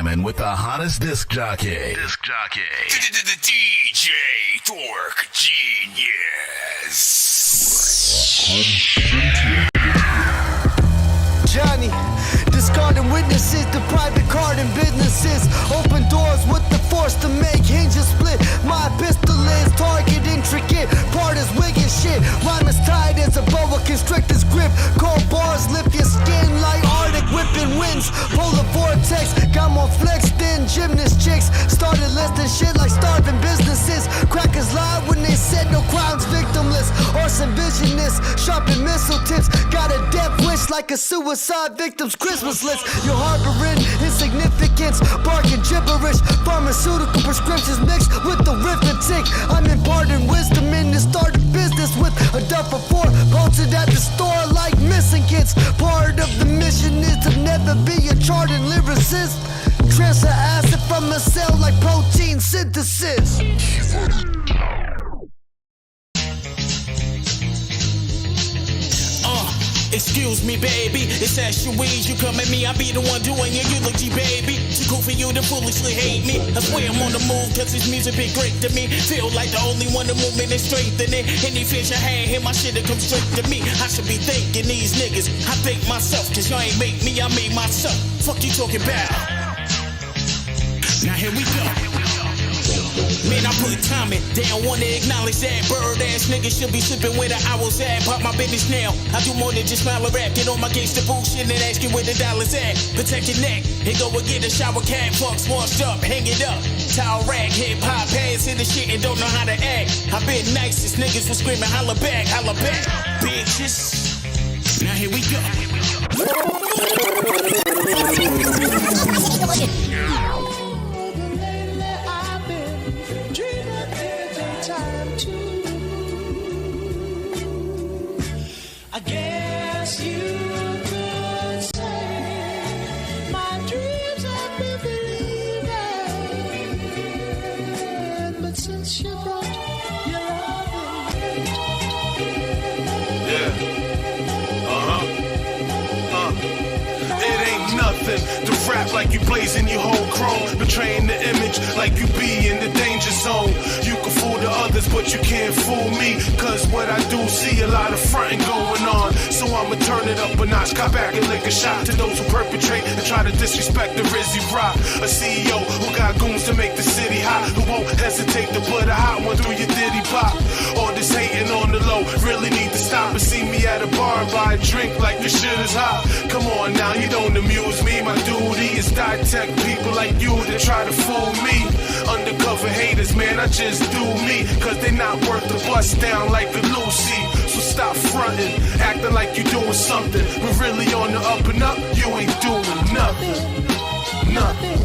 jamming with the hottest disc jockey. DJ Dork Genius. Johnny, discarding witnesses, the private card and businesses. Open doors with the force to make hinges split. My pistol is target intricate, part is wig and shit. Rhyme is tight as a boa constrictor's grip. Cold bars lift your skin like Arctic whipping winds. Polar vortex, got more flex than gymnast chicks. Started less than shit like starving businesses. Crackers lied when they said no crimes victimless. Arson visionist, sharpen missile tips. Got a death wish like a suicide victim's Christmas list. You're harboring insignificance, barking gibberish. Pharmaceutical prescriptions mixed with arithmetic. I'm imparting wisdom in the start of business with a duffel for posted at the store like missing kids. Part of the mission is to never be a charted lyricist. Transfer acid from a cell like protein synthesis. Excuse me, baby, it's Asheweed. You come at me, I be the one doing your eulogy, baby. Too cool for you to foolishly hate me. I swear I'm on the move, cause this music been great to me. Feel like the only one the movement is strengthening. Any fish I had, hear my shit, it come straight to me. I should be thanking these niggas. I thank myself, cause y'all ain't make me, I made myself. Fuck you talking about? Now here we go. Man, I put time in. They don't wanna acknowledge that. Bird ass niggas should be slipping where the owls at. Pop my business now. I do more than just smile or rap. Get on my gangsta bullshit and ask you where the dollars at. Protect your neck and go and get a shower cap. Fucks washed up, hang it up. Towel rag, hip hop, pads in the shit and don't know how to act. I been nice since niggas was screaming holla back, bitches. Now here we go. I guess you could say my dreams have been believing, but since you brought your love It ain't nothing to rap like you blazing your whole chrome, betraying the image like you be in the danger zone. You can fool the others, but you can't fool me, cause what I do see a lot of fronting going on. So I'ma turn it up a notch, cop back and lick a shot to those who perpetrate and try to disrespect the Rizzy Rock. A CEO who got goons to make the city hot, who won't hesitate to put a hot one through your diddy pop. All this hating on the low really need to stop and see me at a bar and buy a drink like the shit is hot. Come on now, you don't amuse me. My duty is dissect people like you that try to fool me. Undercover haters, man, I just do me, cause they not worth the bust down like a Lucy. So stop fronting, acting like you doing something, but really on the up and up, you ain't doing nothing. Nothing.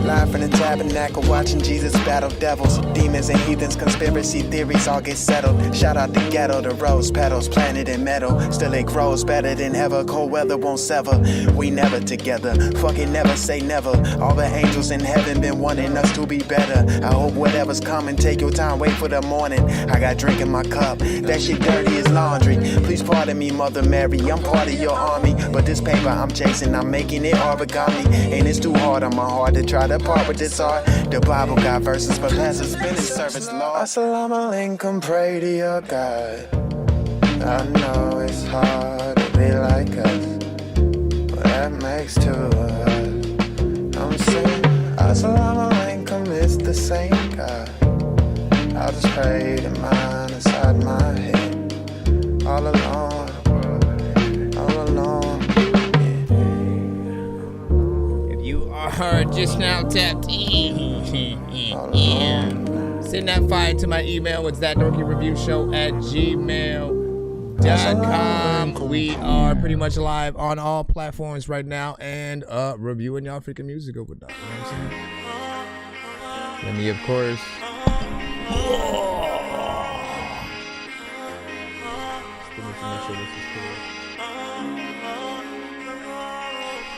Live from the tabernacle, watching Jesus battle devils, demons and heathens, conspiracy theories all get settled. Shout out the ghetto, the rose petals planted in metal. Still it grows better than ever, cold weather won't sever. We never together, fuck it, never say never. All the angels in heaven been wanting us to be better. I hope whatever's coming, take your time, wait for the morning. I got drink in my cup, that shit dirty as laundry. Please pardon me, Mother Mary, I'm part of your army. But this paper I'm chasing, I'm making it origami. And it's too hard on my heart to try to part with this art. The Bible got verses for pastors, been in service, Lord. Assalamu alaikum, pray to your God. I know it's hard to be like us, but that makes two of us. I'm saying, assalamu alaikum, it's the same God. I'll just pray to mine inside my head. All alone, all alone. Just now tapped in. Send that file to my email. It's ThatDorkyReviewShow@gmail.com. We are pretty much live on all platforms right now and reviewing y'all freaking music over there. You know what I'm saying? Let me, of course. Still need to make sure this is cool.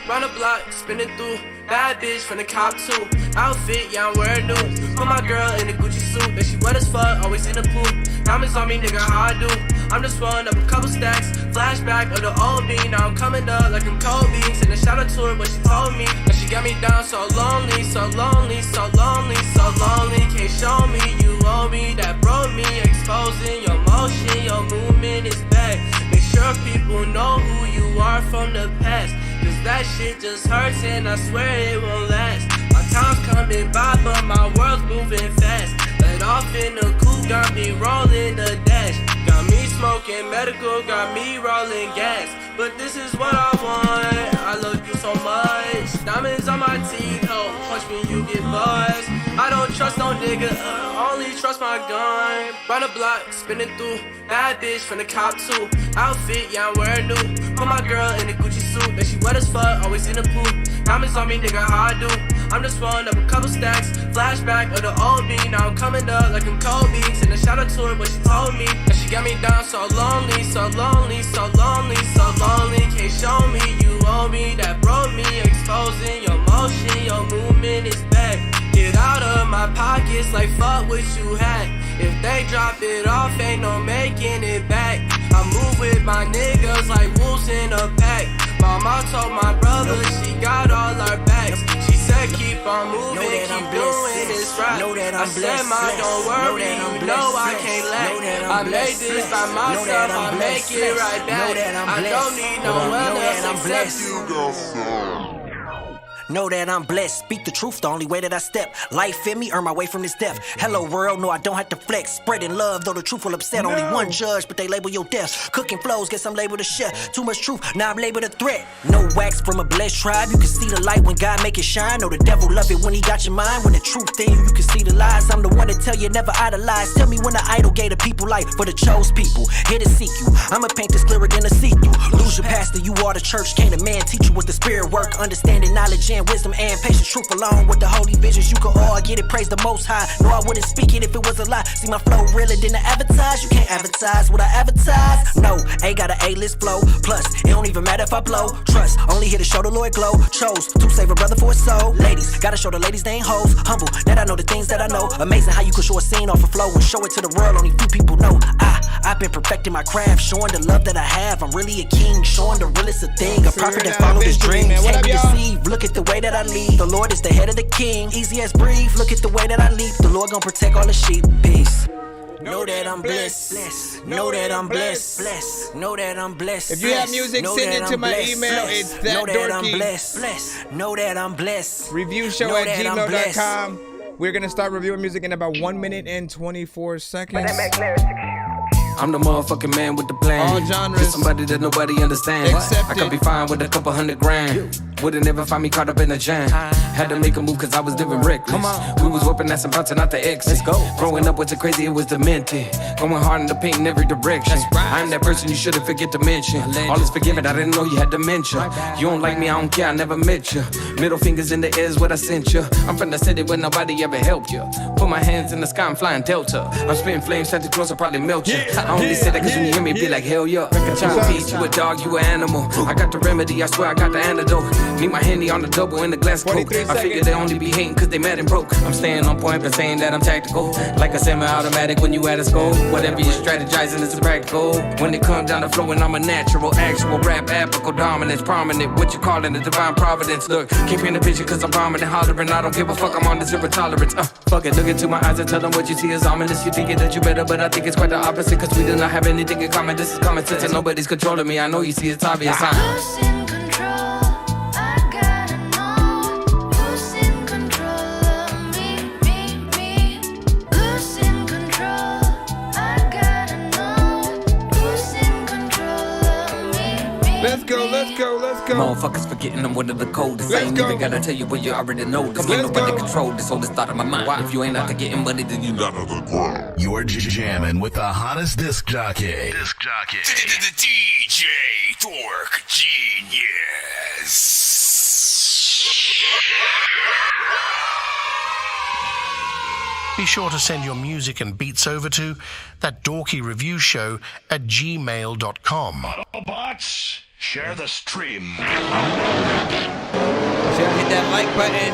Round the block, spinning through. Bad bitch from the cop too. Outfit, yeah, I'm wearing new. Put my girl in a Gucci suit. That she wet as fuck, always in the pool. Diamonds on me, nigga, how I do? I'm just rolling up a couple stacks. Flashback of the old me. Now I'm coming up like I'm Kobe. Send a shout out to her, but she told me that she got me down so lonely, so lonely, so lonely, so lonely. Can't show me you owe me. That broke me, exposing your motion. Your movement is back. Make sure people know who you are from the past. Cause that shit just hurts and I swear it won't last. My time's coming by but my world's moving fast. Let off in the coupe, got me rolling the dash. Got me smoking medical, got me rolling gas. But this is what I want, I love you so much. Diamonds on my teeth, oh, punch me you get buzzed. I don't trust no nigga, only trust my gun. Round the block, spinning through. Bad bitch from the cop too. Outfit, yeah, I'm wearing new. Put my girl in a Gucci suit. That she wet as fuck, always in the pool. Diamonds on me, nigga, how I do? I'm just rolling up a couple stacks. Flashback of the old me. Now I'm coming up like I'm Kobe. Send a shout out to her, but she told me that she got me down so lonely, so lonely, so lonely, so lonely. Can't show me you owe me. That broke me, exposing your motion. Your movement is back. Get out of my pockets like fuck what you had. If they drop it off, ain't no making it back. I move with my niggas like wolves in a pack. Mama told my brother she got all our backs. She said keep on moving, keep doing this right. I said ma, don't worry, you know I can't lack. I made this by myself, I make it right back. I don't need no one else except you. Know that I'm blessed, speak the truth, the only way that I step. Life in me, earn my way from this depth. Hello world, no I don't have to flex. Spreading love, though the truth will upset. Only one judge, but they label your death. Cooking flows, guess I'm labeled a chef. Too much truth, now I'm labeled a threat. No wax from a blessed tribe, you can see the light when God make it shine. Know the devil love it when he got your mind. When the truth in you can see the lies. I'm the one that tell you never idolize. Tell me when the idol gave the people life for the chose people. Here to seek you, I'ma paint this clearer than a see-through. Lose your pastor, you are the church. Can't a man teach you what the spirit work? Understanding knowledge and wisdom and patience, truth alone with the holy visions. You can all get it, praise the most high. No, I wouldn't speak it if it was a lie. See my flow realer than the advertise. You can't advertise what I advertise. No, A got an A-list flow. Plus, it don't even matter if I blow. Trust, only here to show the Lord glow. Chose to save a brother for his soul. Ladies, gotta show the ladies they ain't hoes. Humble, that I know the things that I know. Amazing how you could show a scene off a flow and show it to the world. Only few people know. I've been perfecting my craft, showing the love that I have. I'm really a king, showing the realest a thing. A prophet that followed his dreams. Can't be deceived, look at the way that I lead. The Lord is the head of the king. Easy as breathe, look at the way that I leap. The Lord gon' protect all the sheep. Peace. Know that I'm blessed. Know that I'm blessed. Know that I'm blessed. If you have music, send it to my email. It's ThatDorky. Know that I'm blessed. reviewshow@gmail.com. We're gonna start reviewing music in about 1 minute and 24 seconds. I'm the motherfucking man with the plan. All genres. Just somebody that nobody understands. I could be fine with a couple $100 grand. Wouldn't ever find me caught up in a jam. Had to make a move cause I was living reckless. We was whooping ass and bouncing out the exit. Let's go. Growing up wasn't crazy, it was demented. Going hard in the paint in every direction. I'm that person you shouldn't forget to mention. All is forgiven, I didn't know you had dementia. You don't like me, I don't care, I never met you. Middle fingers in the air is what I sent you. I'm from the city where nobody ever helped you. Put my hands in the sky, I'm flying Delta. I'm spitting flames, Santa Claus will probably melt you. I only say that cause when you hear me be like hell yeah. Trying to teach you a dog, you an animal. I got the remedy, I swear I got the antidote. Need my handy on the double in the glass coke. I figure they only be hating cause they mad and broke. I'm staying on point but saying that I'm tactical. Like a semi-automatic when you at a scope. Whatever you're strategizing is practical. When it comes down to flowing, I'm a natural, actual rap, apical dominance, prominent. What you calling the divine providence? Look, keep in the picture cause I'm prominent, hollering. I don't give a fuck, I'm on the zero tolerance. Fuck it, look into my eyes and tell them what you see is ominous. You thinking that you better, but I think it's quite the opposite. Cause we do not have anything in common. This is common sense and nobody's controlling me. I know you see it's obvious. Who's in control? I gotta know. Who's in control of me? Who's in control? I gotta know. Who's in control of me? Let's go. Motherfuckers forgetting I'm one of the coldest. I ain't even gotta tell you what you already know. This ain't nobody control this, so this thought of my mind. If you ain't out to getting money, then you not on the ground. You're jamming with the hottest disc jockey. DJ Dork Genius. Be sure to send your music and beats over to ThatDorkyReviewShow@gmail.com. Autobots, Share the stream. Hit that like button.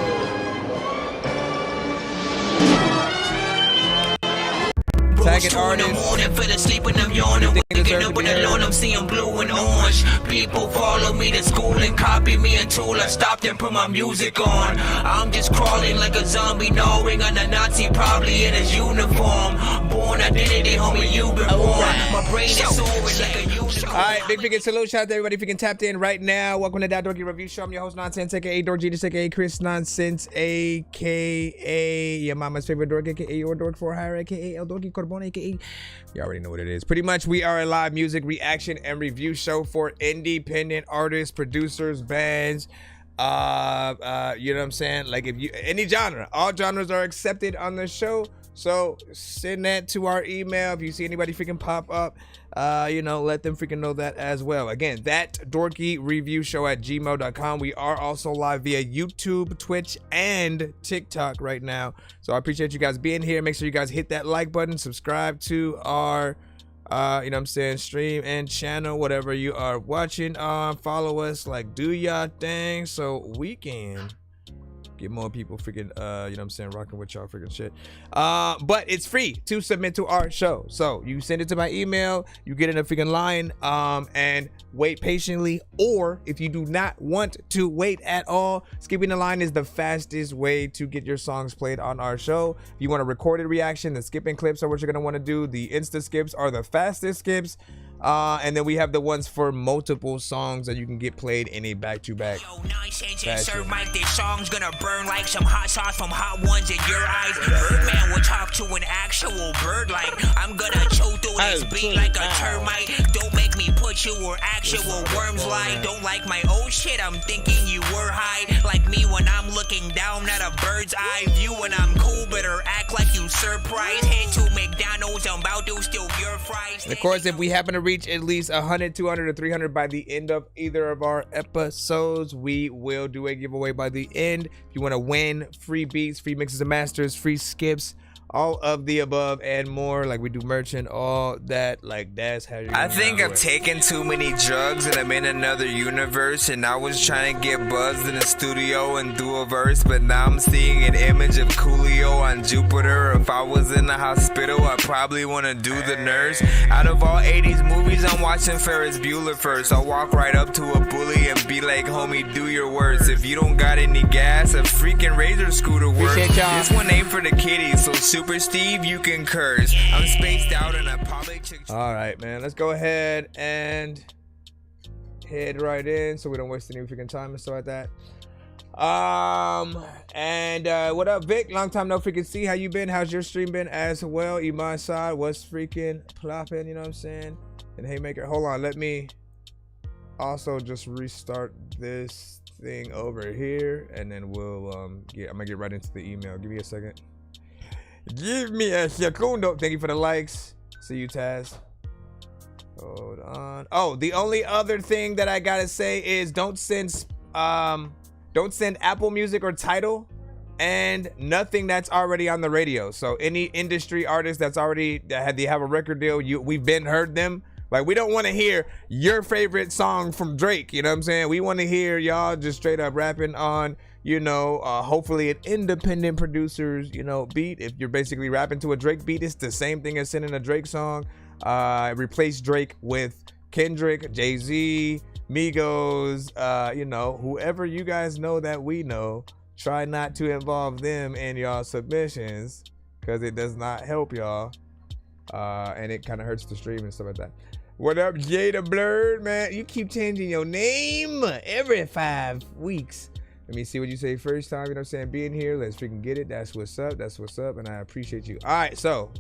Tagging artists. Fell asleep and I'm yawning. Waking up alone, I'm seeing blue and orange. People follow me to school and copy me until I stopped and put my music on. I'm just crawling like a zombie, gnawing on a Nazi, probably in his uniform. Born identity, homie, you been born. My brain is soaring like a unicorn. Alright, big salute. Shout out to everybody if you can tap in right now. Welcome to Dorky Review Show. I'm your host, Nonsenze, aka Dorky, aka Chris Nonsenze, aka your mama's favorite dork, aka your dork for hire, aka El Dorky Corbone, aka you already know what it is. Pretty much, we are a live music reaction and review show for independent artists, producers, bands. You know what I'm saying? Like if you any genre, all genres are accepted on the show. So send that to our email. If you see anybody freaking pop up, you know, let them freaking know that as well. Again, ThatDorkyReviewShow@gmail.com. We are also live via YouTube, Twitch, and TikTok right now. So I appreciate you guys being here. Make sure you guys hit that like button, subscribe to our you know what I'm saying, stream and channel, whatever you are watching on. Follow us, like, do y'all thing so we can get more people freaking you know what I'm saying, rocking with y'all freaking shit. But it's free to submit to our show. So you send it to my email, you get in a freaking line and wait patiently, or if you do not want to wait at all, skipping the line is the fastest way to get your songs played on our show. If you want a recorded reaction, the skipping clips are what you're gonna want to do. The insta skips are the fastest skips. And then we have the ones for multiple songs that you can get played in a back-to-back. Yo, Nonsenze, sir, Mike, this song's gonna burn like some hot sauce from hot ones in your eyes. Birdman will talk to an actual bird like I'm gonna choke through this beat like a termite. Don't make me put you where actual worms lie. Don't like my old shit, I'm thinking you were high. Like me when I'm looking down at a bird's eye view. When I'm cool, better act like you surprised. Head to McDonald's, I'm about to steal your fries. And of course, if we happen to reach at least 100, 200, or 300 by the end of either of our episodes, we will do a giveaway by the end. If you want to win free beats, free mixes and masters, free skips, all of the above and more, like we do merch and all that, like that's how you're I think I've taken too many drugs and I'm in another universe, and I was trying to get buzzed in the studio and do a verse, but now I'm seeing an image of Coolio on Jupiter. If I was in the hospital, I probably want to do the nurse. Out of all 80s movies, I'm watching Ferris Bueller first. I'll walk right up to a bully and be like, homie, do your worst. If you don't got any gas, a freaking razor scooter works. This one ain't for the kiddies, so Super Steve, you can curse. I'm spaced out in a public. All right, man. Let's go ahead and head right in so we don't waste any freaking time and stuff like that. What up, Vic? Long time no freaking see. How you been? How's your stream been as well? Iman Side, what's freaking plopping? You know what I'm saying? And Haymaker, hold on. Let me also just restart this thing over here, and then we'll I'm gonna get right into the email. Give me a second. Give me a secundo. Thank you for the likes. See you, Taz. Hold on. Oh, the only other thing that I gotta say is don't send Apple Music or Tidal, and nothing that's already on the radio. So any industry artist that's already they have a record deal, we've been heard them. Like, we don't want to hear your favorite song from Drake. You know what I'm saying? We want to hear y'all just straight up rapping on, you know, hopefully an independent producer's, you know, beat. If you're basically rapping to a Drake beat, it's the same thing as sending a Drake song. Replace Drake with Kendrick, Jay-Z, Migos, you know, whoever you guys know that we know. Try not to involve them in y'all submissions, because it does not help y'all. And it kind of hurts the stream and stuff like that. What up, Jada Blurred, man? You keep changing your name every 5 weeks. Let me see what you say first time. You know what I'm saying? Being here, let's freaking get it. That's what's up. That's what's up. And I appreciate you. All right, so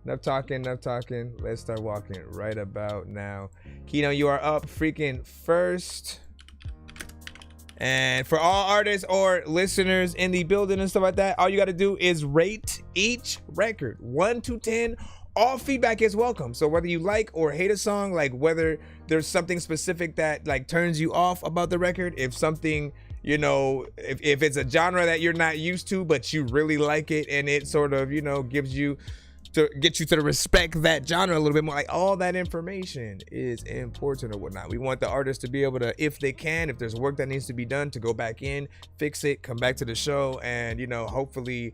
enough talking. Let's start walking right about now. Keno, you are up freaking first. And for all artists or listeners in the building and stuff like that, all you got to do is rate each record 1 to 10. All feedback is welcome. So whether you like or hate a song, like whether there's something specific that like turns you off about the record, if something, you know, if it's a genre that you're not used to, but you really like it and it sort of, you know, gives you to get you to respect that genre a little bit more. Like, all that information is important or whatnot. We want the artist to be able to, if they can, if there's work that needs to be done, to go back in, fix it, come back to the show, and, you know, hopefully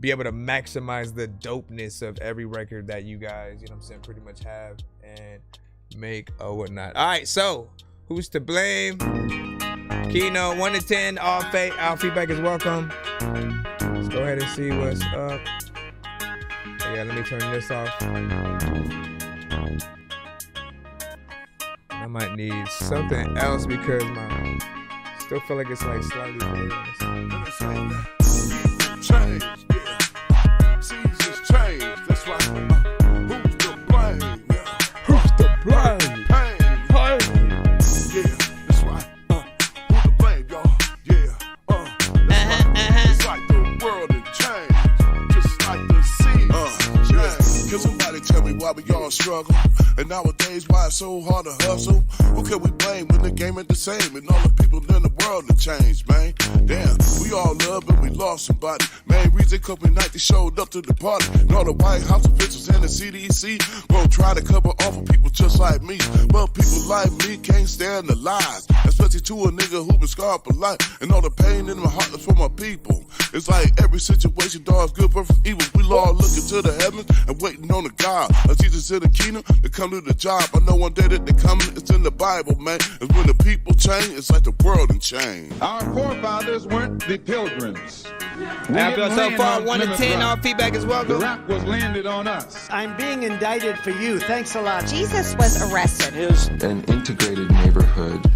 be able to maximize the dopeness of every record that you guys, you know what I'm saying, pretty much have and make or whatnot. All right, so who's to blame? Keno, 1 to 10, all feedback is welcome. Let's go ahead and see what's up. Yeah, let me turn this off. I might need something else because my still feel like it's like slightly weird. Change, yeah. Seasons change. That's right. Who's to blame? Yeah. Who's to blame? Pain. Yeah, that's right. Who's to blame, y'all? Yeah. It's like the world has changed, just like the seasons change. Can somebody tell me why we all struggle? And nowadays, why it's so hard to hustle? Who can we blame when the game ain't the same? And all the people in the world have changed, man. Damn, we all love, but we lost somebody. Main reason, couple night they showed up to the party. And all the White House officials and the CDC won't try to cover off for people just like me. But people like me can't stand the lies, especially to a nigga who been scarred for life. And all the pain in my heart is for my people. It's like every situation, dog's good versus evil. We all looking to the heavens and waiting on the God of Jesus in the kingdom to come to the job. I know one day that they coming, it's in the Bible, man. And when the people change, it's like the world and change. Our forefathers weren't the pilgrims. I feel so far, 1 to 10, all feedback is welcome. The rock was landed on us. I'm being indicted for you. Thanks a lot. Jesus was arrested. An integrated neighborhood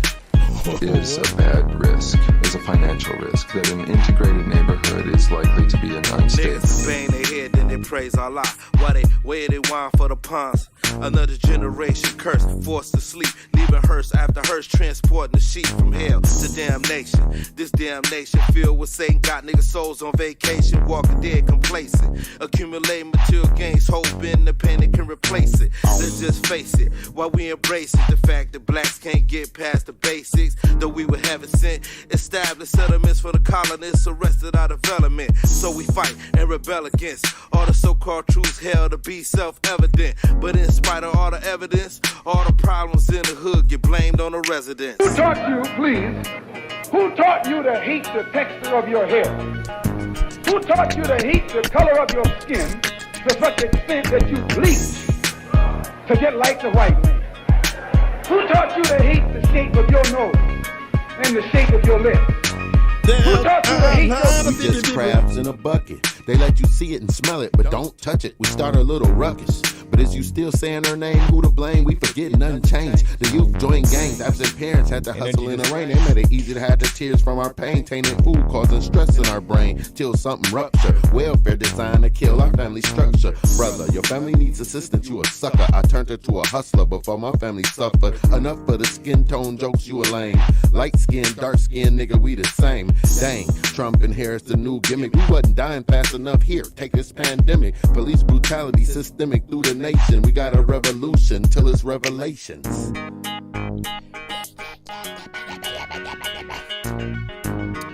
is a bad risk, is a financial risk. That an integrated neighborhood is likely to be an unstable. Niggas bang their head, then they praise Allah. While they weigh they wine for the ponds. Another generation cursed, forced to sleep, leaving hearse after hearse, transporting the sheep from hell to damnation. This damn nation filled with Satan got niggas souls on vacation, walking dead complacent, accumulating material gains, hoping the panic can replace it. Let's just face it, while we embrace it, the fact that blacks can't get past the basics, though we would have it sent, established settlements for the colonists arrested our development. So we fight and rebel against all the so-called truths held to be self-evident, but in spite of all the evidence, all the problems in the hood get blamed on the residents. Who taught you, please? Who taught you to hate the texture of your hair? Who taught you to hate the color of your skin to such extent that you bleach to get like the white man? Who taught you to hate the shape of your nose and the shape of your lips? Who taught you to hate your... We just crabs in a bucket. They let you see it and smell it, but don't touch it. We start a little ruckus. But is you still saying her name? Who to blame? We forget nothing changed. The youth joined gangs. Absent parents had to hustle in the rain. They made it easy to hide the tears from our pain. Tainted food causing stress in our brain till something rupture. Welfare designed to kill our family structure. Brother, your family needs assistance. You a sucker. I turned her to a hustler before my family suffered. Enough for the skin tone jokes. You a lame. Light skin, dark skin, nigga, we the same. Dang, Trump and Harris the new gimmick. We wasn't dying fast enough here. Take this pandemic. Police brutality systemic through the nation. We got a revolution till it's revelations.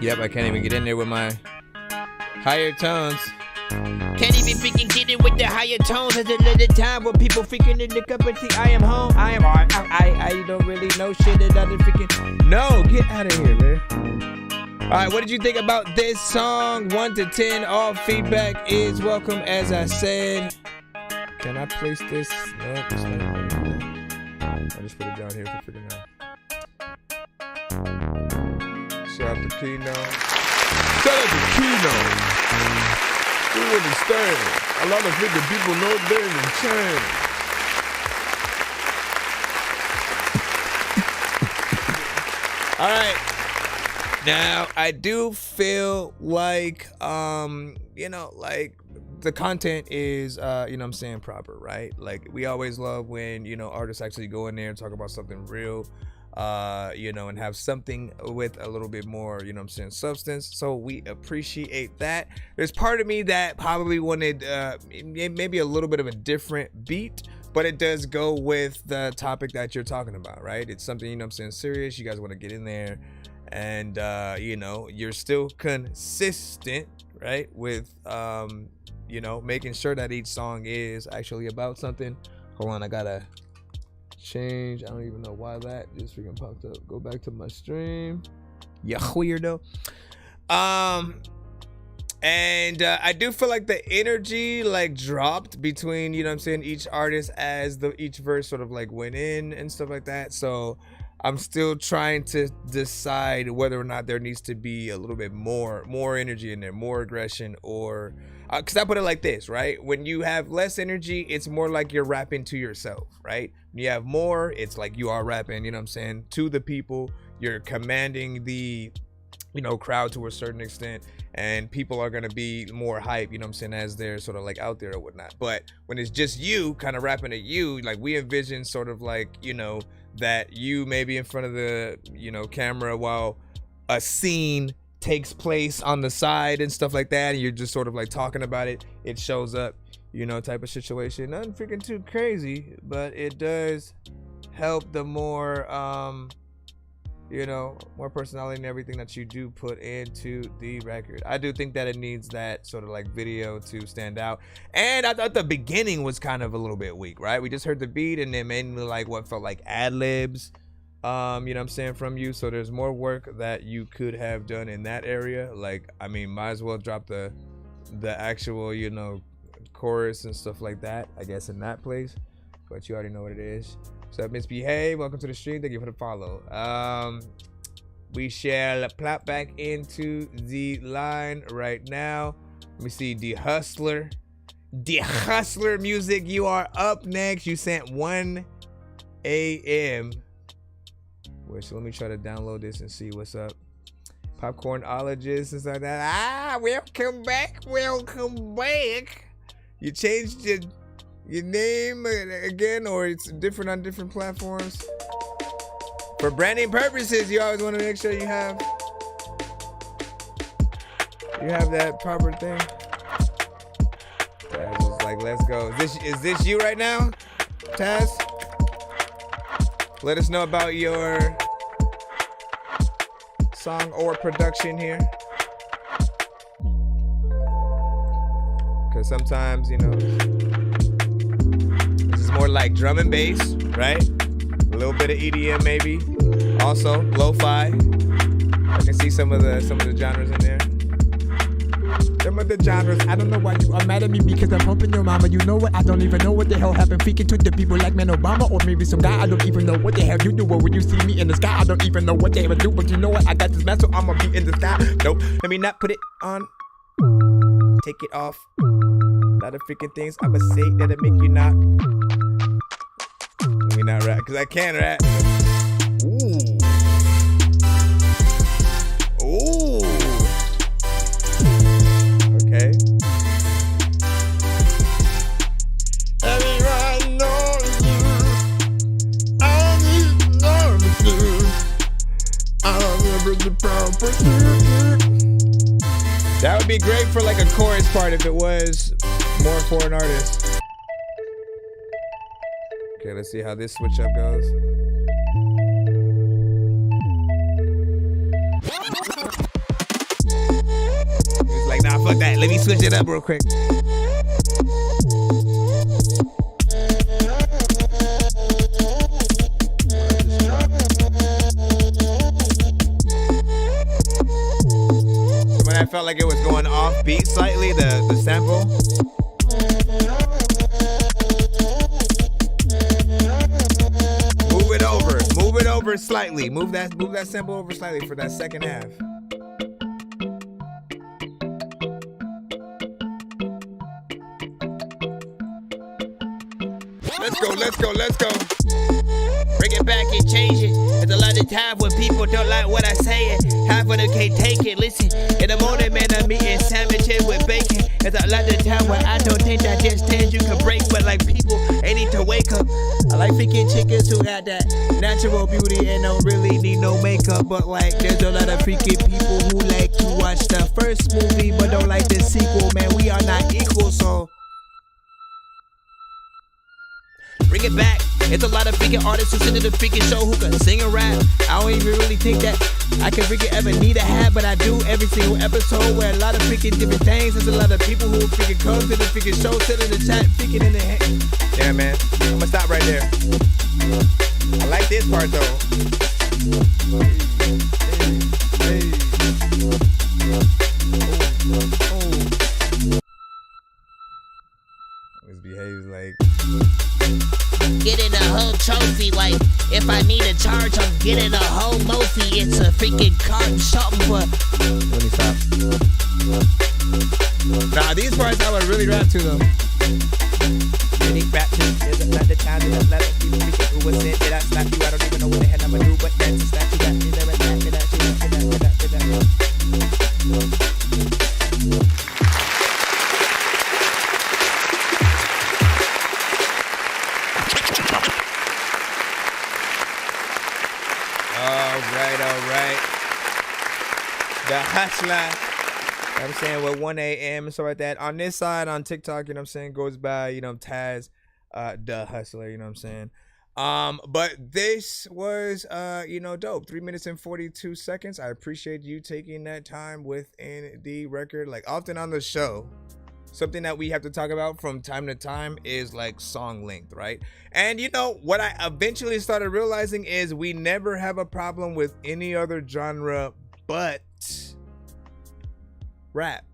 Yep, I can't even get in there with my higher tones. Can't even freaking get in with the higher tones. There's a little time where people freaking in the cup and see I am home. I don't really know shit that other freaking. No, get out of here, man. All right, what did you think about this song? 1 to 10, all feedback is welcome. As I said, can I place this? No, it's not. I'll just put it down here for freaking out. Shout out to Keno. Shout out to Keno. We understand. A lot of freaking people know they're in the chain. All right. Now, I do feel like, like the content is, what I'm saying, proper, right? Like, we always love when, artists actually go in there and talk about something real, and have something with a little bit more, substance. So we appreciate that. There's part of me that probably wanted maybe a little bit of a different beat, but it does go with the topic that you're talking about, right? It's something, serious. You guys want to get in there. And you're still consistent, right, with you know, making sure that each song is actually about something. Hold on, I gotta change. I don't even know why that just freaking popped up. Go back to my stream. Yeah, weirdo. And I do feel like the energy like dropped between, you know what I'm saying, each artist as each verse sort of like went in and stuff like that. So I'm still trying to decide whether or not there needs to be a little bit more energy in there, more aggression, or because I put it like this, right? When you have less energy, it's more like you're rapping to yourself, right? When you have more, it's like you are rapping, you know what I'm saying, to the people. You're commanding the, you know, crowd to a certain extent, and people are gonna be more hype, you know what I'm saying, as they're sort of like out there or whatnot. But when it's just you kind of rapping at you, like we envision sort of like, you know, that you may be in front of the, you know, camera while a scene takes place on the side and stuff like that, and you're just sort of like talking about it. It shows up, you know, type of situation. Nothing freaking too crazy, but it does help the more you know, more personality and everything that you do put into the record. I do think that it needs that sort of like video to stand out. And I thought the beginning was kind of a little bit weak, right? We just heard the beat and it made me like what felt like ad-libs, you know what I'm saying, from you. So there's more work that you could have done in that area. Like, I mean, might as well drop the actual, you know, chorus and stuff like that, I guess, in that place. But you already know what it is. What's up, Misbehave? Welcome to the stream. Thank you for the follow. We shall plop back into the line right now. Let me see. The Hustler music. You are up next. You sent 1 a.m. Wait, so let me try to download this and see what's up. Popcornologist and stuff like that. Welcome back. Welcome back. You changed your name again, or it's different on different platforms? For branding purposes, you always want to make sure you have that proper thing. Taz was like, let's go. Is this you right now, Taz? Let us know about your song or production here. Because sometimes, you know, more like drum and bass, right? A little bit of EDM maybe. Also, lo-fi. I can see some of the genres in there. Some of the genres. I don't know why you are mad at me because I'm humping your mama. You know what? I don't even know what the hell happened. Speaking to the people like man Obama or maybe some guy. I don't even know what the hell you do. Or when you see me in the sky, I don't even know what the hell I do. But you know what? I got this mess, so I'ma be in the sky. Nope. Let me not put it on. Take it off. A lot of freaking things I'ma say that'll make you not. Let me not rap, because I can rap. Ooh. Ooh. Okay. Everyone knows you. I need to know you. I don't remember the proper. That would be great for like a chorus part if it was more for an artist. Okay, let's see how this switch up goes. It's like, nah, fuck that. Let me switch it up real quick. When I felt like it was going off beat slightly, the sample. Move it over slightly. Move that sample over slightly for that second half. Let's go. Bring it back and change it. There's a lot of time when people don't like what I say. Half of them can't take it. Listen, in the morning, man, I'm eating sandwiches with bacon. There's a lot of time where I don't think that just things you can break, but like people, they need to wake up. I like freaking chickens who got that natural beauty and don't really need no makeup. But like, there's a lot of freaking people who like to watch the first movie but don't like the sequel. Man, we are not equal, so bring it back. It's a lot of freaking artists who sit in the freaking show who can sing and rap. I don't even really think that I can freaking ever need a hat, but I do every single episode where a lot of freaking different things. There's a lot of people who freaking come to the freaking show, sit in the chat, freaking in the head. Yeah, man. I'm gonna stop right there. I like this part though. Always behaves like getting a whole trophy. Like if I need a charge, I'm getting a whole Mophie. It's a freaking carton something, but let me stop. Nah, these parts I would really rap to them. Unique rap to is not the time to let people freaking who was sent. Did I slap you? I don't even know what the hell I'm gonna do, but that's a slap you got me there and that. All right. The hustler. You know what I'm saying, with 1 a.m. and stuff like that. On this side, on TikTok, you know what I'm saying, goes by, you know, Taz, the hustler, you know what I'm saying. But this was, you know, dope. 3 minutes and 42 seconds. I appreciate you taking that time within the record. Like, often on the show, something that we have to talk about from time to time is like song length, right? And you know what I eventually started realizing is we never have a problem with any other genre but rap.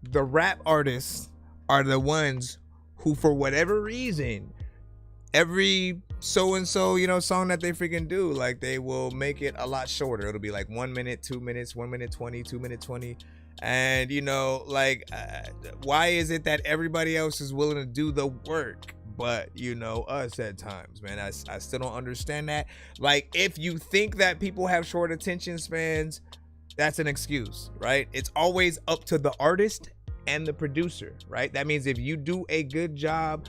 The rap artists are the ones who, for whatever reason, every so-and-so, you know, song that they freaking do, like they will make it a lot shorter. It'll be like 1 minute, 2 minutes, 1 minute 20, 2 minute 20. And you know, like why is it that everybody else is willing to do the work but, you know, us at times, man? I still don't understand that. Like, if you think that people have short attention spans, that's an excuse, right? It's always up to the artist and the producer, right? That means if you do a good job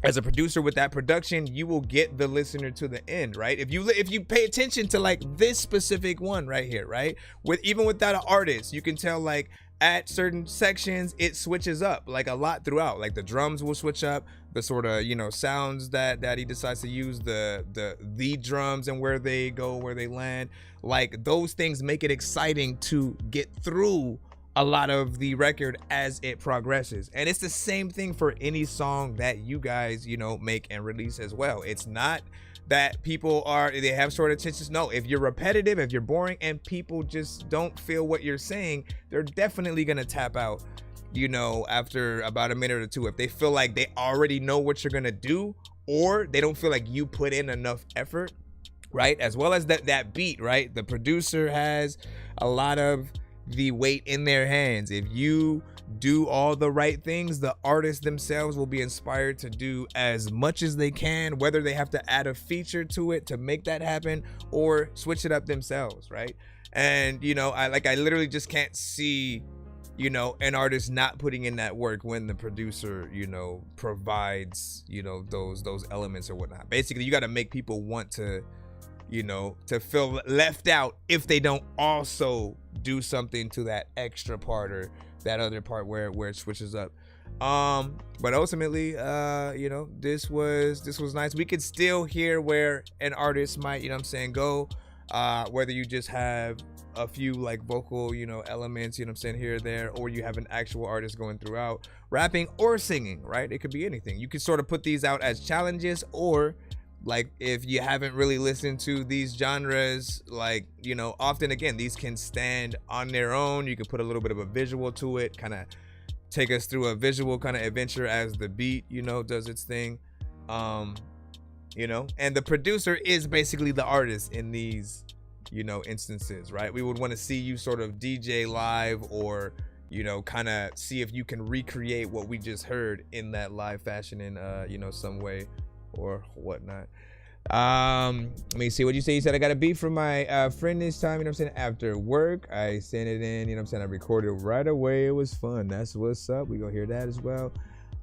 as a producer with that production, you will get the listener to the end, right? If you pay attention to like this specific one right here, right? Even without an artist, you can tell like at certain sections it switches up like a lot throughout. Like the drums will switch up, the sort of, you know, sounds that he decides to use, the drums and where they go, where they land. Like those things make it exciting to get through a lot of the record as it progresses. And it's the same thing for any song that you guys, you know, make and release as well. It's not that people they have short attentions. No, if you're repetitive, if you're boring and people just don't feel what you're saying, they're definitely gonna tap out, you know, after about a minute or two. If they feel like they already know what you're gonna do, or they don't feel like you put in enough effort, right? As well as that beat, right? The producer has a lot of the weight in their hands. If you do all the right things, the artists themselves will be inspired to do as much as they can, whether they have to add a feature to it to make that happen or switch it up themselves, right? And you know, I literally just can't see, you know, an artist not putting in that work when the producer, you know, provides, you know, those elements or whatnot. Basically, you got to make people want to, you know, to feel left out if they don't also do something to that extra part or that other part where it switches up. But ultimately, you know, this was nice. We could still hear where an artist might, you know what I'm saying, go, whether you just have a few like vocal, you know, elements, you know what I'm saying, here or there, or you have an actual artist going throughout rapping or singing, right? It could be anything. You could sort of put these out as challenges, or like if you haven't really listened to these genres, like, you know, often again, these can stand on their own. You can put a little bit of a visual to it, kind of take us through a visual kind of adventure as the beat, you know, does its thing. You know, and the producer is basically the artist in these, you know, instances, right? We would want to see you sort of DJ live, or, you know, kind of see if you can recreate what we just heard in that live fashion in, you know, some way or whatnot. Let me see what you say. You said I got a beat from my friend this time, you know what I'm saying, after work. I sent it in, you know what I'm saying, I recorded right away. It was fun. That's what's up. We gonna hear that as well.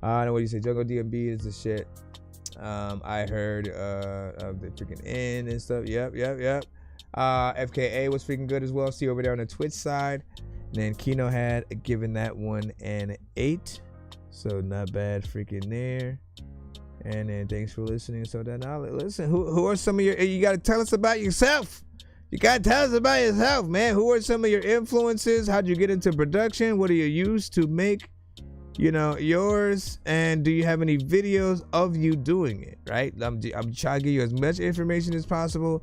I know what you say. Jungle DMB is the shit. I heard of the freaking end and stuff. Yep. FKA was freaking good as well. See over there on the Twitch side. And then Kino had given that one an 8, so not bad freaking there. And then thanks for listening. So then I'll listen. Who are some of your? You got to tell us about yourself. You got to tell us about yourself, man. Who are some of your influences? How'd you get into production? What do you use to make, yours? And do you have any videos of you doing it? Right. I'm trying to give you as much information as possible,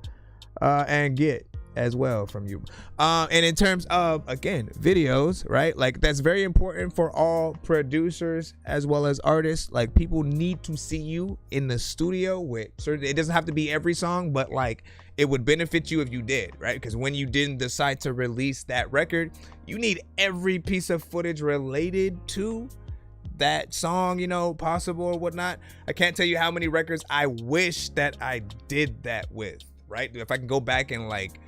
and get as well from you. And in terms of, again, videos, right? Like, that's very important for all producers as well as artists. Like, people need to see you in the studio with certain, it doesn't have to be every song, but like, it would benefit you if you did, right? Because when you didn't decide to release that record, you need every piece of footage related to that song, possible or whatnot. I can't tell you how many records I wish that I did that with, right? If I can go back and like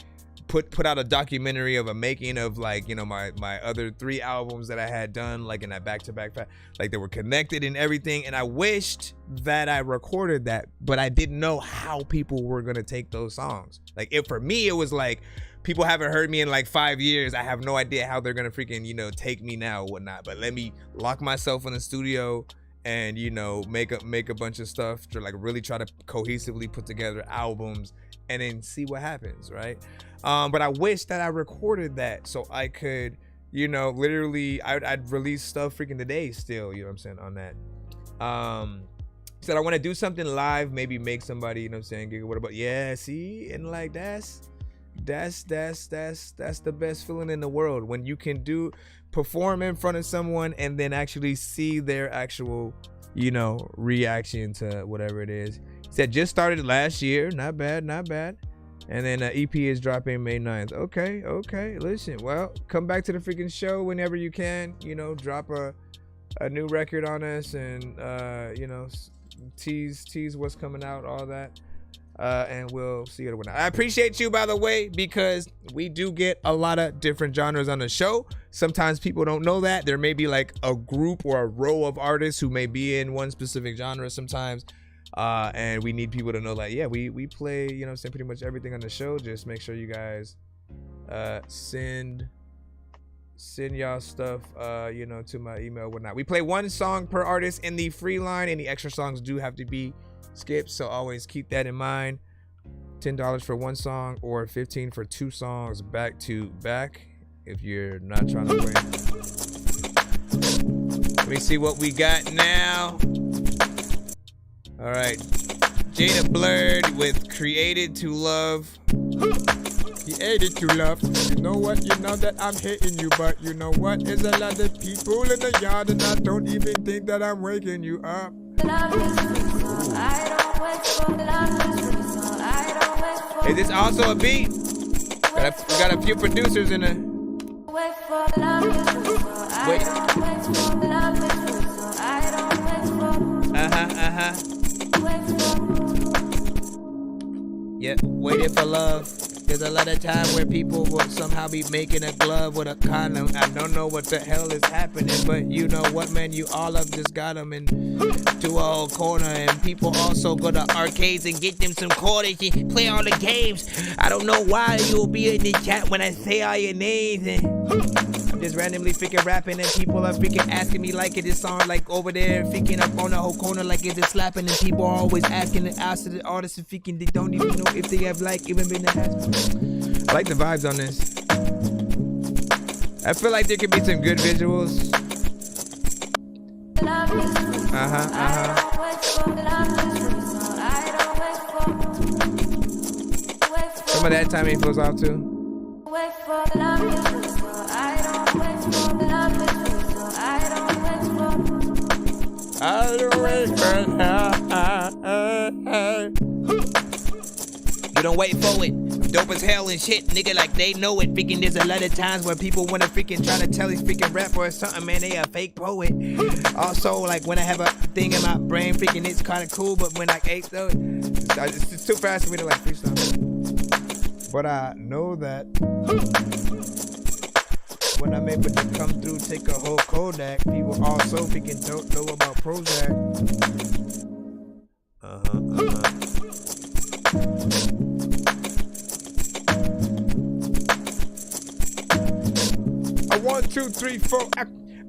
put out a documentary of a making of like, my other 3 albums that I had done, like in that back-to-back, like they were connected and everything. And I wished that I recorded that, but I didn't know how people were going to take those songs. Like, for me, it was like, people haven't heard me in like 5 years. I have no idea how they're going to freaking, take me now or whatnot, but let me lock myself in the studio and, make a bunch of stuff to like really try to cohesively put together albums and then see what happens, right? But I wish that I recorded that so I could, literally, I'd release stuff freaking today still, on that. Said I want to do something live, maybe make somebody, giggle. What about, yeah, see, and like that's the best feeling in the world when you can perform in front of someone and then actually see their actual, reaction to whatever it is. Said just started last year, not bad. And then EP is dropping May 9th. Okay. Listen, well, come back to the freaking show whenever you can. Drop a new record on us and, tease what's coming out, all that. And we'll see it. I appreciate you, by the way, because we do get a lot of different genres on the show. Sometimes people don't know that. There may be like a group or a row of artists who may be in one specific genre sometimes. And we need people to know that, yeah, we play, pretty much everything on the show. Just make sure you guys send y'all stuff, to my email, whatnot. We play 1 song per artist in the free line. Any extra songs do have to be skipped, so always keep that in mind. $10 for 1 song or $15 for 2 songs back to back if you're not trying to win. Let me see what we got now. All right, Jada Blurred with Created to Love. Created to Love. You know what? You know that I'm hitting you, but you know what? There's a lot of people in the yard and I don't even think that I'm waking you up. Is this also a beat? We got a few producers in there. Wait. Yeah, waiting for love. There's a lot of time where people will somehow be making a glove with a condom. I don't know what the hell is happening, but you know what, man? You all have just got them into a whole corner. And people also go to arcades and get them some quarters and play all the games. I don't know why you'll be in the chat when I say all your names. And I'm just randomly freaking rapping and people are freaking asking me like it is song like over there freaking up on the whole corner like is it slapping, and people are always asking the artists and freaking they don't even know if they have like even been asked. I like the vibes on this. I feel like there could be some good visuals. Some of that timing feels off too. I don't wait for you don't wait for it. Dope as hell and shit, nigga, like they know it. Freaking there's a lot of times where people wanna freaking try to tell these freaking rap or something, man, they a fake poet. Also, like when I have a thing in my brain, freaking it's kinda cool, but when I ate though, it's too fast for me to like freestyle. But I know that when I'm able to come through, take a whole Kodak, people also freaking don't know about Prozac. I 1, 2, 3, 4. I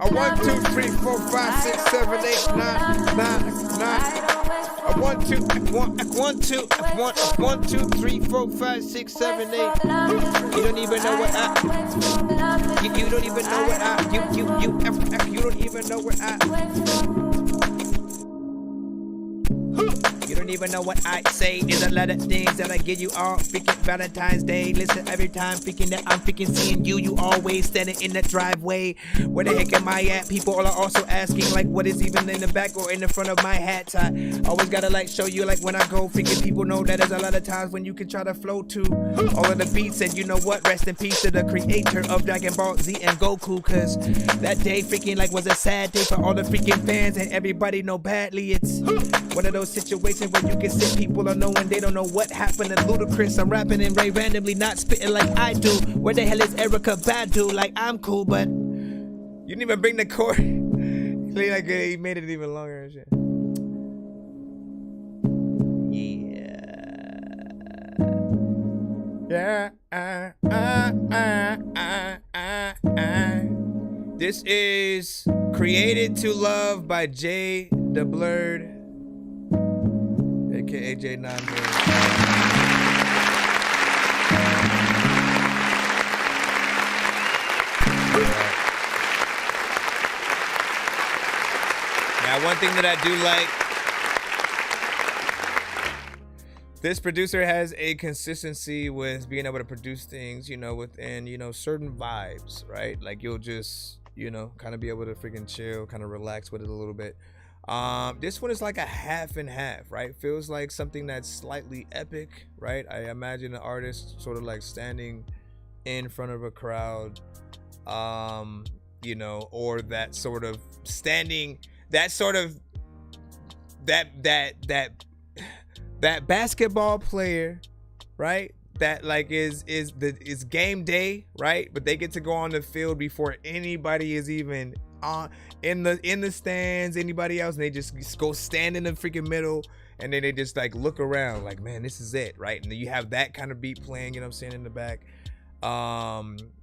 1, 2, 3, 4, 5, 6, 7, 8, 9. 1, 2, 1, 2, 1, 2, 3, 4, 5, 6, 7, 8. You don't even know what I. You don't even know what I. You don't even know what I. You don't even know what I say. There's a lot of things that I give you all freaking Valentine's Day. Listen, every time freaking that I'm freaking seeing you, you always standing in the driveway. Where the heck am I at? People are also asking like what is even in the back or in the front of my hat. I always gotta like show you like when I go freaking people know that there's a lot of times when you can try to flow to all of the beats. And you know what? Rest in peace to the creator of Dragon Ball Z and Goku. Cause that day freaking like was a sad day for all the freaking fans. And everybody know badly it's one of those situations where you can sit people are knowing they don't know what happened to Ludacris. I'm rapping and Ray randomly not spitting like I do. Where the hell is Erica Badu? Like I'm cool, but you didn't even bring the chord. Like he made it even longer and shit. Yeah. This is Created to Love by Jay the Blurred, aka J Nonsenze. Now, one thing that I do like, this producer has a consistency with being able to produce things, you know, within, you know, certain vibes, right? Like you'll just, you know, kind of be able to freaking chill, kind of relax with it a little bit. This one is like a half and half, right? Feels like something that's slightly epic, right? I imagine an artist sort of like standing in front of a crowd, you know, or that sort of standing, that sort of that basketball player, right? That like is game day, right? But they get to go on the field before anybody is even in the stands, anybody else, and they just go stand in the freaking middle, and then they just like look around like, man, this is it, right? And then you have that kind of beat playing, you know what I'm saying, in the back.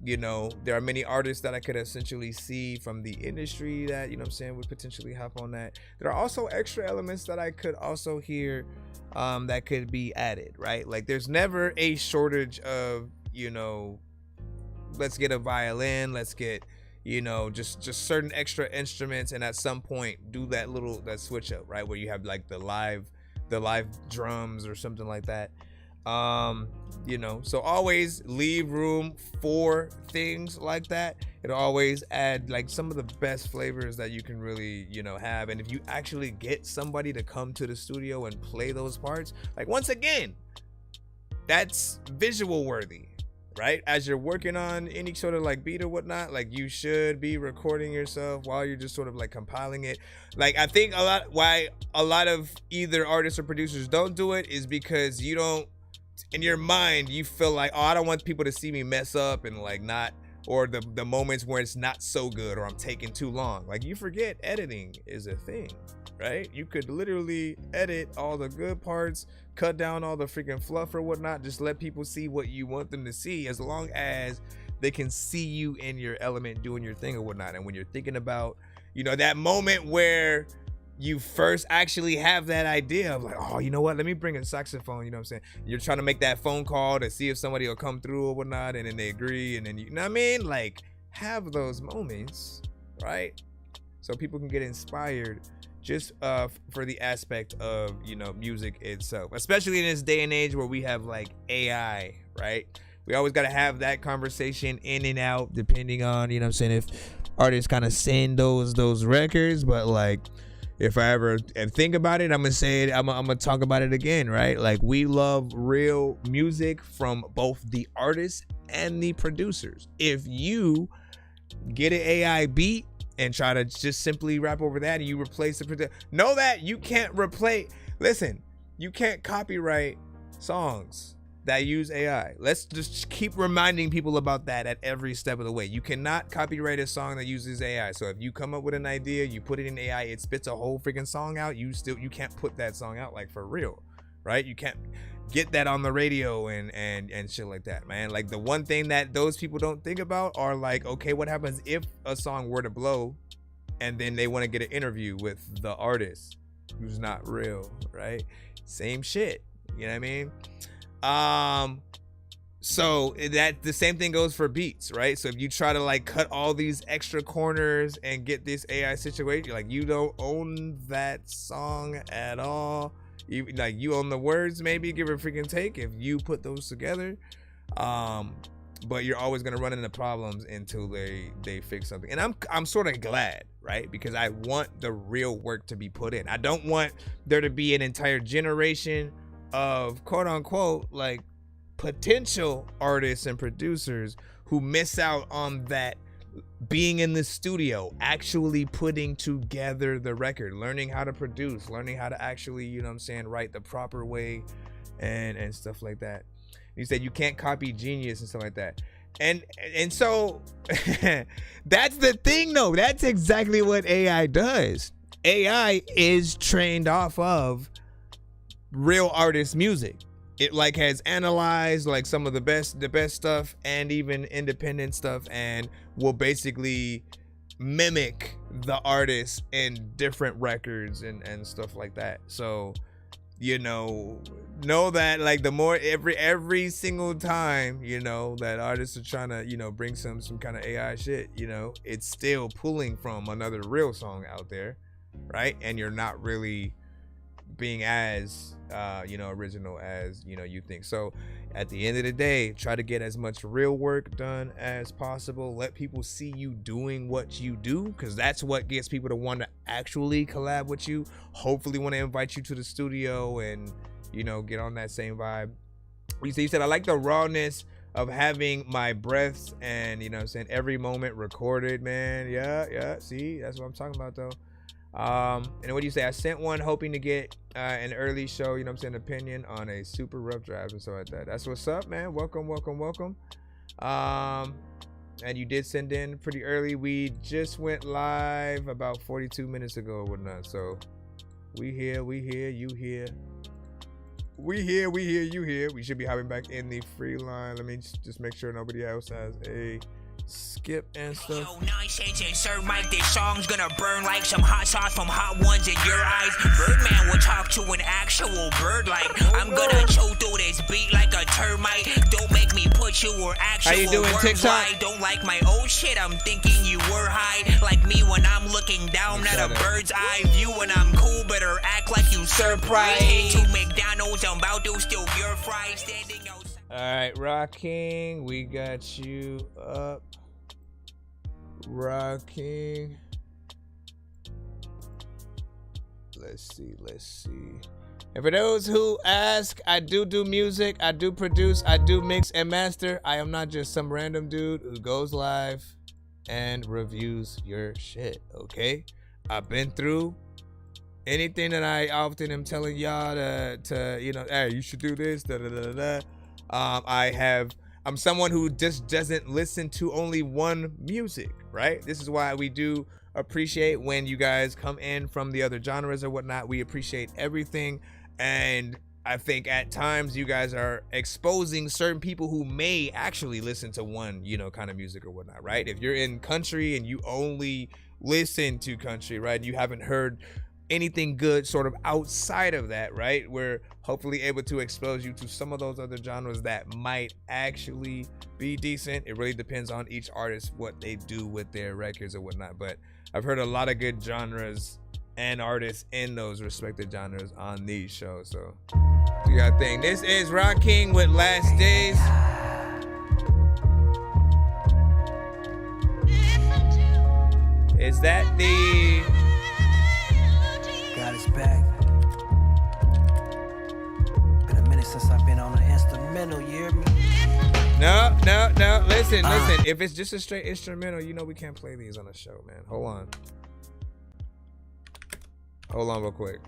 You know, there are many artists that I could essentially see from the industry that, you know what I'm saying, would potentially hop on that. There are also extra elements that I could also hear that could be added, right? Like there's never a shortage of, you know, let's get a violin, let's get, you know, just certain extra instruments, and at some point do that switch up, right? Where you have like the live drums or something like that. You know, so always leave room for things like that. It'll always add like some of the best flavors that you can really, you know, have. And if you actually get somebody to come to the studio and play those parts, like once again, that's visual worthy, right? As you're working on any sort of like beat or whatnot, like you should be recording yourself while you're just sort of like compiling it. Like I think why a lot of either artists or producers don't do it is because you don't, in your mind, you feel like, oh, I don't want people to see me mess up and like not, or the moments where it's not so good or I'm taking too long. Like you forget editing is a thing, right? You could literally edit all the good parts, cut down all the freaking fluff or whatnot, just let people see what you want them to see, as long as they can see you in your element doing your thing or whatnot. And when you're thinking about, you know, that moment where you first actually have that idea of like, oh, you know what, let me bring a saxophone, you know what I'm saying? You're trying to make that phone call to see if somebody will come through or whatnot, and then they agree, and then you know what I mean? Like, have those moments, right? So people can get inspired just for the aspect of, you know, music itself, especially in this day and age where we have like AI, right? We always got to have that conversation in and out depending on, you know what I'm saying, if artists kind of send those records. But like, if I ever think about it, I'm gonna say it, I'm gonna talk about it again, right? Like, we love real music from both the artists and the producers. If you get an AI beat and try to just simply rap over that and you replace the producer, know that you can't you can't copyright songs that use AI. Let's just keep reminding people about that at every step of the way. You cannot copyright a song that uses AI. So if you come up with an idea, you put it in AI, it spits a whole freaking song out, you can't put that song out, like, for real, right? You can't get that on the radio and shit like that, man. Like, the one thing that those people don't think about are like, okay, what happens if a song were to blow and then they want to get an interview with the artist? who's not real, right? Same shit. You know what I mean? So that the same thing goes for beats, right? So if you try to like cut all these extra corners and get this AI situation, like you don't own that song at all. You own the words, maybe give it a freaking take if you put those together. But you're always gonna run into problems until they fix something. And I'm sort of glad, right? Because I want the real work to be put in. I don't want there to be an entire generation of quote unquote like potential artists and producers who miss out on that being in the studio, actually putting together the record, learning how to produce, learning how to actually, you know what I'm saying, write the proper way and stuff like that. You said you can't copy genius and stuff like that. And so that's the thing though. That's exactly what AI does. AI is trained off of real artist music. It like has analyzed like some of the best stuff and even independent stuff, and will basically mimic the artist in different records and stuff like that. So, you know that like the more every single time, you know, that artists are trying to, you know, bring some kind of AI shit, you know, it's still pulling from another real song out there, right? And you're not really being as you know, original as, you know, you think. So at the end of the day, try to get as much real work done as possible. Let people see you doing what you do, because that's what gets people to want to actually collab with you, hopefully want to invite you to the studio and, you know, get on that same vibe. You said I like the rawness of having my breaths and, you know what I'm saying, every moment recorded, man. Yeah, see, that's what I'm talking about though. And what do you say? I sent one hoping to get an early show, you know what I'm saying, opinion on a super rough draft and stuff like that. That's what's up, man. Welcome. And you did send in pretty early. We just went live about 42 minutes ago or whatnot. So we here, you here. We here, you here. We should be hopping back in the free line. Let me just make sure nobody else has a skip and stuff. Yo, Nonsenze and Sir Mike, this song's gonna burn like some hot sauce from hot ones in your eyes. Birdman will talk to an actual bird like I'm gonna choke through this beat like a termite. Don't make me put you or actual. How you doing, TikTok? I don't like my old shit. I'm thinking you were high like me when I'm looking down at a bird's eye view. When I'm cool, better act like you surprised. To McDonald's, I'm about to steal your fries standing outside. All right, Rocking, we got you up. Rocking. Let's see. And for those who ask, I do music, I do produce, I do mix and master. I am not just some random dude who goes live and reviews your shit, okay? I've been through anything that I often am telling y'all to you know, hey, you should do this, I'm someone who just doesn't listen to only one music, right? This is why we do appreciate when you guys come in from the other genres or whatnot. We appreciate everything. And I think at times you guys are exposing certain people who may actually listen to one, you know, kind of music or whatnot, right? If you're in country and you only listen to country, right? You haven't heard anything good sort of outside of that, right? We're hopefully able to expose you to some of those other genres that might actually be decent. It really depends on each artist, what they do with their records or whatnot. But I've heard a lot of good genres and artists in those respective genres on these shows. So do your thing. This is Rock King with Last Days. Is that the... God is back. Been a minute since I've been on an instrumental, you hear me? No. Listen. If it's just a straight instrumental, you know we can't play these on the show, man. Hold on real quick.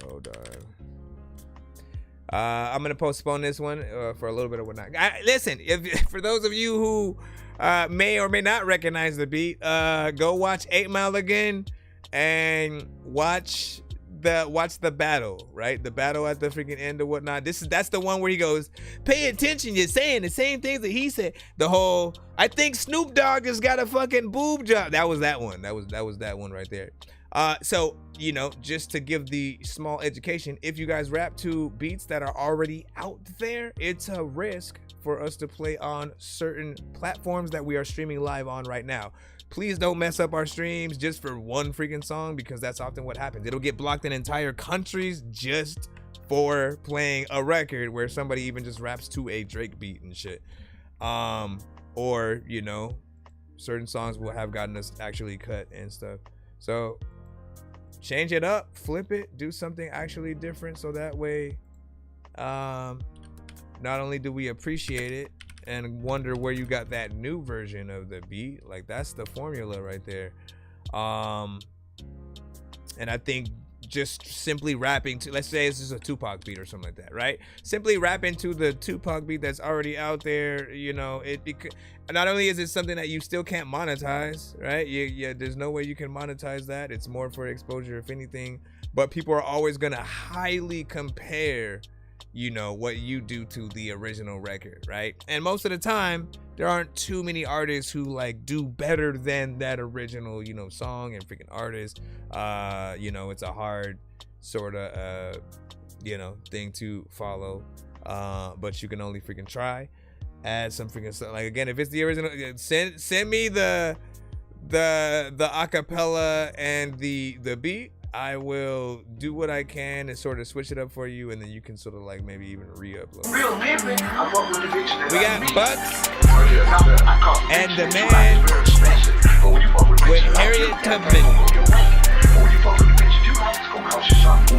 Hold on. I'm gonna postpone this one for a little bit of whatnot. Listen, if for those of you who may or may not recognize the beat, go watch 8 Mile again and watch the battle, right? The battle at the freaking end or whatnot. That's the one where he goes, pay attention, you're saying the same things that he said. The whole, I think Snoop Dogg just got a fucking boob job. That was that one. That was that one right there. So, you know, just to give the small education, if you guys rap to beats that are already out there, it's a risk for us to play on certain platforms that we are streaming live on right now. Please don't mess up our streams just for one freaking song, because that's often what happens. It'll get blocked in entire countries just for playing a record where somebody even just raps to a Drake beat and shit. Or, you know, certain songs will have gotten us actually cut and stuff. So change it up, flip it, do something actually different, so that way not only do we appreciate it and wonder where you got that new version of the beat, like that's the formula right there. And I think just simply rapping to, let's say this is a Tupac beat or something like that, right? Simply rapping to the Tupac beat that's already out there, you know, not only is it something that you still can't monetize, right? Yeah, there's no way you can monetize that. It's more for exposure, if anything. But people are always gonna highly compare, you know, what you do to the original record, right? And most of the time, there aren't too many artists who like do better than that original, you know, song and freaking artist. You know, it's a hard sort of, you know, thing to follow. But you can only freaking try. Add some freaking stuff. Like again, if it's the original, send me the acapella and the beat. I will do what I can and sort of switch it up for you, and then you can sort of like maybe even re-upload. We got Bucks and the man with Harriet Tubman.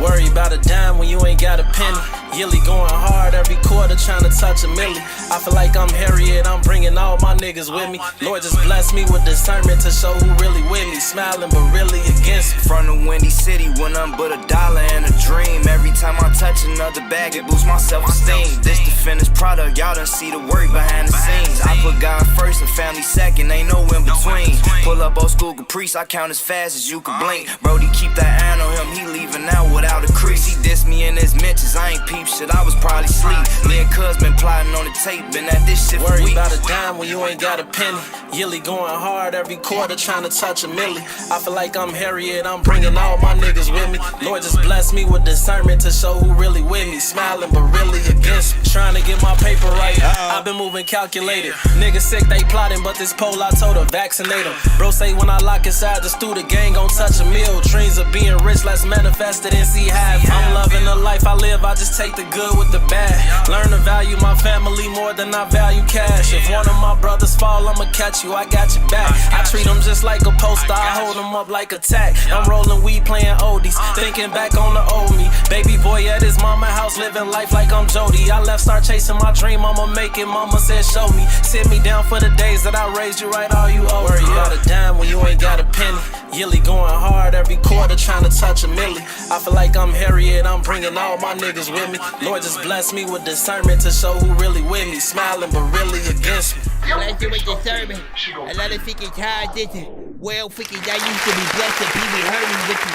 Worry about a dime when you ain't got a penny. Yearly going hard every quarter trying to touch a milli. I feel like I'm Harriet, I'm bringing all my niggas with me. Lord just bless me with discernment to show who really with me. Smiling but really against me. From the Windy City, when nothing but $1 and a dream. Every time I touch another bag, it boosts my self-esteem. This the finished product, y'all done see the work behind the scenes. I put God first and family second, ain't no in between. Pull up old school Caprice, I count as fast as you can blink. Brody keep that iron on him, he leaving out without a crease. He dissed me in his mentions, I ain't peep shit, I was probably sleep. Me and Cuz been plotting on the tape, been at this shit for Worry weeks. about a dime when you ain't got a penny. Yearly going hard every quarter trying to touch a milli. I feel like I'm Harriet, I'm bringing all my niggas with me. Lord just bless me with discernment to show who really with me. Smiling but really against me. Trying to get my paper right, I've been moving calculated. Niggas sick, they plotting, but this pole I told her vaccinate them. Bro say when I lock inside the stew, the gang gon' touch a meal. Dreams of being rich, let's manifest it and see half. I'm loving the life I live, I just take the good with the bad. Learn to value my family more than I value cash. If one of my brothers fall, I'ma catch you, I got your back. I treat them just like a poster, I hold them up like a tack. I'm rolling weed, playing oldies, thinking back on the old me. Baby boy at his mama house, living life like I'm Jody. I left, start chasing my dream, I'ma make it, mama said show me. Sit me down for the days that I raised you right, all you owe. Worry about a dime when you ain't got a penny. Yearly going hard every quarter trying to touch a milli. I feel like I'm Harriet, I'm bringing all my niggas with me. Lord just bless me with discernment to show who really with me. Smiling but really against me. Blessed with discernment. A lot of freaking times did well freaking I used to be blessed to be with hurting with you.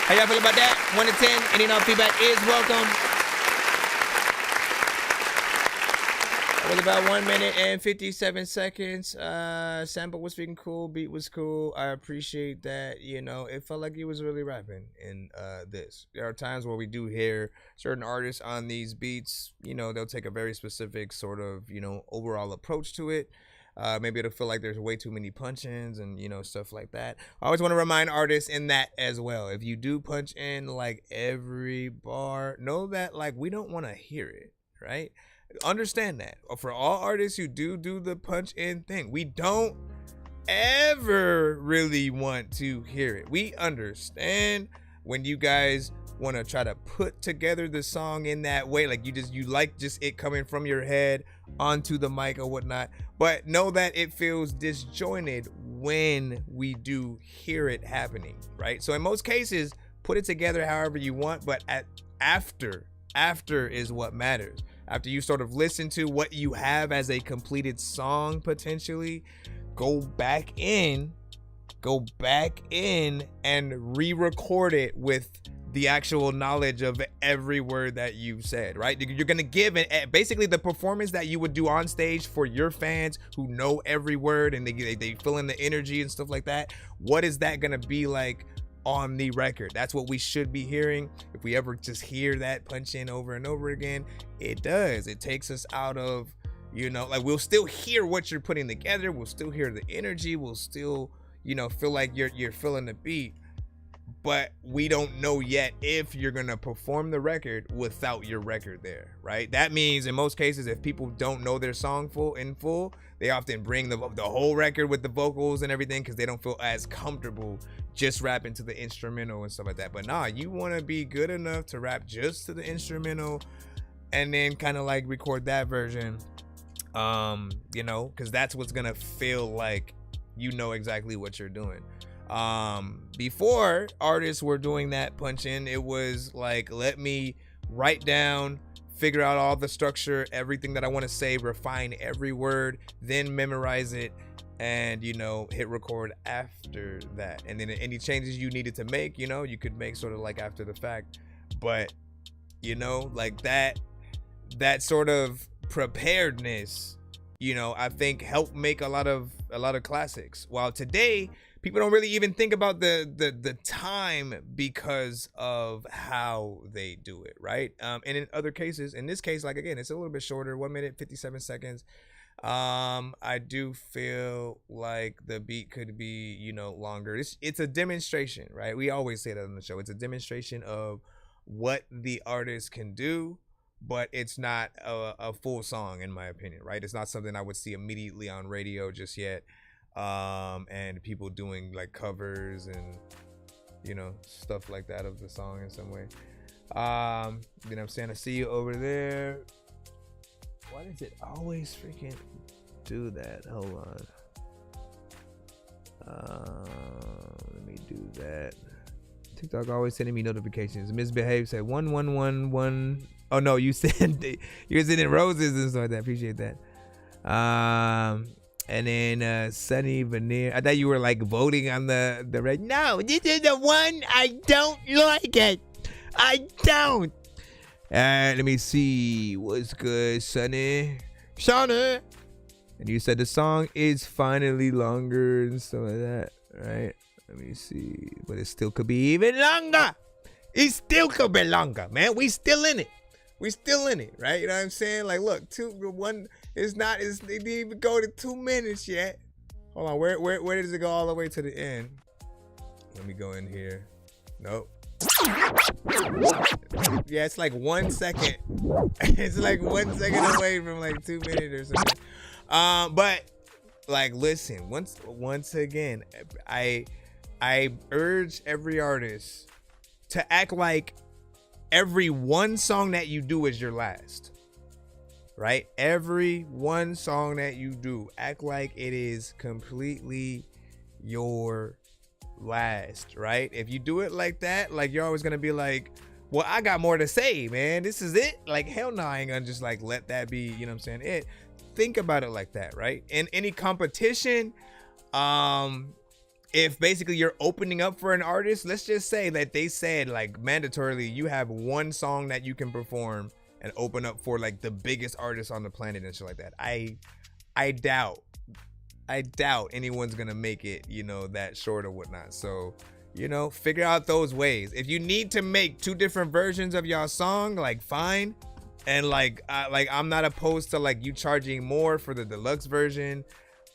How y'all feel about that? 1 to 10, any non-feedback is welcome. It was about 1 minute and 57 seconds. Sample was freaking cool. Beat was cool. I appreciate that. You know, it felt like he was really rapping in this. There are times where we do hear certain artists on these beats. You know, they'll take a very specific sort of, you know, overall approach to it. Maybe it'll feel like there's way too many punch-ins and, you know, stuff like that. I always want to remind artists in that as well. If you do punch in like every bar, know that like we don't want to hear it, right? Understand that. For all artists who do the punch-in thing, we don't ever really want to hear it. We understand when you guys want to try to put together the song in that way, like you like just it coming from your head onto the mic or whatnot, but know that it feels disjointed when we do hear it happening, right? So in most cases, put it together however you want, but after is what matters. After you sort of listen to what you have as a completed song, potentially, go back go back in and re-record it with the actual knowledge of every word that you said, right? You're gonna give it basically the performance that you would do on stage for your fans who know every word and they feel in the energy and stuff like that. What is that gonna be like on the record? That's what we should be hearing. If we ever just hear that punch in over and over again, it takes us out of, you know, like, we'll still hear what you're putting together, we'll still hear the energy, we'll still, you know, feel like you're feeling the beat, but we don't know yet if you're gonna perform the record without your record there, right? That means in most cases, if people don't know their song in full, they often bring the whole record with the vocals and everything because they don't feel as comfortable just rapping to the instrumental and stuff like that. But nah, you want to be good enough to rap just to the instrumental and then kind of like record that version, you know, because that's what's gonna feel like you know exactly what you're doing. Before artists were doing that punch in, it was like, let me write down, figure out all the structure, everything that I want to say, refine every word, then memorize it, and, you know, hit record after that. And then any changes you needed to make, you know, you could make sort of like after the fact. But, you know, like that sort of preparedness, you know, I think helped make a lot of classics. While today, people don't really even think about the time because of how they do it, right? And in other cases, in this case, like, again, it's a little bit shorter, 1 minute, 57 seconds. I do feel like the beat could be, you know, longer. It's a demonstration, right? We always say that on the show. It's a demonstration of what the artist can do, but it's not a full song, in my opinion, right? It's not something I would see immediately on radio just yet. And people doing like covers and, you know, stuff like that of the song in some way. You know what I'm saying? I see you over there. Why does it always freaking do that? Hold on. Let me do that. TikTok always sending me notifications. Misbehave said 1111. Oh no, you said you're sending roses and stuff like that. Appreciate that. And then Sunny Veneer, I thought you were like voting on the red. No, this is the one I don't like it. I don't. Let me see. What's good, Sunny? Shauna. And you said the song is finally longer and stuff like that, right? Let me see. But it still could be even longer. It still could be longer, man. We still in it. We still in it, right? You know what I'm saying? Like, look, it didn't even go to 2 minutes yet. Hold on, where does it go all the way to the end? Let me go in here. Nope. Yeah, it's like 1 second. It's like 1 second away from like 2 minutes or something. But like, listen, once again, I urge every artist to act like every one song that you do is your last, right? Every one song that you do, act like it is completely your last, right? If you do it like that, like, you're always gonna be like, well, I got more to say, man. This is it. Like, hell no, I ain't gonna just like let that be, you know what I'm saying? It. Think about it like that, right? In any competition, if basically you're opening up for an artist, let's just say that they said like mandatorily you have one song that you can perform and open up for like the biggest artist on the planet and shit like that. I doubt anyone's gonna make it, you know, that short or whatnot. So, you know, figure out those ways. If you need to make 2 different versions of y'all song, like, fine. And like I'm not opposed to like you charging more for the deluxe version,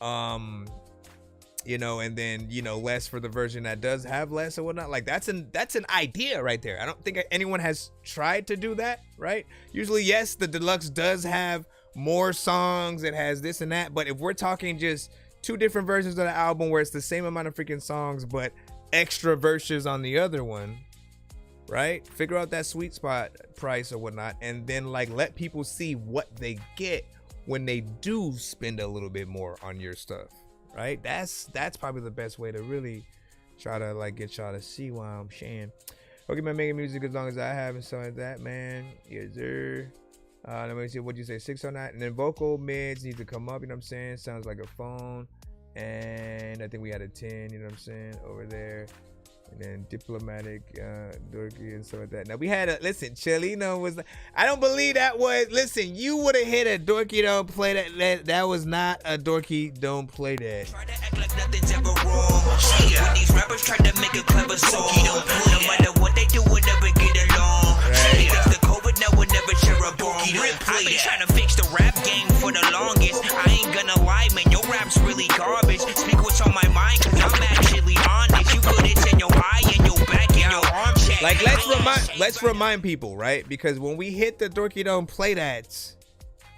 you know, and then, you know, less for the version that does have less or whatnot. Like, that's an idea right there. I don't think anyone has tried to do that, right? Usually, yes, the deluxe does have more songs, it has this and that, but if we're talking just 2 different versions of the album where it's the same amount of freaking songs but extra verses on the other one, right? Figure out that sweet spot price or whatnot, and then like let people see what they get when they do spend a little bit more on your stuff, right? That's probably the best way to really try to like get y'all to see why I'm saying. Okay, man, making music as long as I have and stuff like that, man. Yes, sir. Let me see, what'd you say, 609? And then vocal mids need to come up, you know what I'm saying? Sounds like a phone. And I think we had a 10, you know what I'm saying, over there. And then diplomatic, Dorky and stuff like that. Now we had a, listen, Chelino was, I don't believe that was, listen, you would have hit a Dorky Don't Play That. That was not a Dorky Don't Play That. Try to act like nothing's ever wrong. When these rappers try to make a clever song, no matter what they do, we'll never get along. Fix the COVID, now we'll never share a bomb. I've been trying to fix the rap game for the longest. I ain't gonna lie, man, your rap's really garbage. Speak what's on my mind, cause I'm actually honest. You put it in your eye and your back and your arm check. Like, let's remind people, right? Because when we hit the Dorky Don't Play That,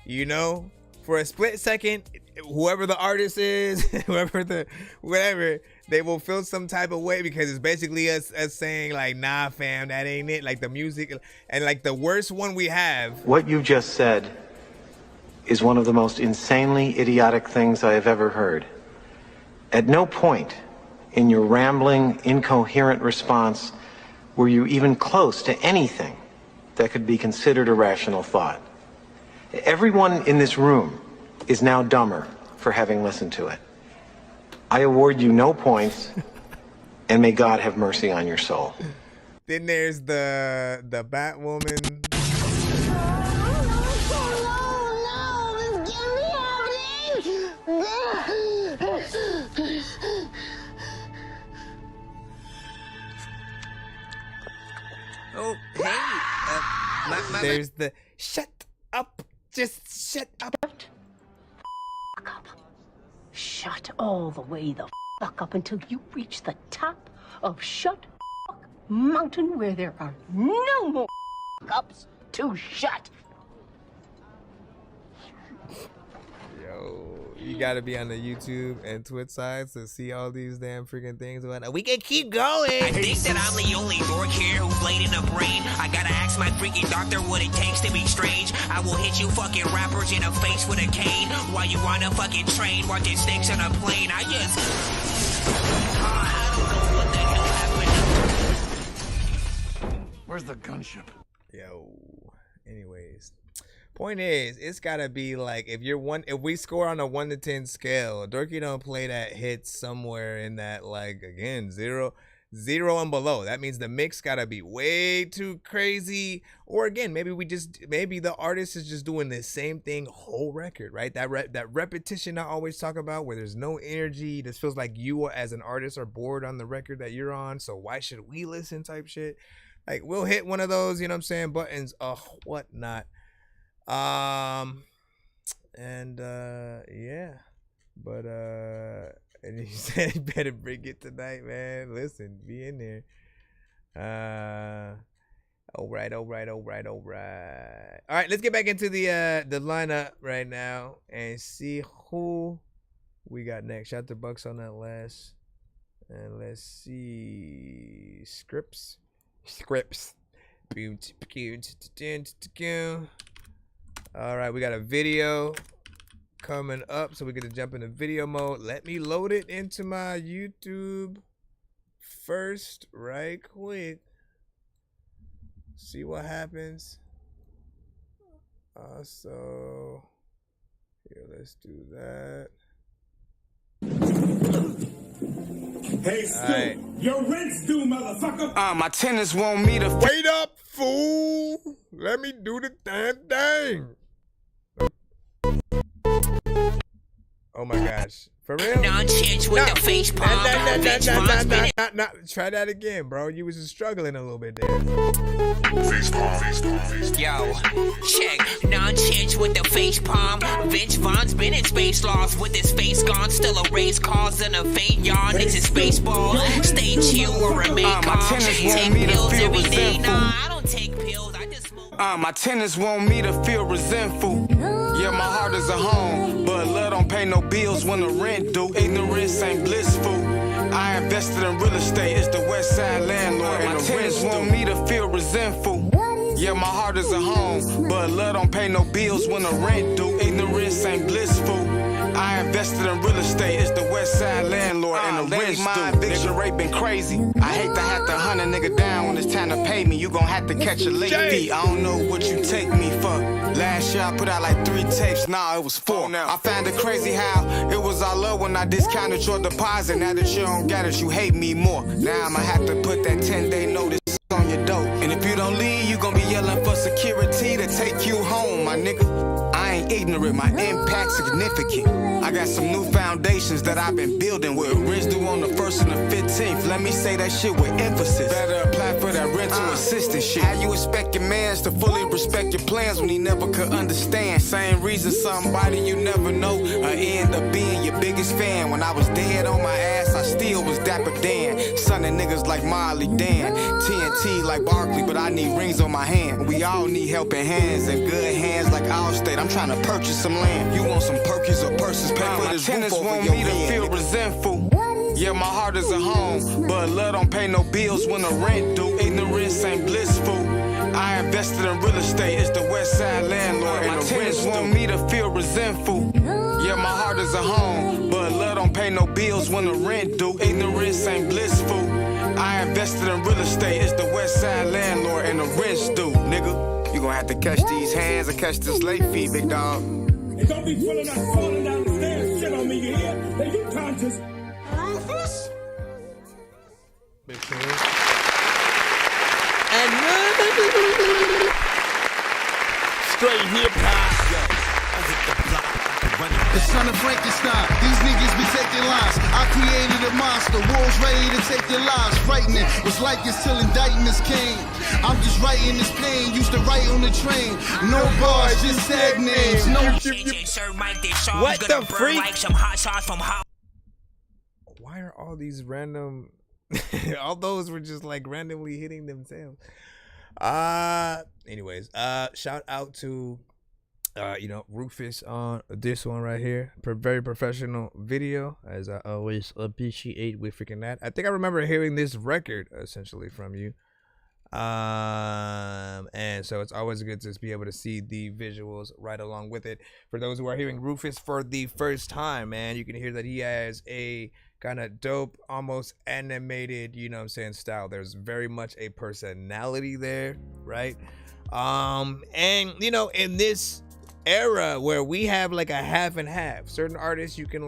you know, for a split second, whoever the artist is, whatever, they will feel some type of way because it's basically us saying like, nah, fam, that ain't it. Like the music, and like the worst one we have. What you just said is one of the most insanely idiotic things I have ever heard. At no point in your rambling, incoherent response were you even close to anything that could be considered a rational thought. Everyone in this room is now dumber for having listened to it. I award you no points, and may God have mercy on your soul. Then there's the Batwoman. Oh, hey. There's the shut up, just shut up. Shut all the way the fuck up until you reach the top of Shut Mountain where there are no more ups to shut. Yo, you gotta be on the YouTube and Twitch sides to see all these damn freaking things. We can keep going. I think that I'm the only dork here who played in a brain. I gotta ask my freaking doctor what it takes to be strange. I will hit you fucking rappers in the face with a cane while you on a fucking train watching snakes on a plane. I just... I don't know what the hell happened. Where's the gunship? Yo, anyways. Point is, it's gotta be like if we score on a 1 to 10 scale, Dorky Don't Play That hits somewhere in that, like, again, 0 and below. That means the mix gotta be way too crazy. Or again, maybe the artist is just doing the same thing whole record, right? That repetition I always talk about, where there's no energy. This feels like you as an artist are bored on the record that you're on, so why should we listen type shit. Like, we'll hit one of those, you know what I'm saying, buttons, whatnot. Yeah, but and he said he better bring it tonight, man. Listen, be in there. All right. All right, let's get back into the lineup right now and see who we got next. Shout out to Bucks on that last, and let's see scripts. All right, we got a video coming up, so we get to jump into video mode. Let me load it into my YouTube first, right quick. See what happens. So here, let's do that. Hey, Stu, your rent's due, motherfucker. My tenants want me to wait up, fool. Let me do the damn thing. Oh my gosh. For real? Nonsense with the face palm. Try that again, bro. You was just struggling a little bit there. Face palm. Yo, check. Nonsense with the face palm. Vince Vaughn's been in space lost with his face gone. Still a race cause and a faint yawn. This is baseball. Stay chill or remain calm. Take pills every day. Nah, I don't take pills. I just smoke. My tenants want me to feel resentful. Yeah, my heart is a home, but love don't pay no bills when the rent due. Ignorance ain't blissful. I invested in real estate, it's the West Side landlord. My tenants want me to feel resentful. Yeah, my heart is a home, but love don't pay no bills when the rent due. Ignorance ain't blissful. I invested in real estate, it's the West West Side landlord and the rich dude. Eviction rate been crazy. I hate to have to hunt a nigga down when it's time to pay me. You gon' have to catch a late fee. I don't know what you take me for. Last year I put out like 3 tapes. Nah, it was 4. I found it crazy how it was all love when I discounted your deposit. Now that you don't got it, you hate me more. Now I'ma have to put that 10-day notice on your door. And if you don't leave, you gon' be yelling for security to take you home, my nigga. I ain't ignorant, my impact significant. I got some new foundations that I've been building with. Rents due on the 1st and the 15th. Let me say that shit with emphasis. Better apply for that rental assistance shit. How you expect your mans to fully respect your plans when he never could understand? Same reason somebody you never know end up being your biggest fan. When I was dead on my ass, I still was Dapper Dan. Son of niggas like Marley Dan. TNT like Barkley, but I need rings on my hand. We all need helping hands and good hands like Allstate. I'm trying to purchase some land. You want some Perkins or purses? Pay for this roof over your head. To feel resentful. Yeah, my heart is a home, but love don't pay no bills when the rent due. Ignorance ain't blissful. I invested in real estate. It's the West Side landlord. And my tenants want me to feel resentful. Yeah, my heart is a home, but love don't pay no bills when the rent due. Ignorance ain't blissful. I invested in real estate. It's the West Side landlord and the rent's due, nigga. You gonna have to catch these hands and catch this late fee, big dog. And don't be pulling us falling down the stairs shit on me, you hear? Are you conscious? Rufus? Straight hip hop. The son of Frankenstein, these niggas be taking lives. I created a monster, wolves ready to take their lives. Frightening, was like this till indictments came. I'm just writing this pain, used to write on the train. No bars, just tag names. No. What the freak? Why are all these random? All those were just like randomly hitting themselves. Anyways, shout out to Rufus on this one right here. Very professional video, as I always appreciate with freaking that. I think I remember hearing this record essentially from you. And so it's always good to be able to see the visuals right along with it. For those who are hearing Rufus for the first time, man, you can hear that he has a kind of dope, almost animated, style. There's very much a personality there, right? And in this era where we have like a half and half, certain artists you can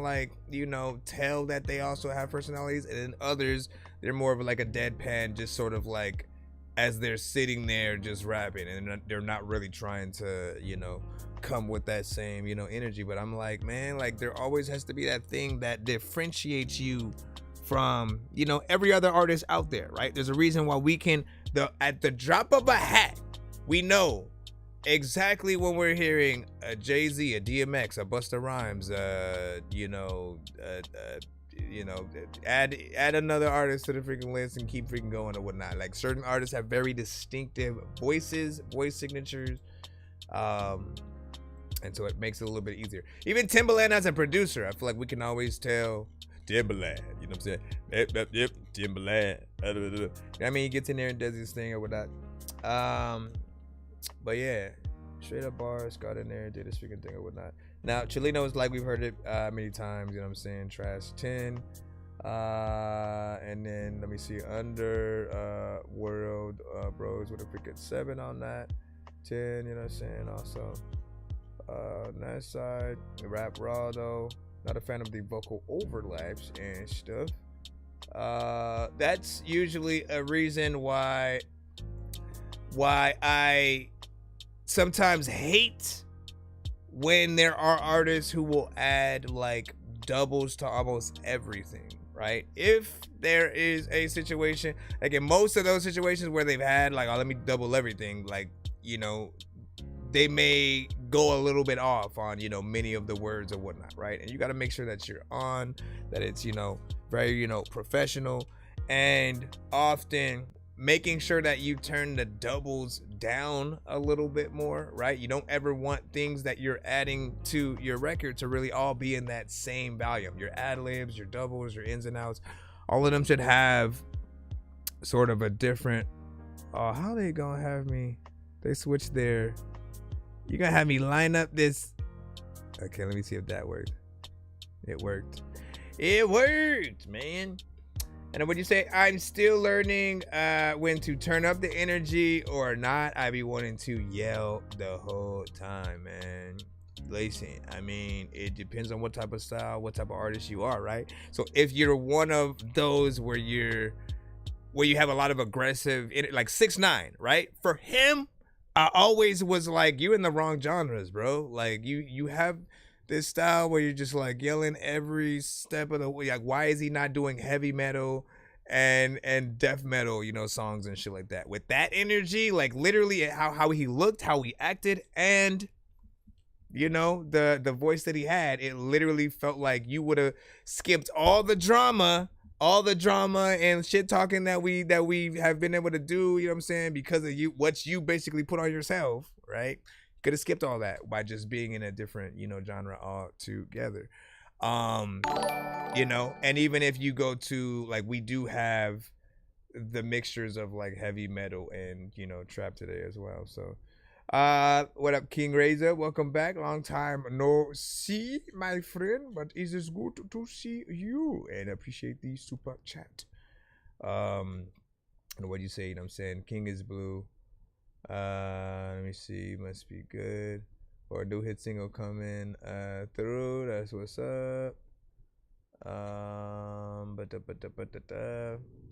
tell that they also have personalities, and then others they're more of like a deadpan, just sort of like as they're sitting there just rapping, and they're not really trying to come with that same energy. But I'm like, man, like there always has to be that thing that differentiates you from every other artist out there, right? There's a reason why we can at the drop of a hat we know exactly when we're hearing a Jay-Z, a DMX, a Busta Rhymes, add another artist to the freaking list and keep freaking going or whatnot. Like certain artists have very distinctive voices, voice signatures, and so it makes it a little bit easier. Even Timbaland as a producer, I feel like we can always tell Timbaland, you know what I'm saying? Yep, Timbaland. I mean, he gets in there and does his thing or whatnot. But yeah, straight up bars, got in there, did his freaking thing or whatnot. Now, Chilino's like we've heard it many times, you know what I'm saying? Trash 10. And then let me see, Under World Bros with a freaking 7 on that. 10, you know what I'm saying? Also, nice side, Rap Raw though. Not a fan of the vocal overlaps and stuff. That's usually a reason why I sometimes hate when there are artists who will add like doubles to almost everything, right? If there is a situation, like in most of those situations where they've had like, oh, let me double everything, like, they may go a little bit off on, many of the words or whatnot, right? And you got to make sure that you're on, that it's, very, professional, and often making sure that you turn the doubles down a little bit more, right? You don't ever want things that you're adding to your record to really all be in that same volume. Your ad-libs, your doubles, your ins and outs, all of them should have sort of a different, how they gonna have me, they switch their, you're gonna have me line up this, okay, let me see if that worked. It worked. It worked, man. And what you say? I'm still learning when to turn up the energy or not. I be wanting to yell the whole time, man. Listen, I mean, it depends on what type of style, what type of artist you are, right? So if you're one of those where you have a lot of aggressive, like 6ix9ine, right? For him, I always was like, you in the wrong genres, bro. Like you have this style where you're just like yelling every step of the way. Like, why is he not doing heavy metal and death metal, you know, songs and shit like that? With that energy, like literally how he looked, how he acted, and you know, the voice that he had, it literally felt like you would have skipped all the drama and shit talking that we have been able to do, you know what I'm saying, because of what you basically put on yourself, right? Could have skipped all that by just being in a different, you know, genre altogether. You know, and even if you go to, like, we do have the mixtures of like heavy metal and, you know, trap today as well. So what up, King Razor? Welcome back. Long time no see, my friend, but it is good to see you and appreciate the super chat. And what do you say? You know what I'm saying? King is blue. Let me see. Must be good. Or a new hit single coming through. That's what's up.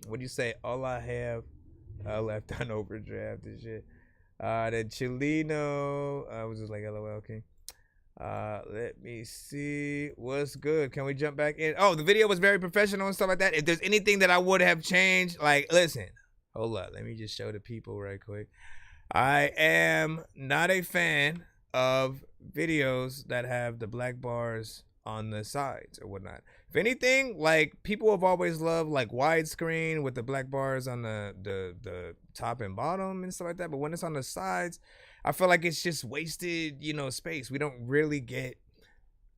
What do you say? All I have left on overdraft and shit. The Chileno, I was just like, LOL, King. Let me see what's good. Can we jump back in? Oh, the video was very professional and stuff like that. If there's anything that I would have changed, like, listen, hold up, let me just show the people right quick. I am not a fan of videos that have the black bars on the sides or whatnot. If anything, like, people have always loved like widescreen with the black bars on the top and bottom and stuff like that. But when it's on the sides, I feel like it's just wasted, you know, space. We don't really get,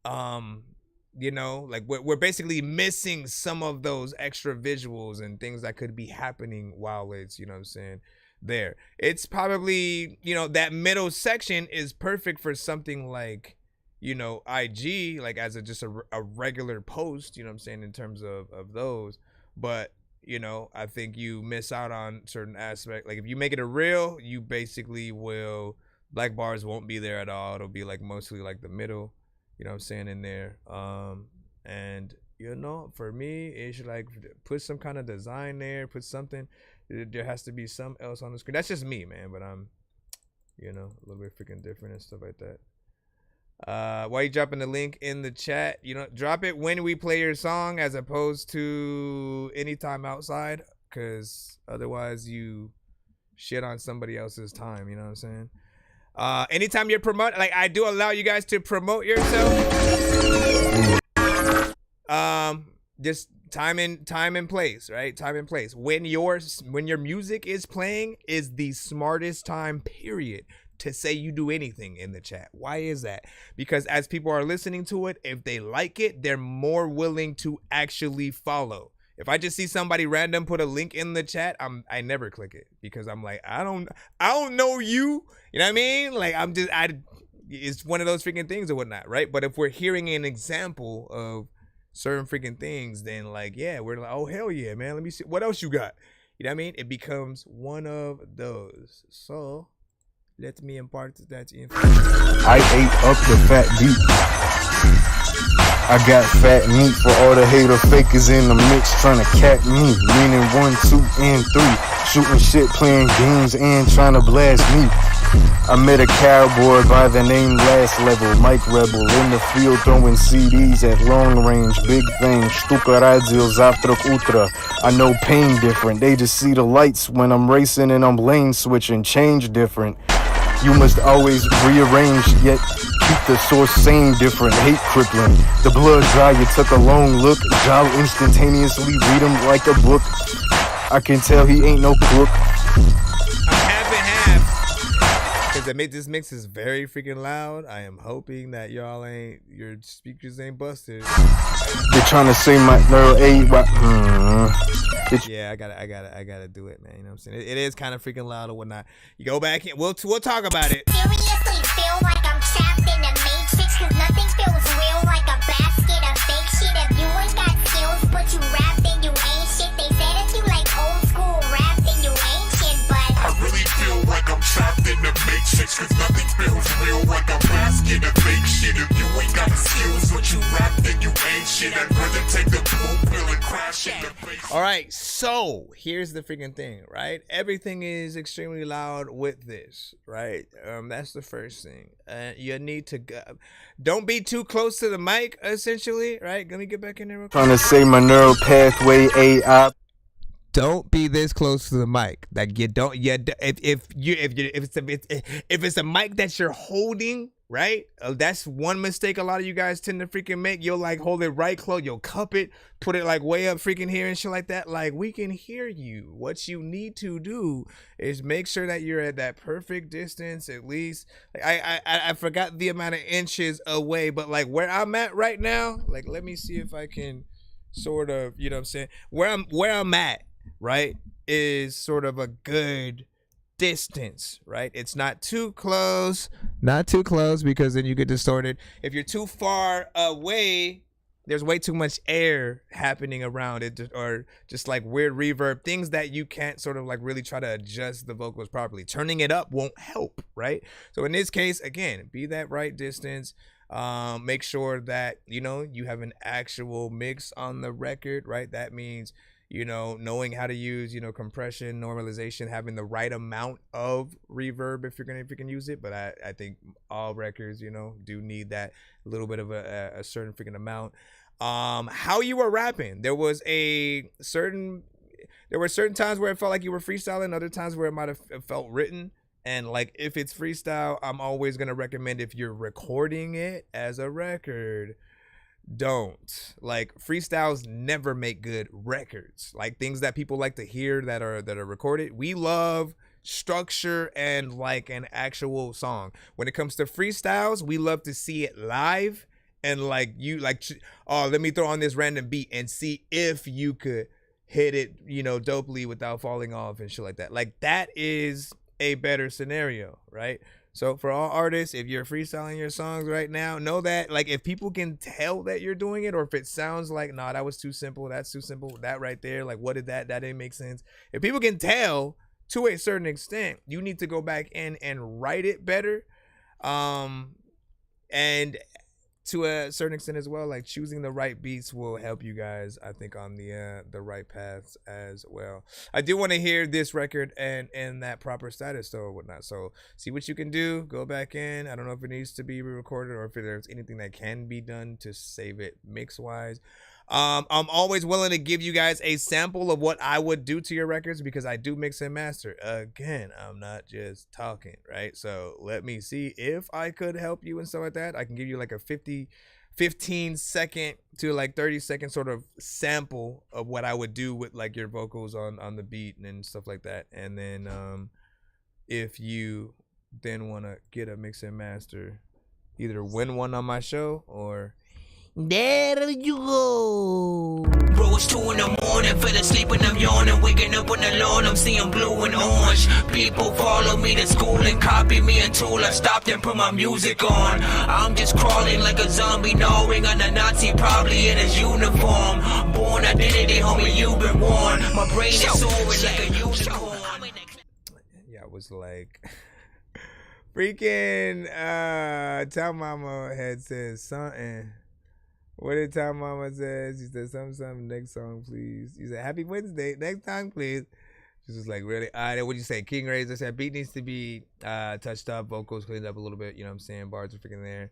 you know, like we're basically missing some of those extra visuals and things that could be happening while it's, you know what I'm saying, there. It's probably, you know, that middle section is perfect for something like, you know, IG, like as just a regular post, you know what I'm saying, in terms of those. But, you know, I think you miss out on certain aspects. Like if you make it a reel, you basically will, black bars won't be there at all. It'll be like mostly like the middle, you know what I'm saying, in there. And, you know, for me, it should like put some kind of design there, put something. There has to be something else on the screen. That's just me, man, but I'm, you know, a little bit freaking different and stuff like that. Why you dropping the link in the chat? You know, drop it when we play your song as opposed to anytime outside, because otherwise you shit on somebody else's time, you know what I'm saying? Anytime you're promoting, like, I do allow you guys to promote yourself. Just time and place, right? Time and place. When your music is playing is the smartest time period to say you do anything in the chat. Why is that? Because as people are listening to it, if they like it, they're more willing to actually follow. If I just see somebody random put a link in the chat, I never click it, because I'm like, I don't know you. You know what I mean? Like, it's one of those freaking things or whatnot, right? But if we're hearing an example of certain freaking things, then like, yeah, we're like, oh hell yeah, man. Let me see what else you got. You know what I mean? It becomes one of those. So let me impart that info. I ate up the fat beat. I got fat meat for all the hater fakers in the mix trying to cap me. Meaning 1, 2, and 3. Shooting shit, playing games, and trying to blast me. I met a cowboy by the name Last Level, Mike Rebel, in the field throwing CDs at long range. Big thing, Shtuka radio, Zavtrak Utra. I know pain different. They just see the lights when I'm racing and I'm lane switching. Change different. You must always rearrange, yet keep the source same different. Hate crippling. The blood dry, you took a long look. Jowl instantaneously, read him like a book. I can tell he ain't no crook. This mix is very freaking loud. I am hoping that your speakers ain't busted. They're trying to say my neural aid. Yeah, I gotta do it, man. You know what I'm saying? It is kind of freaking loud or whatnot. You go back and we'll talk about it. Seriously feel like I'm trapped in a matrix, cause nothing feels real like a basket of fake shit. If you ain't got you rap, then you ain't shit. I'd rather take the blue pill and crash in the face. All right, so here's the freaking thing, right? Everything is extremely loud with this, right? That's the first thing. You need to don't be too close to the mic, essentially, right? Let me get back in there real quick. Trying to say my neural pathway AI. Don't be this close to the mic. Like you don't. Yeah, if it's a mic that you're holding, right? That's one mistake a lot of you guys tend to freaking make. You'll like hold it right close. You'll cup it, put it like way up freaking here and shit like that. Like we can hear you. What you need to do is make sure that you're at that perfect distance, at least. Like, I forgot the amount of inches away, but like where I'm at right now, like let me see if I can sort of, you know what I'm saying, where I'm at, right, is sort of a good distance, right? It's not too close because then you get distorted. If you're too far away, there's way too much air happening around it, or just like weird reverb, things that you can't sort of like really try to adjust the vocals properly. Turning it up won't help, right? So in this case, again, be that right distance. Make sure that, you know, you have an actual mix on the record, right? That means, you know, knowing how to use, you know, compression, normalization, having the right amount of reverb if you can use it. But I think all records, you know, do need that little bit of a certain freaking amount. How you were rapping, there were certain times where it felt like you were freestyling, other times where it might have felt written. And like if it's freestyle, I'm always gonna recommend, if you're recording it as a record, don't. Like freestyles never make good records. Like things that people like to hear that are recorded, we love structure and like an actual song. When it comes to freestyles, we love to see it live and like you like, oh, let me throw on this random beat and see if you could hit it, you know, dopely without falling off and shit like that. Like that is a better scenario, right? So for all artists, if you're freestyling your songs right now, know that like if people can tell that you're doing it, or if it sounds like, nah, that was too simple, that's too simple, that right there, like what did that didn't make sense. If people can tell to a certain extent, you need to go back in and write it better. And to a certain extent as well, like choosing the right beats will help you guys, I think, on the right paths as well. I do want to hear this record and in that proper status though, or whatnot. So see what you can do. Go back in. I don't know if it needs to be re-recorded or if there's anything that can be done to save it mix wise. I'm always willing to give you guys a sample of what I would do to your records because I do mix and master. Again, I'm not just talking, right? So let me see if I could help you and stuff like that. I can give you like a 15 second to like 30 second sort of sample of what I would do with like your vocals on the beat and stuff like that. And then if you then want to get a mix and master, either win one on my show or there you go. Bro, it's 2 in the morning, fell asleep and I'm yawning, waking up on the lawn, I'm seeing blue and orange. People follow me to school and copy me until I stopped and put my music on. I'm just crawling like a zombie, gnawing on a Nazi, probably in his uniform. Born identity, homie, you've been warned. My brain is soaring like a unicorn. Yeah, I was like freaking Tell Mama had said something. What did Tom Mama say? She said something, next song, please. She said, Happy Wednesday, next time, please. She was like, really? What'd you say? King Razor said, beat needs to be touched up, vocals cleaned up a little bit, you know what I'm saying? Bars are freaking there.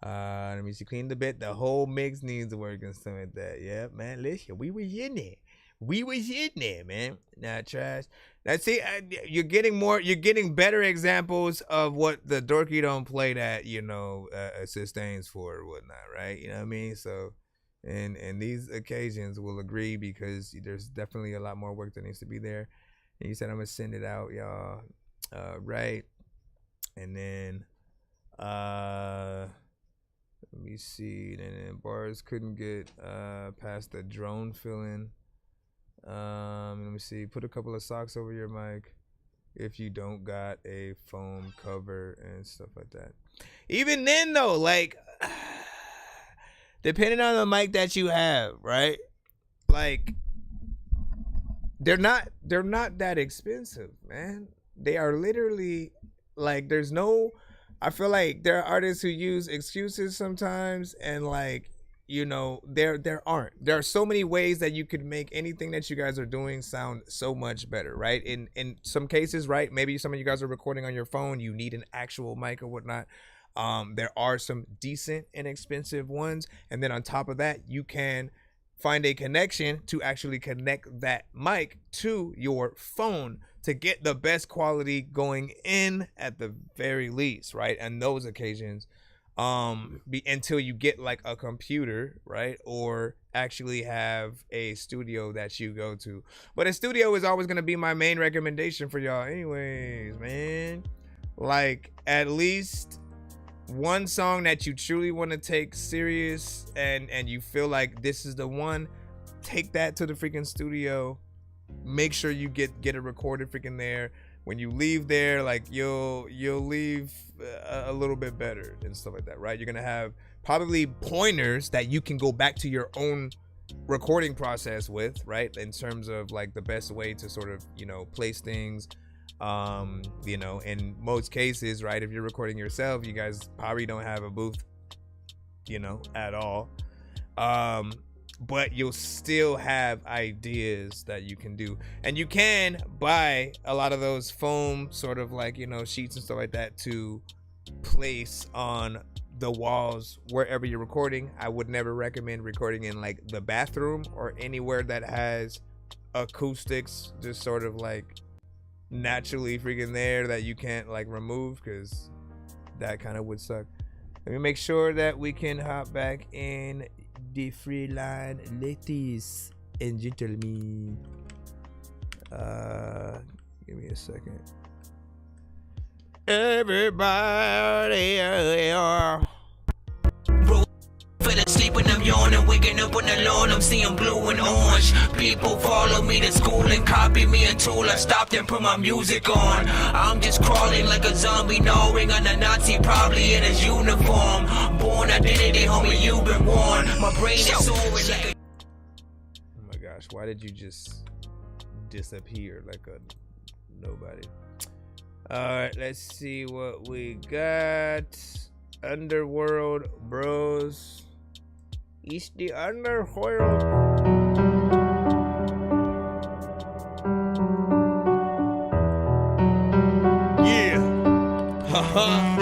Let me see, cleaned a bit. The whole mix needs work and stuff like that. Yeah, man, listen, we was in there. We was in there, man. Not trash. Now, see, you're getting better examples of what the Dorky don't play that, you know, sustains for or whatnot, right? You know what I mean? So, and these occasions will agree because there's definitely a lot more work that needs to be there. And you said, I'm going to send it out, y'all. Right. And then, let me see. And then bars couldn't get past the drone fill-in. Let me see. Put a couple of socks over your mic if you don't got a foam cover and stuff like that. Even then though, like depending on the mic that you have, right? Like they're not that expensive, man. They are literally like I feel like there are artists who use excuses sometimes and like you know, there aren't. There are so many ways that you could make anything that you guys are doing sound so much better, right? In some cases, right, maybe some of you guys are recording on your phone, you need an actual mic or whatnot. There are some decent inexpensive ones, and then on top of that, you can find a connection to actually connect that mic to your phone to get the best quality going in at the very least, right? And those occasions, until you get like a computer, right? Or actually have a studio that you go to. But a studio is always going to be my main recommendation for y'all anyways, man. Like, at least one song that you truly want to take serious and you feel like this is the one, take that to the freaking studio. Make sure you get it recorded freaking there. When you leave there, like, you'll leave a little bit better and stuff like that, right? You're gonna have probably pointers that you can go back to your own recording process with, right? In terms of like the best way to sort of, you know, place things. You know, in most cases, right, if you're recording yourself, you guys probably don't have a booth, you know, at all. But you'll still have ideas that you can do, and you can buy a lot of those foam sort of like, you know, sheets and stuff like that to place on the walls wherever you're recording. I would never recommend recording in like the bathroom or anywhere that has acoustics just sort of like naturally freaking there that you can't like remove, because that kind of would suck. Let me make sure that we can hop back in the free line, ladies and gentlemen. Give me a second. Everybody, Fell asleep when I'm yawning, waking up on the lawn, I'm seeing blue and orange. People follow me to school and copy me until I stopped and put my music on. I'm just crawling like a zombie, gnawing on a Nazi, probably in his uniform. Born identity, homie, you've been warned. My brain is soaring like a... Oh my gosh, why did you just disappear like a nobody? Alright, let's see what we got. Underworld Bros. It's the Underworld. Yeah. Haha.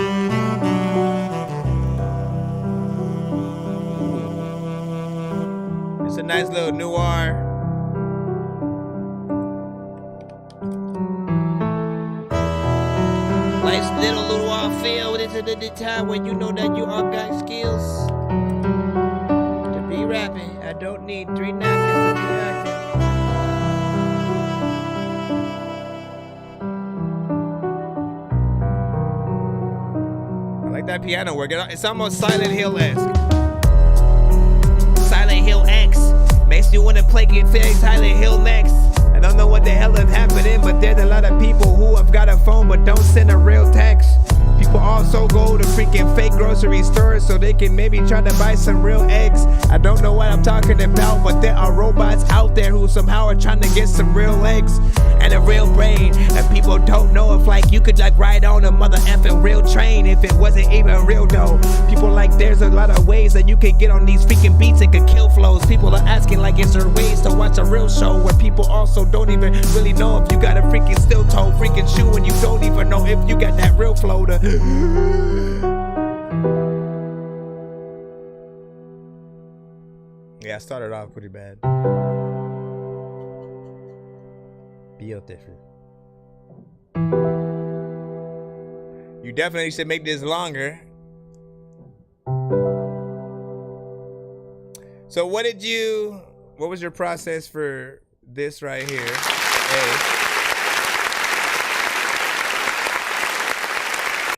It's a nice little noir. Life's little feel. This is the time when you know that you all got skills to be rapping. I don't need 3 napkins to be acting. I like that piano work. It's almost Silent Hill-esque. Silent Hill X makes you want to play Get Silent Hill next. I don't know what the hell is happening, but there's a lot of people who have got a phone but don't send a real text. People also go to freaking fake grocery stores so they can maybe try to buy some real eggs. I don't know what I'm talking about, but there are robots out there who somehow are trying to get some real eggs and a real brain. And people don't know if like you could like ride on a mother effing real train if it wasn't even real though. People like there's a lot of ways that you can get on these freaking beats and can kill flows. People are asking like is there ways to watch a real show where people also don't even really know if you got a freaking steel toe freaking shoe and you don't even know if you got that real flow to yeah, I started off pretty bad. Beautiful. You definitely should make this longer. So what was your process for this right here? Hey.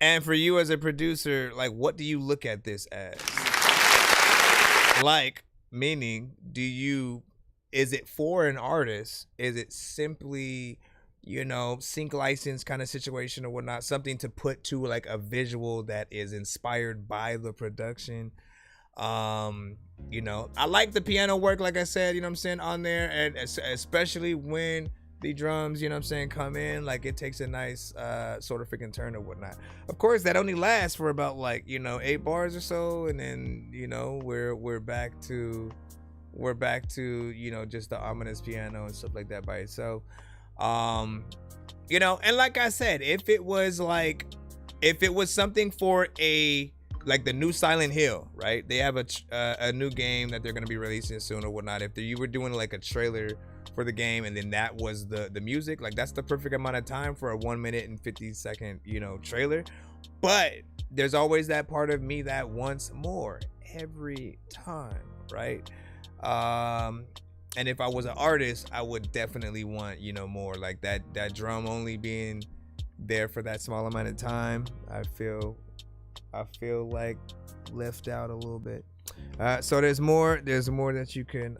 And for you as a producer, like, what do you look at this as? Like, meaning, is it for an artist? Is it simply, you know, sync license kind of situation or whatnot? Something to put to like a visual that is inspired by the production? You know, I like the piano work, like I said, you know what I'm saying, on there. And especially when the drums, you know what I'm saying, come in, like it takes a nice sort of freaking turn or whatnot. Of course, that only lasts for about like, you know, 8 bars or so, and then, you know, we're back to you know, just the ominous piano and stuff like that by itself. You know, and like I said, if it was something for like the new Silent Hill, right? They have a new game that they're gonna be releasing soon or whatnot. If you were doing like a trailer for the game and then that was the music, like that's the perfect amount of time for a 1 minute and 50 second, you know, trailer. But there's always that part of me that wants more every time, right? And if I was an artist, I would definitely want, you know, more like that drum only being there for that small amount of time. I feel like left out a little bit. So there's more that you can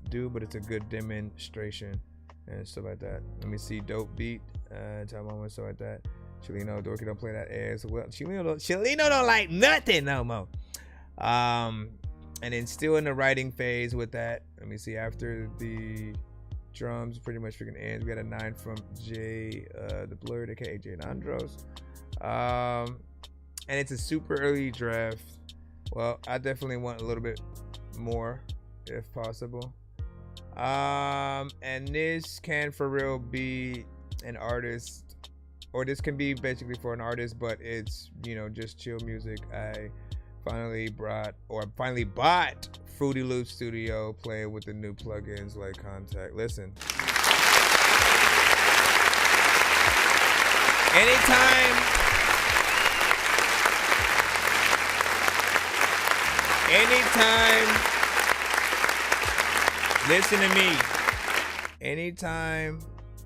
do, but it's a good demonstration and stuff like that. Let me see. Dope beat, time on stuff like that. Chileno, Dorky don't play that as well. Chileno don't like nothing no more. And then still in the writing phase with that. Let me see. After the drums pretty much freaking ends, we got a 9 from Jay the Blurred, aka Jay Andros. And it's a super early draft. Well, I definitely want a little bit more if possible. And this can for real be an artist, or this can be basically for an artist, but it's, you know, just chill music. I finally bought Fruity Loop Studio, playing with the new plugins like Contact. Listen. Anytime, listen to me. Anytime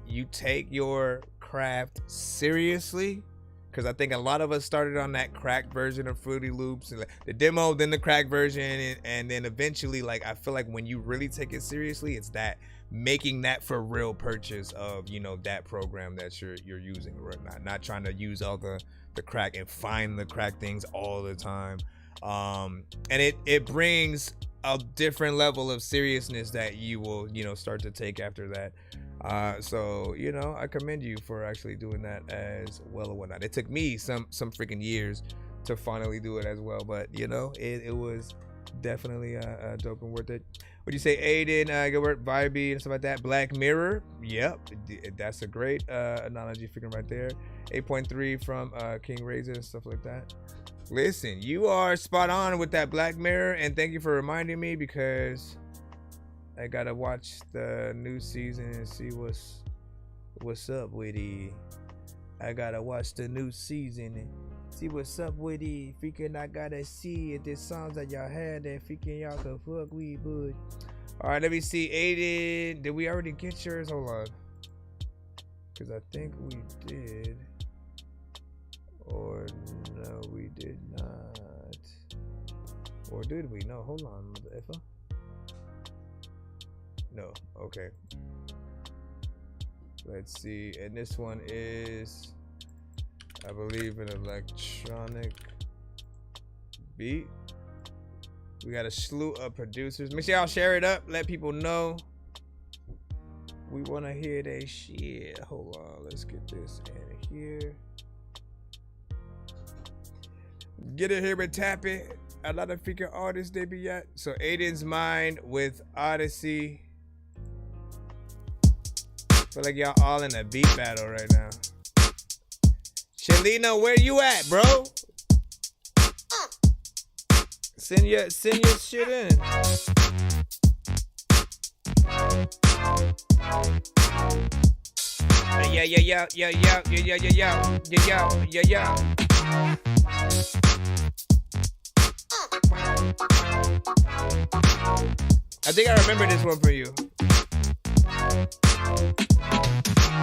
you take your craft seriously, because I think a lot of us started on that cracked version of Fruity Loops, and like the demo, then the cracked version, and then eventually, like, I feel like when you really take it seriously, it's that making that for real purchase of, you know, that program that you're using, or not trying to use all the crack and find the crack things all the time. And it brings a different level of seriousness that you will, you know, start to take after that. So, you know, I commend you for actually doing that as well or whatnot. It took me some freaking years to finally do it as well, but you know, it was definitely dope and worth it. What do you say, Aiden, Gilbert, Vibey, and stuff like that? Black Mirror, yep, that's a great analogy freaking right there. 8.3 from King Razor and stuff like that. Listen, you are spot on with that Black Mirror, and thank you for reminding me, because I gotta watch the new season and see what's up with it. I gotta watch the new season and see what's up with it. Freaking, I gotta see if there's songs that y'all had that freaking y'all can fuck with, bud. All right, let me see. Aiden, did we already get yours? Hold on, because I think we did. Or no, we did not. Or did we? No, hold on. No, okay. Let's see. And this one is, I believe, an electronic beat. We got a slew of producers. Make sure y'all share it up. Let people know. We want to hear that shit. Hold on. Let's get this in here. Get it here and tap it. A lot of freaking artists they be at. So Aiden's Mind with Odyssey. Feel like y'all all in a beat battle right now. Chileno, where you at, bro? Send your shit in. Yeah. I think I remember this one for you.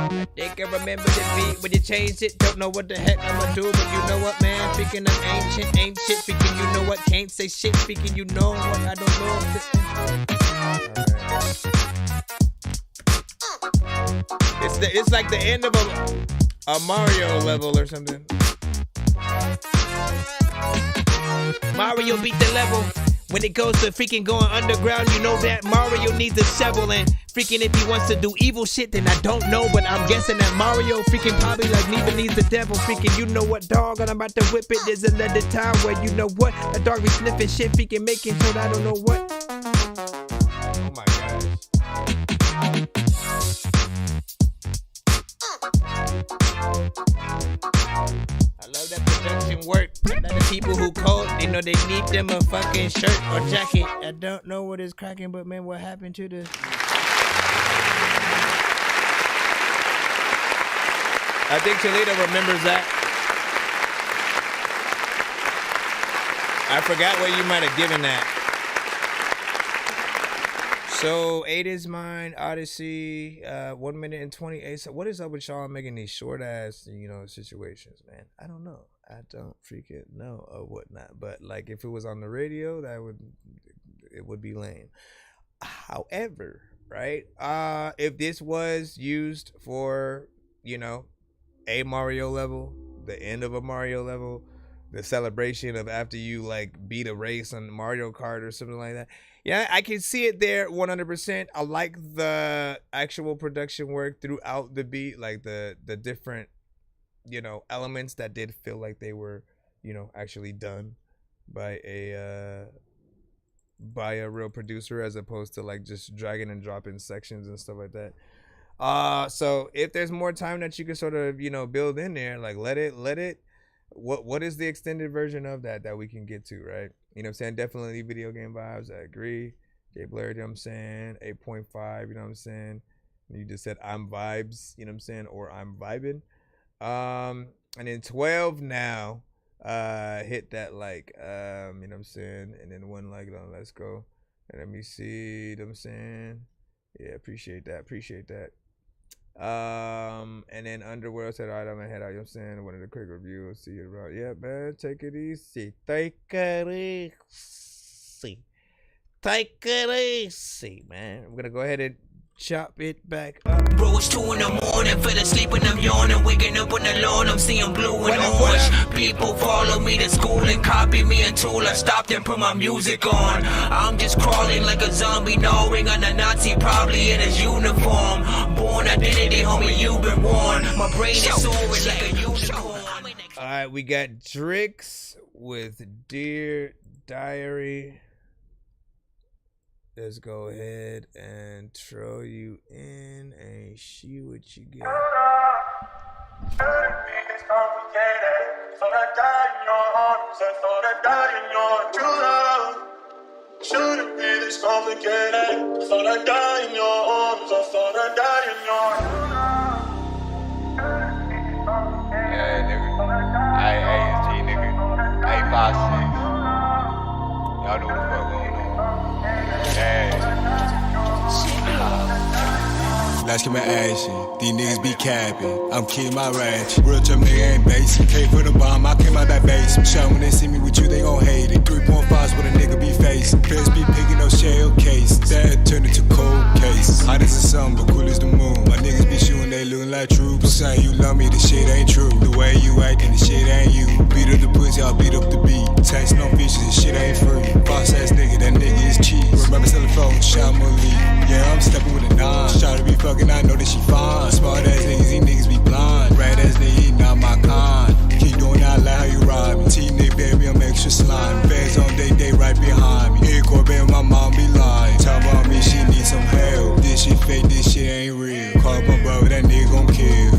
I think I remember the beat when you changed it. Don't know what the heck I'ma do, but you know what, man? Freaking I'm ain't shit. Freaking you know what? Can't say shit. Freaking you know what? I don't know. It's like the end of a Mario level or something. Mario beat the level When it goes to freaking going underground, you know that Mario needs a shovel. And freaking if he wants to do evil shit, then I don't know. But I'm guessing that Mario freaking probably like me needs the devil. Freaking you know what, dog, and I'm about to whip it. There's another time where you know what, a dog be sniffing shit, freaking making sure that I don't know what. Oh my gosh. I love that production work. The people who code, they know they need them a fucking shirt or jacket. I don't know what is cracking, but man, what happened to the... I think Toledo remembers that. I forgot what you might have given that. So 8 is mine, Odyssey, 1 minute and 28. So what is up with y'all making these short ass, situations, man? I don't know. I don't freaking know or whatnot. But like if it was on the radio, it would be lame. However, right? If this was used for, a Mario level, the end of a Mario level, the celebration of after you like beat a race on Mario Kart or something like that. Yeah, I can see it there 100%. I like the actual production work throughout the beat, like the different, elements that did feel like they were, actually done by a real producer as opposed to like just dragging and dropping sections and stuff like that. So if there's more time that you can sort of, build in there, like let it. What is the extended version of that we can get to, right? You know what I'm saying? Definitely video game vibes. I agree. Jay Blair, you know what I'm saying? 8.5, you know what I'm saying? You just said I'm vibes, you know what I'm saying? Or I'm vibing. And then 12 now, hit that like, you know what I'm saying? And then one like, let's go. And let me see, you know what I'm saying? Yeah, appreciate that. And then Underworld said, all right, I'm gonna head out, you know what I'm saying? One of the quick reviews, see you around. Yeah, man, take it easy. Take it easy, man. I'm gonna go ahead and chop it back up. Bro, it's 2 in the morning, fell asleep and I'm yawning. Waking up on the lawn, I'm seeing blue and orange. People follow me to school and copy me until I stopped and put my music on. I'm just crawling like a zombie, gnawing on a Nazi, probably in his uniform. Born identity, homie, you've been warned. My brain is soaring like a unicorn. Alright, we got Drix with Dear Diary. Let's go ahead and throw you in and see what you get. Shouldn't be this complicated. I thought I'd die in your arms. I thought I'd die in your arms. Yeah, nigga. Hey, ASG, nigga. 856. Y'all know what the fuck going on. Hey. Let's get my action. These niggas be capping. I'm kidding my ratchet. Real tough nigga ain't basic. Came for the bomb, I came out that basement. Shout when they see me with you, they gon' hate it. 3.5's what a nigga be facing. Players be picking up shell cases. That turned into cold cases. Hot as the sun, but cool as the moon. My niggas be shooting, they looking like troops. Saying you love me, the shit ain't true. The way you acting, the shit ain't you. Beat up the pussy, I'll beat up the beat. Tax no features, this shit ain't free. Boss ass nigga, that nigga is cheap. Remember selling phone, shot Malik. Yeah, I'm stepping with a 9. Try to be fucking, I know that she fine. Smart ass niggas, these niggas be blind. Rat ass nigga, not my kind. Keep doing that loud, how you ride me. T-Nick, baby, I'm extra slime. Bags on they right behind me. Here, Corbin, my mom be lying. Talk about me, she need some help. This shit fake, this shit ain't real. Call my brother, that nigga gon' kill.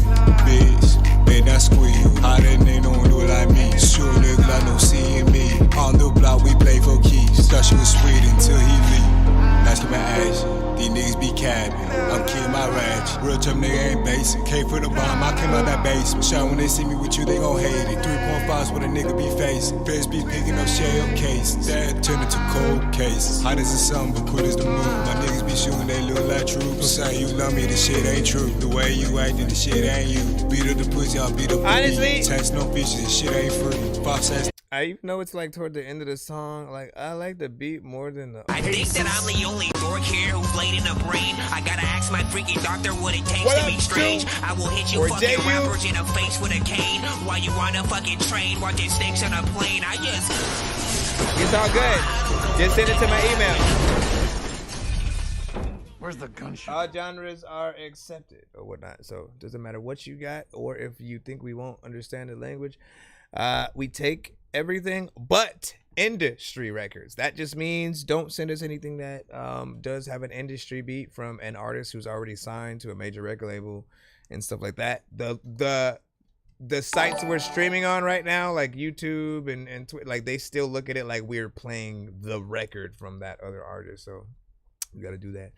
Bitch, bet that squeal. How that nigga don't do it like me. Sure, nigga, like no seeing me. On the block, we play for keys. Thought she was sweet until he leave. Let's get my action. These niggas be capping. I'm kidding my ratchet. Real tough nigga ain't basic. Came for the bomb, I came out that basement. Shout when they see me with you, they gon' hate it. 3.5's what a nigga be facing. Players be picking up shell cases. That turned into cold cases. Hot as the sun, but cool as the moon. My niggas be shooting, they look like troops. Say you love me, the shit ain't true. The way you acting, the shit ain't you. Beat up the pussy, I'll beat up the Honestly, beat. Tax no features, this shit ain't free. Fox ass. I even know it's like toward the end of the song. Like I like the beat more than the. I think that I'm the only dork here who's laid in a brain. I gotta ask my freaking doctor what it takes to be strange. I will hit you fucking rappers in the face with a cane while you on a fucking train watching snakes on a plane. I just. It's all good. Just send it to my email. Where's the gunshot? All genres are accepted or whatnot. So it doesn't matter what you got or if you think we won't understand the language. We take everything but industry records. That just means don't send us anything that does have an industry beat from an artist who's already signed to a major record label and stuff like that. The sites we're streaming on right now, like YouTube and like they still look at it like we're playing the record from that other artist. So we got to do that.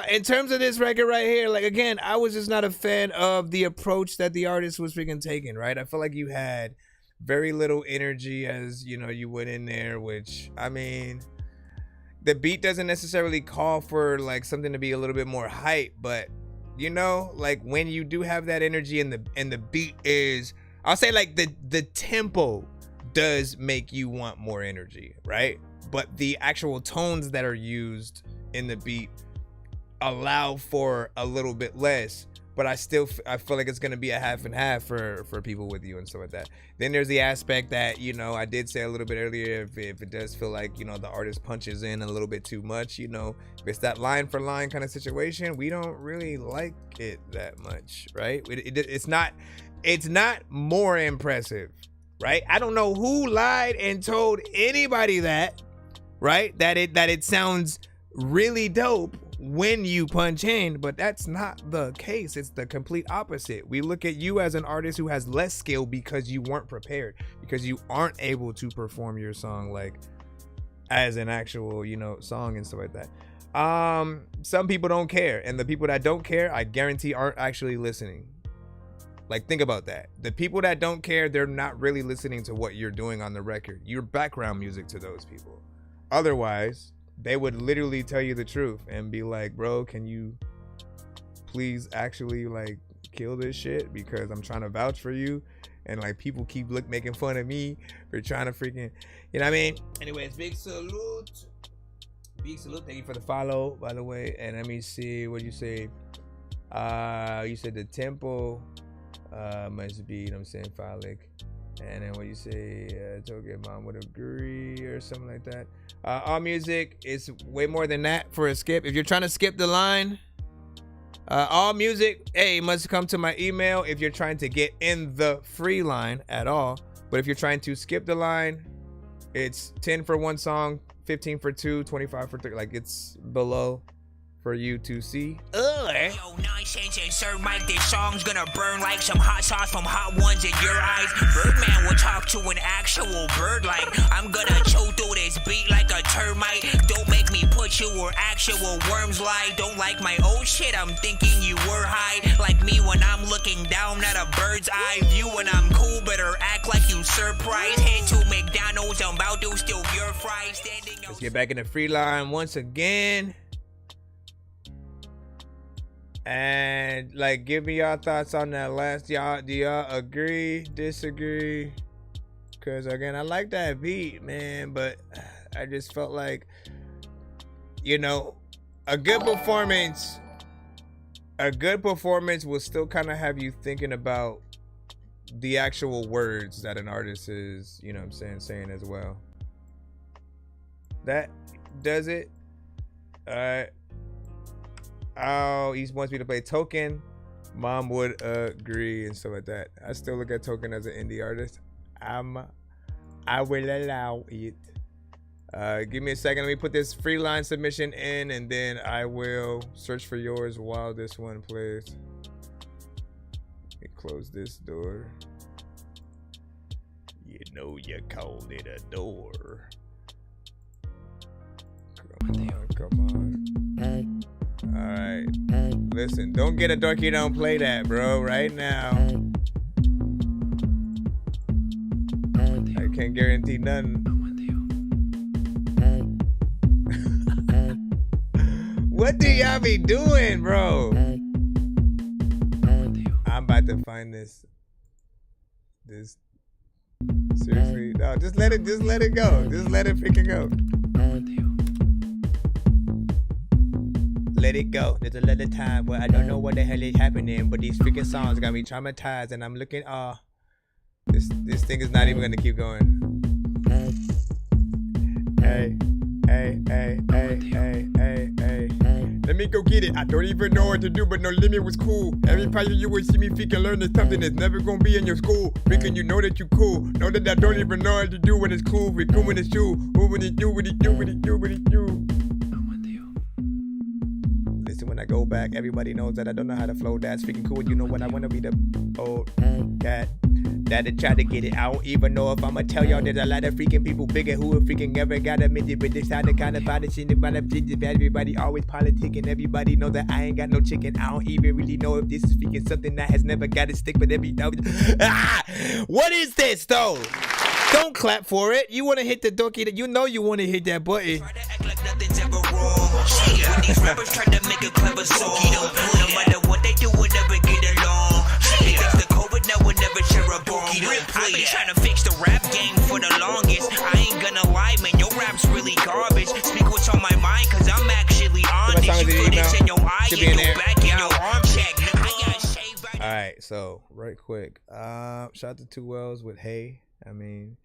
In terms of this record right here, like again, I was just not a fan of the approach that the artist was freaking taking, right? I feel like you had very little energy as, you know, you went in there, which, I mean, the beat doesn't necessarily call for like something to be a little bit more hype, but you know, like when you do have that energy and the beat is, I'll say like the tempo does make you want more energy, right? But the actual tones that are used in the beat allow for a little bit less, but I feel like it's gonna be a half and half for people with you and stuff like that. Then there's the aspect that, you know, I did say a little bit earlier, if it does feel like, you know, the artist punches in a little bit too much, you know, if it's that line for line kind of situation, we don't really like it that much, right? It's not more impressive, right? I don't know who lied and told anybody that, right? That it sounds really dope when you punch in, but that's not the case. It's the complete opposite. We look at you as an artist who has less skill because you weren't prepared, because you aren't able to perform your song like as an actual, you know, song and stuff like that. Some people don't care, and the people that don't care, I guarantee aren't actually listening. Like, think about that. The people that don't care, they're not really listening to what you're doing on the record. You're background music to those people. Otherwise, they would literally tell you the truth and be like, bro, can you please actually like kill this shit, because I'm trying to vouch for you, and like people keep making fun of me for trying to freaking, you know what I mean? Anyways, big salute. Thank you for the follow, by the way. And let me see what you say. You said the tempo must be, you know what I'm saying, phallic. And then what you say, Tokyo Mom would agree or something like that. All music is way more than that for a skip. If you're trying to skip the line, all music, must come to my email if you're trying to get in the free line at all. But if you're trying to skip the line, it's 10 for one song, 15 for two, 25 for three. Like, it's below for you to see. Yo, nonsense and Sir Mike, this song's gonna burn like some hot sauce from hot ones in your eyes. Birdman will talk to an actual bird like I'm gonna chew through this beat like a termite. Don't make me put you where actual worms lie. Don't like my old shit, I'm thinking you were high. Like me when I'm looking down at a bird's eye view. When I'm cool, better act like you surprised. Head to McDonald's, I'm about to steal your fries. Standing. Let's get back in the free line once again. And like, give me y'all thoughts on that last. Do y'all agree, disagree? Because again, I like that beat, man, but I just felt like, you know, a good performance will still kind of have you thinking about the actual words that an artist is, you know what I'm saying as well. That does it. All right. Oh, he wants me to play Token. Mom would agree and stuff like that. I still look at Token as an indie artist. I will allow it. Give me a second. Let me put this free line submission in, and then I will search for yours while this one plays. Let me close this door. You know you called it a door. Come on. Alright. Listen, don't get a Dorky, don't play that, bro, right now. I can't guarantee nothing. What do y'all be doing, bro? I'm about to find this. Seriously? No, just let it go. Just let it freaking go. Let it go. There's a lot of time where I don't know what the hell is happening, but these freaking songs got me traumatized, and I'm looking. This thing is not even gonna keep going. Hey. Let me go get it. I don't even know what to do, but no limit was cool. Every part of you would see me freaking learn there's something that's never gonna be in your school. Freaking you know that you cool. Know that I don't even know what to do when it's cool. We're cool when it's true. Who when it do, what it do, what it do, what it do. Listen, when I go back, everybody knows that I don't know how to flow. That's freaking cool. You know when I wanna be the old cat that try to get it. I don't even know if I'ma tell y'all there's a lot of freaking people bigger who have freaking ever got admitted, but this how the kind of politician about everybody always politicking. Everybody know that I ain't got no chicken. I don't even really know if this is freaking something that has never got to stick, but what is this though? Don't clap for it. You want to hit the dorky that you know you want to hit that button. When these rappers try to make a clever song, no matter what they do, we'll never get along. Because the COVID now will never share a bomb. I've been trying to fix the rap game for the longest. I ain't gonna lie, man, your rap's really garbage. Speak what's on my mind, cause I'm actually honest. You put it in your eye and your back in your arm check. Alright, so right quick. Shout out to 2 Wells with Hey. I mean,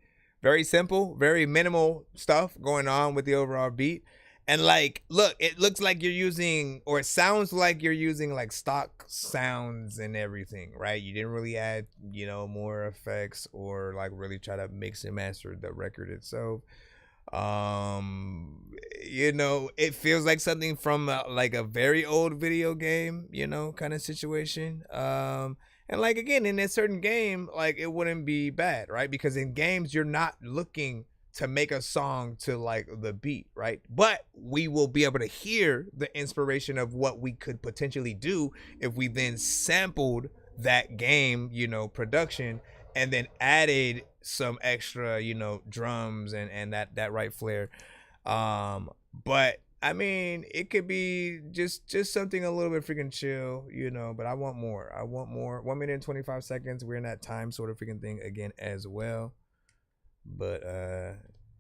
very simple, very minimal stuff going on with the overall beat. And like, look, it looks like you're using, or it sounds like you're using like stock sounds and everything, right? You didn't really add, you know, more effects or like really try to mix and master the record itself. You know, it feels like something from like a very old video game, you know, kind of situation. And like, again, in a certain game, like it wouldn't be bad, right? Because in games, you're not looking to make a song to like the beat, right? But we will be able to hear the inspiration of what we could potentially do if we then sampled that game, you know, production, and then added some extra, you know, drums and that right flair. But I mean, it could be just something a little bit freaking chill, you know, but I want more. 1 minute and 25 seconds. We're in that time sort of freaking thing again as well. But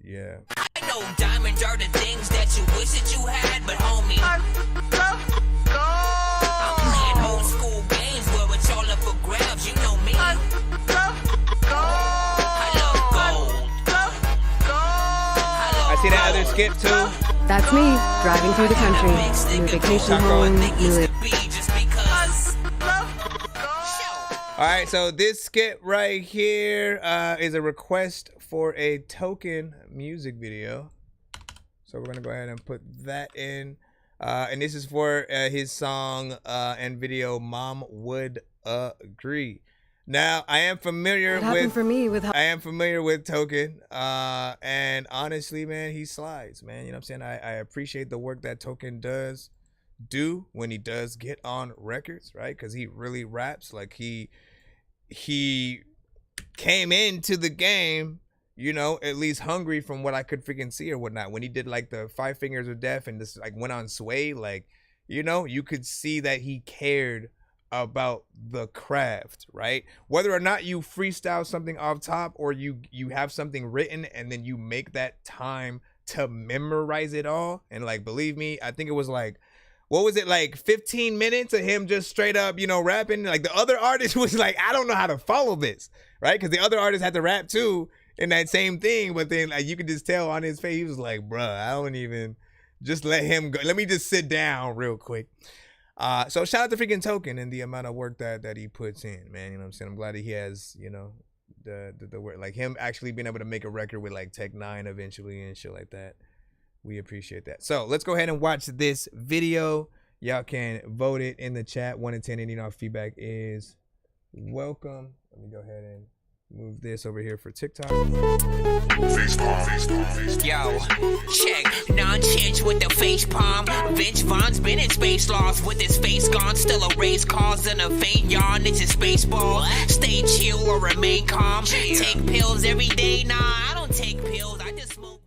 yeah. I know diamonds are the things that you wish that you had, but homie, I'm playing old school games where it's all up for grabs. You know me. I love gold. I see that other skip too. That's me, driving through the country. New vacation home, new. All right, so this skit right here is a request for a Token music video. So we're gonna go ahead and put that in. And this is for his song and video, Mom Would Agree. Now, I am familiar with Token. And honestly, man, he slides, man. You know what I'm saying? I appreciate the work that Token does when he does get on records, right? Because he really raps. Like he came into the game, you know, at least hungry from what I could freaking see or whatnot. When he did like the 5 Fingers of Death and just like went on Sway, like, you know, you could see that he cared about the craft, right? Whether or not you freestyle something off top or you have something written and then you make that time to memorize it all. And like, believe me, I think it was like, what was it, like 15 minutes of him just straight up, you know, rapping? Like the other artist was like, I don't know how to follow this, right? Because the other artist had to rap too in that same thing. But then like you could just tell on his face, he was like, bruh, I don't even, just let him go. Let me just sit down real quick. So shout out to freaking Token and the amount of work that he puts in, man. You know what I'm saying? I'm glad that he has, you know, the work, like him actually being able to make a record with like Tech 9 eventually and shit like that. We appreciate that. So let's go ahead and watch this video. Y'all can vote it in the chat. 1 to 10, and you know, feedback is welcome. Let me go ahead and move this over here for TikTok. Yo, check. Nonsense with the face palm. Vince Vaughn's been in space lost with his face gone. Still a race cause and a faint yawn. It's a space ball. Stay chill or remain calm. Take pills every day. Nah, I don't take pills. I just smoke.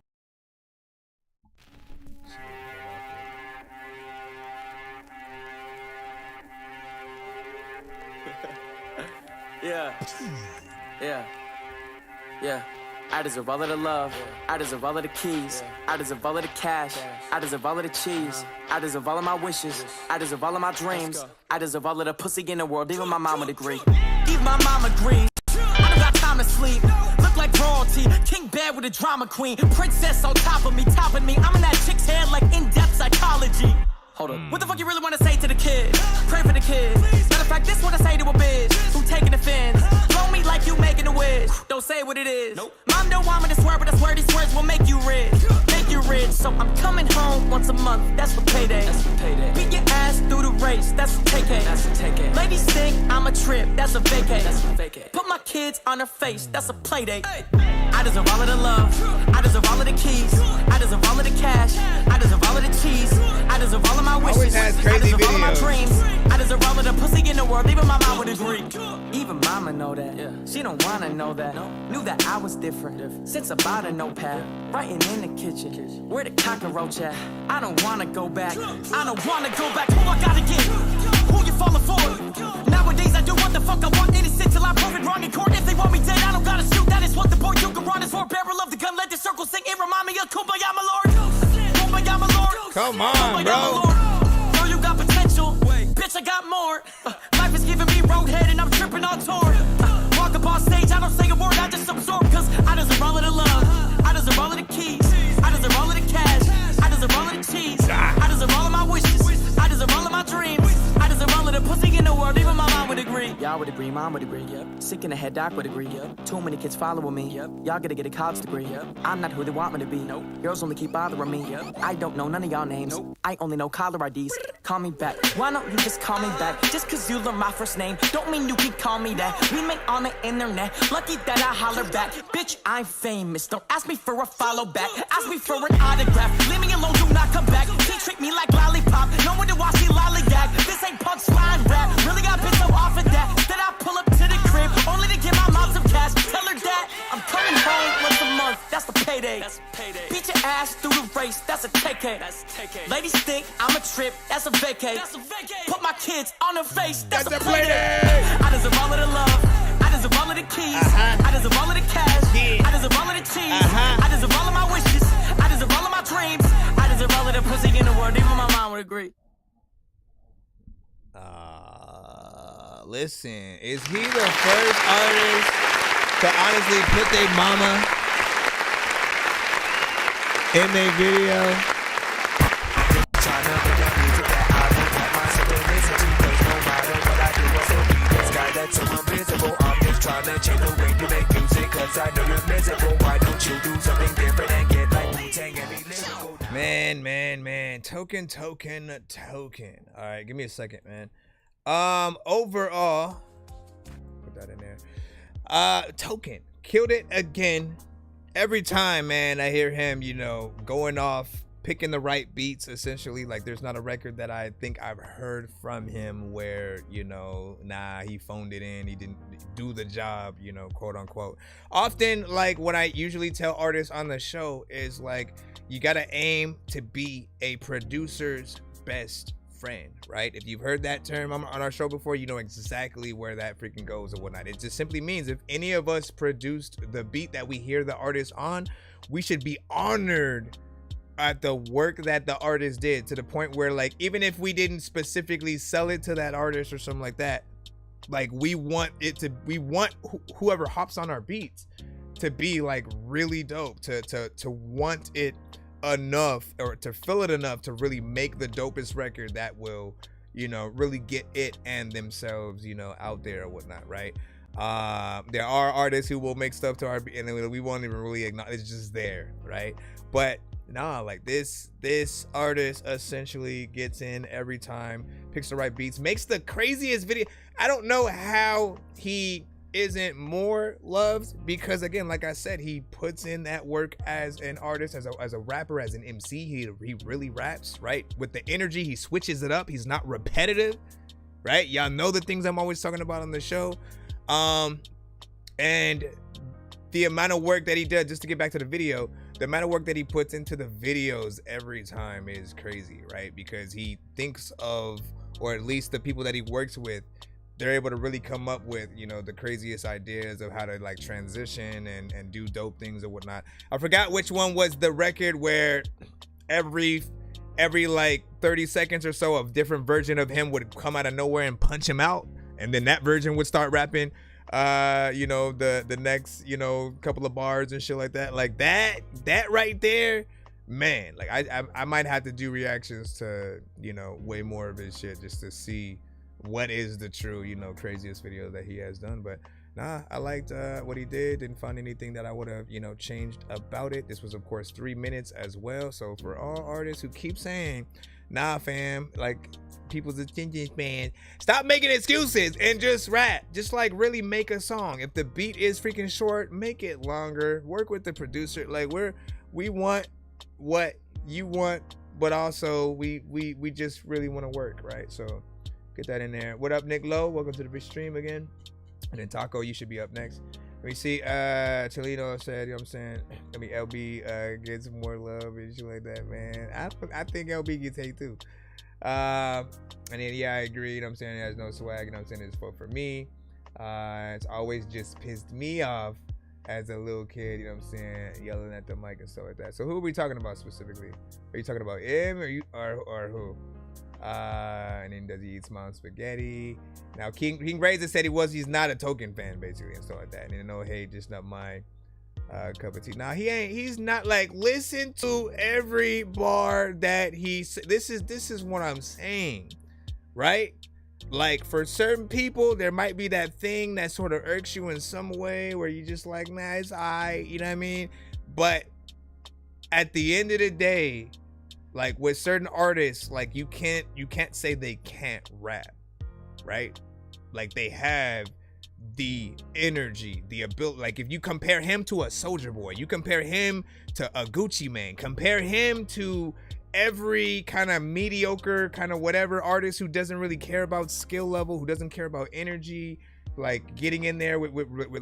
Yeah. I deserve all of the love. I deserve all of the keys. I deserve all of the cash. I deserve all of the cheese. I deserve all of my wishes. I deserve all of my dreams. I deserve all of the pussy in the world. Even my mama would agree. Even my mama agrees. I don't got time to sleep. Look like royalty. King bad with a drama queen. Princess on top of me, topping me. I'm in that chick's head like in-depth psychology. Hold up. What the fuck you really wanna say to the kid? Pray for the kid. Matter of fact, this what I say to a bitch who taking offense. Blow me like you making a wish. Don't say what it is. Nope. Mom don't want me to swear, but I swear these words will make you rich. Make you rich. So I'm coming home once a month. That's for payday. That's for payday. Beat your ass through the race. That's for TK. That's for TK. Ladies think I'm a trip. That's a vacay. That's for vacay. Put my kids on her face. That's a play date. I deserve all of the love. I deserve all of the keys. I deserve all of the cash. I deserve all of the cheese. I deserve all of my wishes. I deserve all of my dreams. I deserve all of the pussy in the world. Even my mom would agree. Even mama know that. She don't wanna know that. Knew that I was different. Since about a notepad. Writing in the kitchen. Where the cockroach at? I don't wanna go back. I don't wanna go back. Who I gotta get? Who you falling for? Nowadays I do what the fuck I want. Innocent till I prove it wrong in court. If they want me dead, I don't gotta shoot. That is what the boy you can run is for. Barrel of the gun, let the circle sing. It remind me of Kumbaya, my lord. Kumbaya, my lord. Come on, bro. Know you got potential. Bitch, I got more. Life is giving me roadhead and I'm tripping on tour. Walk up on stage, I don't say a word, I just absorb. Cause I deserve all of the love. I deserve all of the keys. I deserve all of the cash. I deserve all of the cheese. I deserve all of my wishes. I deserve all of my dreams. I deserve all of the pussy in the world. Even my mom would agree. Y'all would agree, mom would agree. Yep. Sick in the head, doc would agree. Yep. Too many kids following me. Yep. Y'all gotta get a college degree. Yep. I'm not who they want me to be. Nope. Girls only keep bothering me. Yep. I don't know none of y'all names. Nope. I only know caller IDs. Call me back. Why don't you just call me back? Just cause you learn my first name don't mean you can call me that. We met on the internet. Lucky that I holler back. Bitch, I'm famous. Don't ask me for a follow back. Ask me for an autograph. Leave me alone, do not come back. She treat me like lollipop. No one to watch me lollygag. This ain't punchline rap. Really got pissed so off of that. That I pull up to the crib only to give my mom some cash. Tell her that I'm coming home once a month. That's the payday. That's payday. Beat your ass through the race. That's a TK. That's TK. Ladies think I'm a trip. That's a vacay. That's a vacay. Put my kids on her face. That's a payday. I deserve all of the love. I deserve all of the keys. I deserve all of the cash. I deserve all of the cheese. I deserve all of my wishes. I deserve all of my dreams. I deserve all of the pussy in the world. Even my mom would agree. Listen, is he the first artist to honestly put their mama in their video? Man. Token. All right, give me a second, man. Overall, put that in there. Token killed it again. Every time, man, I hear him, going off, picking the right beats, essentially. Like, there's not a record that I think I've heard from him where, nah, he phoned it in, he didn't do the job, quote unquote. Often, like, what I usually tell artists on the show is, like, you gotta aim to be a producer's best friend, right? If you've heard that term on our show before, you know exactly where that freaking goes or whatnot. It just simply means if any of us produced the beat that we hear the artist on, we should be honored at the work that the artist did, to the point where, like, even if we didn't specifically sell it to that artist or something like that, like, we want whoever hops on our beats to be, like, really dope, to want it enough, or to feel it enough to really make the dopest record that will, really get it and themselves, out there or whatnot, right? There are artists who will make stuff to our beat and we won't even really acknowledge, it's just there, right? But nah, like, this artist essentially gets in every time, picks the right beats, makes the craziest video. I don't know how he isn't more loved, because again, like I said, he puts in that work as an artist, as a rapper, as an MC. He really raps, right? With the energy, he switches it up. He's not repetitive, right? Y'all know the things I'm always talking about on the show. And the amount of work that he does, just to get back to the video, the amount of work that he puts into the videos every time is crazy, right? Because he thinks of, or at least the people that he works with, they're able to really come up with, the craziest ideas of how to, like, transition and do dope things or whatnot. I forgot which one was the record where every like 30 seconds or so, a different version of him would come out of nowhere and punch him out, and then that version would start rapping. you know, the next, you know, couple of bars and shit like that. Like that right there, man, like I might have to do reactions to, you know, way more of his shit just to see what is the true, you know, craziest video that he has done. But nah, I liked what he did. Didn't find anything that I would have, you know, changed about it. This was, of course, 3 minutes as well. So for all artists who keep saying, nah, fam, like people's attention span, stop making excuses and just rap. Just like really make a song. If the beat is freaking short, make it longer. Work with the producer. Like we want what you want, but also we just really want to work, right? So get that in there. What up, Nick Lowe? Welcome to the stream again. And then Taco, you should be up next. Let me see. Toledo said, you know what I'm saying? I mean, LB gets more love and shit like that, man. I think LB gets hate too. And then, yeah, I agree. You know what I'm saying? He has no swag. You know what I'm saying? It's for me. It's always just pissed me off as a little kid, you know what I'm saying? Yelling at the mic and stuff like that. So who are we talking about specifically? Are you talking about him or who? And then does he eat small spaghetti? Now King Razor said he's not a Token fan basically and stuff like that. And then no hate, just not my cup of tea. Now he's not like, listen to every bar that this is what I'm saying, right? Like for certain people, there might be that thing that sort of irks you in some way where you just like, nah, it's alright, you know what I mean? But at the end of the day, like with certain artists, like you can't say they can't rap, right? Like they have the energy, the ability. Like if you compare him to a Soulja Boy, you compare him to a Gucci Mane, compare him to every kind of mediocre kind of whatever artist who doesn't really care about skill level, who doesn't care about energy, like getting in there with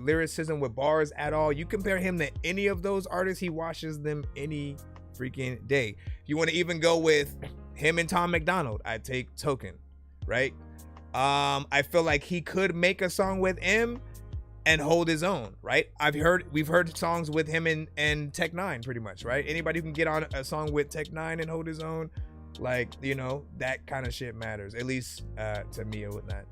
lyricism, with bars at all. You compare him to any of those artists, he washes them any freaking day. If you want to even go with him and Tom McDonald, I take Token, right? I feel like he could make a song with him and hold his own, right? We've heard songs with him and Tech 9 pretty much, right? Anybody who can get on a song with Tech 9 and hold his own, like, you know, that kind of shit matters, at least to me or whatnot.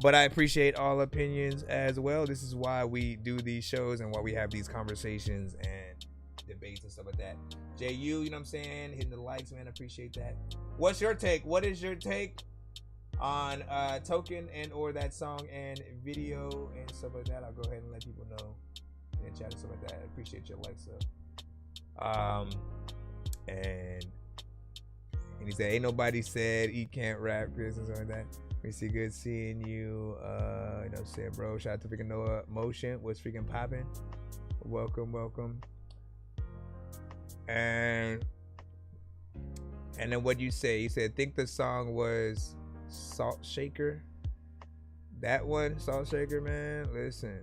But I appreciate all opinions as well. This is why we do these shows and why we have these conversations and debates and stuff like that. JU, you know what I'm saying? Hitting the likes, man. I appreciate that. What's your take? What is your take on Token and or that song and video and stuff like that? I'll go ahead and let people know in chat and stuff like that. I appreciate your likes though. And he said, ain't nobody said he can't rap, Chris, and stuff like that. We see, good seeing you. You know what I'm saying, bro? Shout out to freaking Noah Motion. What's freaking popping? Welcome. And then what you say? You said, think the song was Salt Shaker. That one, Salt Shaker, man. Listen,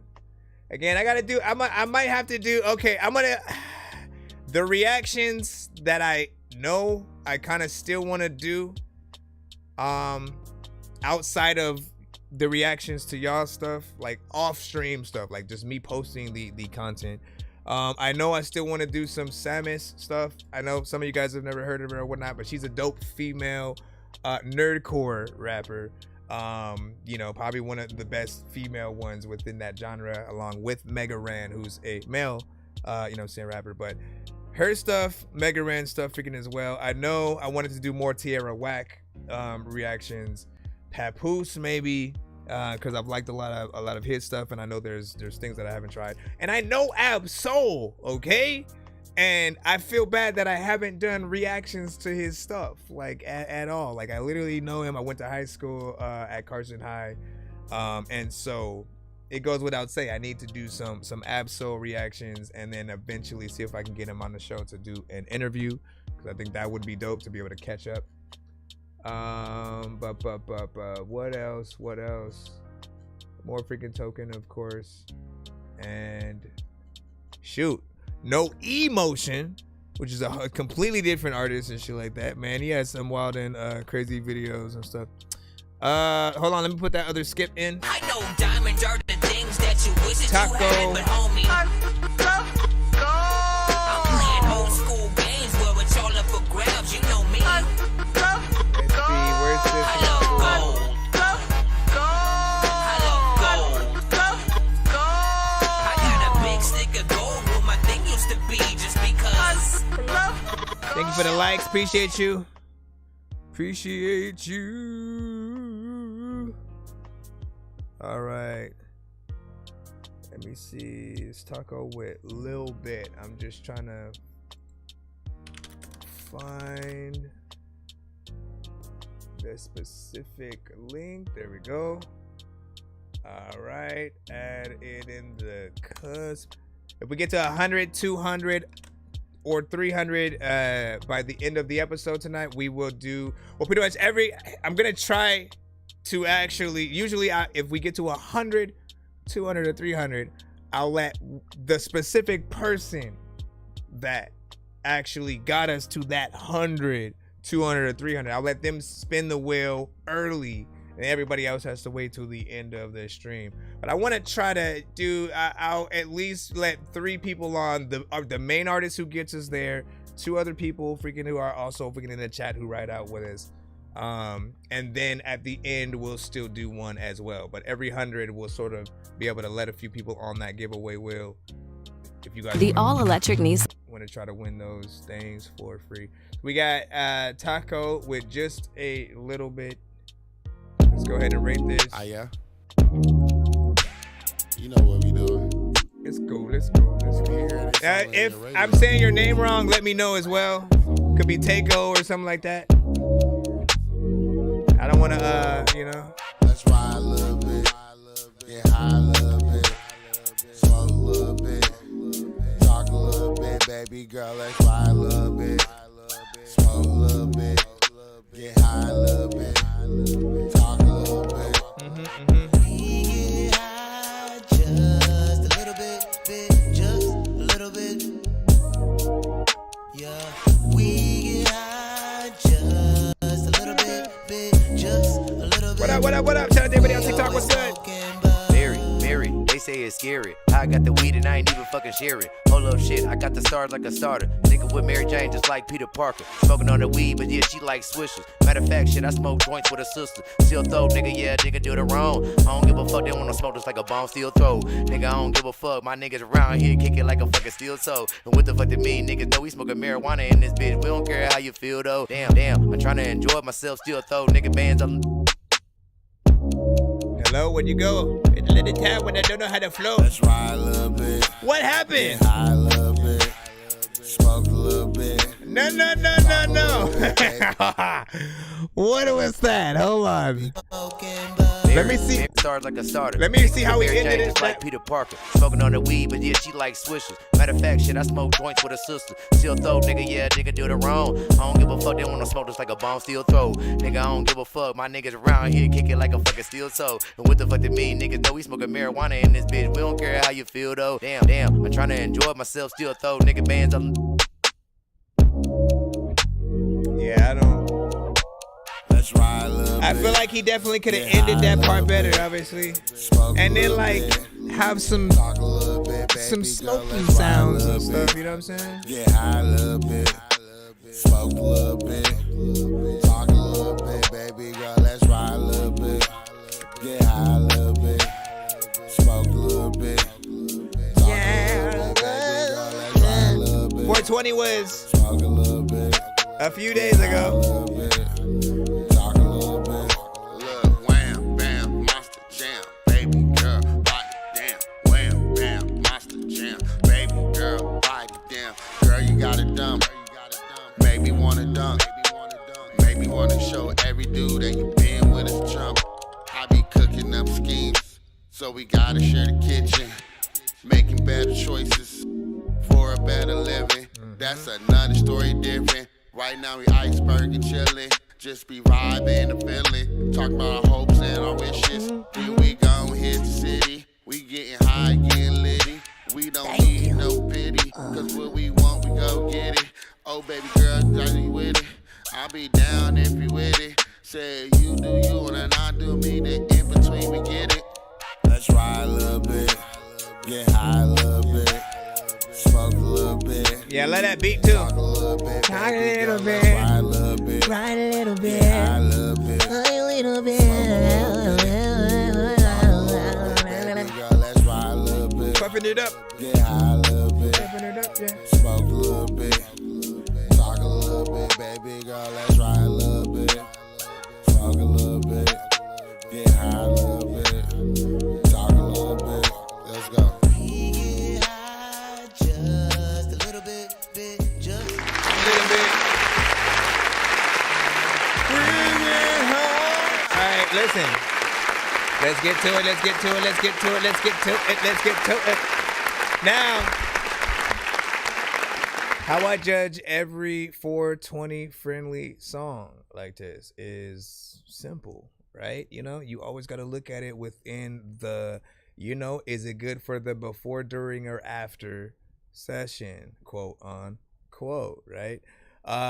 again, I might have to do, okay, the reactions that I know I kind of still want to do, outside of the reactions to y'all stuff, like off stream stuff, like just me posting the content. I know I still want to do some Samus stuff. I know some of you guys have never heard of her or whatnot, but she's a dope female nerdcore rapper. You know, probably one of the best female ones within that genre, along with Mega Ran, who's a male, you know what I'm saying, rapper. But her stuff, Mega Ran stuff freaking as well. I know I wanted to do more Tierra Whack reactions. Papoose maybe, because I've liked a lot of his stuff, and I know there's things that I haven't tried, and I know Ab-Soul, okay, and I feel bad that I haven't done reactions to his stuff like at all. Like I literally know him. I went to high school at Carson High, and so it goes without saying I need to do some Ab-Soul reactions, and then eventually see if I can get him on the show to do an interview, because I think that would be dope to be able to catch up. What else? More freaking Token, of course. And shoot, No Emotion, which is a completely different artist and shit like that, man. He has some wild and crazy videos and stuff. Hold on, let me put that other skip in. I know diamonds are the things that you wish that Taco. you had, but homie, I'm playing old school games where it's all up for grabs, you know me. Where's this? I love gold. I love gold. for the likes. Appreciate you. Appreciate you. All right. Let me see. It's Taco with Lil Bit. I'm just trying to find the specific link. There we go. All right. Add it in the cusp. If we get to 100, 200, or 300 by the end of the episode tonight, we will do, well, pretty much I'm gonna try to actually, usually if we get to 100, 200, or 300, I'll let the specific person that actually got us to that 100, 200, or 300, I'll let them spin the wheel early, and everybody else has to wait till the end of the stream. But I want to try to do, I'll at least let 3 people on, the main artist who gets us there, 2 other people freaking who are also freaking in the chat who ride out with us. And then at the end, we'll still do one as well. But every 100, we'll sort of be able to let a few people on that giveaway wheel. If you guys The all-electric Nissan. want to try to win those things for free. We got Taco with just a little bit. Let's go ahead and rate this. Yeah. You know what we doing. Let's go. If I'm saying your name wrong, let me know as well. Could be Takeo or something like that. I don't want to, you know. Let's ride a little bit. Get high a little bit. Smoke a little bit. Talk a little bit, baby girl. Let's ride a little bit. Smoke a little bit. Get high a little bit. Talk a little bit. Just a little bit, just a little bit. Yeah, we get high just a little bit, just a little bit. What up? Shout out to everybody on TikTok. What's good? Mary, they say it's scary. I got the weed and I ain't even fucking share it. Hold up, shit, I got the stars like a starter. Nigga with Mary Jane just like Peter Parker. Smoking on the weed, but yeah, she like swishers. Matter of fact, shit, I smoke joints with her sister. Still throw, nigga, yeah, nigga do the wrong. I don't give a fuck, they wanna smoke just like a bomb, still throw. Nigga, I don't give a fuck, my niggas around here kicking like a fucking steel toe. And what the fuck that mean? Niggas know we smoking marijuana in this bitch. We don't care how you feel though. Damn, I'm trying to enjoy myself, still throw. Nigga bands on. Hello, where'd you go? It's a little time when I don't know how to flow. Let's ride a little bit. What happened? Get high a little bit. Smoke a little bit. No. What was that? Hold on. Let me see. Stars like a starter. Let me see how we ended it. Just like Peter Parker. Smoking on the weed, but yeah, she like swishers. Matter of fact, shit, I smoke joints with her sister. Still throw, nigga, yeah, nigga do the wrong. I don't give a fuck, they wanna smoke just like a bomb, still throw. Nigga, I don't give a fuck, my niggas around here kicking like a fucking steel toe. And what the fuck that mean? Niggas know we smoking marijuana in this bitch. We don't care how you feel though. Damn, I'm trying to enjoy myself, still throw. Nigga bands on. Yeah, I don't. Let's ride a little I feel like he definitely could have ended that part better, obviously. And then like have some smoking sounds and stuff, you know what I'm saying? Get high a little bit. Smoke a little bit. Talk a little bit, baby girl. Let's ride a little bit. Get high a little bit. Smoke a little bit. Talk a little bit, baby girl. Let's ride a little bit. 420 was smoke a little bit. A few days ago. Talk a little bit. Look, wham, bam, monster jam. Baby girl, body damn. Wham, bam, monster jam. Baby girl, body damn. Girl, you got it dumb. Make me wanna dunk. Make me wanna show every dude that you been with us jump. I be cooking up schemes, so we gotta share the kitchen. Making better choices for a better living. That's another story different. Right now we iceberg and chillin', just be vibing and feeling. Talk about our hopes and our wishes. Then we gon' hit the city. We getting high, getting litty. We don't need no pity, cause what we want, we go get it. Oh baby girl, are you with it? I'll be down if you with it. Say you do you and I do me, then in between we get it. Let's ride a little bit, get high a little bit. Smoke a little bit. Yeah, let that beat too. Talk a little bit. Talk a little bit. Ride a little bit. Ride a little bit. High a little bit. A little bit. Girl, let's ride a little bit. Puffing it up. Get high a little bit. Puffing it up, yeah. Smoke a little bit. Talk a little bit. baby girl, let's ride a little bit. Fuck a little bit. Get high a little bit. Talk a little bit. Let's go. Get high just a little bit, just a little bit. All right, listen. Let's get to it. Let's get to it. Let's get to it. Let's get to it. Let's get to it. Now, how I judge every 420 friendly song like this is simple, right? You know, you always got to look at it within the, you know, is it good for the before, during, or after session, quote unquote, right?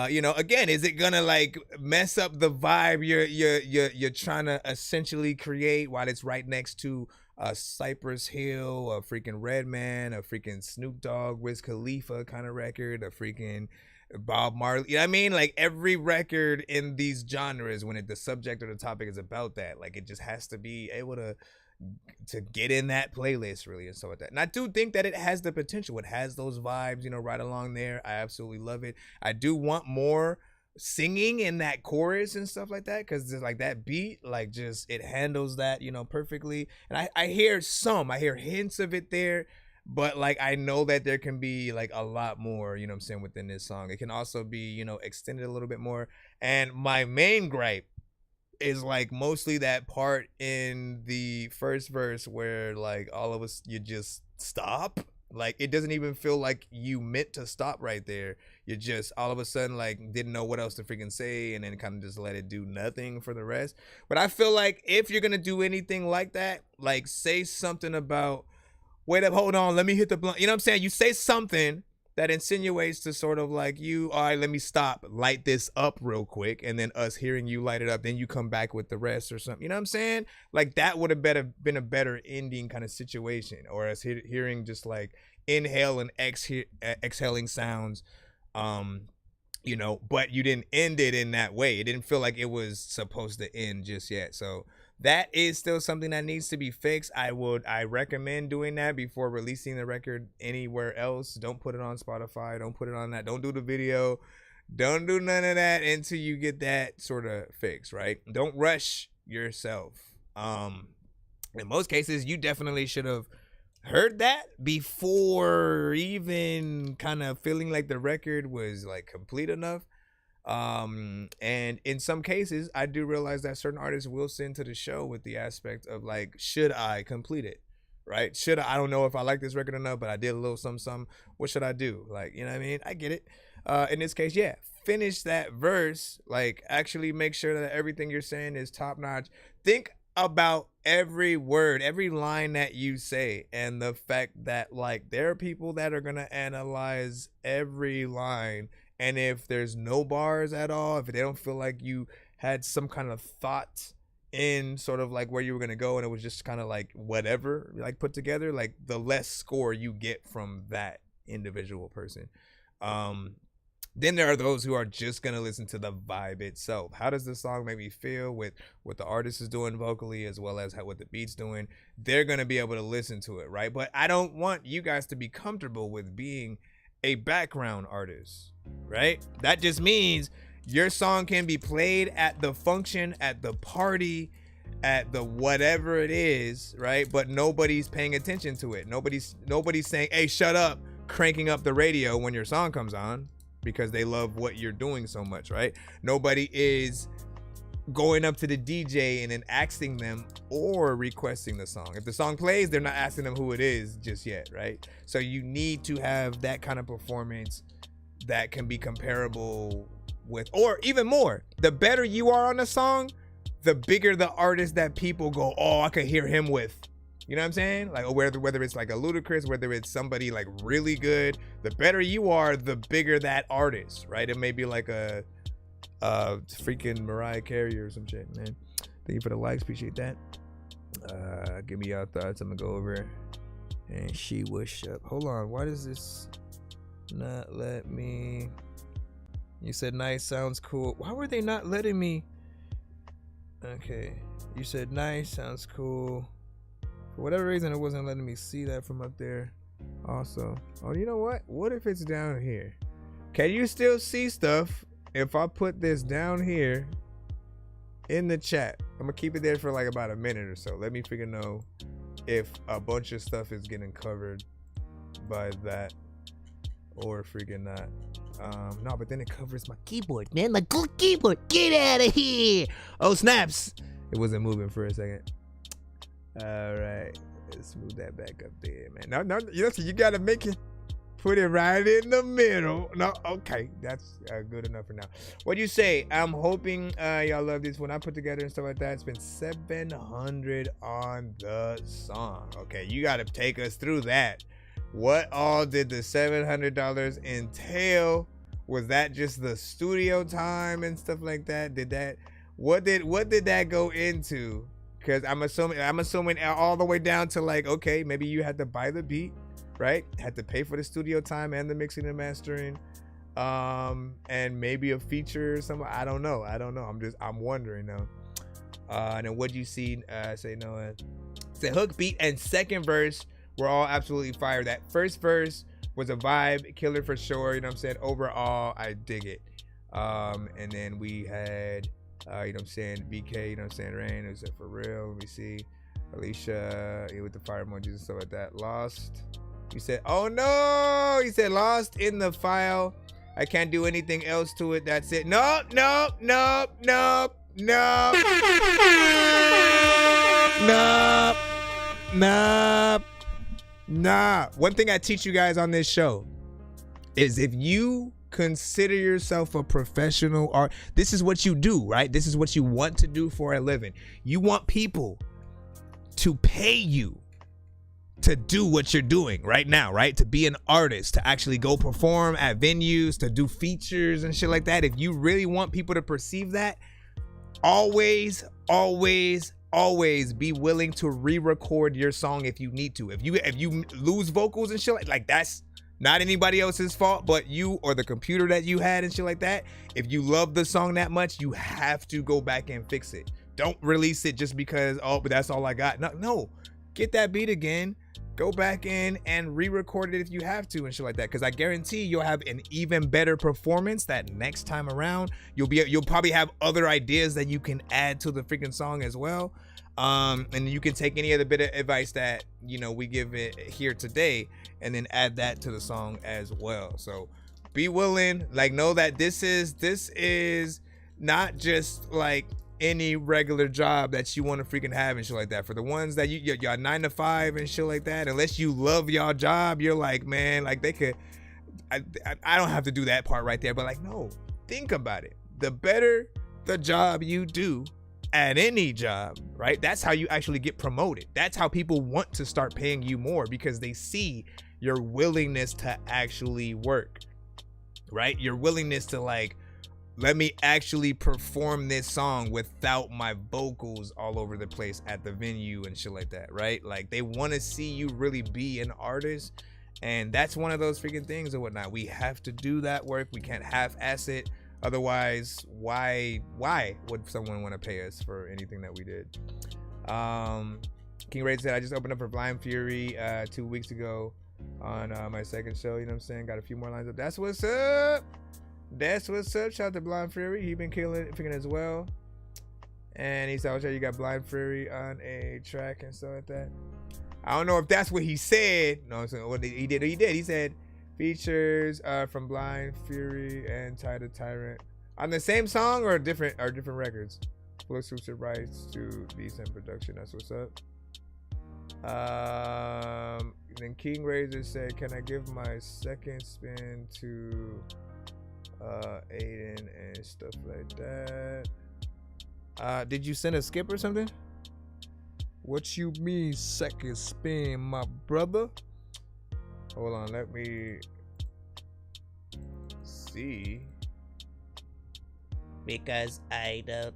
You know, again, is it gonna like mess up the vibe you're trying to essentially create while it's right next to a Cypress Hill, a freaking Redman, a freaking Snoop Dogg, Wiz Khalifa kind of record, a freaking Bob Marley? You know what I mean? Like every record in these genres, when the subject or the topic is about that, like it just has to be able to get in that playlist really and stuff like that. And I do think that it has the potential. It has those vibes, you know, right along there. I absolutely love it. I do want more singing in that chorus and stuff like that, because like that beat, like just it handles that, you know, perfectly. And I hear hints of it there, but like I know that there can be like a lot more, you know what I'm saying, within this song. It can also be, you know, extended a little bit more. And my main gripe is like mostly that part in the first verse where like all of us, you just stop. Like it doesn't even feel like you meant to stop right there. You just all of a sudden like didn't know what else to freaking say, and then kind of just let it do nothing for the rest. But I feel like if you're gonna do anything like that, like say something about, wait up, hold on, let me hit the blunt. You know what I'm saying? You say something that insinuates to sort of like you, all right, let me stop, light this up real quick, and then us hearing you light it up, then you come back with the rest or something. You know what I'm saying? Like that would have been a better ending kind of situation, or us hearing just like inhale and exhaling sounds, you know, but you didn't end it in that way. It didn't feel like it was supposed to end just yet. So that is still something that needs to be fixed. I recommend doing that before releasing the record anywhere else. Don't put it on Spotify. Don't put it on that. Don't do the video. Don't do none of that until you get that sort of fixed, right? Don't rush yourself. In most cases, you definitely should have heard that before even kind of feeling like the record was like complete enough. And in some cases I do realize that certain artists will send to the show with the aspect of like, should I complete it, right? I don't know if I like this record enough, but I did a little something, what should I do? Like, you know what I mean? I get it. In this case, yeah, finish that verse, like actually make sure that everything you're saying is top notch. Think about every word, every line that you say, and the fact that like there are people that are gonna analyze every line. And if there's no bars at all, if they don't feel like you had some kind of thought in sort of like where you were going to go, and it was just kind of like whatever, like put together, like the less score you get from that individual person. Then there are those who are just going to listen to the vibe itself. How does the song make me feel with what the artist is doing vocally, as well as what the beat's doing? They're going to be able to listen to it, right? But I don't want you guys to be comfortable with being a background artist, right? That just means your song can be played at the function, at the party, at the whatever it is, right? But nobody's paying attention to it. Nobody's saying, hey, shut up, cranking up the radio when your song comes on, because they love what you're doing so much, right? Nobody is going up to the DJ and then asking them or requesting the song. If the song plays, they're not asking them who it is just yet, right? So you need to have that kind of performance that can be comparable with, or even more, the better you are on the song, the bigger the artist that people go, oh, I could hear him with. You know what I'm saying? Like whether it's like a Ludacris, whether it's somebody like really good, the better you are, the bigger that artist, right? It may be like a freaking Mariah Carey or some shit, man. Thank you for the likes, appreciate that. Give me your thoughts. I'm gonna go over and she wish up. Hold on, why does this not let me? You said nice, sounds cool. Why were they not letting me? Okay, you said nice, sounds cool. For whatever reason, it wasn't letting me see that from up there. Also, oh, you know what if it's down here? Can you still see stuff if I put this down here in the chat, I'm gonna keep it there for like about a minute or so. Let me freaking know if a bunch of stuff is getting covered by that or freaking not. No, but then it covers my keyboard, man. Like, good keyboard, get out of here. Oh, snaps. It wasn't moving for a second. All right, let's move that back up there, man. No, you gotta make it. Put it right in the middle. No, okay, that's good enough for now. What do you say? I'm hoping y'all love this one I put together and stuff like that. It's been 700 on the song. Okay, you got to take us through that. What all did the $700 entail? Was that just the studio time and stuff like that? What did that go into? Because I'm assuming all the way down to like, okay, maybe you had to buy the beat. Right? Had to pay for the studio time and the mixing and mastering. And maybe a feature or something. I don't know. I'm wondering though. And then what you see, say no. The hook, beat, and second verse were all absolutely fire. That first verse was a vibe, killer for sure. You know what I'm saying? Overall, I dig it. And then we had, you know what I'm saying, BK, you know what I'm saying, Rain, it was for real. Let me see. Alicia, with the fire emojis and stuff like that. Lost. You said, oh no, he said lost in the file. I can't do anything else to it. That's it. Nope. Nope. One thing I teach you guys on this show is if you consider yourself a professional art, this is what you do, right? This is what you want to do for a living. You want people to pay you to do what you're doing right now, right? To be an artist, to actually go perform at venues, to do features and shit like that. If you really want people to perceive that, always be willing to re-record your song if you need to. If you lose vocals and shit like that's not anybody else's fault but you or the computer that you had and shit like that. If you love the song that much, you have to go back and fix it. Don't release it just because, oh, but that's all I got. No. Get that beat again. Go back in and re-record it if you have to and shit like that. Because I guarantee you'll have an even better performance that next time around. You'll probably have other ideas that you can add to the freaking song as well. And you can take any other bit of advice that we give it here today and then add that to the song as well. So be willing, like, know that this is not just like any regular job that you want to freaking have and shit like that. For the ones that y'all 9 to 5 and shit like that, unless you love y'all job, you're like, man, like they could, I don't have to do that part right there. But like, no, think about it. The better the job you do at any job, right? That's how you actually get promoted. That's how people want to start paying you more, because they see your willingness to actually work, right? Your willingness to like, let me actually perform this song without my vocals all over the place at the venue and shit like that, right? Like they want to see you really be an artist, and that's one of those freaking things and whatnot. We have to do that work. We can't half-ass it. Otherwise, why would someone want to pay us for anything that we did? King Ray said, I just opened up for Blind Fury 2 weeks ago on my second show. You know what I'm saying? Got a few more lines up. That's what's up. That's what's up. Shout out to Blind Fury. He been killing it as well. And he said, you got Blind Fury on a track and stuff like that. I don't know if that's what he said. No, so what he did. He said features from Blind Fury and Tidal Tyrant on the same song or different records. Exclusive rights to decent production. That's what's up. Then King Razor said, can I give my second spin to Aiden and stuff like that? Did you send a skip or something? What you mean second spin, my brother? Hold on, let me see. Because I don't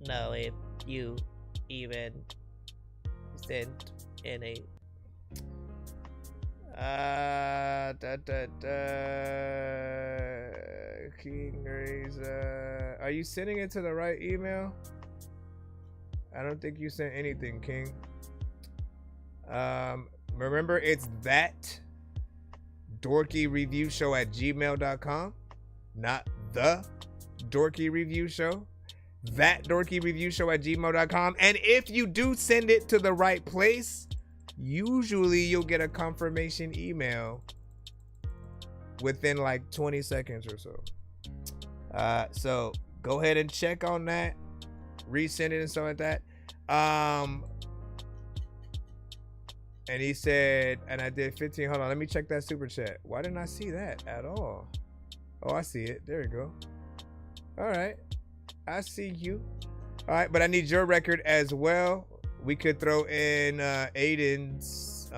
know if you even sent any. King Razor. Are you sending it to the right email? I don't think you sent anything, King. Remember, it's ThatDorkyReviewShow@gmail.com, not the Dorky Review Show, ThatDorkyReviewShow at gmail.com. And if you do send it to the right place, usually you'll get a confirmation email within like 20 seconds or so. So go ahead and check on that, resend it and stuff like that. And he said, and I did 15. Hold on, let me check that super chat. Why didn't I see that at all? Oh, I see it. There you go. All right, I see you. All right, but I need your record as well. We could throw in Aiden's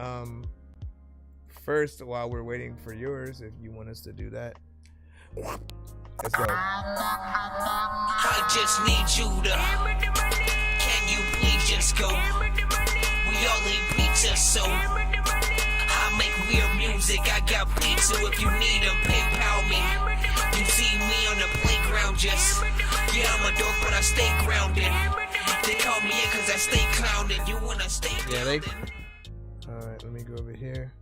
first while we're waiting for yours, if you want us to do that. Let's go. I just need you to. Can you please just go? We all eat pizza, so I make weird music. I got pizza if you need them. PayPal me. You see me on the playground, just yeah, I'm a dork, but I stay grounded. They call me in cause I stay clowning. You wanna stay grounded? Alright, let me go over here.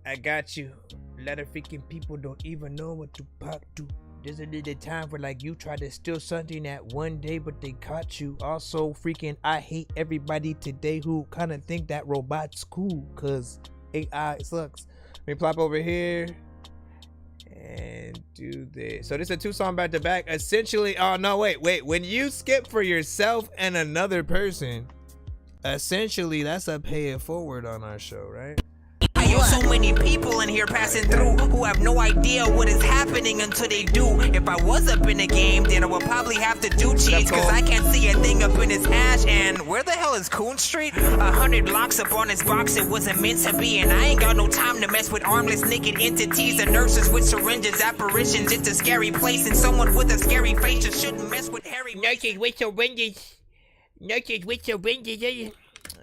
I got you. A lot of freaking people don't even know what to pop to. There's a little time where like you tried to steal something that one day, but they caught you. Also, freaking, I hate everybody today who kind of think that robot's cool, cause AI sucks. Let me plop over here and do this. So this is a 2-song back to back. Essentially, oh no, wait. When you skip for yourself and another person, essentially that's a pay it forward on our show, right? Yo, so many people in here passing through who have no idea what is happening until they do. If I was up in the game, then I would probably have to do cheats, cause I can't see a thing up in his hash. And where the hell is Coon Street? 100 blocks up on his box, it wasn't meant to be. And I ain't got no time to mess with armless naked entities and nurses with syringes, apparitions. It's a scary place, and someone with a scary face just shouldn't mess with Harry. Nurses with syringes. Nurses with syringes.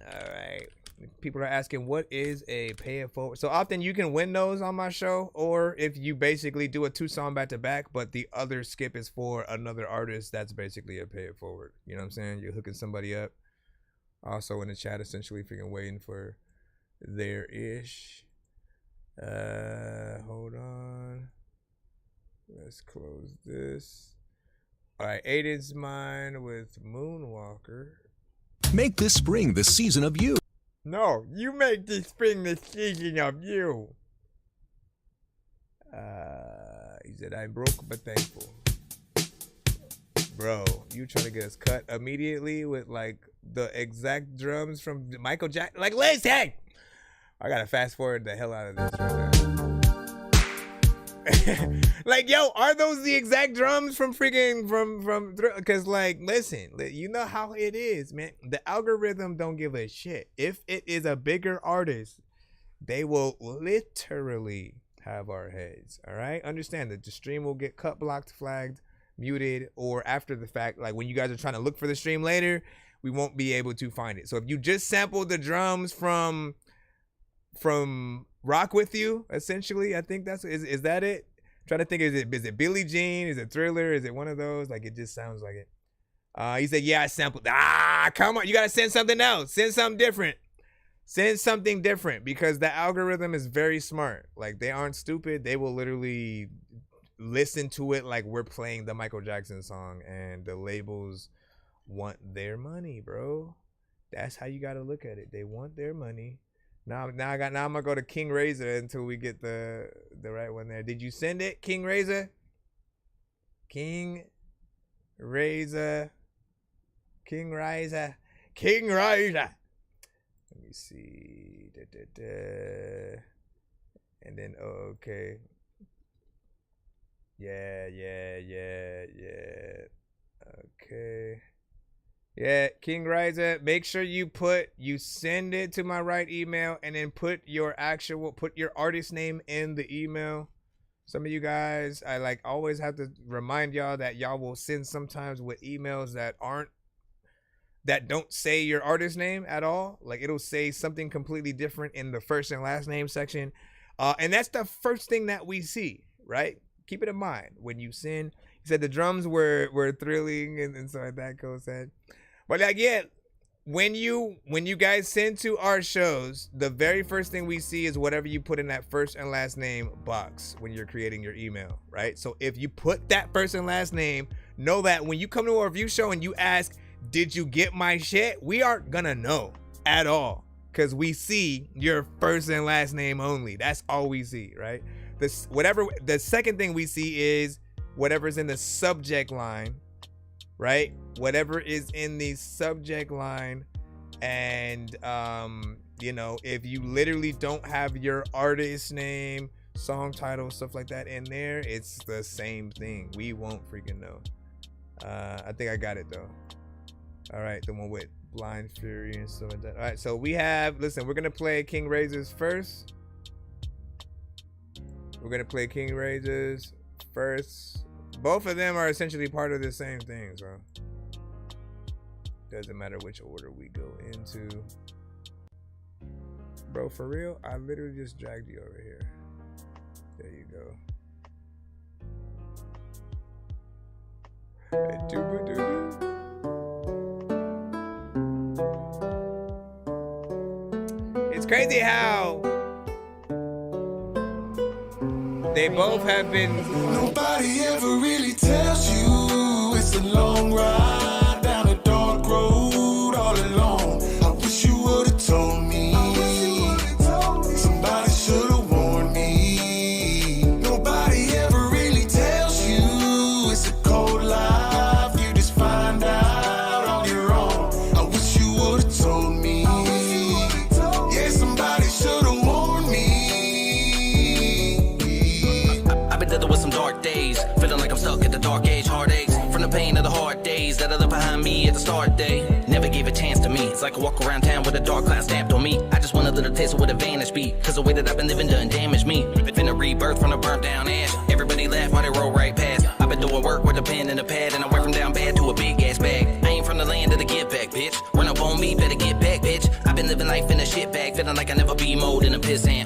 Alright. People are asking, what is a pay it forward? So often you can win those on my show, or if you basically do a 2-song back to back, but the other skip is for another artist, that's basically a pay it forward. You know what I'm saying? You're hooking somebody up. Also in the chat, essentially, if you're waiting for their ish. Hold on. Let's close this. All right, Aiden's mine with Moonwalker. Make this spring the season of you. No, you make this spring the season of you. He said, I'm broke but thankful. Bro, you trying to get us cut immediately with like the exact drums from Michael Jackson? Like, listen! I gotta fast forward the hell out of this right now. Like, yo, are those the exact drums from freaking from because like, listen, you know how it is, man. The algorithm don't give a shit. If it is a bigger artist, they will literally have our heads. All right, understand that the stream will get cut, blocked, flagged, muted, or after the fact, like when you guys are trying to look for the stream later, we won't be able to find it. So if you just sampled the drums from Rock With You, essentially, I think that's is that it? I'm trying to think, is it Billie Jean? Is it Thriller? Is it one of those? Like, it just sounds like it. He said, yeah, I sampled. Come on, you gotta send something else. Send something different. Send something different, because the algorithm is very smart. Like, they aren't stupid. They will literally listen to it like we're playing the Michael Jackson song, and the labels want their money, bro. That's how you gotta look at it. They want their money. Now I'm gonna go to King Razor until we get the right one there. Did you send it, King Razor? King Razor. King Razor. King Razor. Let me see. And then okay. Yeah. Okay. Yeah, King Riser, make sure you send it to my right email, and then put your artist name in the email. Some of you guys, I like always have to remind y'all that y'all will send sometimes with emails that don't say your artist name at all. Like, it'll say something completely different in the first and last name section. And that's the first thing that we see, right? Keep it in mind when you send. He said the drums were thrilling and so like that, Cole said. But like, yeah, when you guys send to our shows, the very first thing we see is whatever you put in that first and last name box when you're creating your email, right? So if you put that first and last name, know that when you come to a review show and you ask, did you get my shit? We aren't gonna know at all because we see your first and last name only. That's all we see, right? The second thing we see is whatever's in the subject line, right? Whatever is in the subject line. And you know, if you literally don't have your artist name, song title, stuff like that in there, it's the same thing. We won't freaking know. I think I got it though. All right, the one with Blind Fury and stuff like that. All right, so we have, listen, we're gonna play King Razors first. We're gonna play King Razors first. Both of them are essentially part of the same thing, so doesn't matter which order we go into. Bro, for real, I literally just dragged you over here. There you go. Hey, dooba-dooba. It's crazy how they both have been. Nobody ever really tells you it's a long ride down a dark road all alone. I wish you would have told me. Somebody should have warned me. Nobody ever really tells you it's a cold life. You just find out on your own. I wish you would have told me. Yeah, somebody should have warned me. I've been dealing with some dark days, feeling like I'm stuck at the dark age, heartaches from the pain of the hard days that I left behind me at the start day. Never gave a chance to me. It's like I walk around town with a dark cloud stamped on me. I just want a little taste of what advantage be, cause the way that I've been living done damaged me. Been a rebirth from the burnt down ash. Everybody laugh while they roll right past. I've been doing work with a pen and a pad, and I went from down bad to a big ass bag. I ain't from the land of the get back, bitch. Run up on me, better get back, bitch. I've been living life in a shit bag, feeling like I never be mowed in a pissant.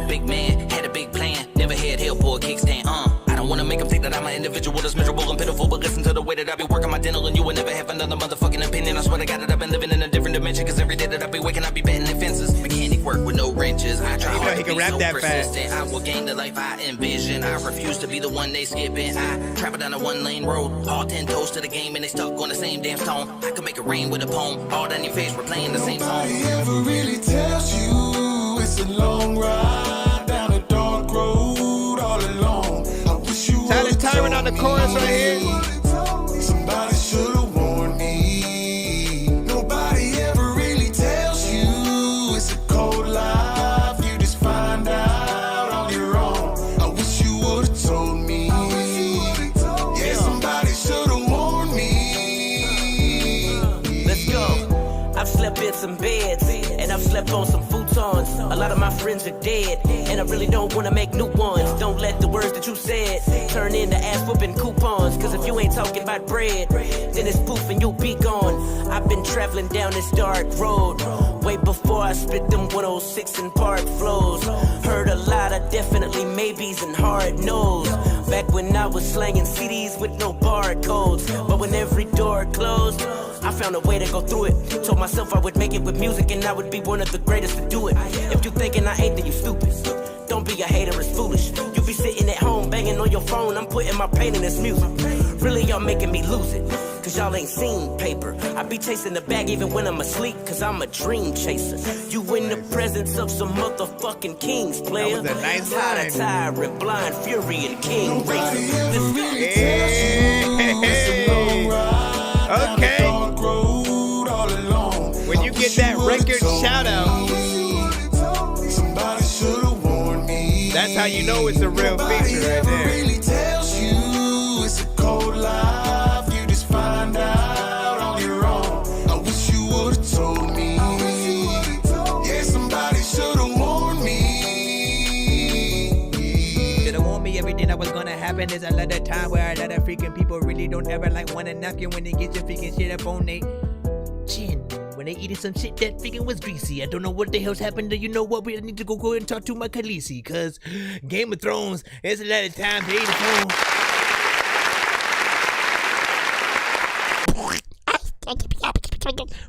Big man had a big plan, never had help or a kickstand. I don't wanna make them think that I'm an individual that's miserable and pitiful, but listen to the way that I be working my dental, and you will never have another motherfucking opinion. I swear to God that I've been living in a different dimension, cause every day that I be waking I be betting in fences. Mechanic work with no wrenches. I try hard to be so persistent. I will gain the life I envision. I refuse to be the one they skipping. I travel down a one-lane road, all 10 toes to the game, and they stuck on the same damn stone. I could make it rain with a poem, all down your face, we're playing the same song. Nobody ever really tells you it's a long ride down a dark road all alone. I wish you Tyler Tyrant on the chorus right here. Somebody should have warned me. Nobody ever really tells you it's a cold life. You just find out on your own. I wish you would have told me. Yeah, somebody should have warned me. Let's go. I've slept in some beds, and I've slept on some futons. A lot of my friends are dead, and I really don't wanna make new ones. Don't let the words that you said turn into ass whooping coupons. Cause if you ain't talking about bread, then it's poof and you'll be gone. I've been traveling down this dark road way before I spit them 106 and park flows. Heard a lot of definitely maybes and hard no's. Back when I was slanging CDs with no barcodes. But when every door closed, I found a way to go through it. Told myself I would make it with music and I would be one of the greatest to do it. If you thinking I ain't, then you stupid. Don't be a hater, it's foolish. You be sitting at home banging on your phone. I'm putting my pain in this music. Really, y'all making me lose it, cause y'all ain't seen paper. I be chasing the bag even when I'm asleep, cause I'm a dream chaser. You in the presence of some motherfucking kings, player. That was a nice line. Tyrant, blind fury, and king racer. Okay. When you get that record shout out, that's how you know it's a real feature right there. Really tells you it's a cold life. You just find out on your own. I wish you would have told me. Yeah, somebody should have warned me. Should have warned me everything that was gonna happen. There's a lot of time where a lot of freaking people really don't ever like wanna knock you when they get your freaking shit up on they chin. When they eating some shit that freaking was greasy. I don't know what the hell's happened. You know what? We need to go and talk to my Khaleesi, cause Game of Thrones, there's a lot of time to eat the phone.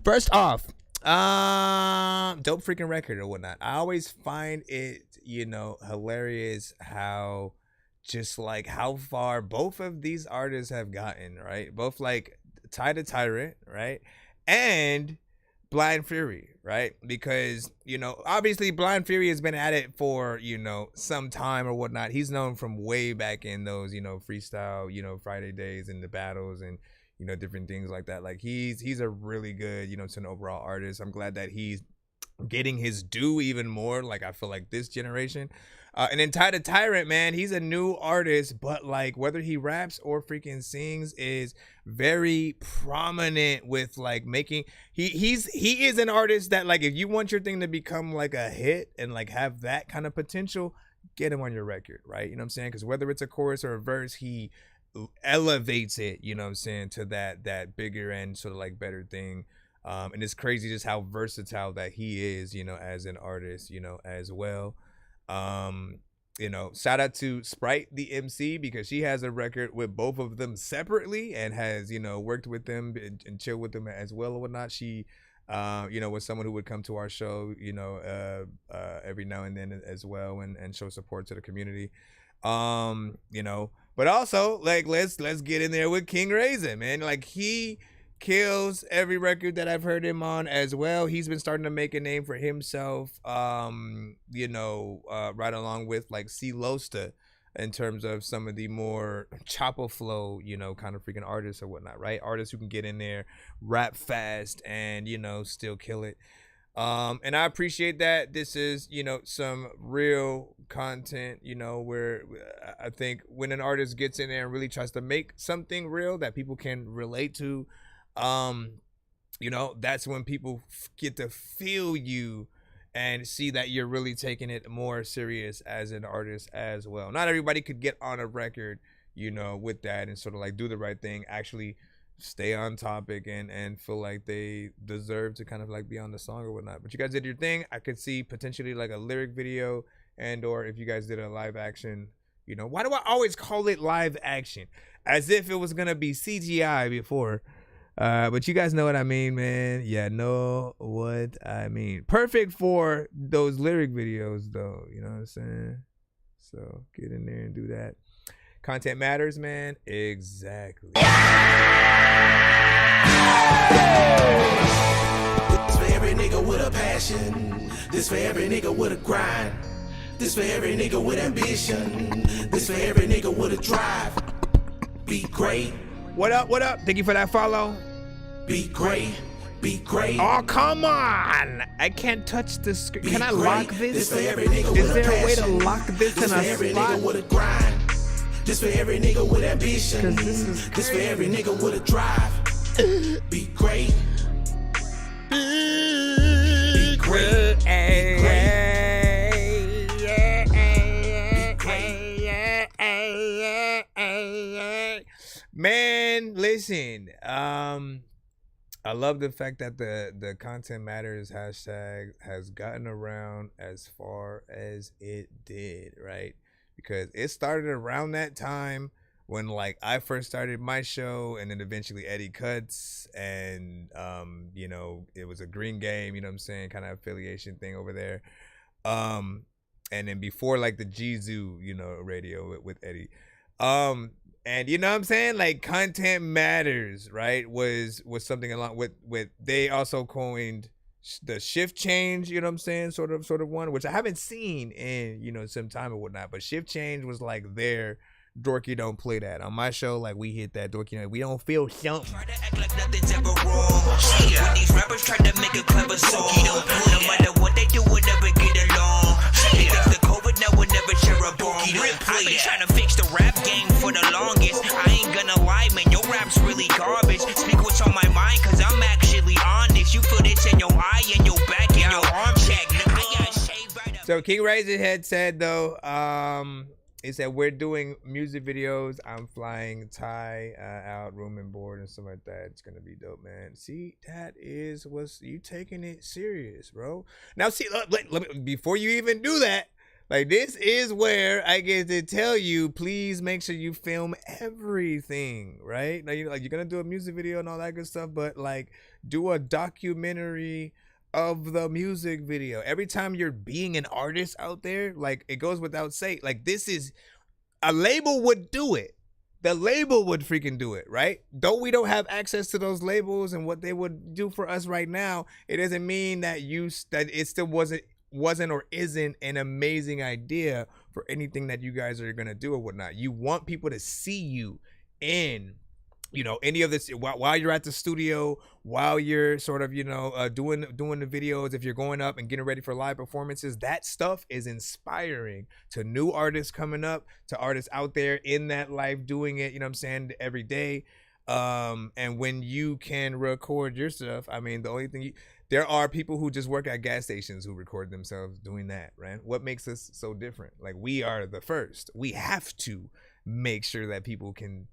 First off, dope freaking record or whatnot. I always find it, you know, hilarious how just like how far both of these artists have gotten, right? Both like Ty the Tyrant, right? And Blind Fury, right? Because, you know, obviously Blind Fury has been at it for, you know, some time or whatnot. He's known from way back in those, you know, freestyle, you know, Friday days and the battles and, you know, different things like that. Like he's a really good, you know, it's an overall artist. I'm glad that he's getting his due even more. Like I feel like this generation. And then Ty the Tyrant, man, he's a new artist, but like whether he raps or freaking sings is very prominent with like making he is an artist that like if you want your thing to become like a hit and like have that kind of potential, get him on your record, right? You know what I'm saying? Because whether it's a chorus or a verse, he elevates it, you know what I'm saying, to that bigger and sort of like better thing. And it's crazy just how versatile that he is, you know, as an artist, you know, as well. You know, shout out to Sprite the MC because she has a record with both of them separately and has, you know, worked with them and chill with them as well or whatnot. She you know, was someone who would come to our show, you know, every now and then as well and show support to the community. You know, but also like let's get in there with King Raisin, man. Like he kills every record that I've heard him on as well. He's been starting to make a name for himself, you know, right along with like C Losta in terms of some of the more chopper flow, you know, kind of freaking artists or whatnot, right? Artists who can get in there, rap fast, and, you know, still kill it. And I appreciate that. This is, you know, some real content, you know, where I think when an artist gets in there and really tries to make something real that people can relate to, you know, that's when people get to feel you and see that you're really taking it more serious as an artist as well. Not everybody could get on a record, you know, with that and sort of like do the right thing, actually stay on topic and feel like they deserve to kind of like be on the song or whatnot. But you guys did your thing. I could see potentially like a lyric video and or if you guys did a live action, you know, why do I always call it live action? As if it was gonna be CGI before. But you guys know what I mean, man. Yeah, know what I mean. Perfect for those lyric videos though, you know what I'm saying? So get in there and do that. Content matters, man. Exactly. This for every nigga with a passion. This for every nigga with a grind. This for every nigga with ambition. This for every nigga with a drive. Be great. What up? What up? Thank you for that follow. Be great. Be great. Oh, come on. I can't touch the screen. Can I lock this? This for every nigga Is with there a a way to passion. lock this This in for a every spot? nigga with a grind. This for every nigga with ambition. This for every nigga with a drive. Be great. Be great. Be great. Man, listen. I love the fact that the content matters hashtag has gotten around as far as it did, right? Because it started around that time when like I first started my show and then eventually Eddie Cuts and you know, it was a Green Game, you know what I'm saying, kind of affiliation thing over there. And then before like the Gzoo, you know, radio with Eddie. And you know what I'm saying? Like content matters, right? Was something along with they also coined the shift change, you know what I'm saying? Sort of one, which I haven't seen in, you know, some time or whatnot, but shift change was like their Dorky don't play that. On my show, like we hit that Dorky, we don't feel something. Nothing's ever wrong. Shit, when these rappers try to make a clever song, no matter what they do, we'll never get along. Shit, if the COVID now we'll never share a bomb. I've been trying to fix the rap game for the longest. I ain't gonna lie, man, your rap's really garbage. Speak what's on my mind, cause I'm actually honest. You feel this in your eye and your back and your arm check. I got shaved right up. So King Razorhead said though, he said, we're doing music videos. I'm flying Ty out, room and board and stuff like that. It's going to be dope, man. See, that is what's you taking it serious, bro. Now, see, let me, before you even do that, Like, this is where I get to tell you, please make sure you film everything, right? Now, like, you're gonna do a music video and all that good stuff, but like, do a documentary of the music video. Every time you're being an artist out there, like, it goes without saying, like, this is a label would do it. The label would freaking do it, right? Though we don't have access to those labels and what they would do for us right now, it doesn't mean that it still wasn't or isn't an amazing idea for anything that you guys are gonna do or whatnot. You want people to see you in, any of this while you're at the studio, while you're sort of, doing the videos. If you're going up and getting ready for live performances, that stuff is inspiring to new artists coming up, to artists out there in that life doing it, every day. And when you can record your stuff, I mean, the only thing there are people who just work at gas stations who record themselves doing that, right? What makes us so different? Like, we are the first. We have to make sure that people can,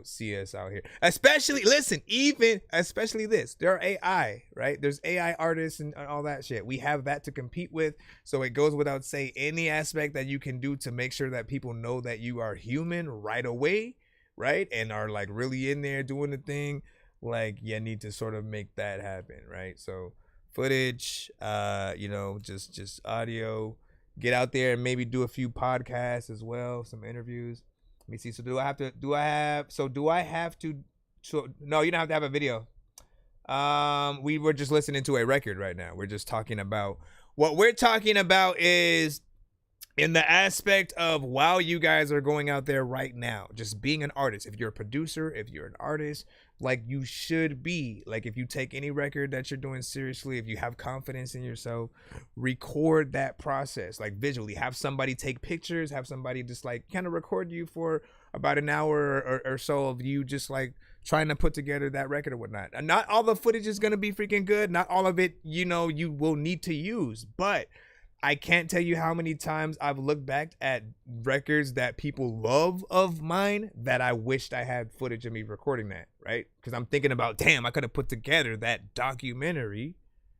see us out here. Especially this. There are AI, right? There's AI artists and all that shit. We have that to compete with. So it goes without saying, any aspect that you can do to make sure that people know that you are human right away, right? And are like really in there doing the thing. Like, you need to sort of make that happen, right? So footage, just audio, get out there and maybe do a few podcasts as well, some interviews. Let me see. So no, you don't have to have a video. We were just listening to a record right now. We're just talking about what we're talking about is in the aspect of while you guys are going out there right now, just being an artist. If you're a producer, if you're an artist, like you should be, like if you take any record that you're doing seriously, if you have confidence in yourself, record that process, like visually. Have somebody take pictures, have somebody just like kind of record you for about an hour or so of you just like trying to put together that record or whatnot. And not all the footage is going to be freaking good. Not all of it, you will need to use, but I can't tell you how many times I've looked back at records that people love of mine that I wished I had footage of me recording that, right? Because I'm thinking about, damn, I could have put together that documentary,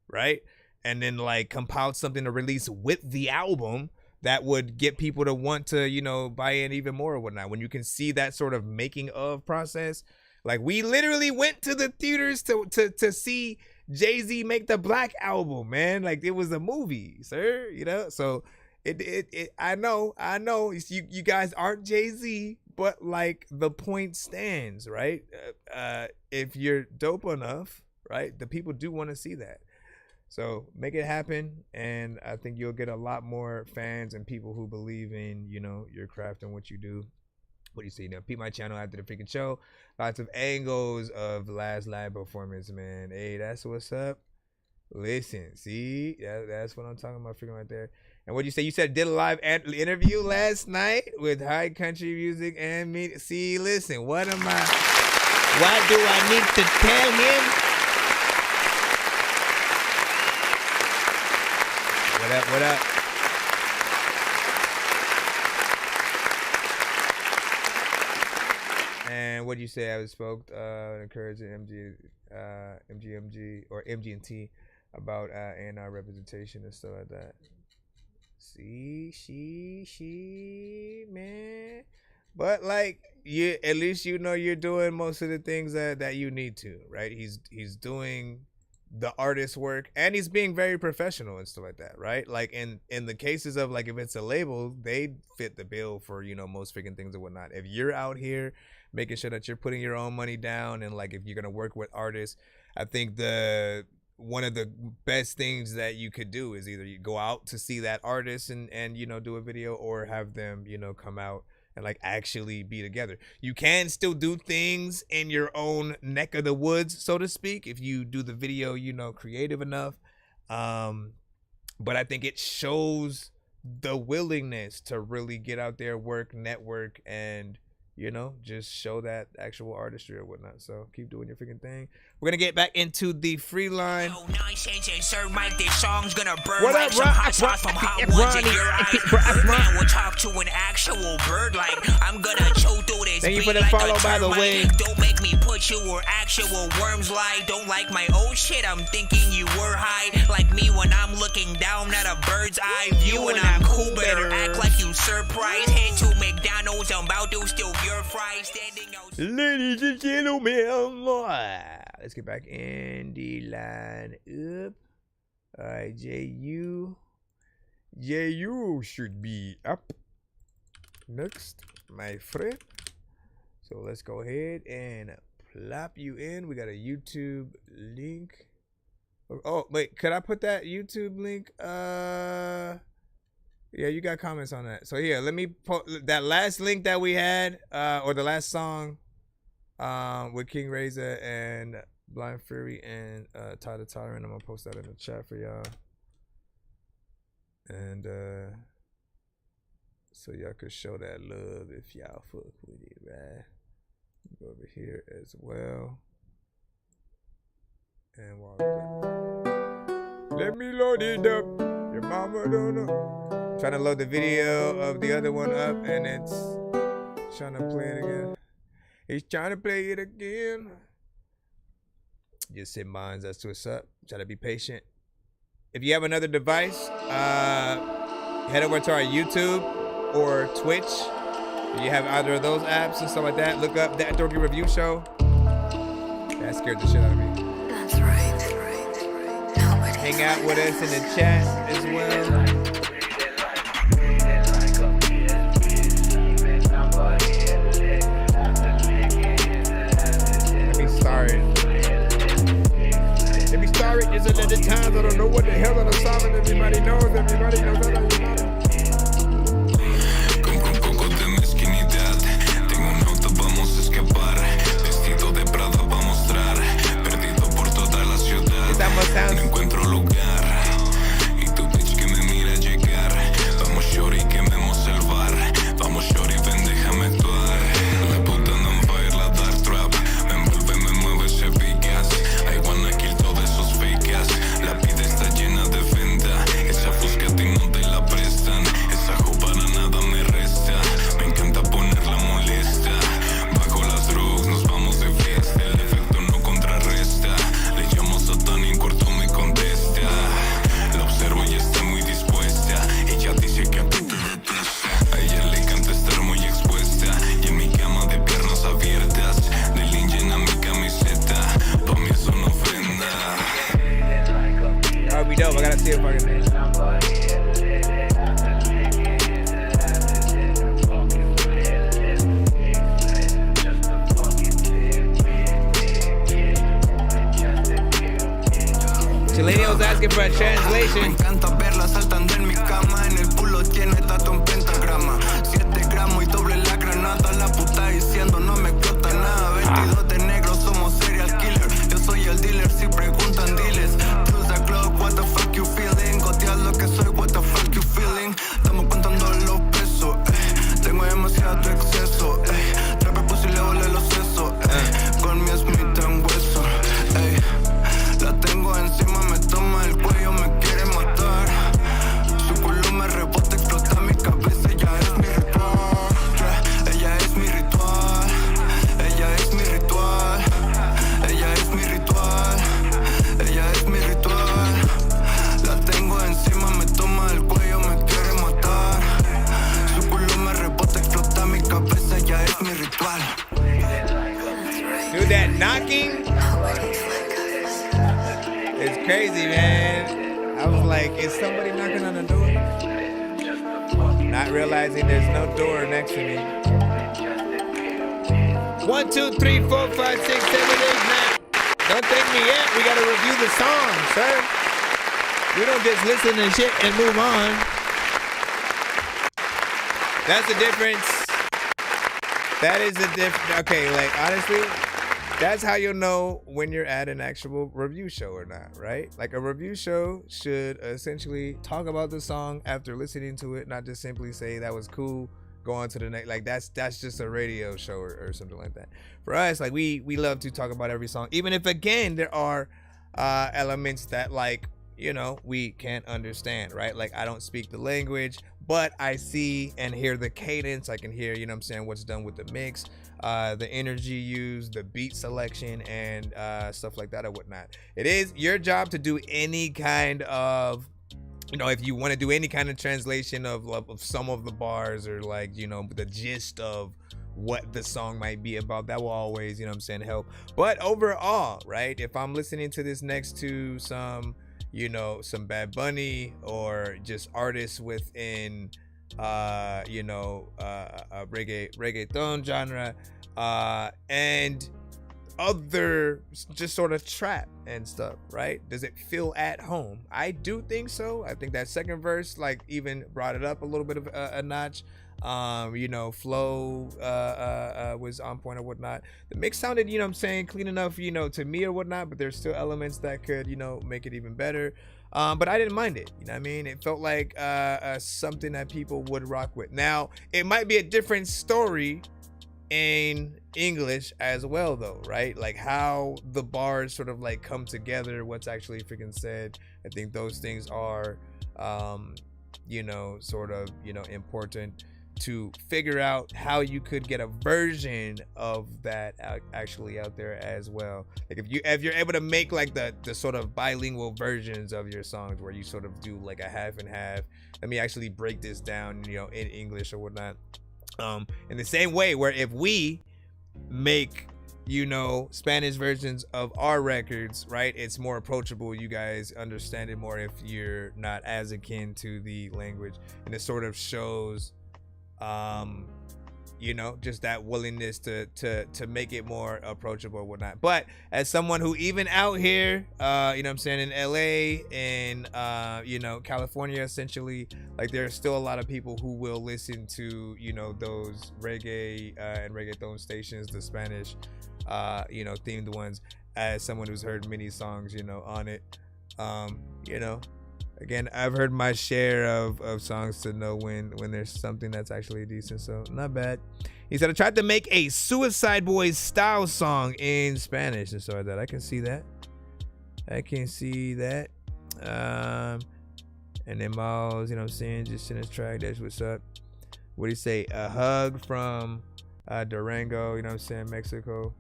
right? And then like compiled something to release with the album that would get people to want to, buy in even more or whatnot. When you can see that sort of making of process, like we literally went to the theaters to see Jay-Z make the Black Album, man. Like it was a movie, sir, so I know you guys aren't Jay-Z, but like the point stands, right? If you're dope enough, right, the people do want to see that. So make it happen, and I think you'll get a lot more fans and people who believe in, your craft and what you do. What do you see now? Peep my channel after the freaking show. Lots of angles of last live performance, man. Hey, that's what's up. Listen, see, that's what I'm talking about, freaking right there. And what you say? You said did a live interview last night with High Country Music and me. See, listen, what do I need to tell him? What up? And what you say? I was spoke encouraging MGMG or MG&T about A&R representation and stuff like that. See, she, man. But like you, at least you're doing most of the things that you need to, right? He's doing the artist work and he's being very professional and stuff like that, right? Like in the cases of like if it's a label, they fit the bill for most freaking things and whatnot. If you're out here making sure that you're putting your own money down and like if you're gonna work with artists, I think one of the best things that you could do is either you go out to see that artist and do a video, or have them come out and like actually be together. You can still do things in your own neck of the woods, so to speak, if you do the video creative enough, but I think it shows the willingness to really get out there, work, network, and you know, just show that actual artistry or whatnot. So keep doing your freaking thing. We're gonna get back into the free line. What up, Birdman will talk to an actual bird like I'm gonna choke through this. Thank you for the like follow, by the way. Don't make me put you where actual worms lie. Don't like my old shit. I'm thinking you were high, like me when I'm looking down at a bird's eye view. And I'm cool, better act like you surprised. Head to McDonald's, I'm about to steal your fries. Standing out. Ladies and gentlemen, let's get back in the line up. All right, JU should be up next, my friend. So let's go ahead and plop you in. We got a YouTube link. Oh, wait, could I put that YouTube link? Yeah, you got comments on that. So here, let me put that last link that we had, or the last song with King Reza and Blind Fury and Ty the Tyrant. I'm gonna post that in the chat for y'all. And so y'all could show that love if y'all fuck with it, right? Go over here as well. And while let me load it up. Your mama don't know. Trying to load the video of the other one up, and it's trying to play it again. He's trying to play it again. Just hit mines. That's what's up. Try to be patient. If you have another device, head over to our YouTube or Twitch. If you have either of those apps and stuff like that, look up That Dorky Review Show. That scared the shit out of me. That's right. Hang out with us in the chat as well. Let me start. There's another time I don't know what the hell I'm solving. Everybody knows. Compro un poco de mezquinidad. Tengo un auto, vamos a escapar. Vestido de Prada va a mostrar. Perdido por toda la ciudad. No encuentro lugar. Y tu bitch que me mira llegar. Vamos shorty, quememos el bar. Vamos shorty, ven, déjame actuar. La puta no va a ir la dark trap. Me envuelve, me mueve ese big ass. I wanna kill todos esos fake ass. La vida está llena de venda. Esa fusca a ti no te la prestan. Esa jopa nada me resta. Me encanta ponerla molesta. Bajo las drugs nos vamos de fiesta. El efecto no contrarresta. Le llamo Satán y en corto me contesta. La observo y está muy dispuesta. Ella dice que a ti te detesta. A ella le encanta estar muy expuesta. Y en mi cama de piernas abiertas. De linge en mi camiseta. Pa' mí es una ofrenda. Alright, we dope. I gotta see if I can. Chilenos asking for a translation. Me encanta verla saltando en mi cama. En el culo tiene tatu en pentagrama. 7 gramos y doble la granada. La puta diciendo no me explota nada. 22 de negro, somos serial killer. Yo soy el dealer si preguntan diles. Plus the clock, what the fuck you feeling? Goteas lo que soy, what the fuck you feeling? Estamos contando los pesos. Tengo demasiado exceso. Trapper pussy le volé los sesos. Con mi Smith en hueso. La tengo encima, me toma el cuello, me quiere matar. Su culo me rebota, explota mi cabeza. Ella es mi ritual. Ella es mi ritual. Ella es mi ritual. Ella es mi ritual. Ella es mi ritual. La tengo encima, me toma el cuello, me quiere matar. Su culo me rebota, explota mi cabeza. Ella es mi ritual. Do that knocking. It's crazy, man. I was like, is somebody knocking on the door? Not realizing there's no door next to me. 1, 2, 3, 4, 5, 6, 7, 8, 9. Don't thank me yet. We gotta review the song, sir. We don't just listen to shit and move on. That's the difference. That is the difference. Okay, like honestly, that's how you'll know when you're at an actual review show or not, right? Like a review show should essentially talk about the song after listening to it, not just simply say that was cool go on to the next. Like that's just a radio show or something like that. For us, like we love to talk about every song, even if again there are elements that like, you know, we can't understand, right? Like I don't speak the language, but I see and hear the cadence. I can hear, you know what I'm saying, what's done with the mix, the energy used, the beat selection, and stuff like that or whatnot. It is your job to do any kind of, you know, if you want to do any kind of translation of some of the bars or like, you know, the gist of what the song might be about, that will always, you know what I'm saying, help. But overall, right, if I'm listening to this next to some, you know, some Bad Bunny or just artists within you know, reggaeton genre and other just sort of trap and stuff, right? Does it feel at home? I do think so. I think that second verse like even brought it up a little bit of a notch. You know, flow was on point or whatnot. The mix sounded, you know what I'm saying, clean enough, you know, to me or whatnot, but there's still elements that could, you know, make it even better. But I didn't mind it, you know what I mean? It felt like something that people would rock with. Now, it might be a different story in English as well though, right? Like how the bars sort of like come together, what's actually freaking said. I think those things are you know, sort of, you know, important to figure out how you could get a version of that actually out there as well. Like if you're able to make like the sort of bilingual versions of your songs where you sort of do like a half and half. Let me actually break this down, you know, in English or whatnot. In the same way where if we make, you know, Spanish versions of our records, right, it's more approachable. You guys understand it more if you're not as akin to the language, and it sort of shows you know, just that willingness to make it more approachable or whatnot. But as someone who even out here, you know what I'm saying, in LA and you know, California essentially, like there's still a lot of people who will listen to, you know, those reggae and reggaeton stations, the Spanish you know, themed ones, as someone who's heard many songs, you know, on it. You know, again, I've heard my share of songs to know when there's something that's actually decent, so not bad. He said, I tried to make a Suicide Boys style song in Spanish and so like that. I can see that. I can see that. And then Miles, you know what I'm saying, just send his track. That's what's up. What do you say? A hug from Durango, you know what I'm saying, Mexico.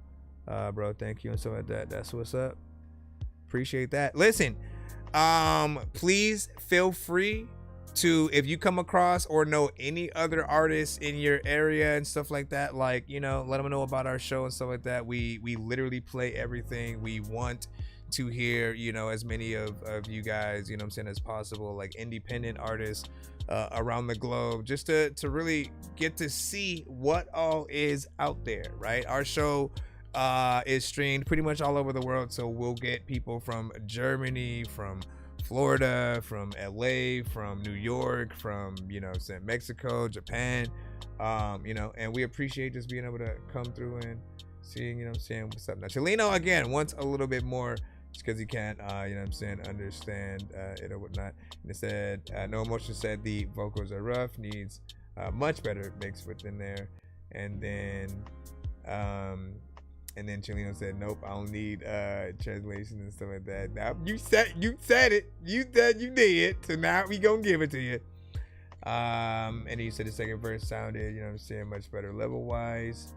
Bro, thank you and so like that. That's what's up. Appreciate that. Listen, please feel free to, if you come across or know any other artists in your area and stuff like that, like, you know, let them know about our show and stuff like that. We literally play everything. We want to hear, you know, as many of you guys, you know what I'm saying, as possible, like independent artists around the globe, just to really get to see what all is out there, right? Our show is streamed pretty much all over the world, so we'll get people from Germany, from Florida, from LA, from New York, from, you know, Mexico, Japan, you know, and we appreciate just being able to come through and seeing, you know what I'm saying, what's up. Now Chelino again wants a little bit more just because he can't you know what I'm saying, understand it or whatnot. And it said No Emotion said the vocals are rough, needs much better mix within there. And then Chelino said, nope, I don't need translation and stuff like that. Now you said it. You said you did. So now we gonna give it to you. And then you said the second verse sounded, you know what I'm saying, much better level wise.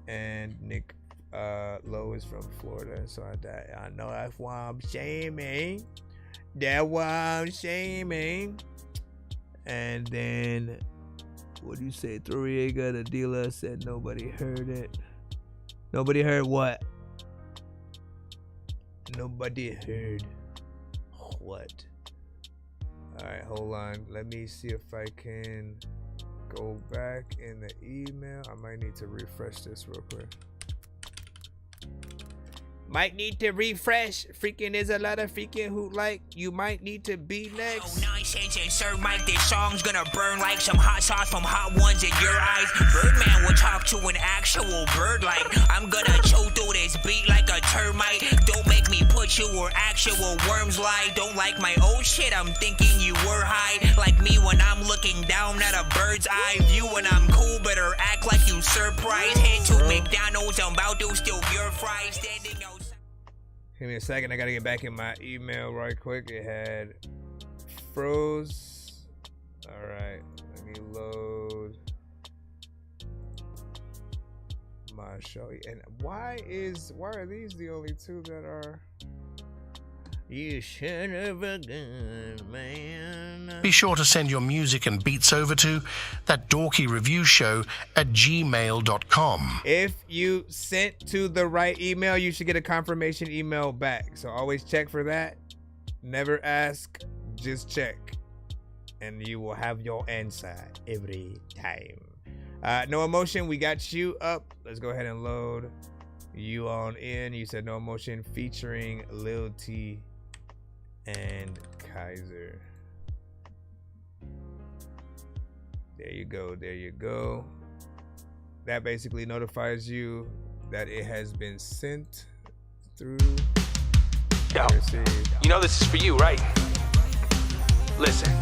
And Nick Lowe is from Florida, so I know that's why I'm shaming. That's why I'm shaming. And then what do you say? Thoriega, the dealer, said nobody heard it. Nobody heard what? Nobody heard what? Alright, hold on. Let me see if I can go back in the email. I might need to refresh this real quick. Might need to refresh. Freaking, there's a lot of freaking who like you might need to be next. No nonsense and Sir Mike, this song's gonna burn like some hot sauce from hot ones in your eyes. Birdman will talk to an actual bird like I'm gonna choke through this beat like a termite. Don't make me put thought you were actual worms like. Don't like my old shit, I'm thinking you were high. Like me when I'm looking down at a bird's eye view. When I'm cool, better act like you surprised. Head to McDonald's, I'm about to steal your fries. Standing outside. Give me a second, I gotta get back in my email right quick. It had froze. Alright, let me load my show. And why are these the only two that are? You should have a gun, man. Be sure to send your music and beats over to ThatDorkyReviewShow@gmail.com. If you sent to the right email, you should get a confirmation email back. So always check for that. Never ask, just check. And you will have your answer every time. No Emotion, we got you up. Let's go ahead and load you on in. You said No Emotion featuring Lil T and Kaiser. There you go, there you go. That basically notifies you that it has been sent through. Yo, you know this is for you, right? Listen.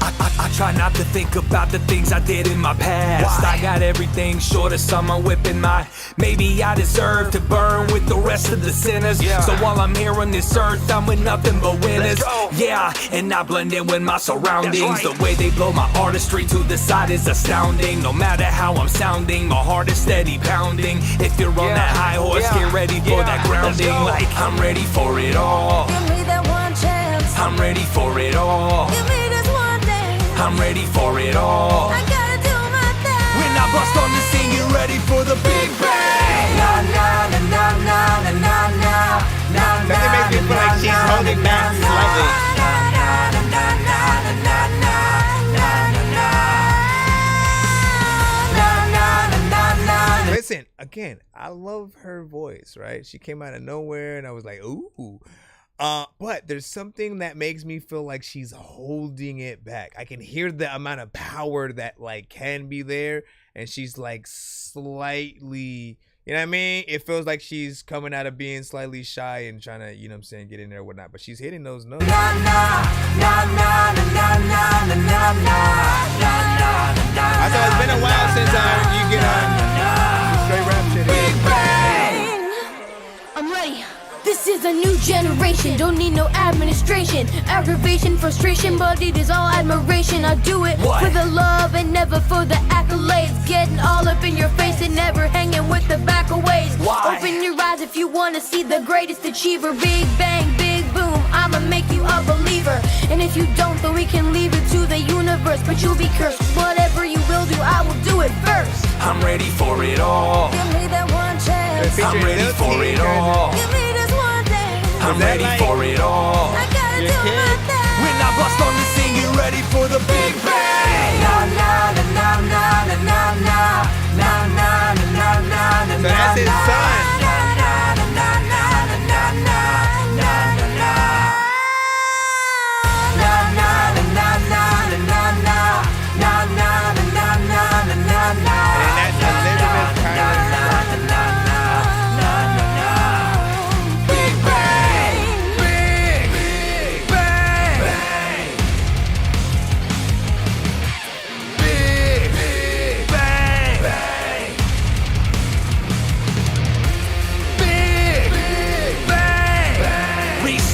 I try not to think about the things I did in my past. I got everything short of summer whipping my. Maybe I deserve to burn with the rest of the sinners. So while I'm here on this earth, I'm with nothing but winners. Yeah, and I blend in with my surroundings. The way they blow my artistry to the side is astounding. No matter how I'm sounding, my heart is steady pounding. If you're on that high horse, get ready for that grounding. Like I'm ready for it all. Give me that one chance. I'm ready for it all. Give me this one day. I'm ready for it all. I gotta do my thing. When I bust on the scene, get ready for the big bang. Na na na na na na na na na. Doesn't make me feel like she's holding back slightly. Listen, again, I love her voice, right? She came out of nowhere and I was like, ooh. But there's something that makes me feel like she's holding it back. I can hear the amount of power that like can be there, and she's like slightly, you know what I mean? It feels like she's coming out of being slightly shy and trying to, you know what I'm saying, get in there or whatnot. But she's hitting those notes. Na na na na na na na na na na. I thought it's been a while since you get on straight rap shit. Big bang. I'm ready. This is a new generation, don't need no administration. Aggravation, frustration, but it is all admiration. I do it for the love and never for the accolades. Getting all up in your face and never hanging with the back aways. Open your eyes if you want to see the greatest achiever. Big bang, big boom, I'ma make you a believer. And if you don't, then we can leave it to the universe. But you'll be cursed, whatever you will do, I will do it first. I'm ready for it all. Give me that one chance. I'm ready for it all. Give me this one thing. I'm ready for it all. I gotta do my thing. When I bust on the scene, get ready for the big bang. Na na na na na na na na na na na na. So that's his son.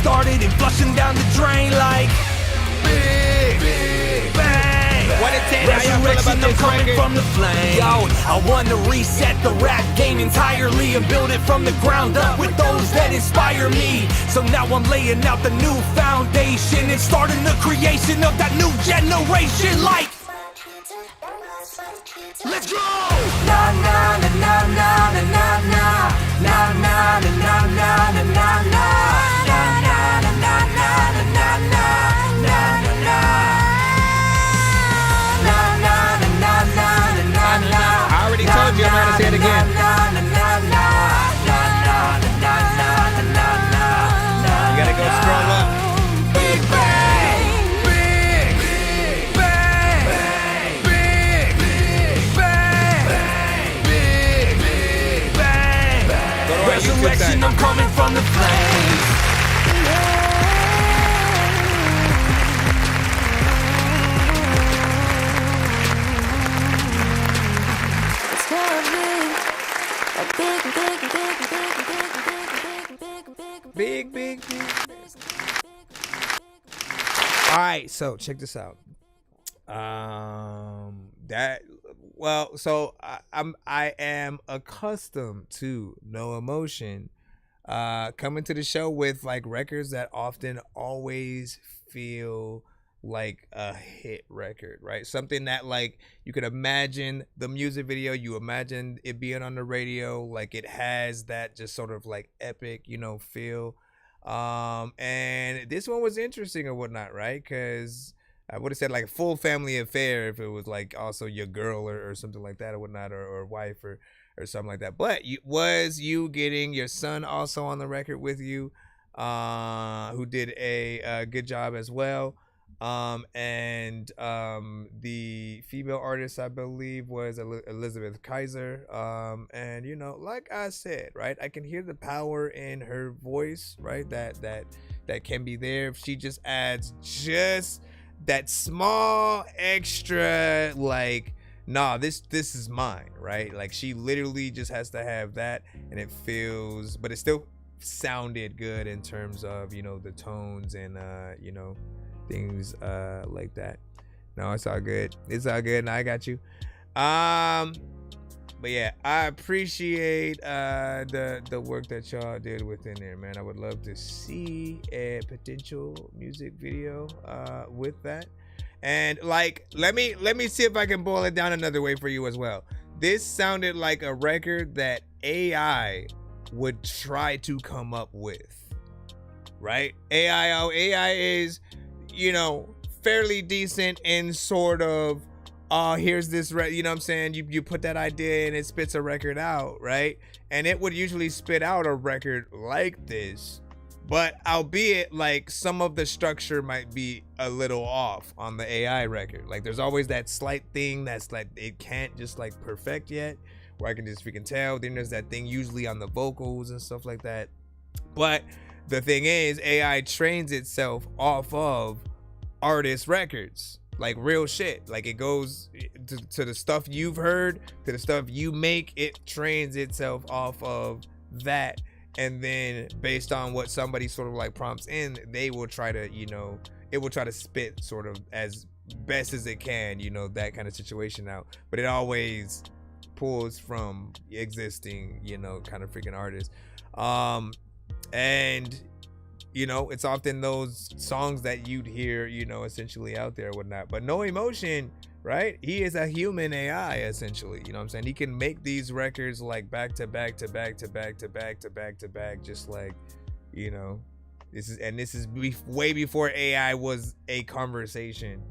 Started and flushing down the drain like big, big bang. What a 10, how y'all feel about Resurrection, I'm this coming record? from the flame. Yo, I want to reset the rap game entirely and build it from the ground up with those that inspire me. So now I'm laying out the new foundation and starting the creation of that new generation like. Let's go! Na na na na na na na na na na na na na na na na. I already told you, I'm gonna say it again. You gotta go scroll up. Big bang, big bang, big bang, big bang. big. All right, so check this out. I am accustomed to No Emotion coming to the show with like records that often always feel like a hit record, right? Something that like you could imagine the music video, you imagine it being on the radio, like it has that just sort of like epic, feel. And this one was interesting or whatnot, right? Because I would have said like a full family affair if it was like also your girl or something like that or whatnot, or wife or something like that. But was you getting your son also on the record with you, who did a good job as well. And the female artist, I believe, was Elizabeth Kaiser. And like I said, right, I can hear the power in her voice, right? That can be there if she just adds just that small extra, like, nah, this is mine, right? Like she literally just has to have that, and it feels, but it still sounded good in terms of the tones and things like that. No, it's all good. It's all good. No, I got you. But yeah, I appreciate the work that y'all did within there, man. I would love to see a potential music video with that. And like, let me see if I can boil it down another way for you as well. This sounded like a record that AI would try to come up with, right? AI is, fairly decent in sort of, here's this, you know what I'm saying? You put that idea and it spits a record out, right? And it would usually spit out a record like this, but albeit like some of the structure might be a little off on the AI record. Like there's always that slight thing that's like, it can't just like perfect yet, where I can just freaking tell. Then there's that thing usually on the vocals and stuff like that. But the thing is, AI trains itself off of artist records, like real shit. Like it goes to the stuff you've heard, to the stuff you make, it trains itself off of that. And then based on what somebody sort of like prompts in, they will try to, it will try to spit sort of as best as it can, that kind of situation out. But it always pulls from existing, kind of freaking artists. And it's often those songs that you'd hear, essentially out there or whatnot. But No Emotion, right? He is a human AI, essentially. You know what I'm saying? He can make these records like back to back to back to back to back to back to back, just like, this is way before AI was a conversation,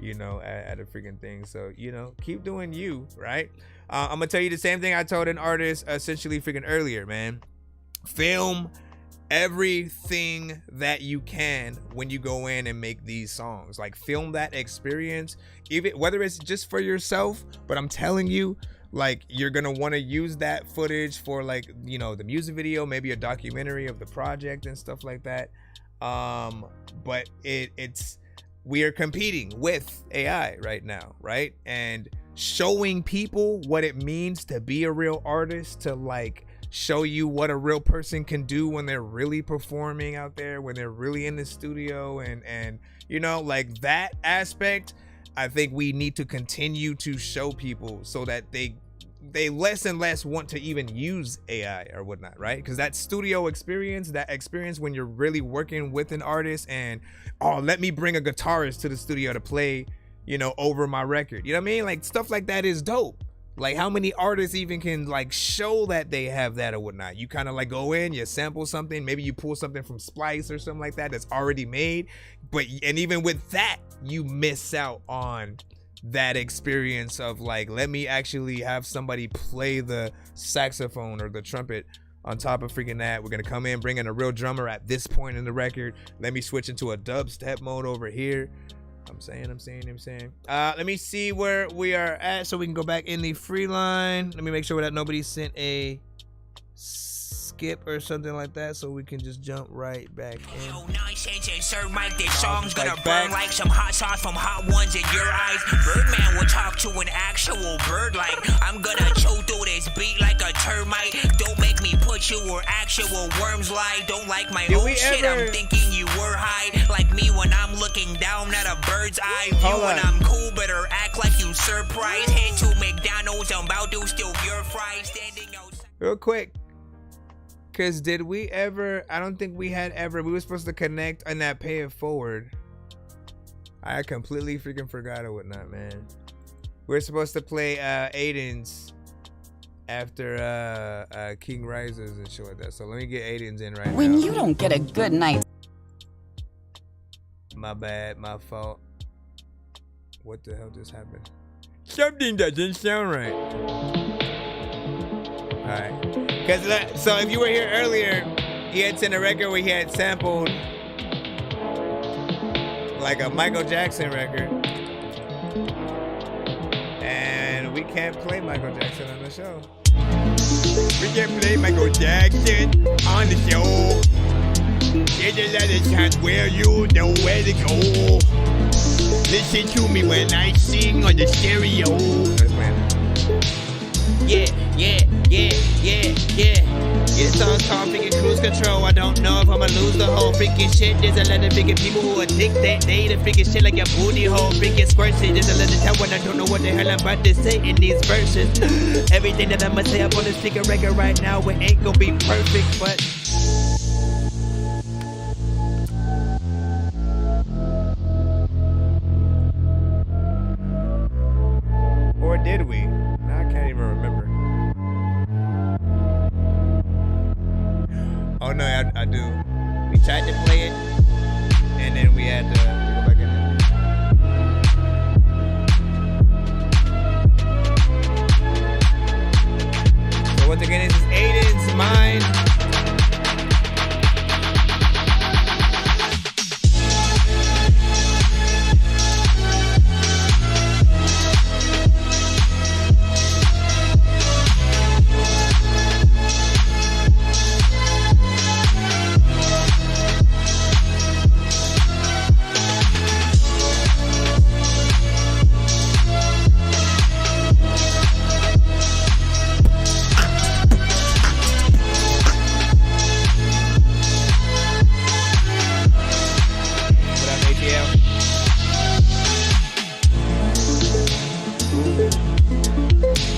at a freaking thing. So, keep doing you, right? I'm gonna tell you the same thing I told an artist essentially freaking earlier, man. Film everything that you can when you go in and make these songs. Like film that experience, even whether it's just for yourself, but I'm telling you, like you're gonna want to use that footage for like the music video, maybe a documentary of the project and stuff like that. But we are competing with AI right now, right? And showing people what it means to be a real artist, to like show you what a real person can do when they're really performing out there, when they're really in the studio, and like that aspect, I think we need to continue to show people so that they less and less want to even use AI or whatnot, right? Because that studio experience, that experience when you're really working with an artist and, oh, let me bring a guitarist to the studio to play, over my record. You know what I mean? Like stuff like that is dope. Like how many artists even can like show that they have that or whatnot? You kind of like go in, you sample something, maybe you pull something from Splice or something like that that's already made. And even with that, you miss out on that experience of like, let me actually have somebody play the saxophone or the trumpet on top of freaking that. We're gonna come in, bring in a real drummer at this point in the record. Let me switch into a dubstep mode over here. I'm saying. Let me see where we are at so we can go back in the free line. Let me make sure that nobody sent a skip or something like that so we can just jump right back in. Nonsense and Sir Mike, this song's gonna burn like some hot sauce from hot ones in your eyes. Birdman will talk to an actual bird like I'm gonna chew through this beat like a termite. Don't make me put you where actual worms lie. Don't like my own shit, I'm thinking you were high. Like me when I'm looking down at a bird's eye view. When I'm cool, better act like you surprised. Head to McDonald's, I'm about to steal your fries. Standing outside. Real quick, because did we ever, I don't think we had ever, we were supposed to connect on that pay it forward. I completely freaking forgot or whatnot, man. We were supposed to play Aiden's after King Rises and shit like that. So let me get Aiden's in right now. When you don't get a good night. My bad, my fault. What the hell just happened? Something doesn't sound right. Alright. Because so if you were here earlier, he had sent a record where he had sampled like a Michael Jackson record. And we can't play Michael Jackson on the show. We can't play Michael Jackson on the show. There's a lot of times where you know where to go. Listen to me when I sing on the stereo. Yeah. This song's called freaking Cruise Control. I don't know if I'ma lose the whole freaking shit. There's a lot of freaking people who addict that day to freaking shit like your booty hole freaking squirts it. There's a lot of time when I don't know what the hell I'm about to say in these verses. Everything that I'ma say up on this freaking record right now, it ain't gonna be perfect, but or did we? Now I can't even remember. Oh no, I do. We tried to play it, and then we had to go back in there. So once again, this is Aiden's Mind.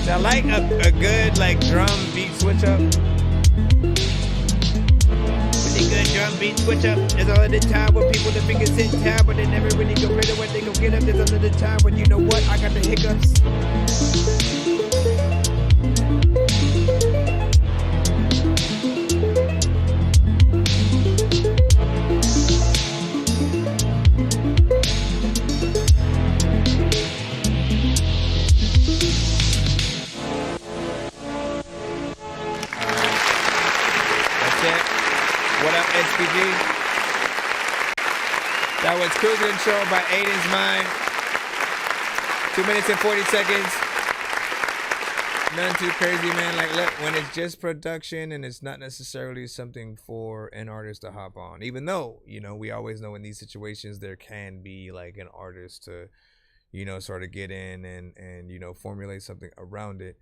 I like a good like drum beat switch up. Really good drum beat switch up. There's a lot of time where people that think it's in town, but they never really go rid of what they go get up. There's a lot of time when you know what, I got the hiccups. What up, SPG? That was Cruise Control by Aiden's Mind. 2 minutes and 40 seconds. Nothing too crazy, man. Like, look, when it's just production and it's not necessarily something for an artist to hop on. Even though, you know, we always know in these situations there can be like an artist to, you know, sort of get in and you know, formulate something around it.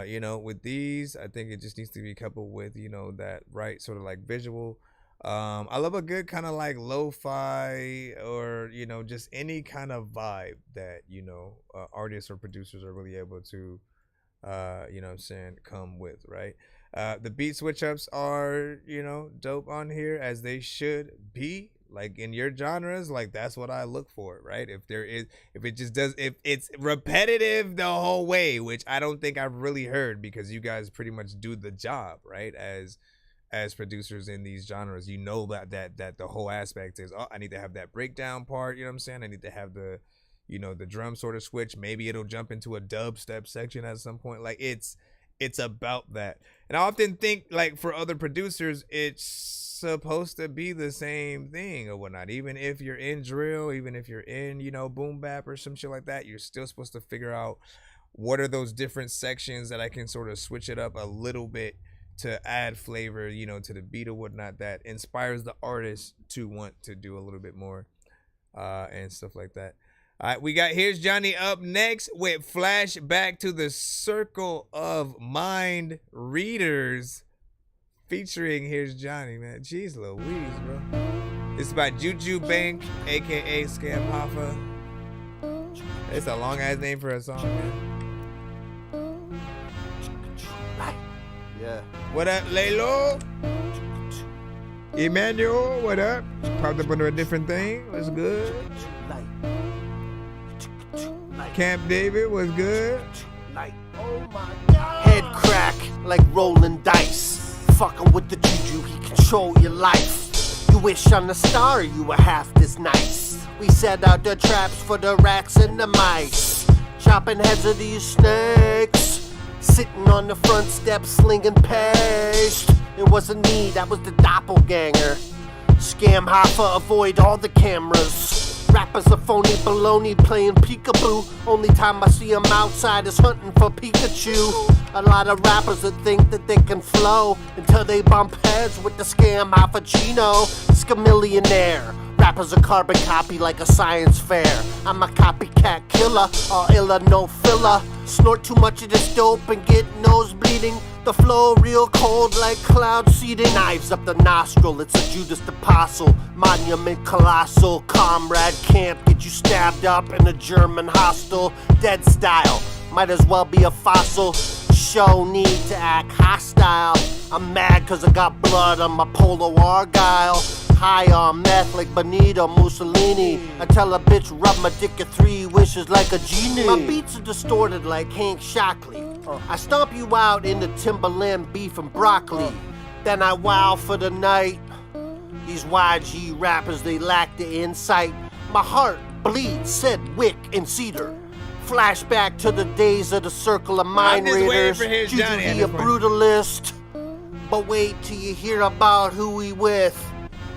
You know, with these, I think it just needs to be coupled with, you know, that right sort of like visual. I love a good kind of like lo-fi or, you know, just any kind of vibe that, you know, artists or producers are really able to, you know what I'm saying, come with, right? The beat switch ups are, you know, dope on here, as they should be. Like in your genres, like that's what I look for, right? If it's repetitive the whole way, which I don't think I've really heard, because you guys pretty much do the job, right? As producers in these genres, you know that the whole aspect is, oh, I need to have that breakdown part, you know what I'm saying? I need to have the, you know, the drum sort of switch. Maybe it'll jump into a dubstep section at some point. Like it's about that. And I often think like for other producers, it's supposed to be the same thing or whatnot. Even if you're in drill, even if you're in, you know, boom bap or some shit like that, you're still supposed to figure out what are those different sections that I can sort of switch it up a little bit to add flavor, you know, to the beat or whatnot that inspires the artist to want to do a little bit more and stuff like that. All right, we got Here's Johnny up next with Flashback to the Circle of Mind Readers featuring Here's Johnny, man. Jeez Louise, bro. It's by Juju Bank, aka Scam Hoffa. It's a long ass name for a song, man. Yeah. What up, Laylo? Emmanuel, what up? Popped up under a different thing. What's good? Camp David, what's good? Head crack like rolling dice. Fucking with the juju, he control your life. You wish on a star you were half this nice. We set out the traps for the rats and the mice. Chopping heads of these snakes. Sitting on the front steps slinging paste. It wasn't me, that was the doppelganger. Scam Hoffa, avoid all the cameras. Rappers are phony baloney playing peekaboo. Only time I see them outside is hunting for Pikachu. A lot of rappers that think that they can flow until they bump heads with the Scam Hoffa Chino. Scamillionaire. Rappers a carbon copy like a science fair. I'm a copycat killer, all illa, no filler. Snort too much of this dope and get nose bleeding. The flow real cold like cloud seeding. Knives up the nostril, it's a Judas Apostle. Monument colossal, comrade can't get you stabbed up in a German hostel. Dead style, might as well be a fossil. Show need to act hostile. I'm mad cause I got blood on my Polo Argyle. High on meth like Benito Mussolini. I tell a bitch rub my dick at 3 wishes like a genie. My beats are distorted like Hank Shockley. I stomp you out in the Timberland beef and broccoli. Then I wow for the night. These YG rappers, they lack the insight. My heart bleeds, said Wick and Cedar. Flashback to the days of the Circle of Mind Raiders. Juju be a brutalist. But wait till you hear about who he with.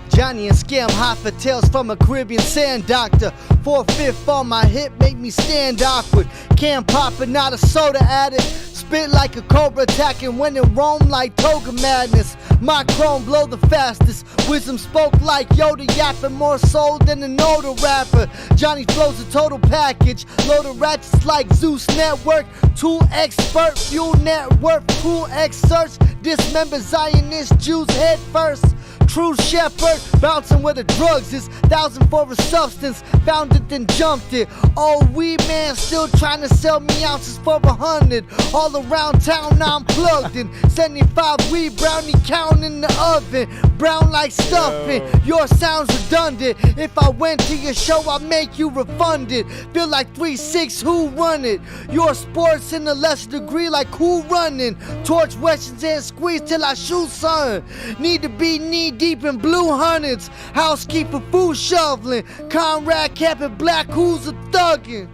Johnny and Scam Hoffa, tales from a Caribbean sand doctor. 4/5 on my hip make me stand awkward. Can pop and not a soda addict. Spit like a cobra attacking when it roam like toga madness. My chrome blow the fastest. Wisdom spoke like Yoda, yapping more soul than an older rapper. Johnny flows a total package. Load of ratchets like Zeus Network. Tool expert, fuel network, cool X search. Dismember Zionist Jews head first. True shepherd, bouncing where the drugs is. 1,000 for a substance, found it then jumped it. Oh, weed man still trying to sell me ounces for 100. All around town now I'm plugged in. 75 weed brownie counting in the oven. Brown like stuffing, your sounds redundant. If I went to your show I'd make you refunded. Feel like 3-6, who run it? Your sports in a lesser degree like who running? Torch weapons and squeeze till I shoot son. Need to be knee deep in blue hundreds. Housekeeper food shoveling. Conrad capping black, who's a thuggin'?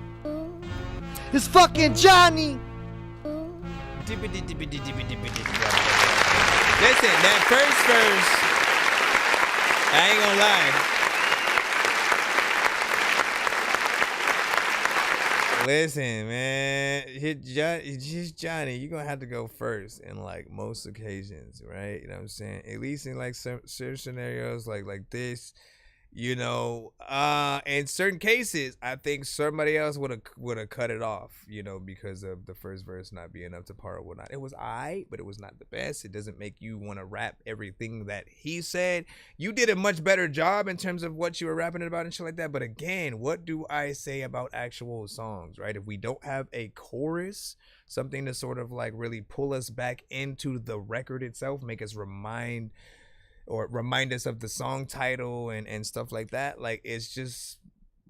It's fucking Johnny. Listen, that first verse, I ain't gonna lie. Listen, man, hit Johnny, you're gonna have to go first in like most occasions, right? You know what I'm saying? At least in like certain scenarios like this, you know, in certain cases, I think somebody else would have cut it off, you know, because of the first verse not being up to par or whatnot. It was alright, but it was not the best. It doesn't make you want to rap everything that he said. You did a much better job in terms of what you were rapping about and shit like that. But again, what do I say about actual songs, right? If we don't have a chorus, something to sort of like really pull us back into the record itself, make us remind us of the song title and stuff like that, like it's just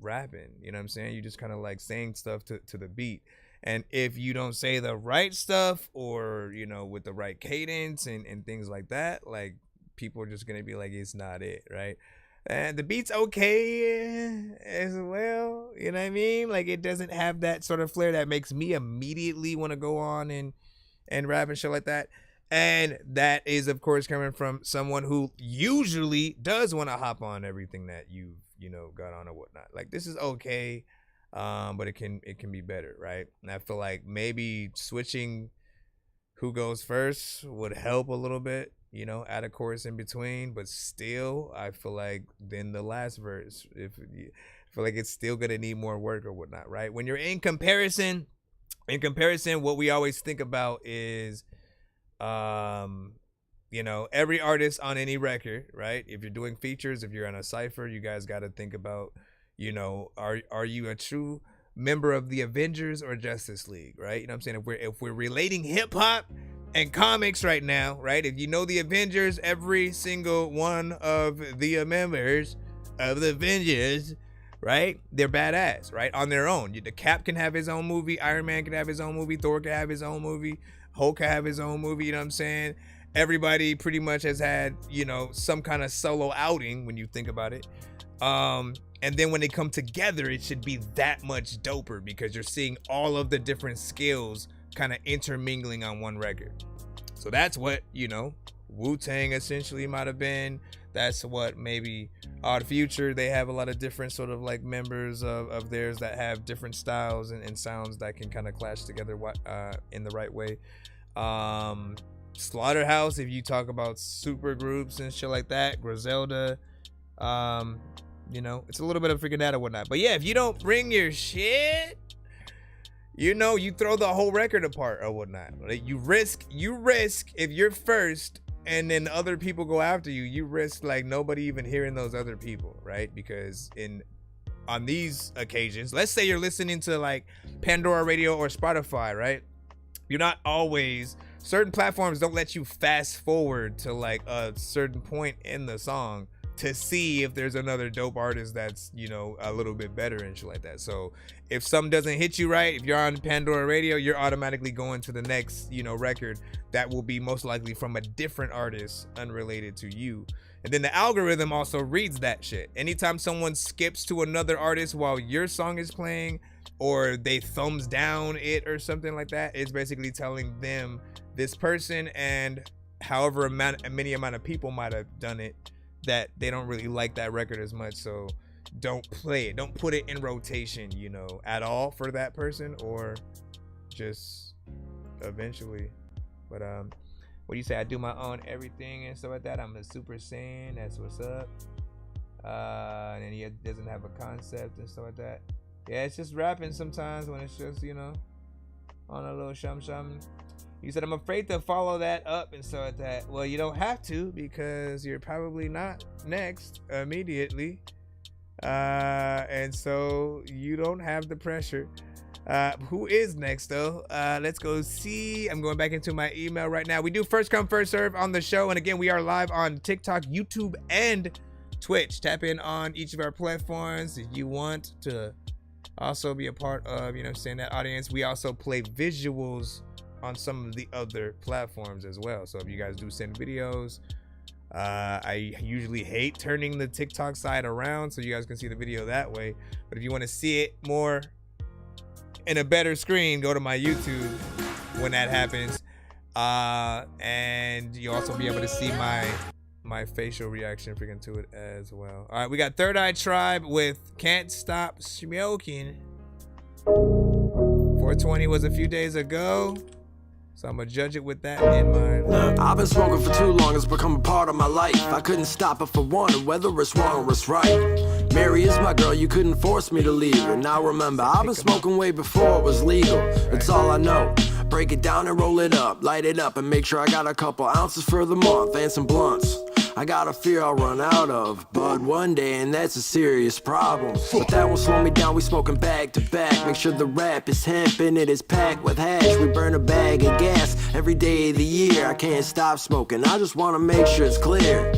rapping, you know what I'm saying? You just kind of like saying stuff to the beat. And if you don't say the right stuff or, you know, with the right cadence and things like that, like people are just gonna be like, it's not it, right? And the beat's okay as well, you know what I mean? Like it doesn't have that sort of flair that makes me immediately want to go on and rap and shit like that. And that is, of course, coming from someone who usually does want to hop on everything that you know, got on or whatnot. Like this is okay, but it can be better, right? And I feel like maybe switching who goes first would help a little bit, you know, add a chorus in between, but still, I feel like then the last verse, I feel like it's still gonna need more work or whatnot, right? When you're in comparison, what we always think about is, you know, every artist on any record, right? If you're doing features, if you're on a cypher, you guys got to think about, you know, are you a true member of the Avengers or Justice League, right? You know what I'm saying? If we're relating hip hop and comics right now, right? If you know the Avengers, every single one of the members of the Avengers, right? They're badass, right? On their own. The Cap can have his own movie, Iron Man can have his own movie, Thor can have his own movie, Hulk can have his own movie, you know what I'm saying? Everybody pretty much has had, you know, some kind of solo outing when you think about it. And then when they come together, it should be that much doper because you're seeing all of the different skills kind of intermingling on one record. So that's what, you know, Wu-Tang essentially might have been. That's what maybe Odd Future, they have a lot of different sort of like members of theirs that have different styles and sounds that can kind of clash together in the right way. Slaughterhouse, if you talk about super groups and shit like that, Griselda, you know, it's a little bit of freaking that or whatnot. But yeah, if you don't bring your shit, you know, you throw the whole record apart or whatnot. Like you risk if you're first and then other people go after you, you risk like nobody even hearing those other people, right? Because on these occasions, let's say you're listening to like Pandora Radio or Spotify, right? You're not always, certain platforms don't let you fast forward to like a certain point in the song to see if there's another dope artist that's, you know, a little bit better and shit like that. So if something doesn't hit you right, if you're on Pandora Radio, you're automatically going to the next, you know, record that will be most likely from a different artist unrelated to you. And then the algorithm also reads that shit. Anytime someone skips to another artist while your song is playing, or they thumbs down it or something like that, it's basically telling them this person and however many amount of people might have done it, that they don't really like that record as much. So don't play it, don't put it in rotation, you know, at all for that person, or just eventually. But what do you say? I do my own everything and stuff like that. I'm a Super Saiyan, that's what's up. And then he doesn't have a concept and stuff like that. Yeah, it's just rapping sometimes when it's just, you know, on a little shum. You said, I'm afraid to follow that up and stuff like that. Well, you don't have to, because you're probably not next immediately. And so you don't have the pressure. Who is next, though? Let's go see. I'm going back into my email right now. We do first come, first serve on the show. And again, we are live on TikTok, YouTube, and Twitch. Tap in on each of our platforms if you want to also be a part of, you know, saying that audience. We also play visuals on some of the other platforms as well. So if you guys do send videos, I usually hate turning the TikTok side around so you guys can see the video that way. But if you want to see it more in a better screen, go to my YouTube when that happens. And you'll also be able to see my facial reaction freaking to it as well. All right, we got Third Eye Tribe with Can't Stop Smoking. 420 was a few days ago, so I'm gonna judge it with that in mind. Look, I've been smoking for too long, it's become a part of my life. I couldn't stop it for one, whether it's wrong or it's right. Mary is my girl, you couldn't force me to leave her. Now remember, I've been smoking way before it was legal. That's all I know. Break it down and roll it up, light it up, and make sure I got a couple ounces for the month and some blunts. I got a fear I'll run out of bud one day, and that's a serious problem. But that won't slow me down, we smoking back to back. Make sure the wrap is hemp and it is packed with hash. We burn a bag of gas every day of the year. I can't stop smoking, I just wanna make sure it's clear.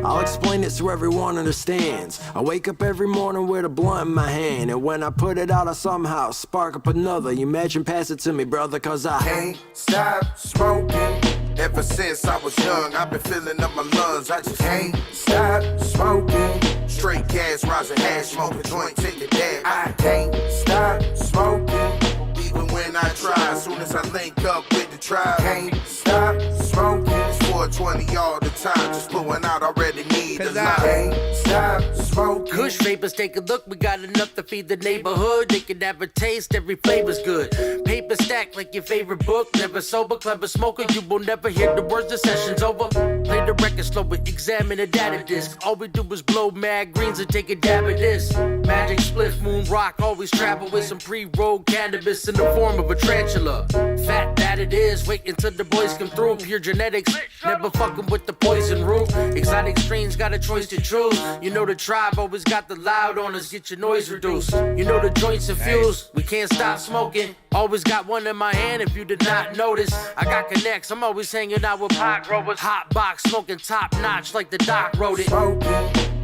I'll explain it so everyone understands. I wake up every morning with a blunt in my hand, and when I put it out I somehow spark up another. You imagine, pass it to me, brother, cause I can't stop smoking. Ever since I was young, I've been filling up my lungs. I just can't stop smoking. Straight gas, rising hash, smoking joint, take the dab. I can't stop smoking. Even when I try, as soon as I link up with the tribe. Can't stop smoking. It's 420 all the time, just blowing out, already need a lot. Can't stop smoking. Kush vapors, take a look, we got enough to feed the neighborhood. They can have a taste, every flavor's good. Paper stack like your favorite book. Never sober, clever smoker, you will never hear the words, the session's over. Play the record slow, but examine the data disc. All we do is blow mad greens and take a dab at this. Magic spliff, moon rock, always travel with some pre-rolled cannabis in the form of a tarantula. Fat that it is, wait until the boys come through. Pure genetics, never fucking with the poison root. Exotic strains, got a choice to choose. You know the tribe always got the loud on us, get your noise reduced. You know the joints infused, we can't stop smoking. Always got one in my hand if you did not notice. I got connects, I'm always hanging out with pot growers. Hot box, smoking top notch like the doc wrote it.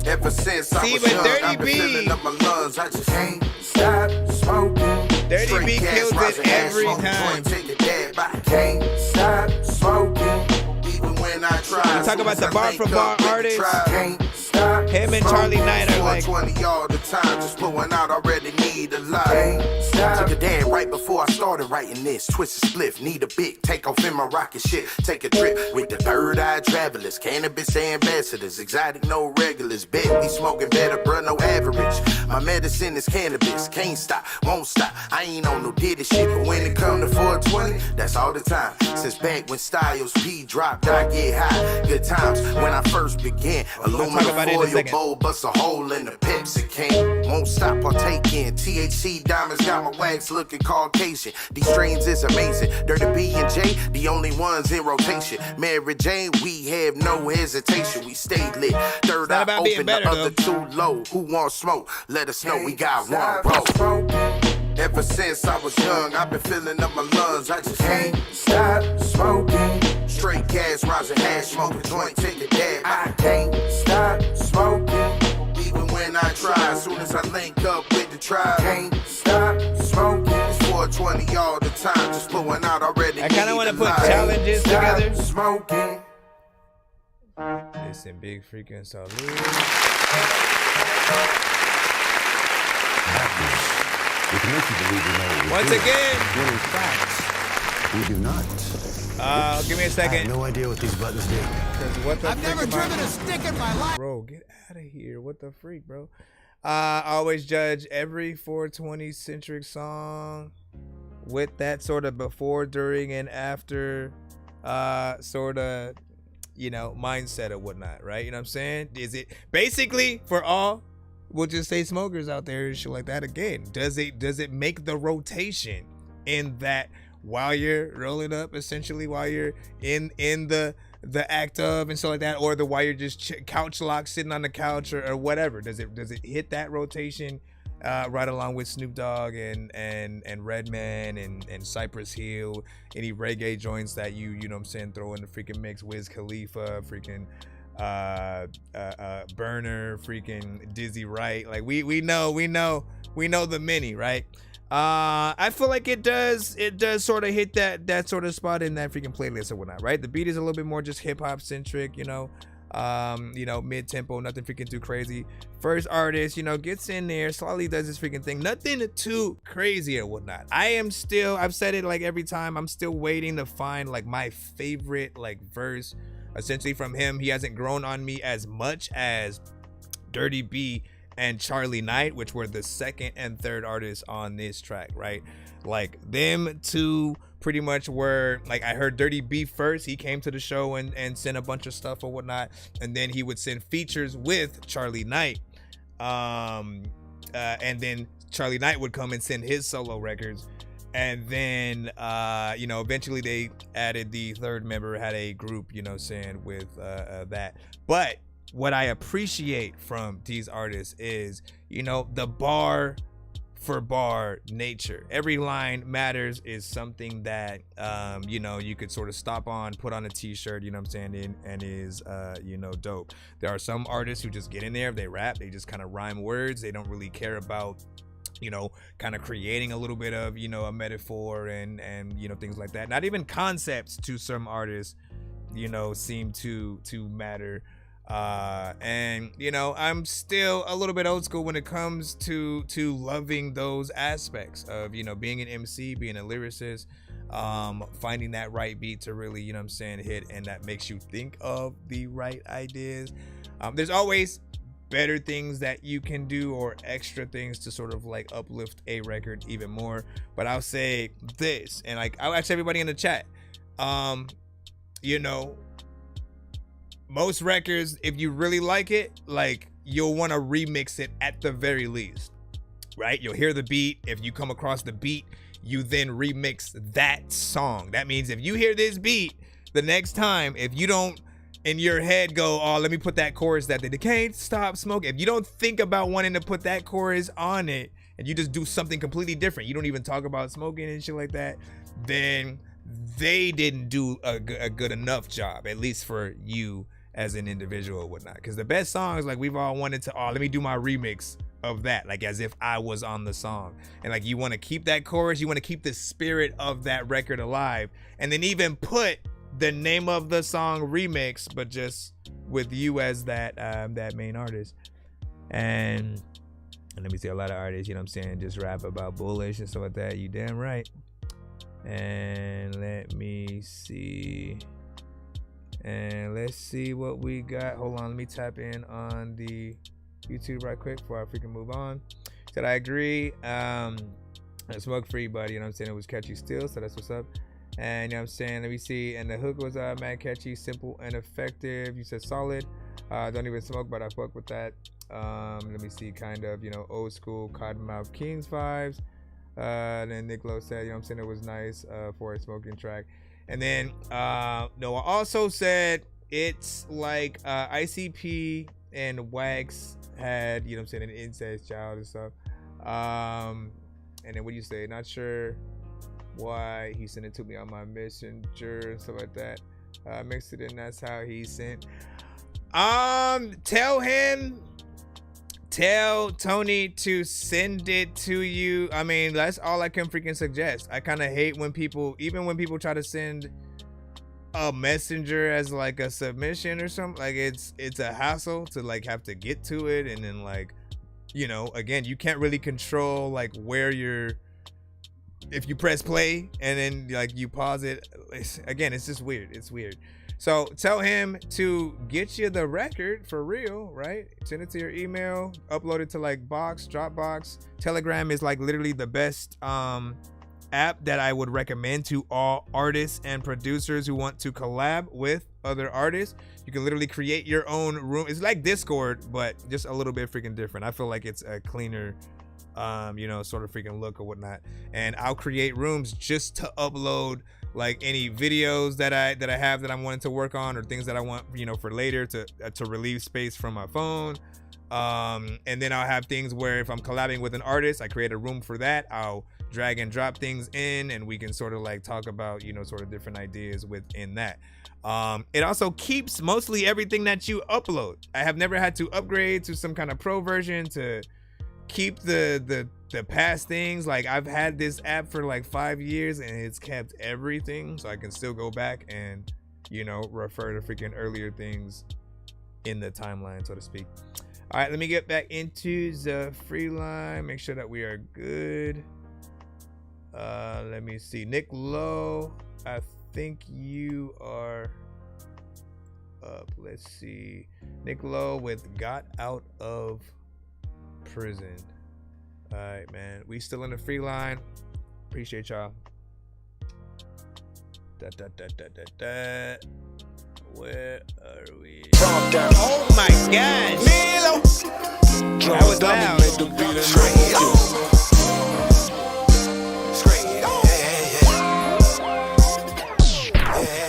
Ever since I was young, I've been filling up my lungs. I just can't stop smoking. Dirty B kills it every time. Take a dab, I can't stop smoking. Even when I try. You talk about the bar for bar artists. Him and Charlie Knight are like 20 all the time, just blowing out, already need a lot. Took a dab right before I started writing this. Twist a spliff, need a big take off in my rocket shit. Take a trip with the third eye travelers, cannabis ambassadors, exotic no regulars. Bet we smoking better, bruh, no average. My medicine is cannabis, can't stop, won't stop. I ain't on no diddy shit, but when it come to 420, that's all the time. Since back when Styles P dropped, I get high. Good times when I first began. Aluminum foil bowl, bust a hole in the Pepsi can. Won't stop partaking. THC diamonds got my wax looking Caucasian. These strains is amazing. Dirty B and J, the only ones in rotation. Mary Jane, we have no hesitation. We stay lit. Third eye open, the other two low. Who wants smoke? Let us know, we got one roll. Ever since I was young, I've been filling up my lungs. I just can't stop smoking. Straight gas, rising hash, smoking joint, take a dab. I can't stop smoking. Even when I try, as soon as I link up with the tribe, can't stop smoking. It's 420 all the time, just blowing out already. I kind of want to put challenges together. Smoking. Listen, big freaking salute. We can make you believe we know Once again, when in fact, we do not. Give me a second. I have no idea what these buttons do. What the I've never driven a stick in my life. Bro, get out of here. What the freak, bro? I always judge every 420 centric song with that sort of before, during, and after sort of, mindset or whatnot, right? You know what I'm saying? Is it basically for all, we'll just say smokers out there and shit like that again, does it make the rotation in that while you're rolling up, essentially while you're in the act of and stuff like that, or while you're just couch locked sitting on the couch or whatever, does it hit that rotation right along with Snoop Dogg and Redman and Cypress Hill, any reggae joints that you know what I'm saying, throw in the freaking mix, Wiz Khalifa, freaking Burner, freaking Dizzy Wright, like we know the many, right? I feel like it does sort of hit that sort of spot in that freaking playlist or whatnot, right? The beat is a little bit more just hip hop centric, mid tempo, nothing freaking too crazy. First artist, gets in there, slowly does this freaking thing, nothing too crazy or whatnot. I've said it like every time, I'm still waiting to find like my favorite like verse essentially from him. He hasn't grown on me as much as Dirty B and Charlie Knight, which were the second and third artists on this track, right? Like them two pretty much were like, I heard Dirty B first. He came to the show and sent a bunch of stuff or whatnot, and then he would send features with Charlie Knight, and then Charlie Knight would come and send his solo records. And then, eventually they added the third member, had a group, with that. But what I appreciate from these artists is, the bar for bar nature. Every line matters is something that, you could sort of stop on, put on a t-shirt, and is, dope. There are some artists who just get in there, they rap, they just kind of rhyme words. They don't really care about, kind of creating a little bit of, a metaphor and things like that. Not even concepts to some artists, seem to matter. I'm still a little bit old school when it comes to loving those aspects of, being an MC, being a lyricist, finding that right beat to really, hit, and that makes you think of the right ideas. There's always better things that you can do or extra things to sort of like uplift a record even more. But I'll say this, and like I'll ask everybody in the chat, you know, most records, if you really like it, like you'll want to remix it at the very least, right? You'll hear the beat. If you come across the beat, you then remix that song. That means if you hear this beat the next time, if you don't in your head go, oh, let me put that chorus that they can't stop smoking. If you don't think about wanting to put that chorus on it and you just do something completely different, you don't even talk about smoking and shit like that, then they didn't do a good enough job, at least for you as an individual or whatnot. Because the best songs, like we've all wanted to, oh, let me do my remix of that, like as if I was on the song. And like you want to keep that chorus, you want to keep the spirit of that record alive, and then even put the name of the song remix, but just with you as that that main artist. And let me see, a lot of artists, you know what I'm saying, just rap about bullish and stuff like that. You damn right. And let me see, and let's see what we got. Hold on, let me tap in on the YouTube right quick before I freaking move on. Said I agree. Smoke free, buddy. You know what I'm saying? It was catchy still, so that's what's up. And you know what I'm saying? Let me see. And the hook was mad catchy, simple and effective. You said solid. Don't even smoke, but I fuck with that. Let me see, kind of, you know, old school Cottonmouth Kings vibes. Then Nick Lowe said, you know what I'm saying, it was nice for a smoking track. And then Noah also said it's like ICP and Wax had, you know what I'm saying, an incest child and stuff. And then what do you say? Not sure why he sent it to me on my messenger and stuff like that. Mixed it in, that's how he sent. Tell Tony to send it to you. I mean, that's all I can freaking suggest. I kind of hate when people, even when people try to send a messenger as like a submission or something, like it's a hassle to like have to get to it. And then like, you know, again, you can't really control like where you're, if you press play and then like you pause it, again, it's just weird. It's weird. So tell him to get you the record for real, right? Send it to your email, upload it to like Box, Dropbox. Telegram is like literally the best app that I would recommend to all artists and producers who want to collab with other artists. You can literally create your own room. It's like Discord, but just a little bit freaking different. I feel like it's a cleaner, you know, sort of freaking look or whatnot. And I'll create rooms just to upload like any videos that I have that I'm wanting to work on, or things that I want, you know, for later to relieve space from my phone. And then I'll have things where if I'm collabing with an artist, I create a room for that. I'll drag and drop things in, and we can sort of like talk about, you know, sort of different ideas within that. It also keeps mostly everything that you upload. I have never had to upgrade to some kind of pro version to keep the past things. Like I've had this app for like 5 years and it's kept everything, so I can still go back and, you know, refer to freaking earlier things in the timeline, so to speak. All right, let me get back into the free line, make sure that we are good. Let me see, Nick Lowe, I think you are up. Let's see, Nick Lowe with Got Out of Prison. All right, man, we still in the free line. Appreciate y'all. Where are we? Oh my gosh, that was loud.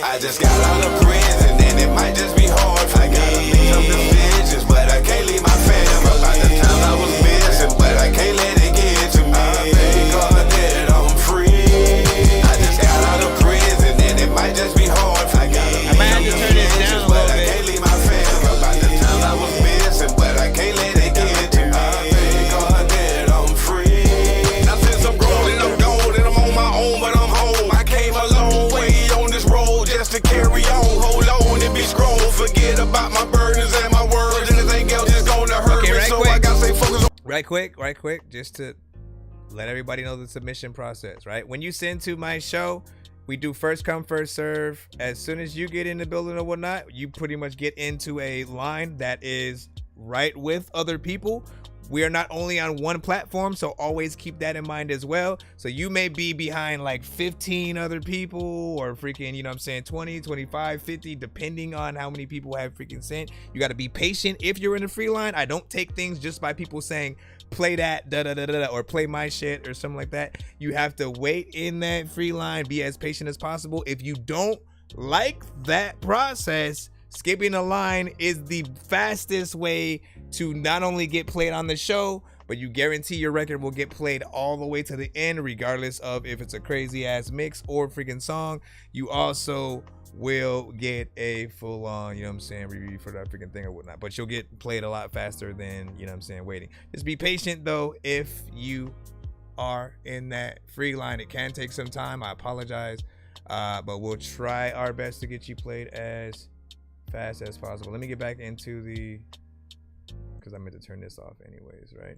I just got out of prison and it might just be hard for me. I gotta make some decisions, but I can't leave my family. By the time I was missing, but I can't let it get to me. Thank God that I'm free. I just got out of prison and it might just be hard for me. I might have to turn this down, but I can't leave my family. By the time I was missing, but I can't let it get to me. Thank God that I'm free. Now since I'm grown and I'm gone and I'm on my own, but I'm home. I came a long way on this road just to carry on. Hold on and be strong. Forget about my burdens and my words. Anything else is gonna hurt me. So I gotta stay focused on. Right quick, just to let everybody know the submission process, right? When you send to my show, we do first come, first serve. As soon as you get in the building or whatnot, you pretty much get into a line that is write with other people. We are not only on one platform, so always keep that in mind as well. So you may be behind like 15 other people or freaking, you know what I'm saying, 20, 25, 50, depending on how many people have freaking sent. You got to be patient if you're in the free line. I don't take things just by people saying, play that, or play my shit or something like that. You have to wait in that free line, be as patient as possible. If you don't like that process, skipping a line is the fastest way to not only get played on the show, but you guarantee your record will get played all the way to the end, regardless of if it's a crazy ass mix or freaking song. You also will get a full on, you know what I'm saying, review for that freaking thing or whatnot, but you'll get played a lot faster than, you know what I'm saying, waiting. Just be patient though if you are in that free line. It can take some time, I apologize, but we'll try our best to get you played as fast as possible. Let me get back into the, because I meant to turn this off anyways, right?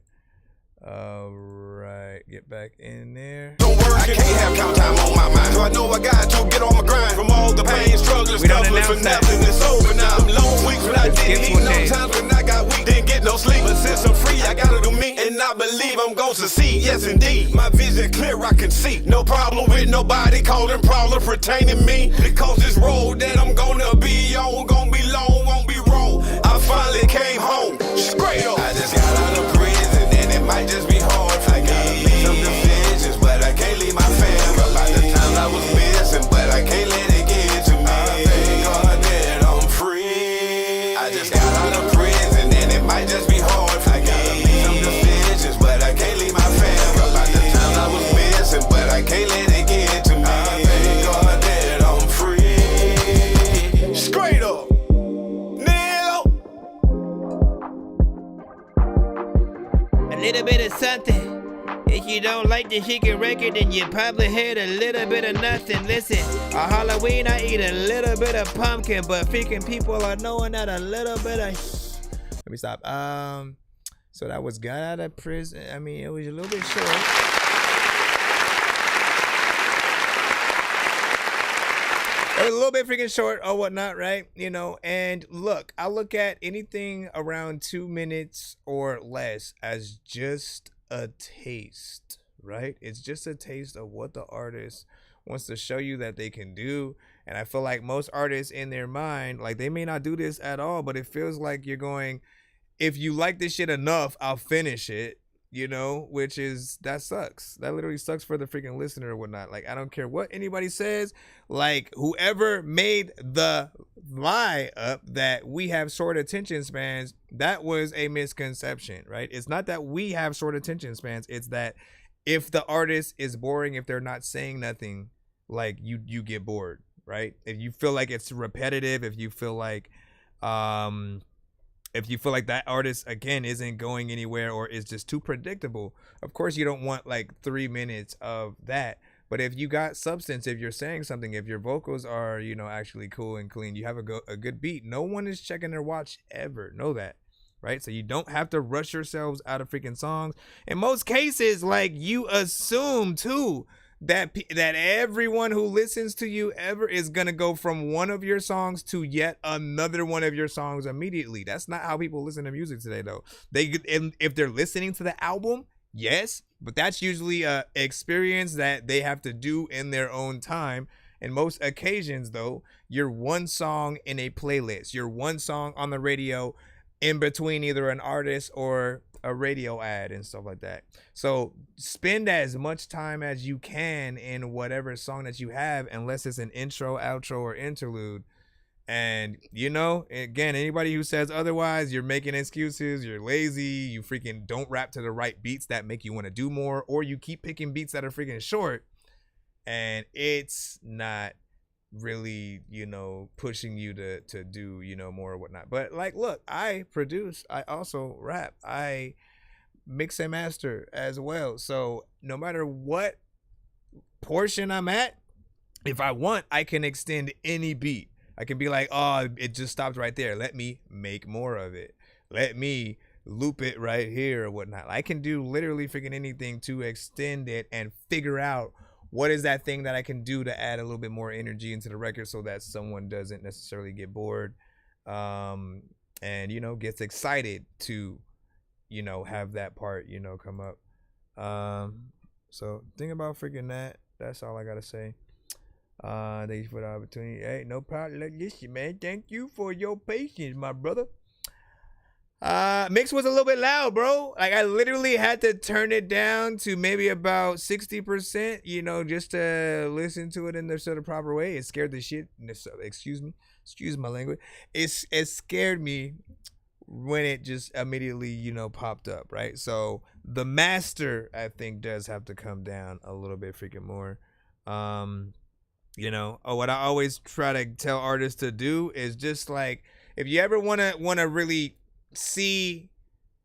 All right, get back in there. Don't worry, I can't have count time on my mind. So I know I got to get on my grind. From all the pain, struggling, stumbling for nothing. It's over now. Them long weeks when I didn't eat, no times when I got weak, didn't get no sleep. But since I'm free, I gotta do me, and I believe I'm gonna succeed. Yes, indeed, my vision clear, I can see. No problem with nobody calling problem pertaining me. Because this road that I'm gonna be on, gonna be long, won't be wrong. I finally came home, straight up. I just got out of prison, and it might just be hard. I gotta make some decisions, but I can't leave my family. A lot of times I was missing, but I can't let it get to me. I thank God that I'm free. I just got out of prison, and it might just be hard. I gotta make some decisions, but I can't leave my family. A lot of times I was missing, but I can't let it get to me. I thank God that I'm free. Straight up. A little bit of something. If you don't like the chicken record, then you probably heard a little bit of nothing. Listen, on Halloween I eat a little bit of pumpkin, but freaking people are knowing that a little bit of. Let me stop. So that was got out of prison. I mean, it was a little bit short. It was a little bit freaking short or whatnot, right? You know, and look, I look at anything around 2 minutes or less as just a taste, right? It's just a taste of what the artist wants to show you that they can do. And I feel like most artists in their mind, like they may not do this at all, but it feels like you're going, if you like this shit enough, I'll finish it. You know, which is, that sucks. That literally sucks for the freaking listener or whatnot. Like, I don't care what anybody says. Like, whoever made the lie up that we have short attention spans, that was a misconception, right? It's not that we have short attention spans. It's that if the artist is boring, if they're not saying nothing, like you get bored, right? If you feel like it's repetitive, if you feel like that artist, again, isn't going anywhere or is just too predictable, of course you don't want like 3 minutes of that. But if you got substance, if you're saying something, if your vocals are, you know, actually cool and clean, you have a good beat, no one is checking their watch ever. Know that, right? So you don't have to rush yourselves out of freaking songs. In most cases, like, you assume too that everyone who listens to you ever is gonna go from one of your songs to yet another one of your songs immediately. That's not how people listen to music today, though. If they're listening to the album, yes, but that's usually a experience that they have to do in their own time. In most occasions, though, you're one song in a playlist, you're one song on the radio in between either an artist or a radio ad and stuff like that. So spend as much time as you can in whatever song that you have, unless it's an intro, outro, or interlude. And, you know, again, anybody who says otherwise, you're making excuses, you're lazy, you freaking don't rap to the right beats that make you want to do more, or you keep picking beats that are freaking short and it's not really, you know, pushing you to do, you know, more or whatnot. But like, look, I produce, I also rap, I mix and master as well. So no matter what portion I'm at, if I want, I can extend any beat. I can be like, oh, it just stopped right there. Let me make more of it. Let me loop it right here or whatnot. I can do literally freaking anything to extend it and figure out what is that thing that I can do to add a little bit more energy into the record so that someone doesn't necessarily get bored. And and you know, gets excited to, you know, have that part, you know, come up. So think about freaking that. That's all I gotta say. Thank you for the opportunity. Hey, no problem. Listen, man, thank you for your patience, my brother. Mix was a little bit loud, bro. Like I literally had to turn it down to maybe about 60%, you know, just to listen to it in the sort of proper way. It scared the shit. Excuse my language. It scared me when it just immediately, you know, popped up, right? So the master, I think, does have to come down a little bit freaking more. You know, what I always try to tell artists to do is just like, if you ever wanna really see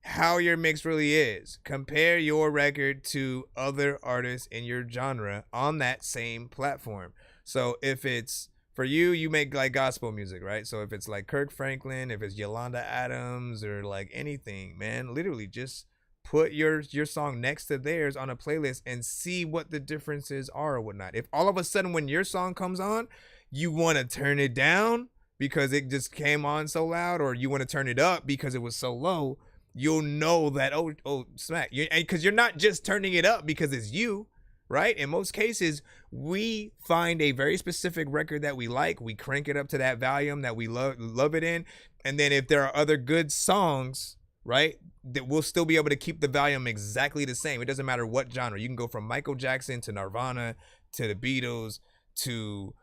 how your mix really is, compare your record to other artists in your genre on that same platform. So if it's for you make like gospel music, right? So if it's like Kirk Franklin, if it's Yolanda Adams, or like anything, man, literally just put your song next to theirs on a playlist and see what the differences are or whatnot. If all of a sudden when your song comes on, you want to turn it down because it just came on so loud, or you want to turn it up because it was so low, you'll know that, oh, smack. Because you're not just turning it up because it's you, right? In most cases, we find a very specific record that we like, we crank it up to that volume that we love it in, and then if there are other good songs, right, that we'll still be able to keep the volume exactly the same. It doesn't matter what genre. You can go from Michael Jackson to Nirvana to the Beatles to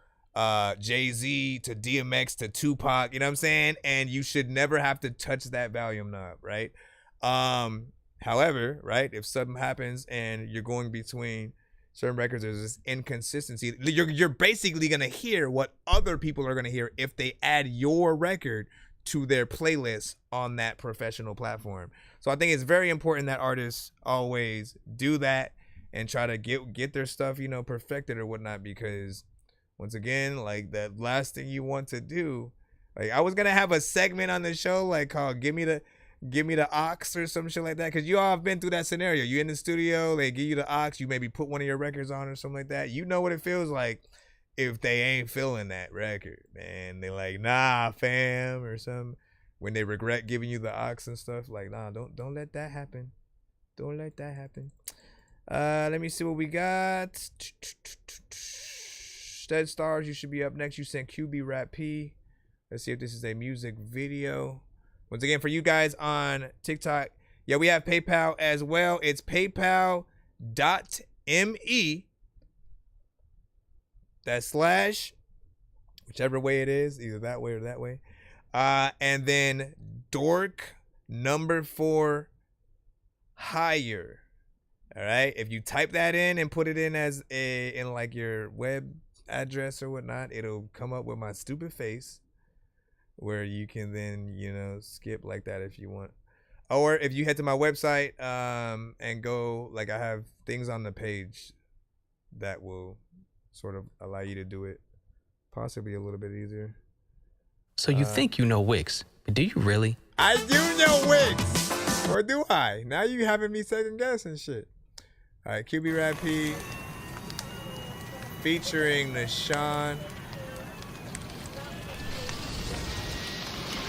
Jay-Z to DMX to Tupac, you know what I'm saying? And you should never have to touch that volume knob, right? However, right, if something happens and you're going between certain records, there's this inconsistency. You're basically gonna hear what other people are gonna hear if they add your record to their playlist on that professional platform. So I think it's very important that artists always do that and try to get their stuff, you know, perfected or whatnot, because once again, like, the last thing you want to do, like, I was gonna have a segment on the show like called give me the aux or some shit like that, because you all have been through that scenario. You in the studio, they give you the aux, you maybe put one of your records on or something like that. You know what it feels like if they ain't feeling that record, man. They like, nah, fam, or something. When they regret giving you the aux and stuff, like, nah, don't let that happen. Don't let that happen. Let me see what we got. Stead Stars, you should be up next. You sent QB Rap P. Let's see if this is a music video. Once again, for you guys on TikTok, yeah, we have PayPal as well. It's paypal.me. / whichever way it is, either that way or that way. And then Dork #4 higher. All right. If you type that in and put it in as in like your web address or whatnot, it'll come up with my stupid face, where you can then, you know, skip like that if you want. Or if you head to my website and go, like, I have things on the page that will sort of allow you to do it possibly a little bit easier. So you think you know Wix, but do you really? I do know Wix, or do I? Now you having me second guessing shit. All right, QB Rap P featuring Nashawn.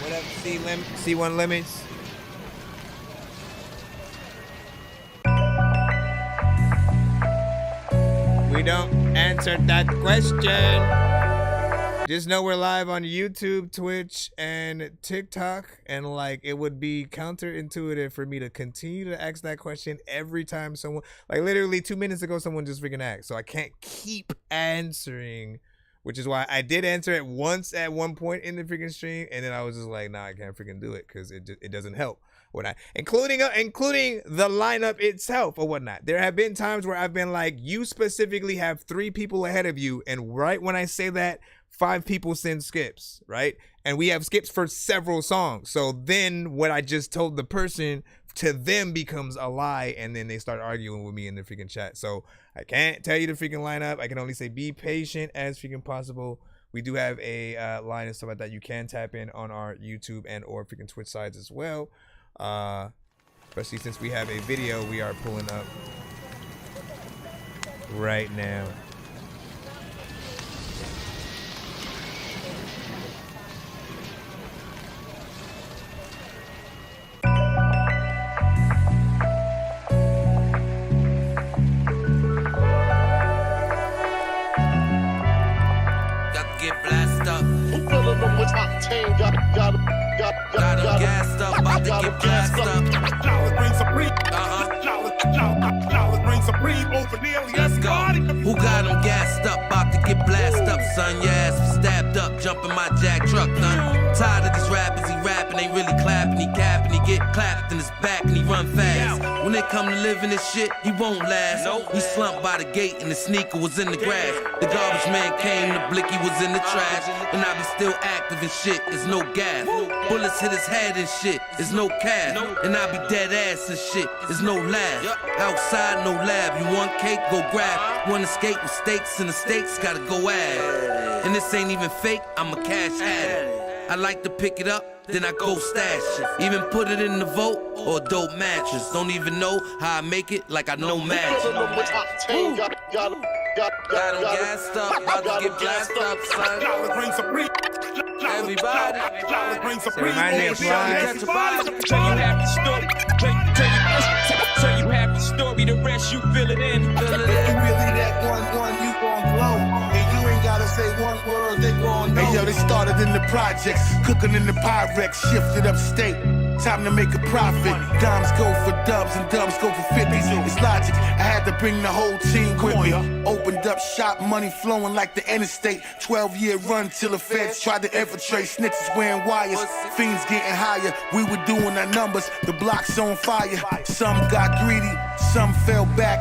What up, C1 Limits? We don't answer that question. Just know we're live on YouTube, Twitch, and TikTok, and like, it would be counterintuitive for me to continue to ask that question every time someone, like, literally 2 minutes ago, someone just freaking asked, so I can't keep answering, which is why I did answer it once at one point in the freaking stream, and then I was just like, nah, I can't freaking do it because it doesn't help whatnot, including the lineup itself or whatnot. There have been times where I've been like, you specifically have 3 people ahead of you, and right when I say that, 5 people send skips, right? And we have skips for several songs. So then what I just told the person to them becomes a lie, and then they start arguing with me in the freaking chat. So I can't tell you the freaking lineup. I can only say be patient as freaking possible. We do have a line and stuff like that. You can tap in on our YouTube and or freaking Twitch sides as well. Especially since we have a video we are pulling up right now. Got him gassed up, about to get gassed up. Let's go. Who got him gassed up, about to get blasted up, son? Your ass was stabbed up, jumping my jack truck, done. Tired of these rappers, he rapping, ain't really clapping, he capping, he get clapped in his back and he run fast. When they come to live in this shit, he won't last. He slumped by the gate and the sneaker was in the grass. The garbage man came, the blicky was in the trash. And I be still active and shit, there's no gas. Bullets hit his head and shit, there's no cast. And I be dead ass and shit, there's no laugh. Outside, no lab, you want cake, go grab. Want to skate with stakes and the stakes, gotta go add. And this ain't even fake, I'm a cash addict. I like to pick it up, then I go stash it. Even put it in the vote or a dope mattress. Don't even know how I make it like I know magic. Got him gassed up, about to get blasted up, son. Everybody, Say my name, catch a body. Tell you half the story. Tell you half the story. The rest you fill it in. If you really that one, you gon' blow. And you ain't gotta say one word, they gon' know. Hey yo, they started in the projects, cooking in the Pyrex, shifted upstate. Time to make a profit. Dimes go for dubs and dubs go for 50s. It's logic. I had to bring the whole team with me. Opened up shop, money flowing like the interstate. 12-year run till the feds tried to infiltrate. Snitches wearing wires, fiends getting higher. We were doing our numbers. The block's on fire. Some got greedy, some fell back.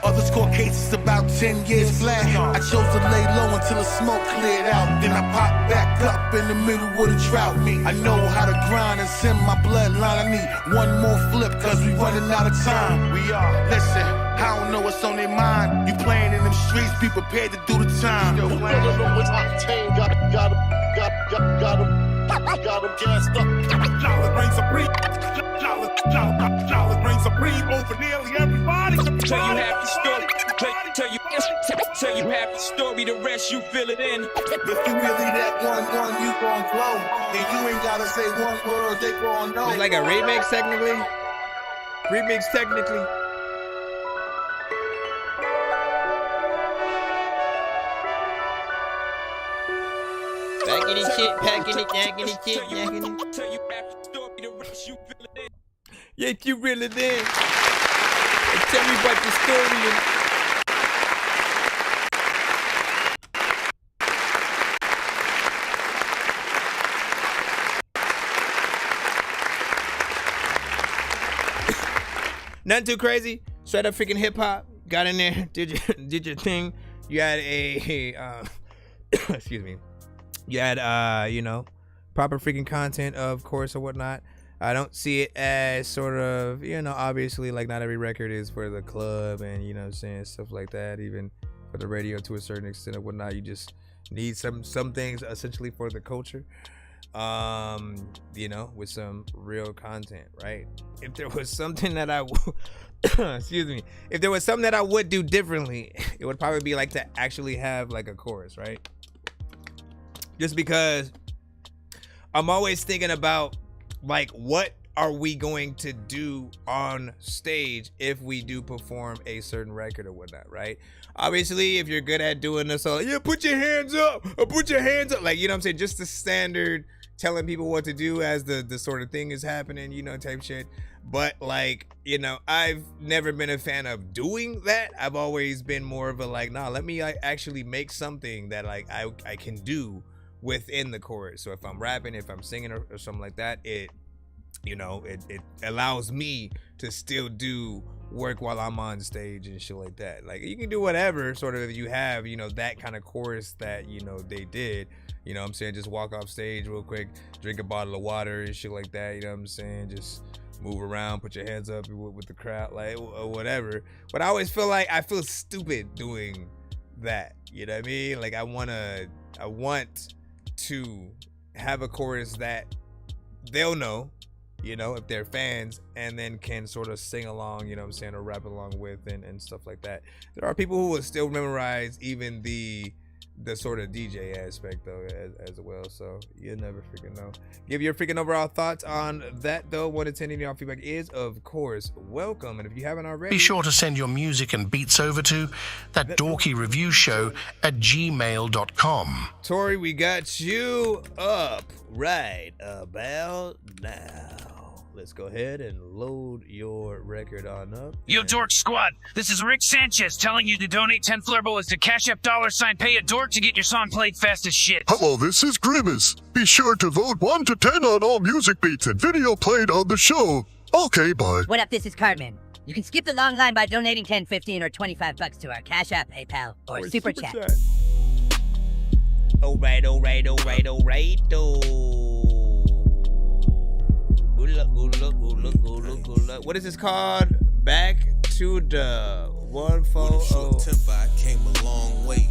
Others caught cases about 10 years flat. I chose to lay low until the smoke cleared out. Then I popped back up in the middle of the drought. I know how to grind and send my bloodline. I need one more flip, cause we running out of time. We are. Listen, I don't know what's on their mind. You playing in them streets, be prepared to do the time. Yo, got him gassed up. Dollar brings a brief. Dollar brings a brief over nearly everybody. Tell you half the story. Tell you half the story. The rest you fill it in. If you really that one, you gon' blow. And you ain't gotta say one word, they gon' know. It's like a remix technically. Remix technically. Packing it shit, packing it, jacking it shit, jacking it. Tell you half the story. The rest you fill it in. Yeah, you really did. Tell me about the story. Nothing too crazy. Straight up freaking hip hop. Got in there, did your thing. You had a excuse me. You had proper freaking content, of course, or whatnot. I don't see it as sort of, obviously, like, not every record is for the club and, what I'm saying, stuff like that. Even for the radio to a certain extent or whatnot, you just need some things essentially for the culture, with some real content, right? If there was something that I excuse me, if there was something that I would do differently, it would probably be like to actually have like a chorus, right? Just because I'm always thinking about, like, what are we going to do on stage if we do perform a certain record or whatnot, right? Obviously, if you're good at doing this, put your hands up, or put your hands up, like, what I'm saying, just the standard telling people what to do as the sort of thing is happening, type shit. But, like, I've never been a fan of doing that. I've always been more of a, like, nah, let me actually make something that, like, I can do within the chorus. So if I'm rapping, if I'm singing or something like that, it allows me to still do work while I'm on stage and shit like that. Like, you can do whatever sort of if you have, that kind of chorus that, they did, what I'm saying, just walk off stage real quick, drink a bottle of water and shit like that, what I'm saying, just move around, put your hands up with the crowd, like, or whatever. But I always feel like I feel stupid doing that, you know what I mean? Like, I want to have a chorus that they'll know, if they're fans, and then can sort of sing along, what I'm saying, or rap along with and stuff like that. There are people who will still memorize even the the sort of DJ aspect though as well. So you never freaking know. Give your freaking overall thoughts on that though. 1 to 10, any of feedback is of course welcome. And if you haven't already, Be sure to send your music and beats over to ThatDorkyReviewShow at gmail.com. Tori, we got you up right about now. Let's go ahead and load your record on up. Yo, Dork Squad, this is Rick Sanchez telling you to donate 10 flurbos to Cash App $pay a dork to get your song played fast as shit. Hello, this is Grimace. Be sure to vote 1 to 10 on all music beats and video played on the show. Okay, bye. What up, this is Cartman. You can skip the long line by donating 10, 15, or 25 bucks to our Cash App, PayPal, or Super Chat. Alright. What is this called? Back to the 140. I came a long way,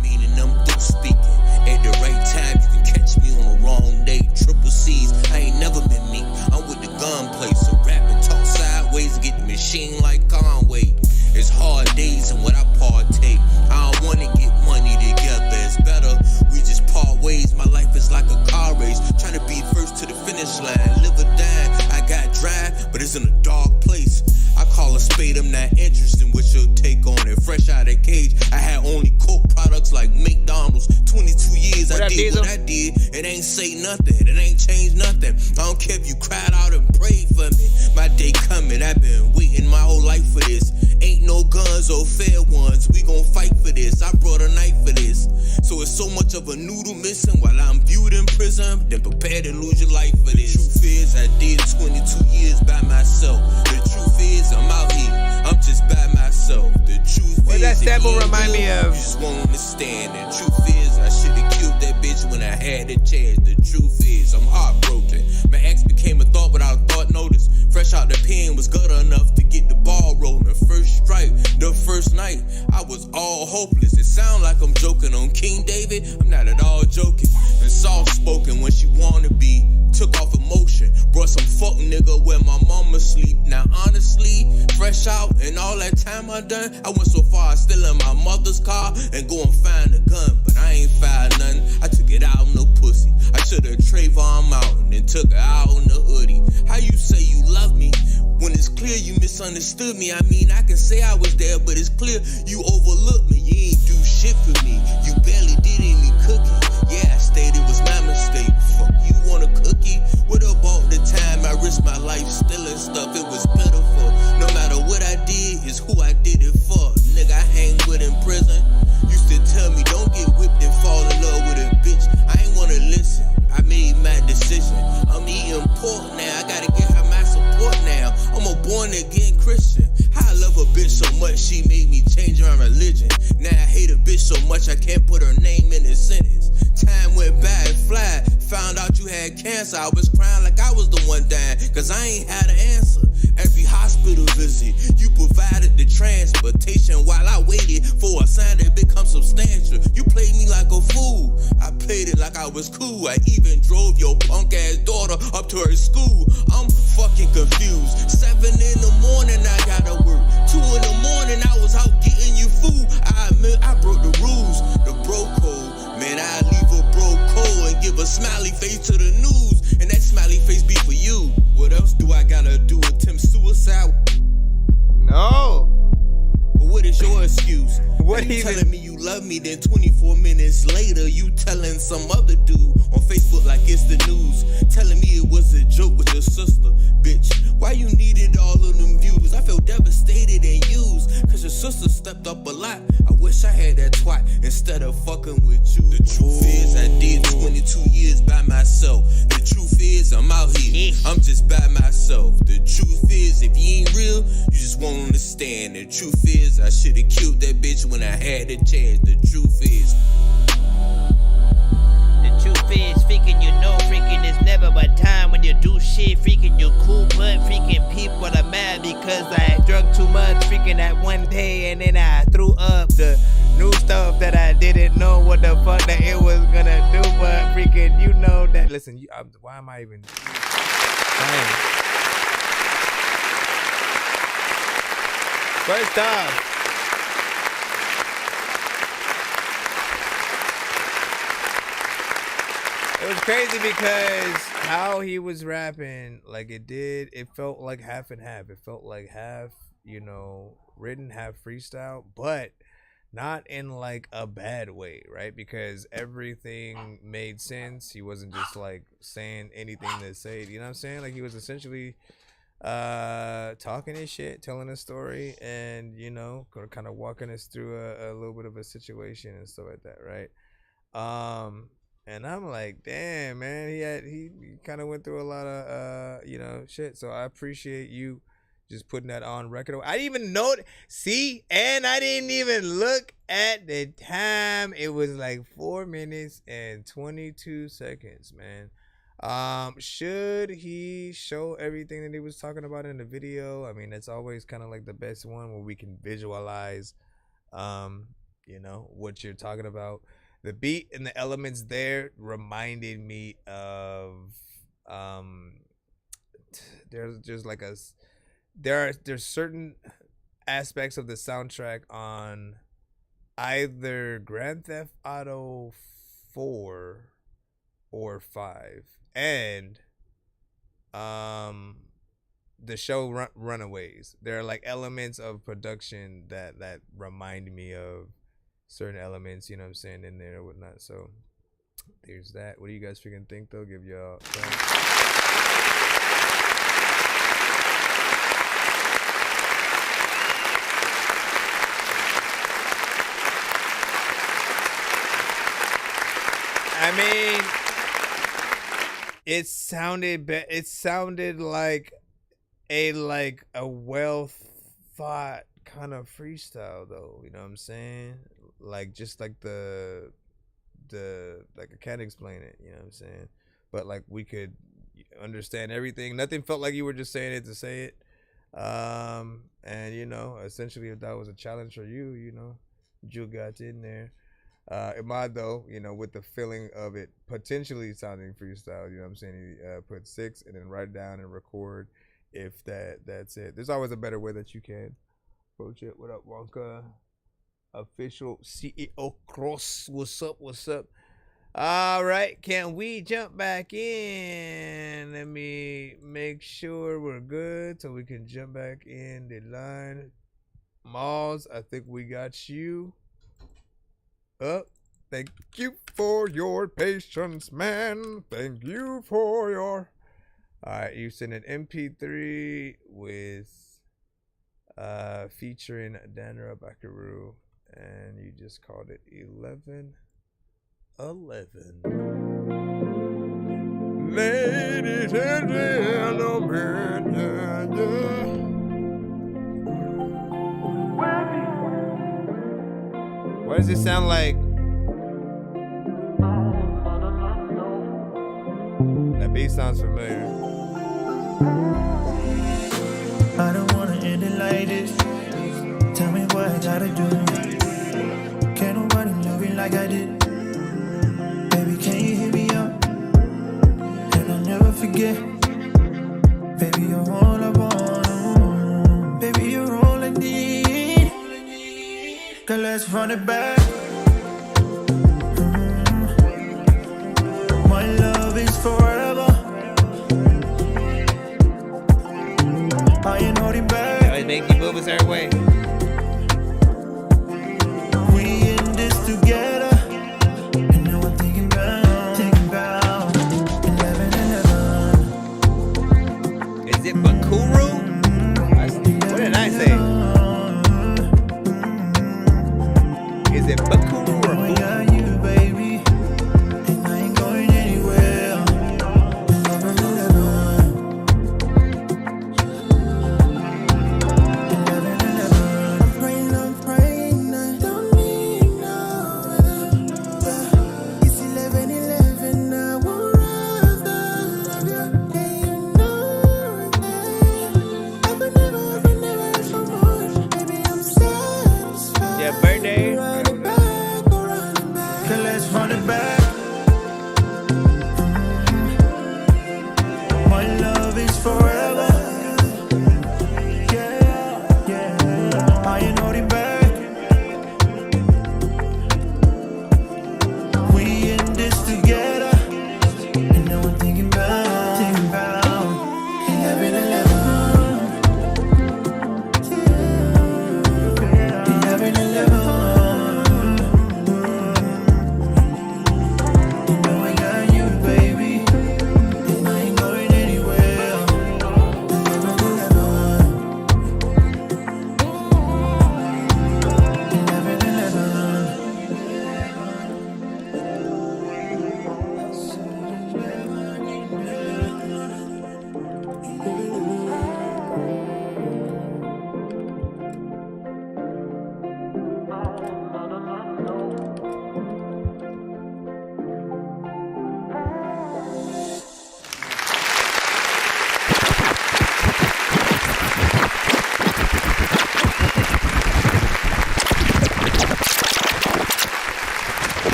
meaning I'm through speaking. At the right time, you can catch me on the wrong day. Triple C's, I ain't never been me. I'm with the gunplay, so rap and talk sideways and get the machine like Conway. It's hard days and what I partake. I don't wanna get money together, it's better we just part ways. My life is like a car race, trying to be first to the finish line. Live or die, I got drive, but it's in a dark place. I call a spade, I'm not interested in what your take on it. Fresh out of cage, I had only Coke products like McDonald's. 22 years I did what I did, it ain't say nothing, it ain't changed nothing. I don't care if you cried out and prayed for me. My day coming, I've been waiting my whole life for this. Ain't no guns or fair ones, we gon' fight for this. I brought a knife for this. So it's so much of a noodle missing while I'm viewed in prison. Then prepare to lose your life for this. The truth is I did 22 years by myself. The truth is I'm out here, I'm just by myself. The truth what is that sample remind me of? You just won't understand. The truth is I should've killed that bitch when I had the chance. The truth is I'm heartbroken. My ex became a thought without a thought notice. Fresh out the pen was good enough to get the ball rolling. First strike, the first night, I was all hopeless. It sound like I'm joking on King David, I'm not at all joking. And soft spoken when she wanna be, took off emotion. Brought some fuck nigga where my mama sleep. Now honestly, fresh out and all that time I done, I went so far I still in my mother's car and go and find a gun, but I ain't found nothing. I took it out on no pussy. I should've Trayvon out and then took her out on the hoodie. How you say you love me when it's clear you misunderstood me? I mean, I can say I was there, but it's clear you overlooked me. You ain't do shit for me. You barely did any cooking. Yeah, I stated it was my mistake. Fuck, you want a cookie? What about the time I risked my life stealing stuff? It was pitiful. No matter what I did, it's who I did it for. Nigga, I hang with in prison. Used to tell me don't get whipped and fall in love with a bitch. I ain't wanna listen. I made my decision. I'm eating pork now. I gotta get her my support now. I'm a born again Christian. How I love a bitch so much she made me change my religion. Now I hate a bitch so much I can't put her name in a sentence. Time went by and fly. Found out you had cancer. I was crying like I was the one dying, cause I ain't had an answer. Every hospital visit, you provided the transportation while I waited for a sign to become substantial. You played me like a fool. I played it like I was cool. I even drove your punk ass daughter up to her school. I'm fucking confused. 7 in the morning I gotta work. 2 in the morning I was out getting you food. I admit I broke the rules. The bro code. Man, I leave a bro cold and give a smiley face to the news. And that smiley face be for you. What else do I gotta do? Attempt suicide? No. What is your excuse? What you telling me you love me, then 24 minutes later you telling some other dude on Facebook like it's the news, telling me it was a joke with your sister. Bitch, why you needed all of them views? I feel devastated and used, cause your sister stepped up a lot. I wish I had that twat instead of fucking with you. The truth is I did 22 years by myself. The truth is I'm out here, I'm just by myself. The truth is if you ain't real, you just won't understand. The truth is I should've killed that bitch when I had the chance. The truth is freaking you know, freaking it's never but time when you do shit, freaking you cool, but freaking people are mad because I drunk too much, freaking that one day, and then I threw up the new stuff that I didn't know what the fuck that it was gonna do, but freaking you know that. Listen, why am I even? First off, was crazy because how he was rapping, like it felt like half and half. It felt like half, you know, written, half freestyle, but not in like a bad way, right? Because everything made sense. He wasn't just like saying anything to say it, you know what I'm saying? Like he was essentially talking his shit, telling a story, and you know, kind of walking us through a little bit of a situation and stuff like that, right? And I'm like, damn, man, he kind of went through a lot of you know, shit. So I appreciate you just putting that on record. I didn't even know. See, and I didn't even look at the time. It was like 4 minutes and 22 seconds, man. Should he show everything that he was talking about in the video? I mean, that's always kind of like the best one where we can visualize, you know, what you're talking about. The beat and the elements there reminded me of, there's like there's certain aspects of the soundtrack on either Grand Theft Auto 4 or 5 and the show Runaways. There are like elements of production that remind me of certain elements, you know what I'm saying, in there or whatnot. So there's that. What do you guys freaking think though? Give y'all I mean, it sounded like a well thought kind of freestyle though, you know what I'm saying? Like just like the like I can't explain it, you know what I'm saying? But like we could understand everything. Nothing felt like you were just saying it to say it. And you know, essentially if that was a challenge for you, you know, you got in there. Imad though, you know, with the feeling of it potentially sounding freestyle, you know what I'm saying? He put 6 and then write down and record if that's it. There's always a better way that you can approach it. What up, Wonka? Official CEO Cross. What's up? All right, can we jump back in? Let me make sure we're good so we can jump back in the line. Malls, I think we got you. Thank you for your patience, man. Thank you for your... Alright, you sent an MP3 with featuring Danra Bakaru, and you just called it 11. Ladies and gentlemen, What does it sound like? That beat sounds familiar. I don't wanna end it like this. Tell me what I gotta do. Can't nobody love me like I did. Baby, can you hear me out? And I'll never forget. Baby, you're all I want. Baby, you're all I need. Girl, let's run it back. My love is forever. I ain't holding back. Always make you move a certain way. We in this together. And now I'm thinking about 11. Is it Bakuru? What did I say? Is it Bakuru or Bakuru?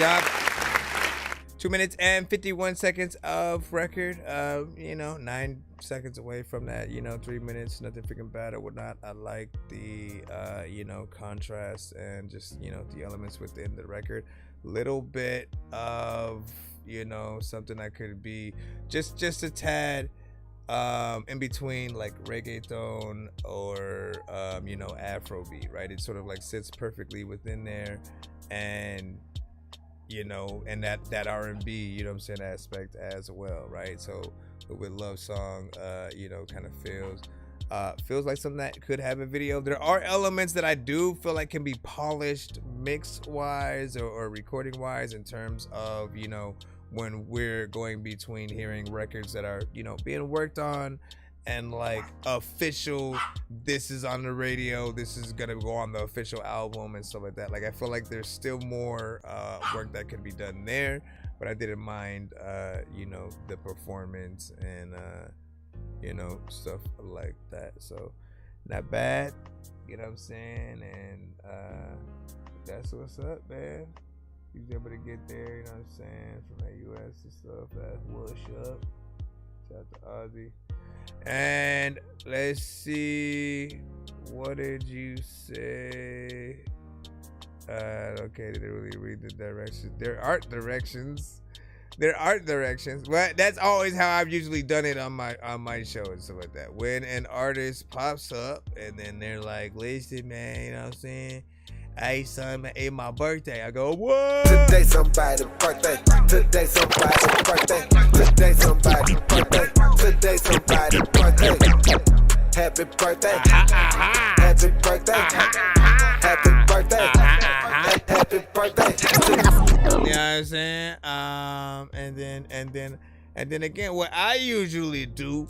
job. 2 minutes and 51 seconds of record. 9 seconds away from that. 3 minutes, nothing freaking bad or whatnot. I like the contrast and just the elements within the record. Little bit of something that could be just a tad in between like reggaeton or Afrobeat, right? It sort of like sits perfectly within there, and and that R&B, aspect as well, right? So with Love Song, kind of feels like something that could have a video. There are elements that I do feel like can be polished mix wise or recording wise in terms of, when we're going between hearing records that are, being worked on and like official, this is on the radio, this is gonna go on the official album and stuff like that. Like I feel like there's still more work that could be done there, but I didn't mind the performance and stuff like that. So not bad, you know what I'm saying? And that's what's up, man. You was able to get there, you know what I'm saying, from the US and stuff. That's what's up. Shout out to Ozzy. And let's see, what did you say? Okay, they didn't really read the directions. There aren't directions. But that's always how I've usually done it on my show and stuff like that. When an artist pops up and then they're like, listen, man, you know what I'm saying? Hey, son, it's my birthday. I go, what? Today somebody's birthday. Today somebody's birthday. Today somebody's birthday. Today somebody's birthday. Happy birthday. Happy birthday. Happy birthday. Happy birthday. You know what I'm saying? And then again, what I usually do,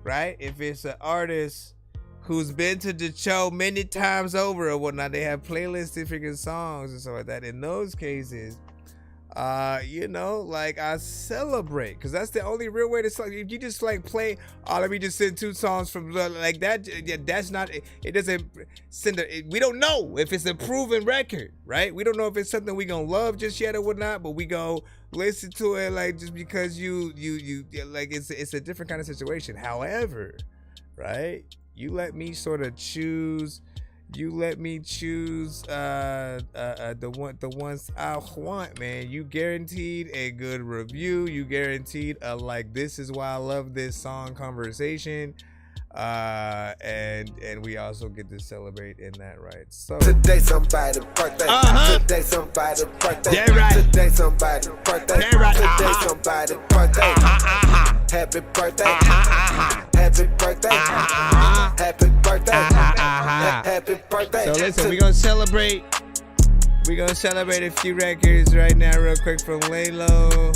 right? If it's an artist who's been to the show many times over or whatnot, they have playlists of freaking songs and stuff like that. In those cases, like I celebrate, because that's the only real way to celebrate. If you just like play, let me just send 2 songs from like that, that's not, it doesn't send we don't know if it's a proven record, right? We don't know if it's something we gonna love just yet or whatnot, but we go listen to it like just because you like it's a different kind of situation. However, right? You let me sort of choose. You let me choose the ones I want, man. You guaranteed a good review. You guaranteed a like, this is why I love this song conversation. And we also get to celebrate in that, right? So today somebody's birthday. Today somebody's birthday. Yeah, right. Today somebody's birthday. Yeah, right. Today somebody's birthday. Happy birthday. Happy birthday. Happy birthday. Happy birthday. So listen, we're gonna celebrate. We're gonna celebrate a few records right now, real quick, from Laylo.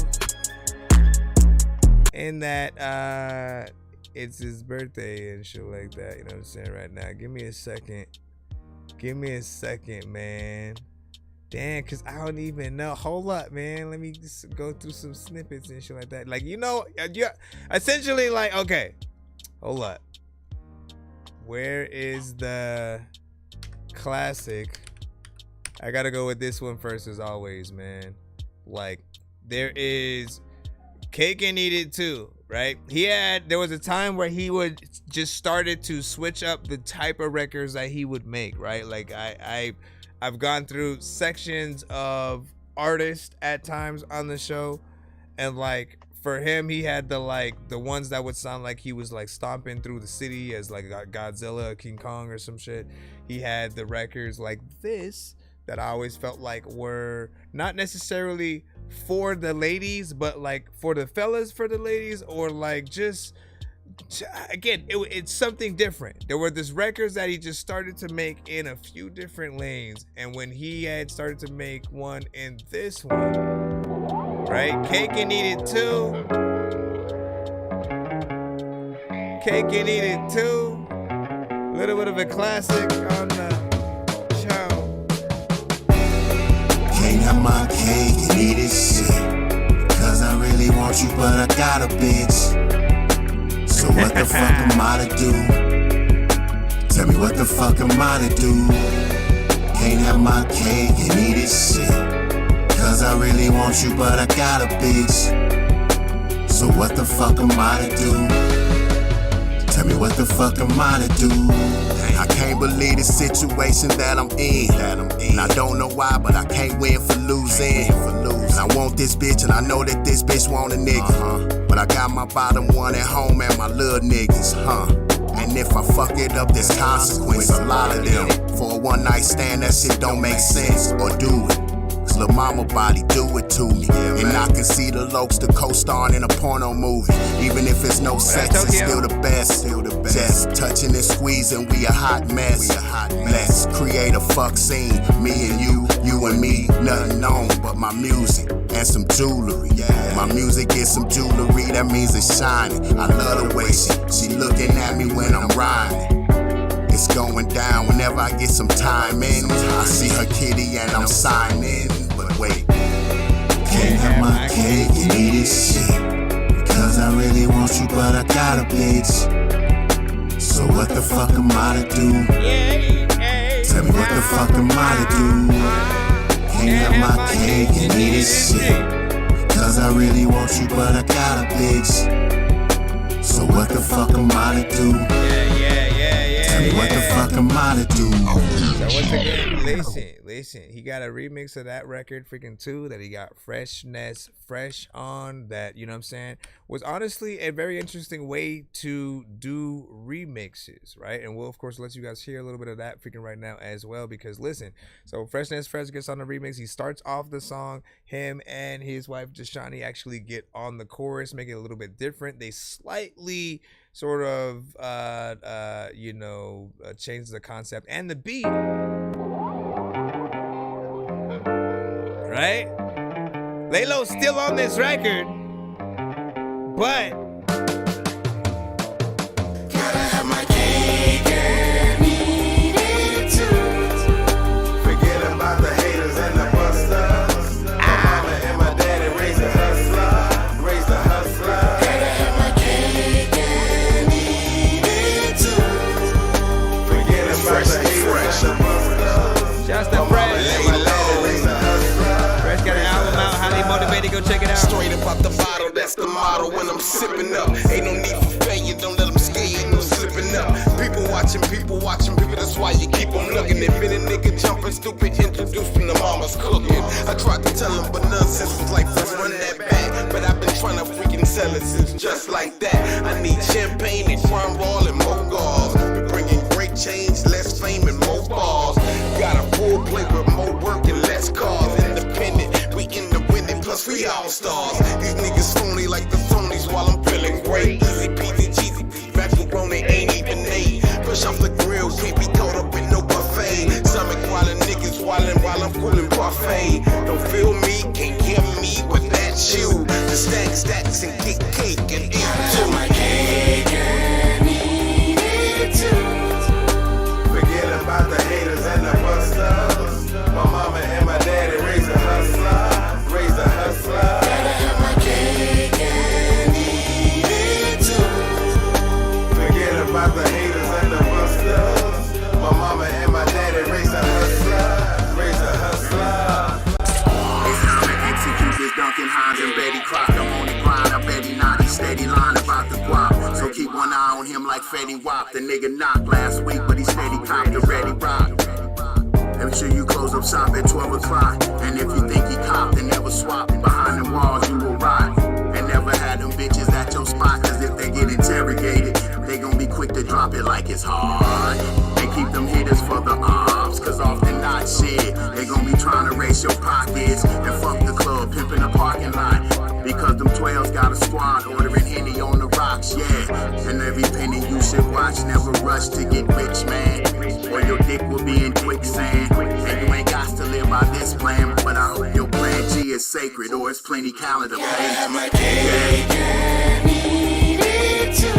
In that it's his birthday and shit like that. You know what I'm saying? Right now. Give me a second. Man. Damn, cause I don't even know. Hold up, man. Let me just go through some snippets and shit like that. Like, essentially like, okay, hold up. Where is the classic? I gotta go with this one first as always, man. Like, there is Cake and Eat It Too, right? There was a time where he would just started to switch up the type of records that he would make, right? Like I've gone through sections of artists at times on the show, and like for him, he had the ones that would sound like he was like stomping through the city as like Godzilla, King Kong or some shit. He had the records like this that I always felt like were not necessarily for the ladies, but like for the fellas, for the ladies, or like just again, it's something different. There were these records that he just started to make in a few different lanes, and when he had started to make one in this one, right? Cake and Eat It Too. Cake and Eat It Too. A little bit of a classic on the show. Can't have my cake and eat it shit, cause I really want you, but I got a bitch. So what the fuck am I to do? Tell me what the fuck am I to do? Can't have my cake and eat it shit, Cause I really want you, but I got a bitch. So what the fuck am I to do? Tell me what the fuck am I to do? I can't believe the situation that I'm in. And I don't know why, but I can't win for losing. And I want this bitch, and I know that this bitch want a nigga. But I got my bottom one at home and my little niggas, And if I fuck it up, there's consequence, a lot of them. For a one night stand, that shit don't make sense, or do it. Cause lil' mama body do it to me. And I can see the lokes to co-starring in a porno movie. Even if it's no sex, it's still the best. Just touching and squeezing, we a hot mess. Let's create a fuck scene. Me and you and me, nothing on but my music and some jewelry. My music is some jewelry, that means it's shining. I love the way she looking at me when I'm rhyming. It's going down whenever I get some time in. I see her kitty and I'm signing. But wait, can't have my cake and eat this shit. Cause I really want you, but I got a bitch. So what the fuck am I to do? Tell me what the fuck am I to do? Can't have my cake and eat this shit. Cause I really want you, but I got a bitch. So what the fuck am I to do? Tell me what the fuck am I to do? So once again, listen, he got a remix of that record, freaking 2, that he got fresh on, that, you know what I'm saying, was honestly a very interesting way to do remixes, right? And we'll, of course, let you guys hear a little bit of that freaking right now as well, because listen, so Fresh gets on the remix. He starts off the song, him and his wife, Jashani, actually get on the chorus, make it a little bit different. They slightly sort of, change the concept and the beat, right? Laylo's still on this record, but Gotta have my cake and eat it too. Forget about the haters and the busters. My mama and my daddy raised a hustler. Gotta have my cake and eat it too. Forget about the haters and the busters. Shouts to Fresh. Fresh got an album out. Highly motivated. Go check it out. Straight up out the bottle, that's the motto when I'm sipping up. Ain't no need for failure, don't let them scare you, no slipping up. People watching, that's why you keep on looking. If any nigga jumping stupid, introduce me to mama's cooking. I tried to tell him, but nonsense was like, let's run that back. But I've been trying to freaking sell it since just like that. I need champagne and crime roll and more gauze. We bringing great change, less fame and more balls. Got a full plate with more work and less cars. Independent, we in the winning, plus we all stars. These niggas phony like the phonies while I'm feeling great. Easy peasy, cheesy, macaroni ain't even made. Push off the grill, can't be caught up in no buffet. Stomach wildin', niggas wildin' while I'm cooling parfait. Don't feel me, can't hear me with that shoe. The stacks and get cake and eat too. My cake and eat it too. Forget about the haters and the busters. My mama and my daddy raised a hustler. Gotta have my cake and eat it too. Forget about the haters and the busters. My mama and my daddy raised a hustler. It's time to execute this Duncan Hines and Betty Crock. I'm on the grind, I bet he not. He steady line about the guap. So keep one eye on him like Fetty Wap. The nigga knocked last week, but he steady copped the ready rock. Make sure you close up shop at 12 o'clock. And if you think he copped and never swapped, behind the walls you will rot. And never had them bitches at your spot, cause if they get interrogated, they gon' be quick to drop it like it's hard. They keep them hitters for the ops, cause often not shit. They gon' be trying to race your pockets and fuck the club, pimping the parking lot. Because them 12s got a squad ordering Henny on the rocks, yeah. And every penny you should watch, never rush to get rich, man. Or your dick will be in quicksand. And you ain't got to live by this plan, but I hope your plan G is sacred, or it's plenty calendar pages. Have my cake and eat it too.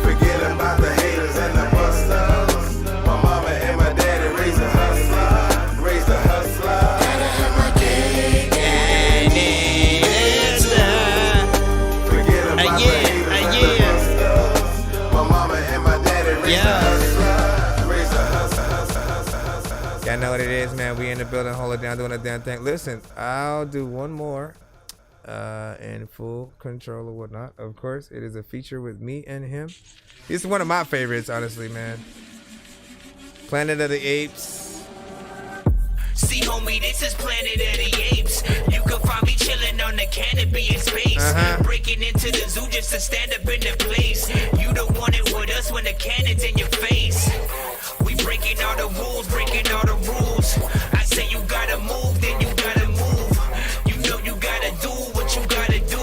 Forget about the haters and the busters. My mama and my daddy raised a hustler. Gotta have my cake and eat it too. Forget about the haters and the busters. My mama and my daddy raised a hustler. Y'all know what it is, man. We in the building, hold it down, doing a damn thing. Listen, I'll do one more in full control or whatnot. Of course, it is a feature with me and him. This is one of my favorites, honestly, man. Planet of the Apes. See, homie, this is Planet of the Apes. You can find me chilling on the canopy in space. Breaking into the zoo just to stand up in the place. You don't want it with us when the cannon's in your face. We breaking all the rules, breaking all the rules. I say you gotta move, then you gotta move. You know you gotta do what you gotta do.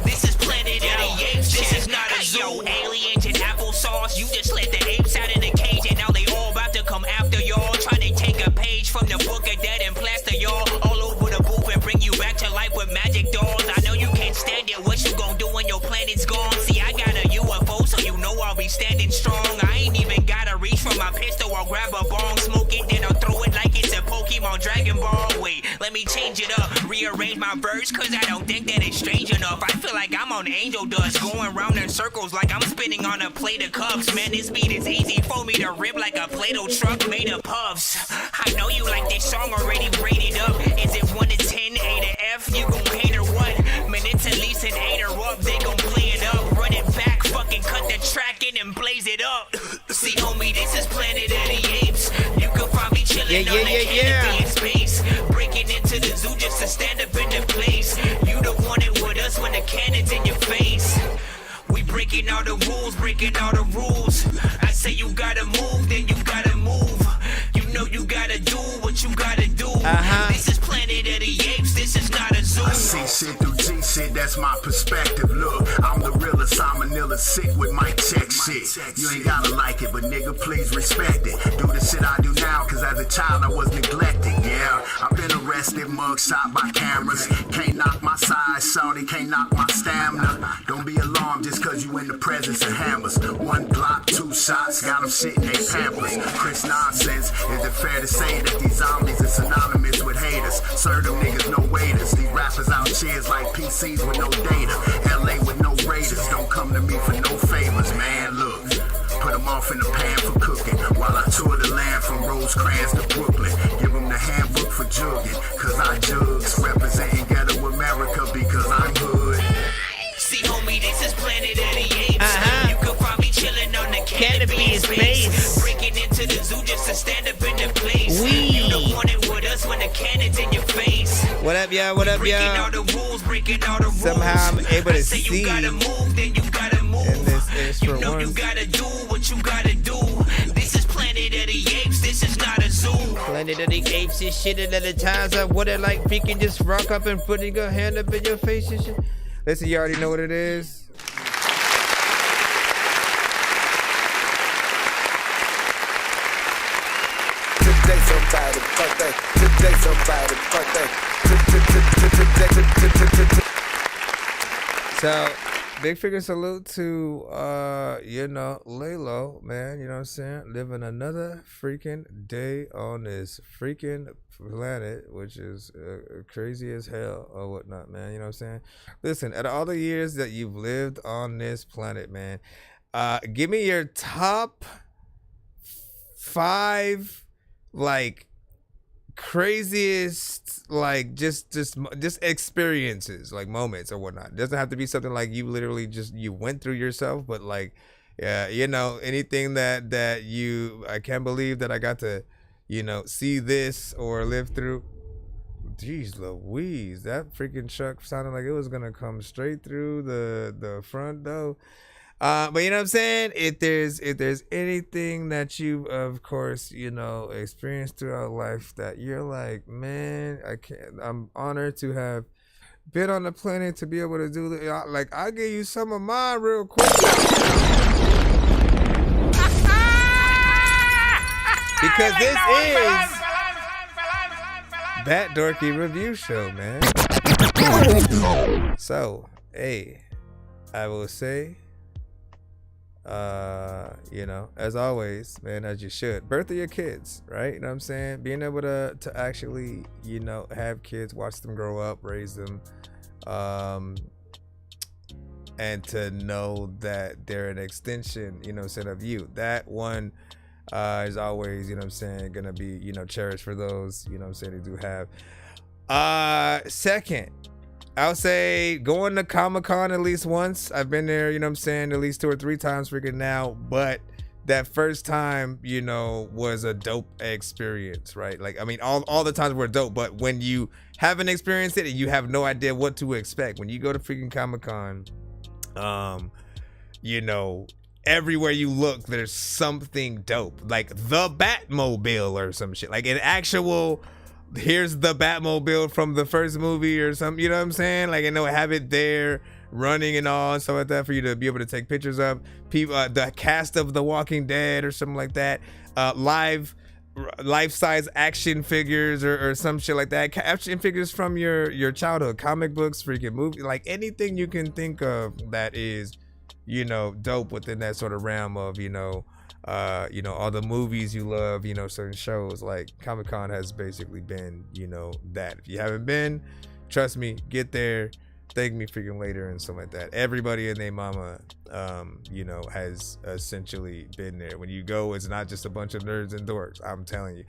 This is Planet of the Apes, this is not a zoo. Yo, aliens and applesauce, you just let the apes out in the cage and now they all about to come after y'all. Trying to take a page from the book of dead and plaster y'all all over the booth and bring you back to life with magic dolls. I know you can't stand it, what you gonna do when your planet's gone? See, I got a UFO, so you know I'll be standing strong. I ain't even gotta reach for my pistol, I'll grab a bong, smoke it, then I'll throw it like it's a Pokemon Dragon Ball. Wait, let me change it up, rearrange my verse, cause I don't think that it's strange enough. I feel like I'm on angel dust, going round in circles like I'm spinning on a plate of cups. Man, this beat is easy for me to rip like a Play-Doh truck made of puffs. I know you like this song already rated up. Is it 1 to 10, A to F? You gon' hate or what? Man, it's at least an 8 or up. They gon' play it up, run it back, fucking cut the track in and blaze it up. See, homie, this is Planet of the Apes. You can find me chilling on the canopy in space. Breaking into the zoo just to stand up in the place. You don't want it with us when the cannon's in your face. We breaking all the rules, breaking all the rules. I say you gotta move, then you gotta move. You know you gotta do what you gotta do. This is Planet of the Apes, this is not a zoo. I see shit through G shit, that's my perspective. Look, I'm the realest, I'm Manila sick with my check shit. You ain't gotta like it, but nigga, please respect it. Do the shit I do now, cause as a child I was neglected. Yeah, I've been arrested, mug shot by cameras. Can't knock my size, shawty, can't knock my stamina. Don't be alarmed just cause you in the presence of hammers. 1 Glock, 2 shots, got them shit in they pampers. Chris Nonsenze, is it fair to say that these zombies are synonymous with haters? Serve them niggas no waiters. These rappers out cheers like PCs with no data. LA with no raiders. Don't come to me for no favors, man. Look, put them off in the pan for cooking while I tour the land from Rosecrans to Brooklyn. Give them the handbook for jugging, cause I jugs. Representing ghetto America because I'm hood. See, homie, this is Planet of the Apes. You can find me chilling on the canopy in space. Breaking into the zoo just to stand up in the place. You don't want it with us when the cannon's in your face. What up, y'all? What up, y'all? All the rules, breaking all the rules. Somehow I'm able to say see you gotta move, then you gotta move. in this extra You know one. you gotta do what you gotta do. This is Planet of the Apes, this is not a zoo. Planet of the Apes is shit at the times I would have like freaking just rock up and putting your hand up in your face and shit. Listen, you already know what it is. Today somebody birthday. Today somebody birthday. So, big figure salute to, lay low, man, you know what I'm saying? Living another freaking day on this freaking planet, which is crazy as hell or whatnot, man, you know what I'm saying? Listen, at all the years that you've lived on this planet, man, give me your top 5, like, craziest, like, just experiences, like moments or whatnot. It doesn't have to be something like you literally just you went through yourself, but like, yeah, anything that you, I can't believe that I got to, see this or live through. Jeez Louise, that freaking truck sounded like it was gonna come straight through the front door. But you know what I'm saying? If there's anything that you, of course, experienced throughout life that you're like, man, I'm honored to have been on the planet to be able to do that. Like, I'll give you some of mine real quick. Because this is That Dorky Review Show, man. So, hey, I will say, as always, man, as you should, birth of your kids, right? You know what I'm saying? Being able to actually, have kids, watch them grow up, raise them, and to know that they're an extension, of you. That one is always, you know what I'm saying, gonna be, you know, cherished for those, you know what I'm saying, they do have. Second, I'll say going to Comic-Con at least once. I've been there, you know what I'm saying, at least 2 or 3 times freaking now, but that first time, you know, was a dope experience, right? Like, I mean, all the times were dope, but when you haven't experienced it, you have no idea what to expect. When you go to freaking Comic-Con, you know, everywhere you look, there's something dope, like the Batmobile or some shit, like an actual, here's the Batmobile from the first movie or something, you know what I'm saying? Like, and they'll have it there running and all and stuff like that for you to be able to take pictures of. People, the cast of The Walking Dead or something like that, life-size action figures or some shit like that, action figures from your childhood, comic books, freaking movie, like anything you can think of that is, you know, dope within that sort of realm of, you know, all the movies you love, you know, certain shows. Like Comic-Con has basically been, you know, that. If you haven't been, trust me, get there, thank me freaking later and something like that. Everybody and their mama, you know, has essentially been there. When you go, it's not just a bunch of nerds and dorks, I'm telling you.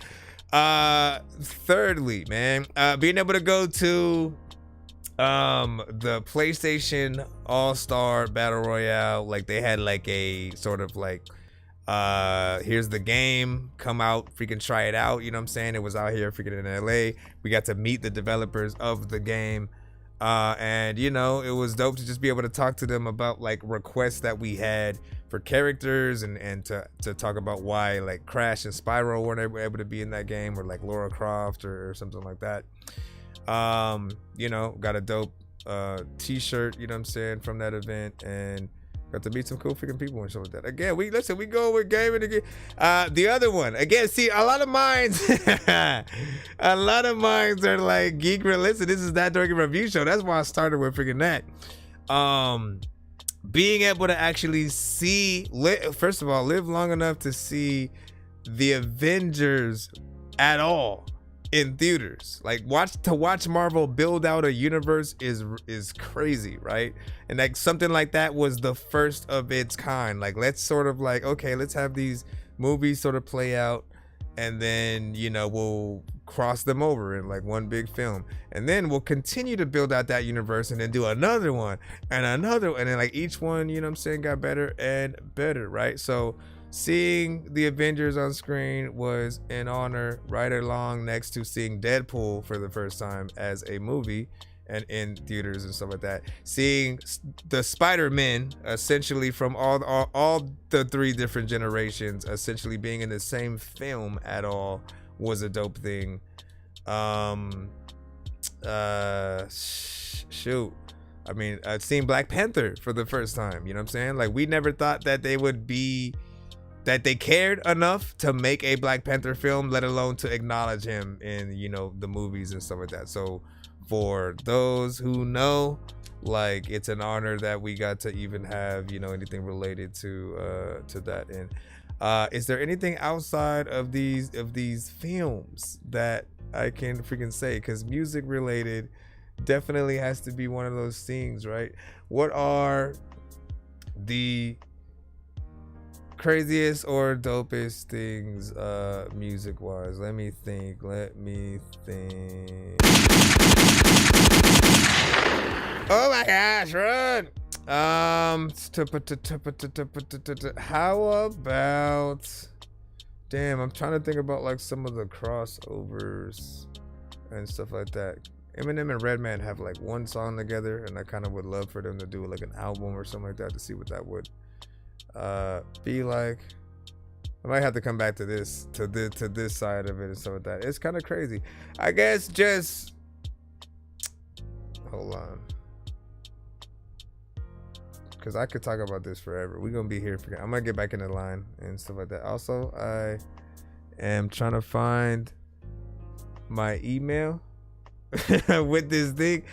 Thirdly, man, being able to go to the PlayStation All-Star Battle Royale, like they had like a sort of like, here's the game, come out, freaking try it out, you know what I'm saying? It was out here freaking in LA. We got to meet the developers of the game, and you know, it was dope to just be able to talk to them about like requests that we had for characters, and to talk about why like Crash and Spyro weren't able to be in that game, or like Lara Croft or something like that. You know, got a dope t-shirt, you know what I'm saying, from that event, and got to meet some cool freaking people and stuff like that. Again, we go with gaming again. The other one, again, see, a lot of minds are like geek realistic. This is That Dorky Review Show. That's why I started with freaking that. Being able to actually see, first of all, live long enough to see the Avengers at all in theaters. Like, watch Marvel build out a universe is crazy, right? And like something like that was the first of its kind. Like, let's sort of like, okay, let's have these movies sort of play out, and then, you know, we'll cross them over in like one big film, and then we'll continue to build out that universe, and then do another one and another, and then like each one, you know what I'm saying, got better and better, right? So seeing the Avengers on screen was an honor, right along next to seeing Deadpool for the first time as a movie and in theaters and stuff like that. Seeing the Spider-Men, essentially from all the 3 different generations, essentially being in the same film at all, was a dope thing. Shoot. I mean, I've seen Black Panther for the first time, you know what I'm saying? Like, we never thought that they cared enough to make a Black Panther film, let alone to acknowledge him in, you know, the movies and stuff like that. So for those who know, like, it's an honor that we got to even have, you know, anything related to that. And is there anything outside of these films that I can freaking say? Because music related definitely has to be one of those things, right? What are the craziest or dopest things music wise? Let me think. Oh my gosh, run. How about, damn, I'm trying to think about like some of the crossovers and stuff like that. Eminem and Redman have like one song together, and I kind of would love for them to do like an album or something like that, to see what that would be like. I might have to come back to this side of it and stuff like that. It's kind of crazy. I guess just hold on, because I could talk about this forever. We're gonna be here for, I'm gonna get back in the line and stuff like that. Also, I am trying to find my email with this thing,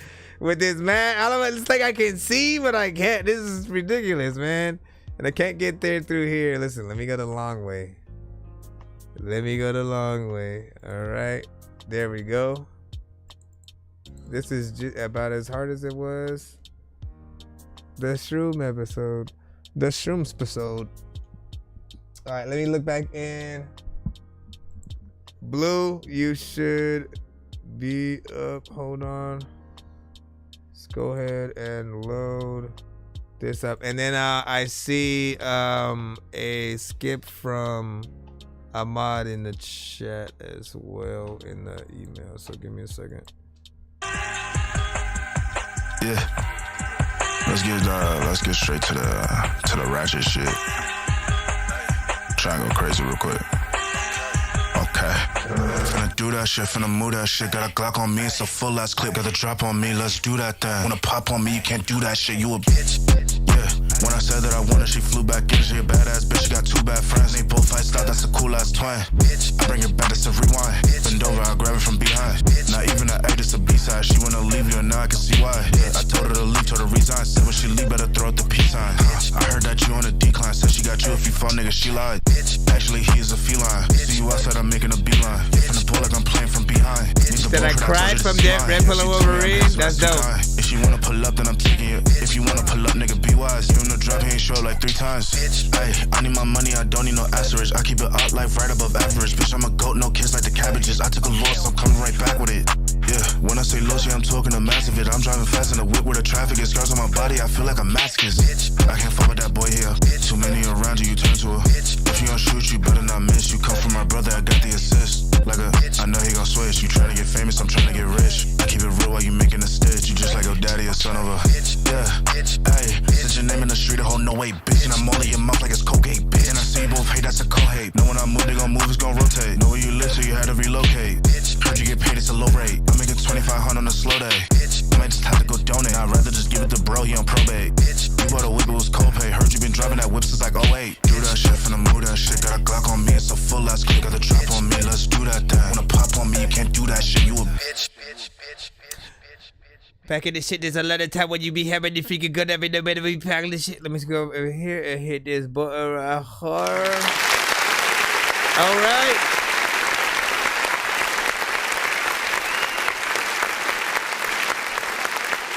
with this, man. I don't know, it's like I can see, but I can't. This is ridiculous, man. And I can't get there through here. Listen, let me go the long way. All right, there we go. This is just about as hard as it was the Shrooms episode. All right, let me look back in. Blue, you should be up. Hold on. Let's go ahead and load this up. And then I see a skip from Ahmad in the chat as well in the email. So give me a second. Yeah. Let's get straight to the ratchet shit. Try and go crazy real quick. Okay. Finna do that shit, finna move that shit. Got a Glock on me, it's a full ass clip. Got a drop on me, let's do that thing. Wanna pop on me, you can't do that shit, you a bitch. Yeah. When I said that I wanted, she flew back in. She a badass bitch, she got 2 bad friends. They both fight style, that's a cool ass twin. I bring it back, that's a rewind. Bend over, I grab it from behind. Not even an A, this a B-side. She wanna leave you and now I can see why. I told her to leave, told her resign. Said when she leave, better throw out the peace sign. I heard that you on a decline. Said she got you if you fall, nigga, she lied. Actually, he is a feline. See you outside, I'm making a beeline. Finna pull like I'm playing from behind. Said I cried from Dead Red Pull Wolverine. That's dope. If you wanna pull up, then I'm taking you. If you wanna pull up, nigga, be wise. Give him the drop, he ain't show like 3 times. Ay, I need my money, I don't need no asterisk. I keep it up like right above average. Bitch, I'm a goat, no kids like the cabbages. I took a loss, I'm coming right back with it. Yeah, when I say loss, yeah, I'm talking a massive it. I'm driving fast in a whip where the traffic is. Scars on my body, I feel like a masochist. I can't fuck with that boy here. Too many around you, you turn to a. If you don't shoot, you better not miss. You come from my brother, I got the assist. Like I know he gon' switch. You tryna get famous, I'm tryna get rich. I keep it real while you making a stitch. You just like your daddy, a son of a. Yeah, ayy, said your name in the street, a whole no way, bitch. And I'm all in your mouth like it's Colgate, bitch. And I see you both hate, that's a co-hate. Know when I move, they gon' move, it's gon' rotate. Know where you live, so you had to relocate. Heard you get paid, it's a low rate. I'm making 2,500 on a slow day. I might just have to go donate. I'd rather just give it to bro, he on probate. You bought a whip, it was co-pay. Heard you been driving that whip since like 08. Do that shit, finna move that shit. Got a Glock on me, it's a full ass clip. Got the drop on me, let's do that thing. Wanna pop on me, you can't do that shit, you a bitch. Back in the shit, there's a lot of time when you be having the freaking good every day, better be packing this shit. Let me go over here and hit this button right here. Alright.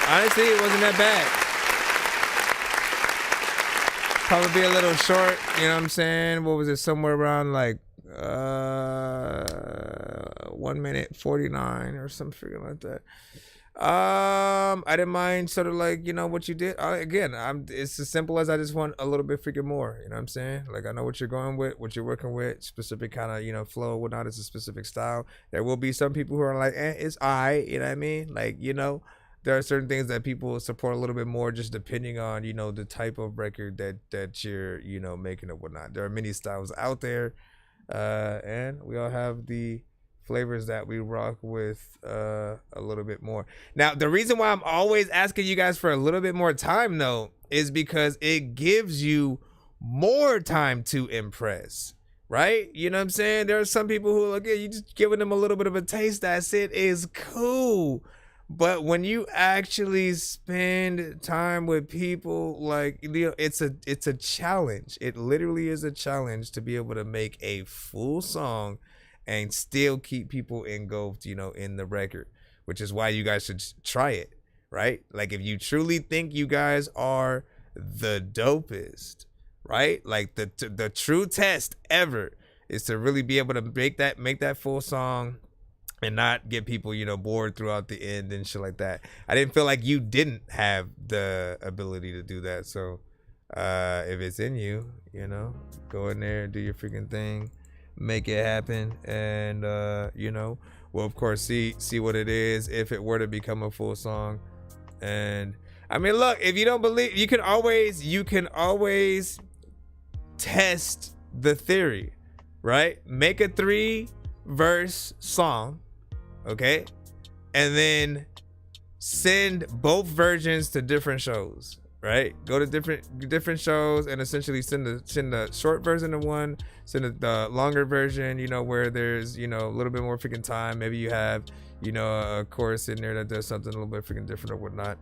Honestly, it wasn't that bad. Probably be a little short, you know what I'm saying? What was it? Somewhere around like 1 minute 49 or something freaking like that. I didn't mind sort of like, you know, what you did. It's as simple as I just want a little bit freaking more, you know what I'm saying? Like, I know what you're going with, what you're working with, specific kind of, you know, flow, whatnot. It's a specific style. There will be some people who are like, it's alright, you know what I mean? Like, you know, there are certain things that people support a little bit more just depending on, you know, the type of record that you're, you know, making or whatnot. There are many styles out there, and we all have the flavors that we rock with a little bit more. Now, the reason why I'm always asking you guys for a little bit more time, though, is because it gives you more time to impress, right? You know what I'm saying? There are some people who, again, you just giving them a little bit of a taste. That's it, is cool. But when you actually spend time with people, like, you know, it's a challenge. It literally is a challenge to be able to make a full song and still keep people engulfed, you know, in the record, which is why you guys should try it, right? Like, if you truly think you guys are the dopest, right? Like, the true test ever is to really be able to make that full song and not get people, you know, bored throughout the end and shit like that. I didn't feel like you didn't have the ability to do that. So if it's in you, you know, go in there, do your freaking thing, make it happen, and you know, we'll of course see what it is if it were to become a full song. And I mean, look, if you don't believe, you can always test the theory, right? Make a 3-verse song, okay, and then send both versions to different shows, right? Go to different shows and essentially send the short version of one, send the longer version, you know, where there's, you know, a little bit more freaking time. Maybe you have, you know, a chorus in there that does something a little bit freaking different or whatnot.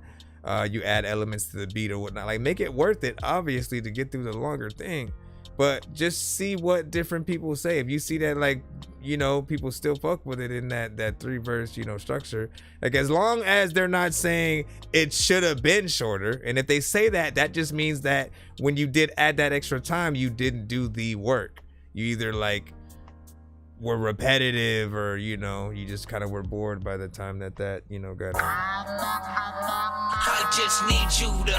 You add elements to the beat or whatnot. Like, make it worth it, obviously, to get through the longer thing. But just see what different people say. If you see that, like, you know, people still fuck with it in that 3-verse, you know, structure. Like, as long as they're not saying it should have been shorter, and if they say that, that just means that when you did add that extra time, you didn't do the work. You either like were repetitive, or, you know, you just kind of were bored by the time that you know, got on. I just need you to.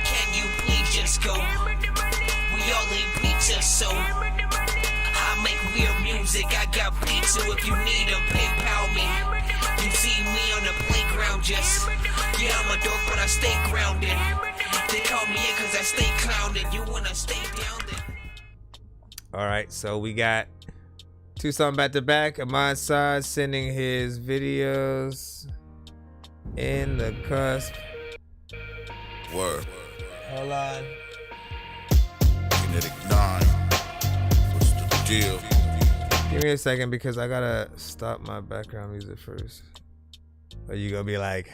Can you please just go? We all eat pizza, so I make weird music. I got pizza if you need them. PayPal me. You see me on the playground, just yeah, I'm a dork, but I stay grounded. They call me in cause I stay clowned. You wanna stay down there? All right, so we got 2 songs back to back. Ahmad Saad sending his videos in the cusp. Word. Hold on. Kinetic 9. What's the deal? Give me a second because I gotta stop my background music first. Or you gonna be like,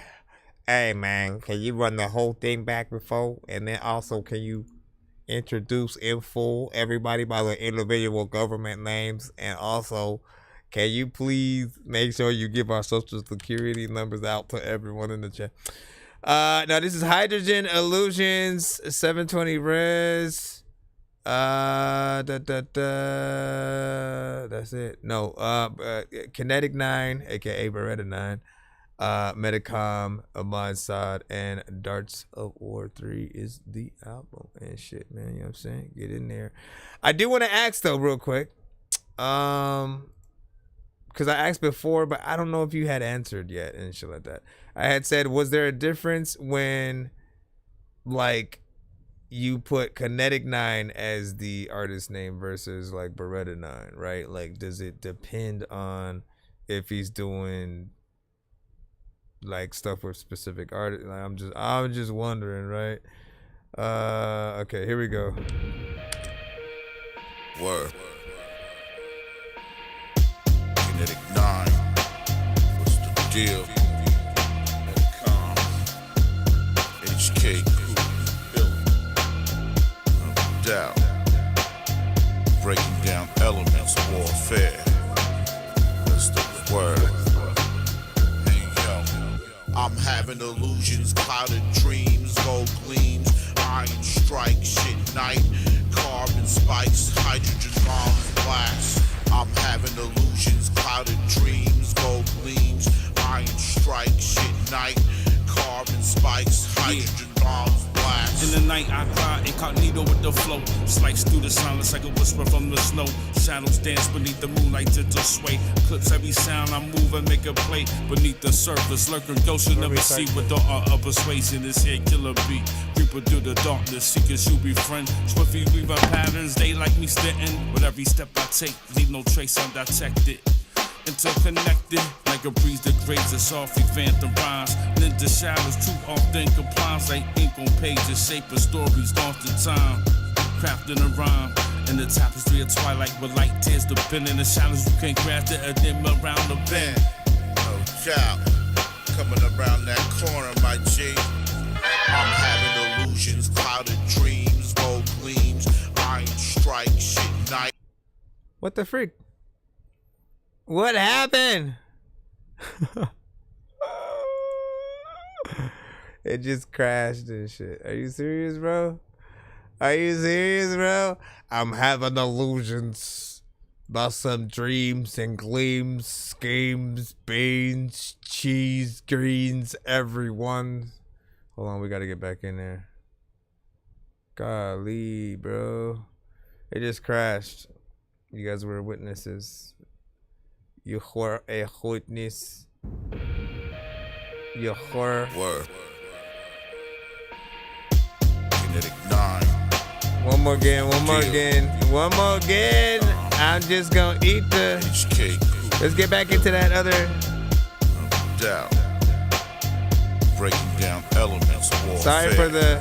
hey man, can you run the whole thing back before? And then also, can you introduce in full everybody by the individual government names? And also, can you please make sure you give our social security numbers out to everyone in the chat? Now this is Hydrogen Illusions 720 Res. That's it. No, Kinetic 9, aka Beretta 9, Metacom, Ahmad Saad, and Darts of War 3 is the album and shit, man. You know what I'm saying? Get in there. I do want to ask though, real quick, because I asked before, but I don't know if you had answered yet and shit like that. I had said, was there a difference when, like, you put Kinetic 9 as the artist name versus like Beretta 9, right? Like, does it depend on if he's doing like stuff with specific artists? Like, I'm just wondering, right? Okay, here we go. Word. Kinetic 9. What's the deal? HK. Out. Breaking down elements of warfare. That's the word. Hey yo, I'm having illusions, clouded dreams, gold gleams, iron strike, shit night, carbon spikes, hydrogen bombs blast. I'm having illusions, clouded dreams, gold gleams, iron strike, shit night, carbon spikes, hydrogen bombs blast. In the night I cry incognito with the flow. Slice through the silence like a whisper from the snow. Shadows dance beneath the moonlight, gentle sway. Clips every sound I move and make a play. Beneath the surface, lurking ghosts you never see. With the art of persuasion, this here killer beat. Creeper through the darkness, seekers you befriend. Swiftly weave our patterns, they like me sitting. With every step I take, leave no trace undetected. Interconnected like a breeze that grades a softly phantom rhymes. Ninja shadows too often complies like ink on pages, shaping stories lost in time. Crafting a rhyme in the tapestry of twilight with light tears to bend in the shadows. You can't grasp it, a dim around the bend. No doubt, coming around that corner, my G. I'm having illusions, clouded dreams, gold gleams, iron strike, shit night. What the freak? What happened? It just crashed and shit. Are you serious, bro? Are you serious, bro? I'm having illusions about some dreams and gleams, schemes, beans, cheese, greens, everyone. Hold on, we gotta get back in there. Golly, bro. It just crashed. You guys were witnesses. You were a witness. You were. Word. Kinetic 9. One more again. I'm just gonna eat the HK. Let's get back into that other. Down. Breaking down elements of warfare. Sorry for the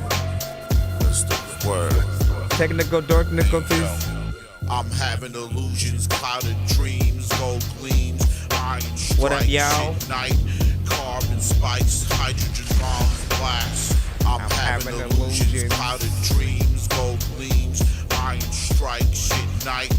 That's the word. technical dorknical, please. I'm having illusions, clouded dreams, gold gleams, iron strike, What up, y'all? shit night, carbon spikes, hydrogen bombs blast. I'm having illusions, clouded dreams, gold gleams, iron strike, shit night,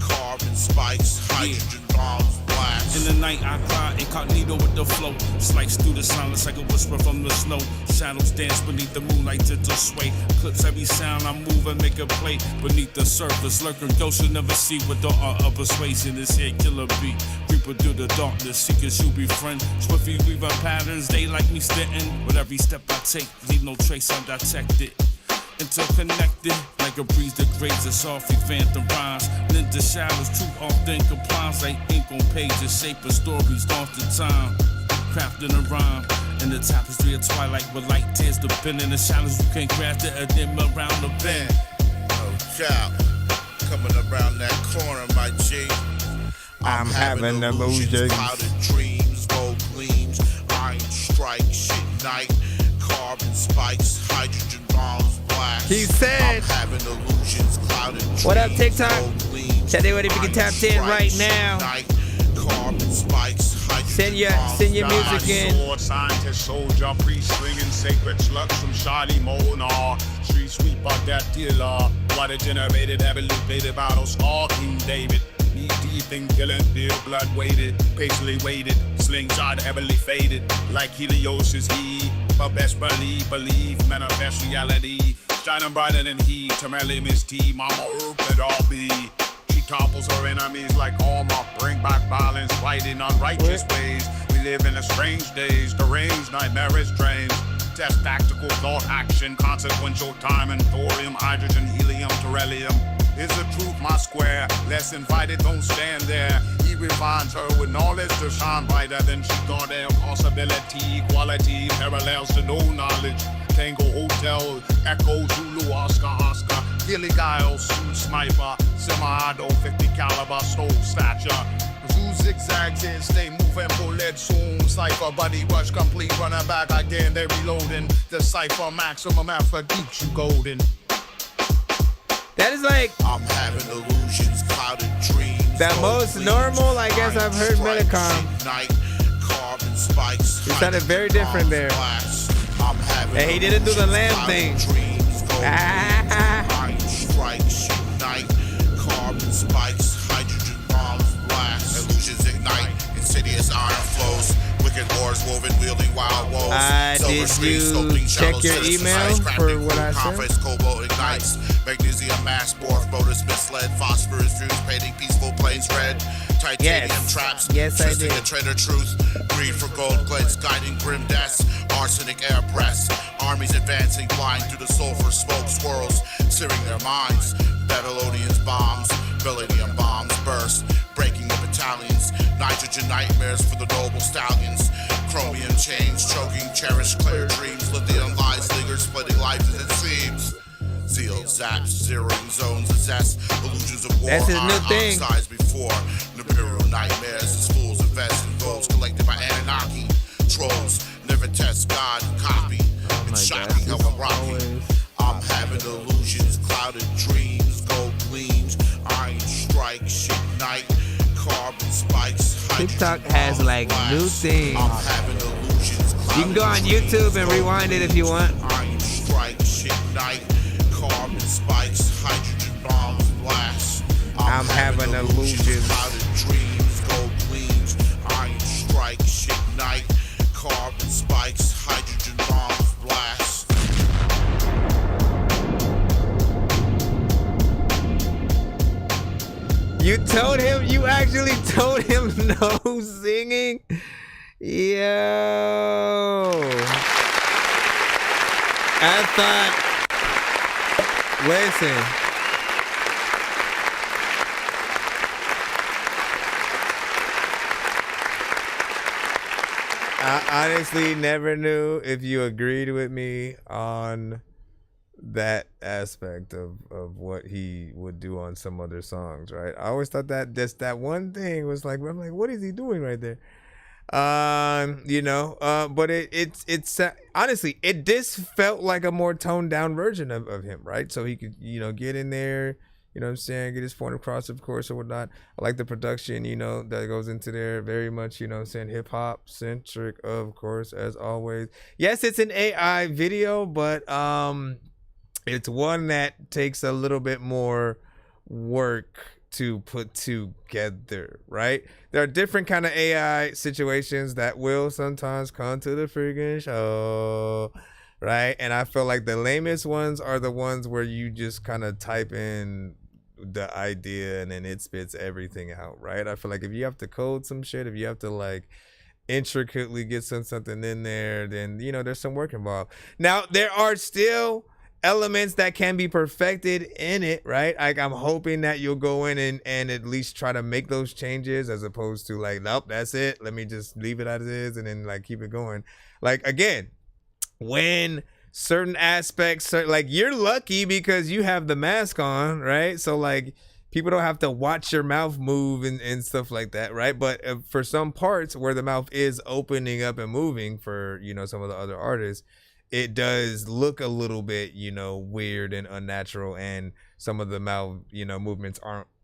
carbon carbon spikes, hydrogen bombs, blast. In the night I cry incognito with the flow. Slice through the silence like a whisper from the snow. Shadows dance beneath the moonlight to sway. Clips every sound I move and make a play. Beneath the surface, lurking ghosts you'll never see. With the art of persuasion, this here killer beat. Creeper through the darkness, seekers you befriend. Swiftly weaving patterns, they like me sitting. With every step I take, leave no trace undetected. Interconnected, like a breeze that grades a softly phantom rhymes. Ninja shadows, too often complies like ink on pages, shaping stories lost in time. Crafting a rhyme in the tapestry of twilight with light tears to bend in the shadows. You can't craft it and dim around the bend. No doubt, coming around that corner, my G. I'm having illusions. Clouded dreams, gold gleams, iron strikes, shit night, carbon spikes, hydrogen bombs, blast. He said, I'm having illusions, clouded dreams, what up, TikTok? Tell they what if you can tap 10 right now. Night, carbon spikes, Send your music in. Sword, scientist, soldier, priest, slinging sacred slugs from Charlie Monar. Street sweeper, that dealer. Water generated, heavily plated bottles, all King David. Knee deep in killing, deal blood weighted, patiently weighted, slingshot heavily faded, like Helios' he. But best believe, manifest reality. Shining brighter than he, Tamale Miss T, Mama Earth it all be. She topples her enemies like armor, bring back violence, fighting unrighteous ways. We live in a strange days, deranged, nightmarish dreams. Test tactical thought action, consequential time and thorium, hydrogen, helium, beryllium. Is the truth my square? Less invited, don't stand there. He refines her with knowledge to shine brighter than she got there. Possibility, equality, parallels to no knowledge. Tango Hotel, Echo, Zulu, Oscar, Gilly Guile, Suit Sniper, Semi-Auto, 50 caliber, stove stature. Zoo zigzags in, stay moving, bullet soon. Cypher, buddy rush complete, running back again, they reloading. The Cypher maximum effort keeps you golden. That is like I'm having illusions, clouded dreams. The most normal, I guess I've heard Metacom. Night, carbon spikes. It sounded very different there. And he didn't do the lamb thing. Iron strikes, night, carbon spikes, hydrogen bombs blast. Illusions ignite, insidious iron flows. Wicked wars woven, wielding wild woes. Did you check your email for what I said? Cobalt ignites. Magnesium mass, morph, motors misled. Phosphorus fuse, painting peaceful plains red. Titanium traps, twisting a traitor truth. Greed for gold glades, guiding grim deaths. Arsenic air press. Armies advancing, flying through the sulfur smoke swirls, searing their minds. Babylonians bombs, Millennium bombs burst, breaking the battalions. Nitrogen nightmares for the noble stallions. Chromium chains, choking, cherished clear dreams. Lithium lies, linger, splitting lives as it seems. Zeal zaps, zeroing zones, assess illusions of war. That's his new thing. Before Imperial nightmares, as fools invest in goals collected by Anunnaki. Trolls never test God and copy. It's shocking how I'm rocking. I'm having illusions, clouded dreams, gold gleams, iron strikes, shit night, carbon spikes. TikTok has like new things. I'm having illusions. You can go on YouTube and rewind it if you want. Iron strikes, shit night, carbon spikes, hydrogen bombs blast. I'm having illusions. Clouded dreams, gold gleams, iron strikes, shit night, carbon spikes, hydrogen bombs blast. You told him, you actually told him no singing? Yo. I thought, listen. I honestly never knew if you agreed with me on that aspect of what he would do on some other songs, right? I always thought that just that one thing was like, I'm like, what is he doing right there? But it's honestly, this felt like a more toned down version of him, right? So he could, get in there, you know what I'm saying, get his point across, of course, or whatnot. I like the production, that goes into there, very much, saying hip hop centric, of course, as always. Yes, it's an AI video, but it's one that takes a little bit more work to put together, right? There are different kind of AI situations that will sometimes come to the freaking show, right? And I feel like the lamest ones are the ones where you just kind of type in the idea and then it spits everything out, right? I feel like if you have to code some shit, if you have to like intricately get something in there, then there's some work involved. Now there are still elements that can be perfected in it, right? Like I'm hoping that you'll go in and at least try to make those changes as opposed to like, nope, that's it, let me just leave it as is and then like keep it going. Like again, when certain aspects like you're lucky because you have the mask on, right? So like people don't have to watch your mouth move and stuff like that, right? But for some parts where the mouth is opening up and moving for some of the other artists, it does look a little bit, weird and unnatural, and some of the mouth, movements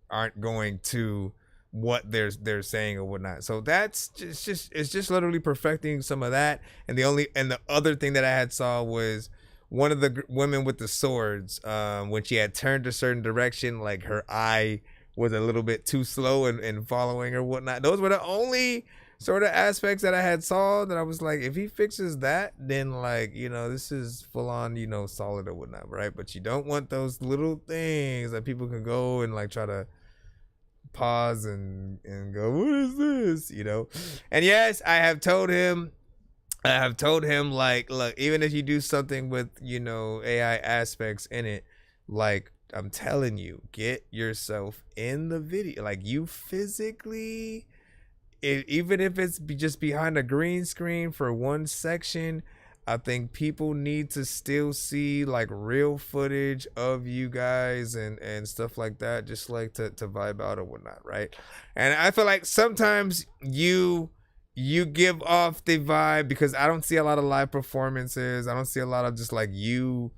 aren't going to what they're saying or whatnot. So that's just literally perfecting some of that. And the other thing that I had saw was one of the women with the swords, when she had turned a certain direction, like her eye was a little bit too slow in following or whatnot. Those were the only sort of aspects that I had saw that I was like, if he fixes that, then like, this is full on, solid or whatnot, right? But you don't want those little things that people can go and like try to pause and go, what is this? And yes, I have told him like, look, even if you do something with, AI aspects in it, like I'm telling you, get yourself in the video, like you physically, even if it's just behind a green screen for one section, I think people need to still see like real footage of you guys and stuff like that, just like to vibe out or whatnot, right? And I feel like sometimes you give off the vibe, because I don't see a lot of live performances. I don't see a lot of just like you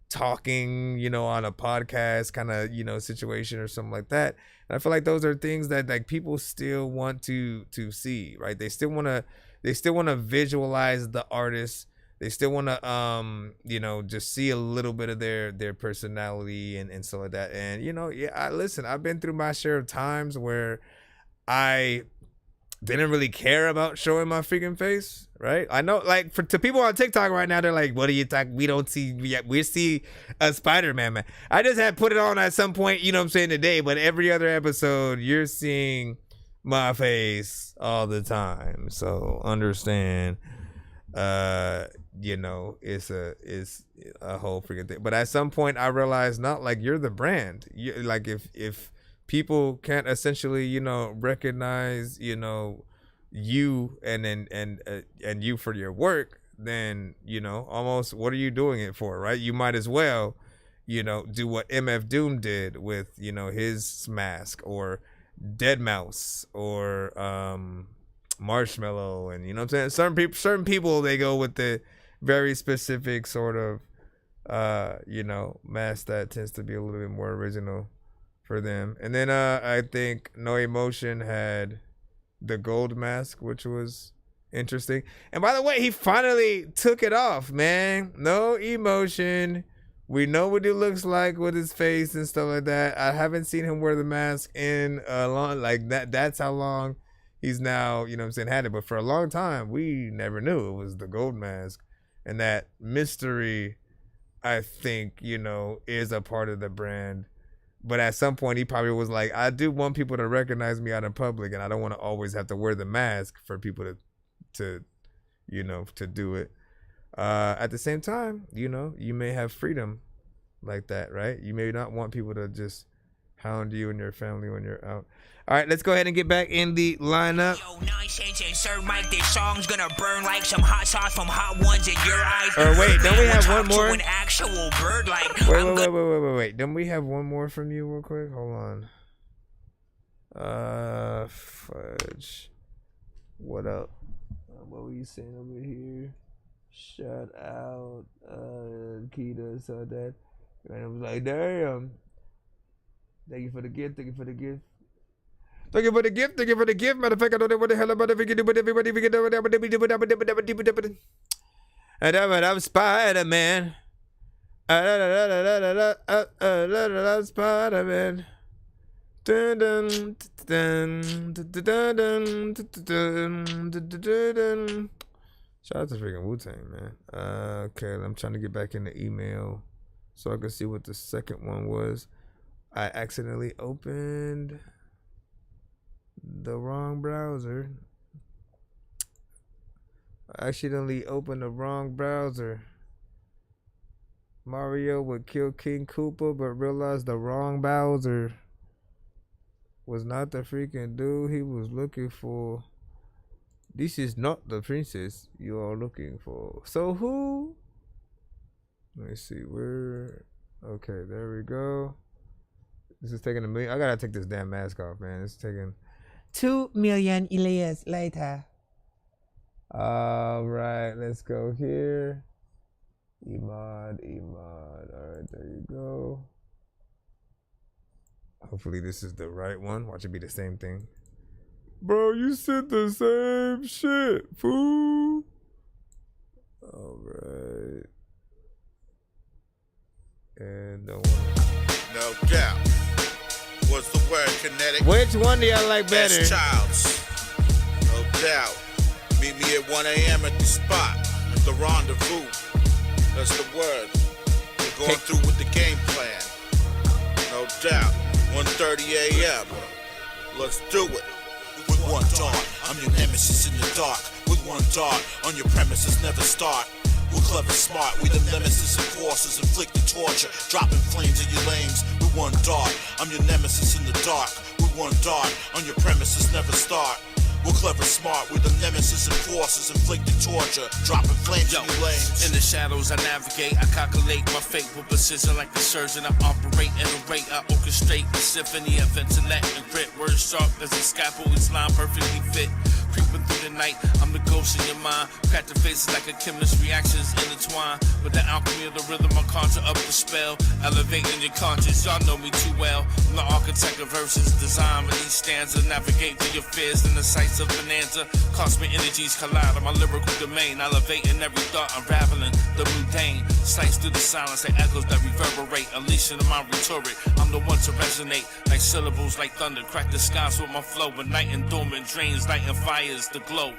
talking, on a podcast kind of, situation or something like that. And I feel like those are things that like people still want to see, right? They still want to visualize the artist. They still want to, just see a little bit of their personality and stuff like that. And, listen, I've been through my share of times where I didn't really care about showing my freaking face, right? I know, like, to people on TikTok right now, they're like, what are you talking? We don't see, we see a Spider-Man, man. I just had put it on at some point, today, but every other episode, you're seeing my face all the time. So understand, it's a whole freaking thing. But at some point I realized, not like you're the brand. Like if people can't essentially, recognize, you and you for your work, then, almost what are you doing it for, right? You might as well, do what MF Doom did with, his mask, or Deadmau5, or Marshmallow, and what I'm saying, certain people they go with the very specific sort of mask that tends to be a little bit more original for them. And then I think No Emotion had the gold mask, which was interesting. And by the way, he finally took it off, man. No Emotion. We know what he looks like with his face and stuff like that. I haven't seen him wear the mask in a long, like that's how long he's now, had it. But for a long time, we never knew it was the gold mask. And that mystery, I think, is a part of the brand. But at some point, he probably was like, I do want people to recognize me out in public, and I don't want to always have to wear the mask for people to do it. At the same time, you may have freedom like that, right? You may not want people to just hound you and your family when you're out. All right, let's go ahead and get back in the lineup. Yo, Nonsenze and Sir Mike, this song's gonna burn like some hot sauce from hot ones in your eyes. Or wait, don't we have one more? An actual bird, like Wait. Don't we have one more from you real quick? Hold on. Fudge. What up? What were you saying over here? Shout out, Keita saw that. And I was like, damn. Thank you for the gift. Thank you for the gift. Thank you for the gift. Thank you for the gift. Matter of fact, I don't know what the hell about it. We can do, but everybody, we can do it. And I'm Spider-Man. Spider-Man. Dun, dun, dun, dun, dun, dun, dun, dun, dun. Shout out to freaking Wu-Tang, man. Okay, I'm trying to get back in the email so I can see what the second one was. I accidentally opened the wrong browser. Mario would kill King Koopa, but realized the wrong Bowser was not the freaking dude he was looking for. This is not the princess you are looking for. So who? Let me see where. Okay, there we go. This is taking a million. I gotta take this damn mask off, man. It's taking 2 million years later. All right, let's go here. Emod. All right, there you go. Hopefully this is the right one. Watch it be the same thing. Bro, you said the same shit, fool. All right. And the one. No doubt. What's the word, kinetic? Which one do y'all like better? It's Childs. No doubt. Meet me at 1 a.m. at the spot, at the rendezvous. That's the word. We're going through with the game plan. No doubt. 1:30 a.m. Let's do it. With one dart, I'm your nemesis in the dark. With one dart, on your premises never start. We're clever, smart, we the nemesis and forces, inflicting torture, dropping flames in your lanes. With one dart, I'm your nemesis in the dark. With one dart, on your premises never start. We're clever, smart, we're the nemesis and forces, inflicting torture, dropping flames in your lanes. In the shadows I navigate, I calculate my fate with precision like a surgeon. I operate at a rate, I orchestrate the symphony of intellect and grit. Words sharp as a scalpel, each line perfectly fit. Creeping through the night, I'm the ghost in your mind. Crack the faces like a chemist, reactions intertwine. With the alchemy of the rhythm, I conjure up the spell. Elevating your conscience, y'all know me too well. I'm the architect of verses, design with each stanza. Navigate through your fears in the sights of bonanza. Cosmic energies collide on my lyrical domain. Elevating every thought, unraveling the mundane. Slice through the silence, like echoes that reverberate. Unleashing my rhetoric, I'm the one to resonate. Like syllables, like thunder, crack the skies with my flow. But night and dormant dreams, light and fires the glow.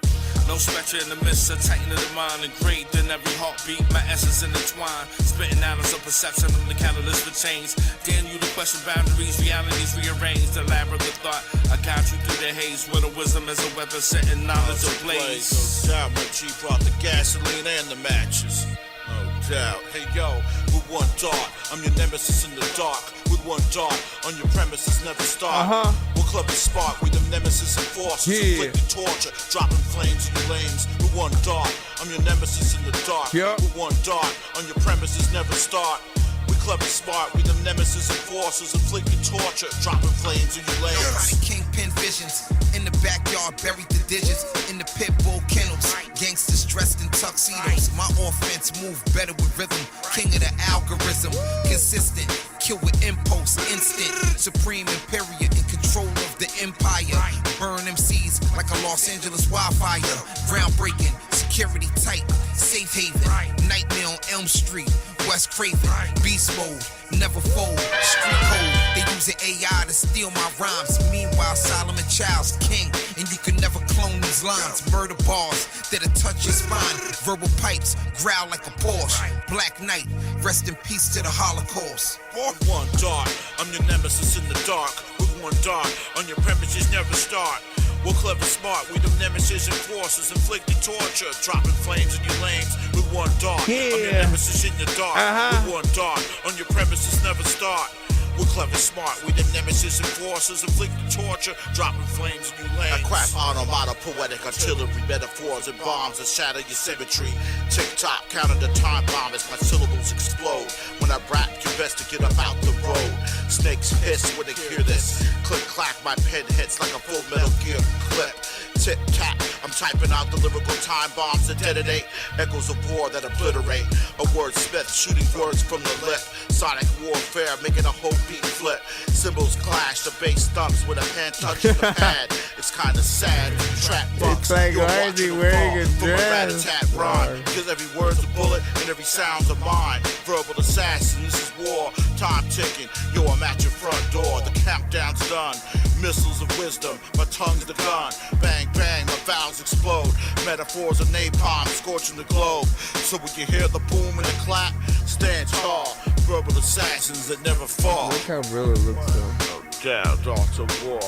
No spectre in the midst of tightening the mind, engraved in every heartbeat, my essence intertwined. Spitting atoms of perception, I'm the catalyst for change. Daring you to question boundaries, realities rearranged. The labyrinth of thought, I guide you through the haze. With a wisdom as a weapon, setting knowledge ablaze. No doubt, my G brought the gasoline and the matches. No doubt. Hey yo, with one dart, I'm your nemesis in the dark. With one dart, on your premises never start. We're clever, smart, we them nemesis and forces, inflicting torture, dropping flames in your lanes. With one dart, I'm your nemesis in the dark. With one dart, on your premises never start. We clever, smart, we them nemesis and forces, inflicting torture, dropping flames in your lanes. Nobody kingpin visions. In the backyard, buried the digits. In the pit bull kennels, gangsters dressed in tuxedos. My offense move better with rhythm. King of the algorithm, consistent. Kill with impulse, instant. Supreme Imperial in control of the empire. Burn MCs like a Los Angeles wildfire. Groundbreaking, security tight, safe haven. Nightmare on Elm Street, West Craven. Beast mode, never fold. Street code, they using AI to steal my rhymes. Meanwhile, Solomon Child's king, and you can never clone these lines. Murder bars that'll touch your spine. Verbal pipes growl like a Porsche. Black Knight, rest in peace to the Holocaust. With one dart, I'm your nemesis in the dark. With one dart, on your premises never start. We're clever, smart, we them nemesis and forces, inflicting torture, dropping flames in your lanes. With one dart, I'm your nemesis in the dark. With one dart, on your premises never start. We're clever, smart, we them nemesis and forces, inflicting torture, dropping flames in your lanes. I craft automata, poetic artillery, metaphors and bombs that shatter your symmetry. Tick-tock, counting the time bomb as my syllables explode. When I rap, you best to get up out the road. Snakes hiss when they hear this. Click-clack, my pen hits like a full Metal Gear clip. Tip-tap, I'm typing out the lyrical time bombs that detonate, echoes of war that obliterate. A wordsmith shooting words from the lip, sonic warfare making a whole beat flip. Cymbals clash, the bass thumps with a hand touching the pad. It's kinda sad when you trap bucks. It's like, why is he wearing a dress? Because every word's a bullet and every sound's a mine. Verbal assassin, this is war. Time ticking, yo, I'm at your front door. The countdown's done. Missiles of wisdom, my tongue's the gun. Bang, bang, my vowels explode. Metaphors of napalm scorching the globe. So we can hear the boom and the clap. Stand tall, verbal assassins that never fall. Look how real it looks though. Down, Dogs of War,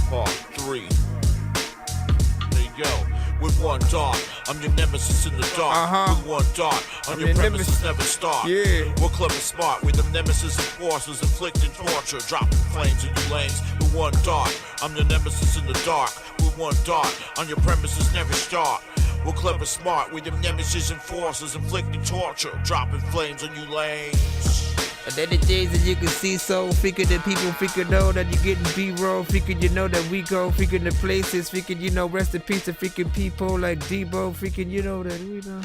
Part 3. There you go. With one dart, I'm your nemesis in the dark. With one dart, on your premises never start. Yeah. We're clever smart, with them nemesis and forces inflicting torture, dropping flames in you lanes. With one dart, I'm your nemesis in the dark. With one dart, on your premises never start. We're clever smart, with them nemesis and forces inflicting torture, dropping flames on you lanes. And then the days that you can see so freaking that people freaking know that you're getting B-roll, freaking you know that we go, freaking the places, freaking you know rest in peace to freaking people like Debo, freaking you know that we know.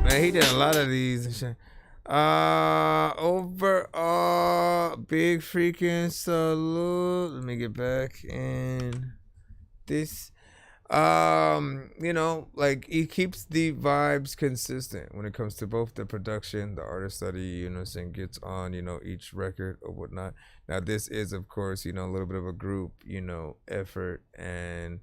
Man, he did a lot of these and shit. Overall, big freaking salute. Let me get back in this. You know, like he keeps the vibes consistent when it comes to both the production, the artist that he, you know, gets on, you know, each record or whatnot. Now, this is, of course, you know, a little bit of a group, you know, effort, and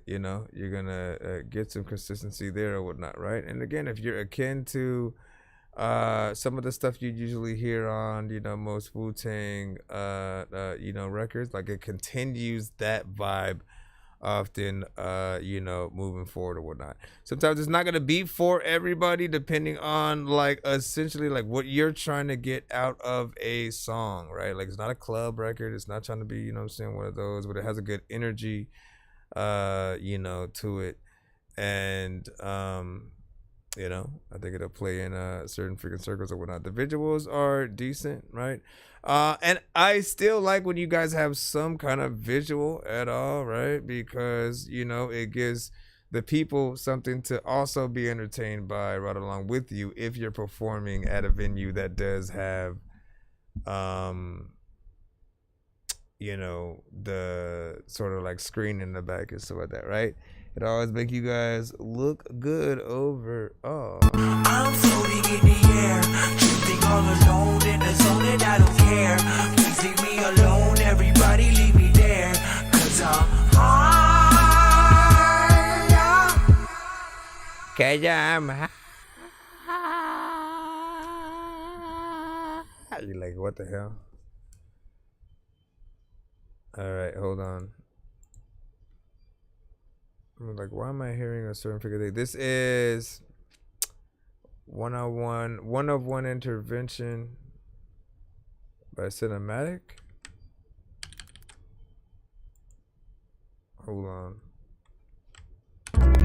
you know, you're gonna get some consistency there or whatnot, right? And again, if you're akin to some of the stuff you usually hear on, you know, most Wu-Tang you know, records, like it continues that vibe often, you know, moving forward or whatnot. Sometimes it's not gonna be for everybody, depending on like essentially like what you're trying to get out of a song, right? Like it's not a club record, it's not trying to be, you know what I'm saying, one of those, but it has a good energy you know, to it. And you know, I think it'll play in certain freaking circles or whatnot. The visuals are decent, right? And I still like when you guys have some kind of visual at all, right? Because, you know, it gives the people something to also be entertained by right along with you if you're performing at a venue that does have you know, the sort of like screen in the back and stuff like that, right? It always make you guys look good overall. I'm floating in the air, drifting all alone in the zone and I don't care. Please leave me alone, everybody leave me there, 'cause I'm high. 'Cause I'm high. You're like, what the hell? All right, hold on. I'm like, why am I hearing a certain figure thing? This is one of one intervention by Cinematic. Hold on.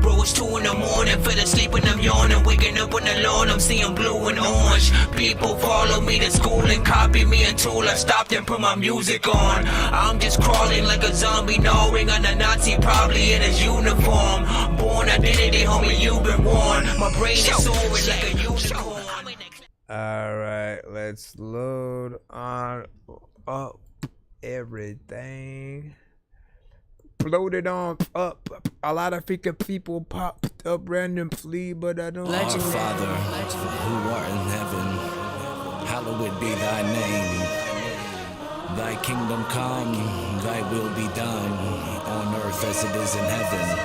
Bro, it's 2 in the morning, fell asleep and I'm yawning, waking up on the lawn, I'm seeing blue and orange. People follow me to school and copy me until I stopped and put my music on. I'm just crawling like a zombie, gnawing on a Nazi, probably in his uniform. Born identity, homie, you've been warned. My brain is soaring like a unicorn. All right, let's load on up everything. Loaded on up. A lot of freaking people popped up randomly, but I don't. Our Father, who art in heaven, hallowed be thy name. Thy kingdom come, thy will be done, on earth as it is in heaven.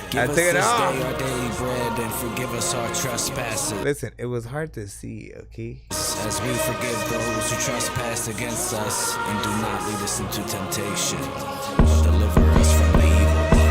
Give us this day our daily bread, and forgive us our trespasses. Listen, it was hard to see, okay? As we forgive those who trespass against us, and do not lead us into temptation, but deliver us from the evil one.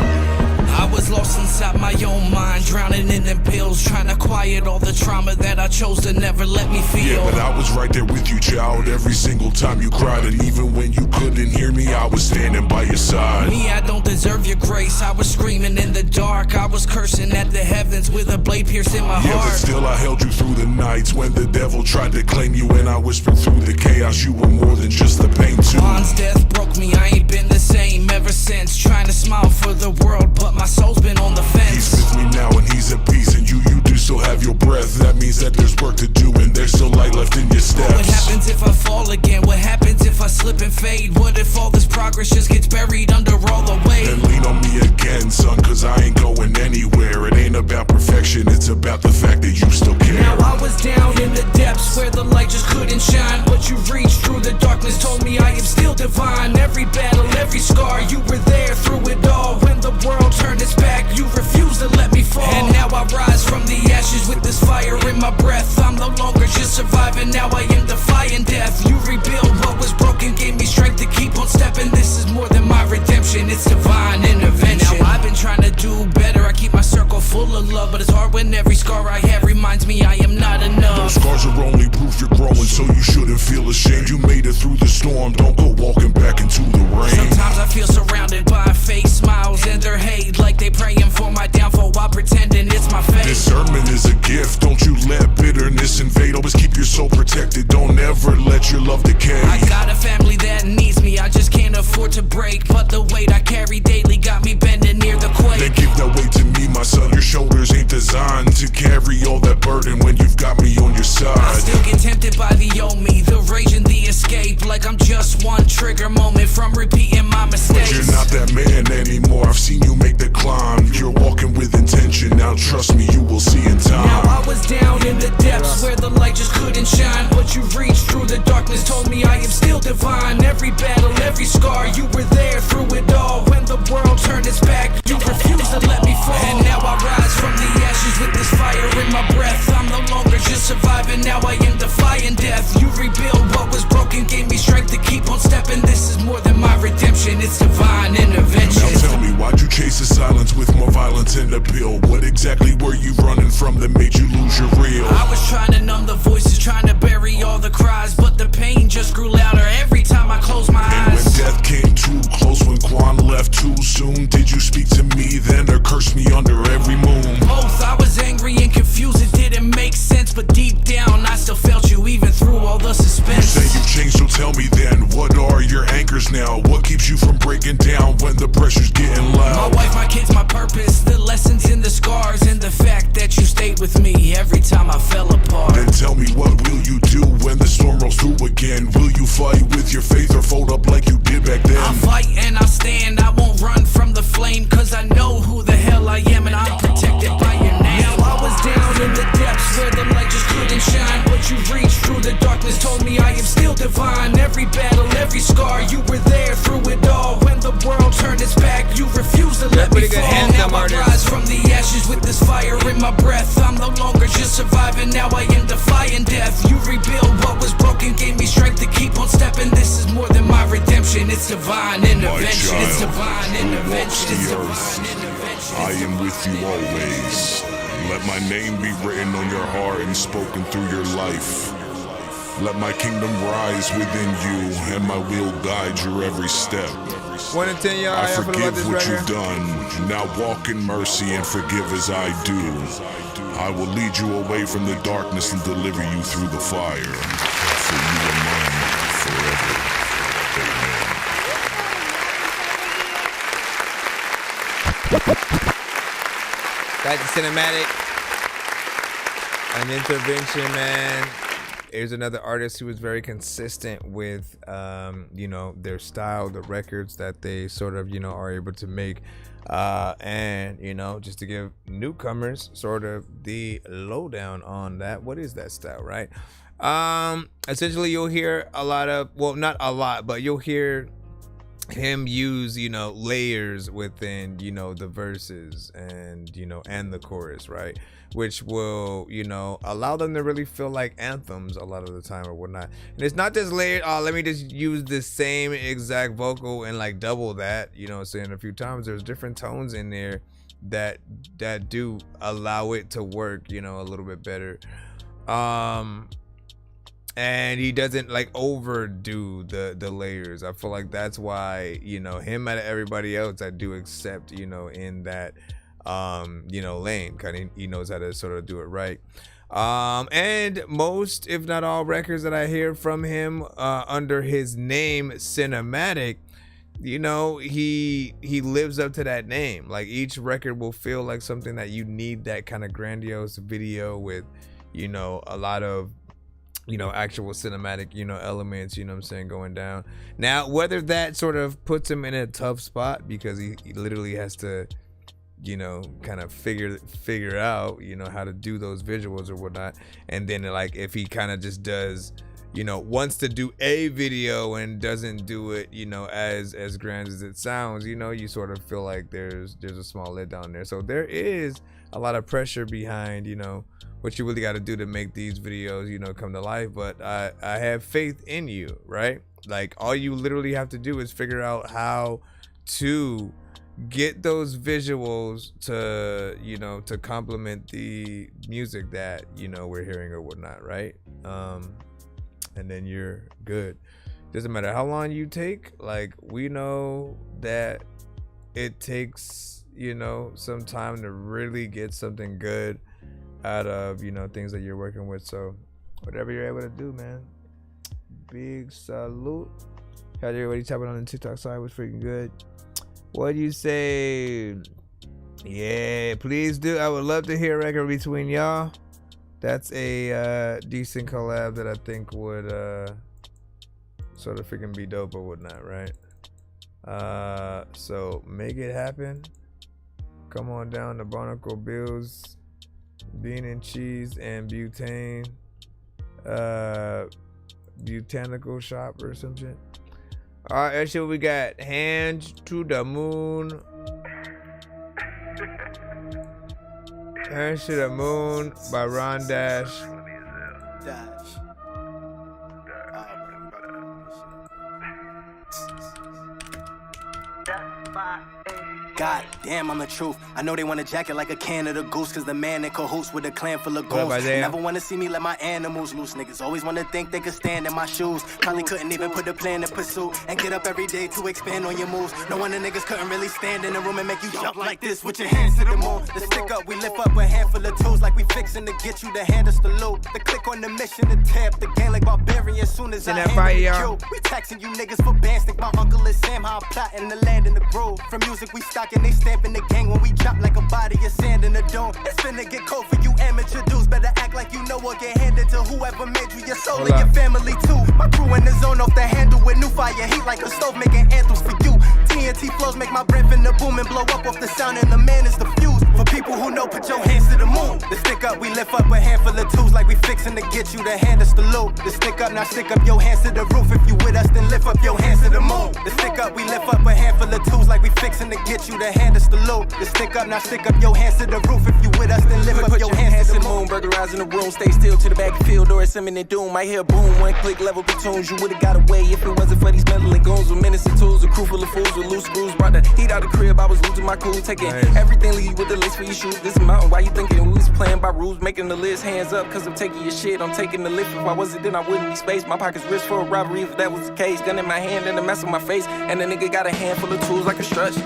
I was lost inside my own mind, drowning in them pills, trying to quiet all the trauma that I chose to never let me feel. Yeah, but I was right there with you, child, every single time you cried, and even when you couldn't hear me, I I was standing by your side. Me, I don't deserve your grace. I was screaming in the dark. I was cursing at the heavens with a blade piercing my Yeah, but heart. still I held you through the nights when the devil tried to claim you, and I whispered through the chaos you were more than just the pain too. Juan's death broke me, I ain't been the same ever since. Trying to smile for the world, but my soul's been on the fence. He's with me now and he's at peace, and you do still have your breath. That means that there's work to do and there's still light left in your steps. What happens if I fall again? What happens if I slip and fade? What if all this progress just gets buried under all the weight? Then lean on me again, son, cause I ain't going anywhere. It ain't about perfection, it's about the fact that you still care. Now I was down in the depths where the light just couldn't shine, but you reached through the darkness, told me I am still divine. Every battle, every scar, you were there through it all. When the world turned its back, you refused to let me fall. And now I rise from the ashes with this fire in my breath. I'm no longer just surviving, now I am defying death. You rebuild what was broken, gave me strength to keep on stepping. This is more than my redemption, it's divine intervention. Now I've been trying to do better, I keep my circle full of love, but it's hard when every scar I have reminds me I am not enough. Those scars are only proof you're growing, so you shouldn't feel ashamed. You made it through the storm, don't go walking back into the rain. Sometimes I feel surrounded by fake smiles and their hate, like they praying for my downfall while pretending it's my fate. Discernment is a gift, don't you let bitterness invade. Always keep your soul protected, don't ever let your love decay. I got a family that needs me, I just can't afford to break. But the weight I carry daily got me bending near the quake. Then give that weight to me, my son. Your shoulders ain't designed to carry all that burden when you've got me on your side. I still get tempted by the old me, the rage and the escape, like I'm just one trigger moment from repeating my mistakes. But you're not that man anymore, I've seen you make the climb. You're walking with intention, now trust me, you will see in time. Now I was down in the depths where the light just couldn't shine, but you reached through the darkness, told me I am still divine. Every battle, every scar, you were there through it all. When the world turned its back, you refused to let me fall. And now I rise from the ashes with this fire in my breath. I'm no longer just surviving, now I am defying death. You rebuild what was broken, gave me strength to keep on stepping. This is more than my redemption, it's divine intervention. Now tell me, why'd you chase the silence with more violence and appeal? What exactly were you running from that made you lose your reel? I was trying to numb the voices, trying to bury all the cries, but the pain just grew louder every time I closed my eyes. And when death came too close, when Quan left too soon, did you speak to me then or curse me under every moon? Both, I was angry and confused, it didn't make sense, but deep down I still felt you even through all the suspense. You say you've changed, so tell me then, what are your anchors now? What keeps you from breaking down when the pressure's getting loud? My wife, my kids, my purpose, the lessons and the scars, and the fact that you stayed with me every time I fell apart. Then tell me, what will you do when the storm rolls through again? Will you fight with your faith or fold up like you did back then? I'll fight and I'll stand, I won't run from the flame, cause I know who the hell I am and I'm protected by your name. Now I was down in the depths where the light just couldn't shine, but you reached through the darkness, told me I am still divine. Every battle, every scar, you were there through it all. When the world turned its back, you refused to let me fall. And now I rise from the ashes with this fire in my breath. I'm no longer just surviving, now I am defying death. You rebuild what was broken, gave me strength to keep on stepping. This is more than my redemption, it's divine intervention. It's divine intervention. It's divine intervention. I am with you always. Let my name be written on your heart and spoken through your life. Let my kingdom rise within you, and my will guide your every step. 1 in 10, y'all. I Y'all feel about forgive this what right you've here? done. Now walk in mercy and forgive as I do. I will lead you away from the darkness and deliver you through the fire. For you are mine forever. Back to cinematic. An intervention, man. Here's another artist who was very consistent with, you know, their style, the records that they sort of, you know, are able to make. And, you know, just to give newcomers sort of the lowdown on that. What is that style, right? Essentially, you'll hear a lot of, well, not a lot, but you'll hear him use, you know, layers within, you know, the verses and, you know, and the chorus, right? Which will, you know, allow them to really feel like anthems a lot of the time or whatnot. And it's not just layered, oh, let me just use the same exact vocal and like double that, you know, saying a few times. There's different tones in there that do allow it to work, you know, a little bit better. and he doesn't like overdo the layers. I feel like that's why, you know, him out of everybody else, I do accept, you know, in that you know, lane. Kind of, he knows how to sort of do it right. And most, if not all, records that I hear from him under his name Cinematic, you know, he lives up to that name. Like, each record will feel like something that you need that kind of grandiose video with, you know, a lot of, you know, actual cinematic, you know, elements, you know what I'm saying, going down. Now, whether that sort of puts him in a tough spot because he literally has to, you know, kind of figure out, you know, how to do those visuals or whatnot. And then, like, if he kind of just does, you know, wants to do a video and doesn't do it, you know, as grand as it sounds, you know, you sort of feel like there's a small lid down there. So there is a lot of pressure behind, you know, what you really got to do to make these videos, you know, come to life. But I have faith in you, right? Like, all you literally have to do is figure out how to get those visuals to, you know, to complement the music that, you know, we're hearing or whatnot, right? And then you're good. Doesn't matter how long you take. Like, we know that it takes, you know, some time to really get something good out of, you know, things that you're working with. So whatever you're able to do, man, big salute. Had everybody tapping on the TikTok side was freaking good. What do you say? Yeah, please do. I would love to hear a record between y'all. That's a decent collab that I think would sort of freaking be dope or whatnot, right? So make it happen. Come on down to Barnacle Bill's Bean and Cheese and Butane Botanical Shop or some shit. Alright, that's what we got. Hands to the Moon. Hands to the Moon by Ron Dash. God damn, I'm the truth. I know they want a jacket like a Canada goose, cause the man in cahoots with a clan full of ghosts. Never wanna see me let my animals loose. Niggas always wanna think they could stand in my shoes. Probably couldn't even put a plan in pursuit and get up every day to expand on your moves. No wonder niggas couldn't really stand in a room and make you jump like this with your hands to the moon. The stick up, we lift up a handful of tools like we fixing to get you to hand us the loot. The click on the mission to tear up the game like barbarians soon as I hand the cue. We taxing you niggas for band stick. My uncle is Sam, how I'm plotting the land in the groove. From music we stocking, they stamping the gang when we drop like a body of sand in the dome. It's finna get cold for you amateur dudes. Better act like you know or get handed to whoever made you, your soul and your family too. My crew in the zone off the handle with new fire heat like a stove making anthems for you. TNT flows make my brain finna boom and blow up off the sound and the man is the fuse. For people who know, put your hands to the moon. The stick up, we lift up a handful of tools like we fixing to get you to hand us the loot. The stick up, now stick up your hands to the roof. If you with us, then lift up your hands to the moon. The stick up, we lift up a handful of tools like we fixing to get you to hand us the loot. The stick up, now stick up your hands to the roof. If you with us, then lift up your hands to the moon. Burglarize in the room, stay still to the back of field or it's imminent doom. I hear boom, one click, level platoons. You would've got away if it wasn't for these meddling goons with menace and tools. A crew full of fools with loose screws. Brought the heat out the crib, I was losing my cool. Taking everything, leave you with the list for your shoes. This mountain, why you thinking we was playing by rules? Making the list, hands up, cause I'm taking your shit. I'm taking the lift. If I wasn't, then I wouldn't be spaced. My pockets rich for a robbery if that was the case. Gun in my hand and a mess on my face. And the nigga got a handful of tools like a stretch.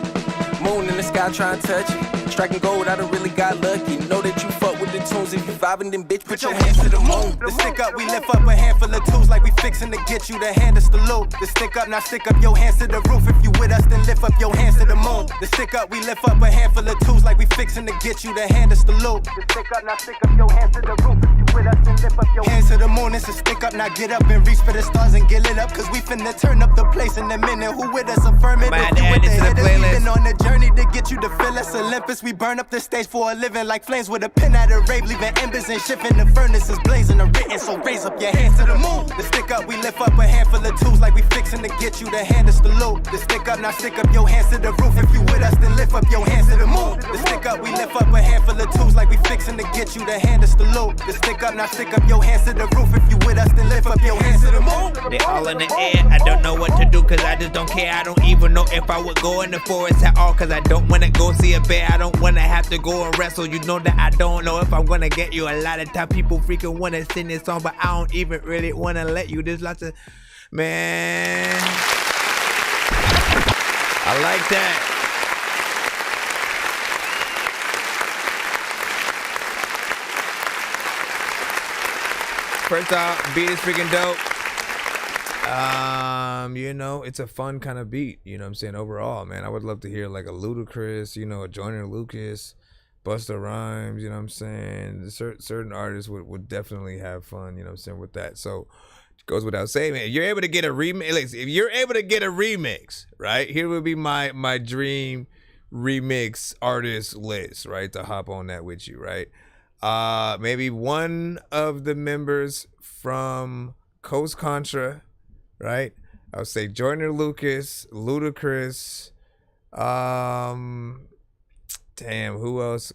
Moon in the sky trying to touch it. Striking gold, I done really got lucky. Know that you fuck with the tunes. If you vibing, then bitch, put your hands to the moon. The stick up, we lift up a handful of tools like we fixing to get you to hand us the loot. The stick up, now stick up your hands to the roof. If you with us, then lift up your hands to the moon. The stick up, we lift up a handful of tools like we fixing to get you to hand us the loot. The stick up, now stick up your hands to the roof. If you with us, then lift up your hands to the moon. It's a stick up, now get up and reach for the stars and get lit up. Cause we finna turn up the place in a minute. Who with us, affirm it. If you with the hitters, we been on the journey to get you to feel us. Olympus, we burn up the stage for a living like flames with a pin at a rave, leaving embers and shifting the furnaces blazing and written. So raise up your hands to the moon. The stick up, we lift up a handful of tools like we fixing to get you to hand us the loot. The stick up, now stick up your hands to the roof. If you with us, then lift up your hands to the moon. The stick up, we lift up a handful of tools like we fixing to get you to hand us the loot. The stick woke up, now stick up your hands to the roof. If you with us, then lift up your hands to the moon. They all in the air, I don't know what to do cause I just don't care. I don't even know if I would go in the forest at all cause I don't wanna go see a bear. I don't wanna have to go and wrestle. You know that I don't know if I'm gonna get you. A lot of time people freaking wanna sing this song, but I don't even really wanna let you. There's lots of, man, I like that. First off, beat is freaking dope. You know, it's a fun kind of beat, you know what I'm saying, overall, man. I would love to hear like a Ludacris, you know, a Joyner Lucas, Busta Rhymes, you know what I'm saying. Certain artists would definitely have fun, you know what I'm saying, with that. So it goes without saying, man, if you're able to get a remix, right, here would be my dream remix artist list, right, to hop on that with you, right. Maybe one of the members from Coast Contra, right? I would say Joyner Lucas, Ludacris. Damn, who else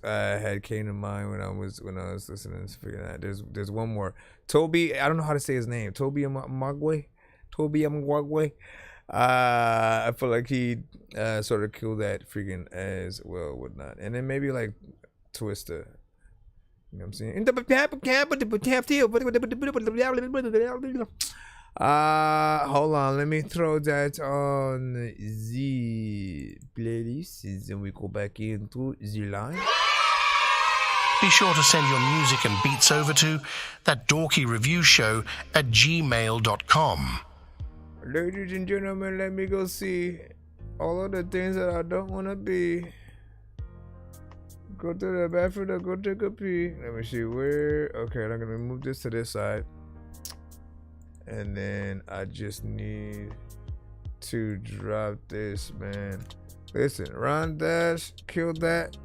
came to mind when I was listening to figure that? There's one more. Toby, I don't know how to say his name. Toby Amagwe. I feel like he sort of killed that freaking as well, whatnot. And then maybe like Twista. You know what I'm saying? Hold on, let me throw that on the playlist and we go back into the line. Be sure to send your music and beats over to ThatDorkyReviewShow@gmail.com. Ladies and gentlemen, let me go see all of the things that I don't want to be. Go to the bathroom to go take a pee. Let me see where. Okay, I'm gonna move this to this side. And then I just need to drop this, man. Listen, Ron Dash killed that.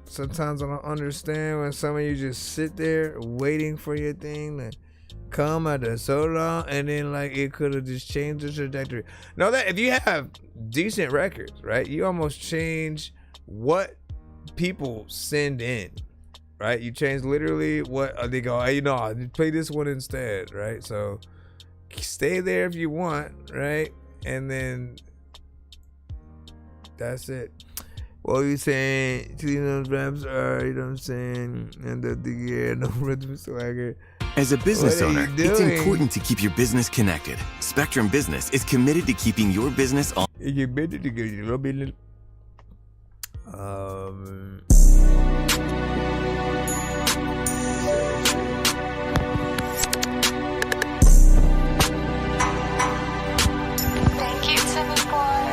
Sometimes I don't understand when some of you just sit there waiting for your thing to come after so long, and then like it could have just changed the trajectory. Know that if you have decent records, right, you almost change what people send in, right? You change literally what they go, hey, you know, I play this one instead, right? So stay there if you want, right? And then that's it. What are you saying? Those raps are, you know what I'm saying? And the year, no rhythm swagger. As a business owner, it's important to keep your business connected. Spectrum Business is committed to keeping your business on. Thank you, Timmy boy.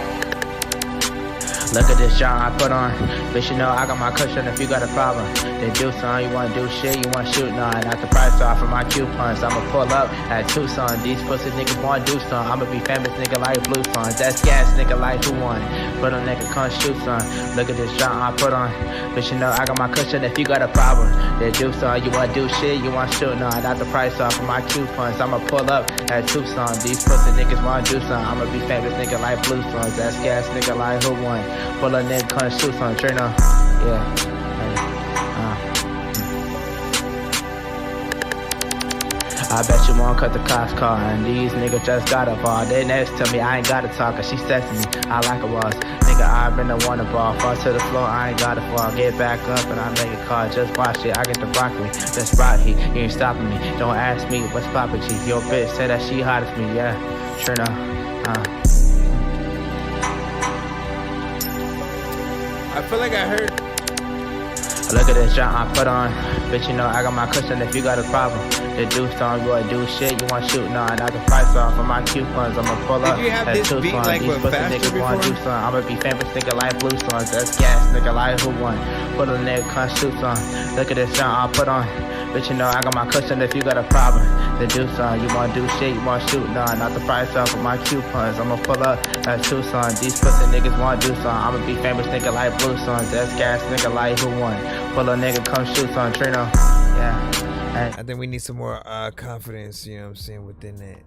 Look at this John I put on. Bitch, you know I got my cushion if you got a problem. Then do something, you wanna do shit, you wanna shoot, nah. Not the price off of my coupons. I'ma pull up at Tucson. These pussy niggas wanna do something. I'ma be famous nigga like Blue Sun. That's gas nigga like who won. Put a nigga come shoot son. Look at this John I put on. Bitch, you know I got my cushion if you got a problem. Then do something, you wanna do shit, you wanna shoot, nah. Not the price off of my coupons. I'ma pull up at Tucson. These pussy niggas wanna do something. I'ma be famous nigga like Blue Sun. That's gas nigga like who won. Pull a nigga come shoot son. Trina. Yeah. I bet you won't cut the cops car. And these niggas just got a ball. They next to me, I ain't gotta talk. Cause she sexing me, I like a boss. Nigga, I been the one to ball. Fall to the floor, I ain't gotta fall. Get back up and I make a call. Just watch it, I get the broccoli. That's right, he ain't stopping me. Don't ask me what's poppin' G. Your bitch say that she hot as me, yeah. Trina, I feel like I heard. Look at this John I put on. Bitch, you know I got my cushion if you got a problem. The do song, you wanna do shit, you wanna shoot, nah. Not the price off of my coupons. I'ma pull up. Did you have this beat like with faster before? Wanna do something. I'ma be famous nigga like Blue Swans. That's gas nigga like who won. Put a nigga come shoot son. Look at this John I put on. Bitch, you know I got my cushion if you got a problem. The do song, you wanna do shit, you wanna shoot, nah. Not the price off of my coupons. I'ma pull up at Tucson. These pussy niggas wanna do something. I'ma be famous nigga like Blue Swans. That's gas nigga like who won. Pull a nigga come shoot on Trino. Yeah. I think we need some more confidence, you know what I'm saying, within that.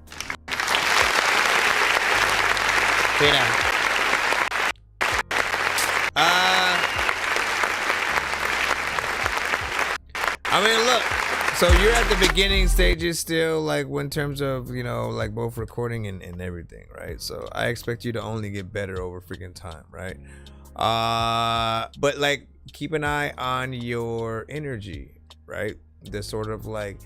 Trina. I mean, look. So you're at the beginning stages still, like in terms of, you know, like both recording and everything, right? So I expect you to only get better over freaking time, right? But like keep an eye on your energy, right? The sort of like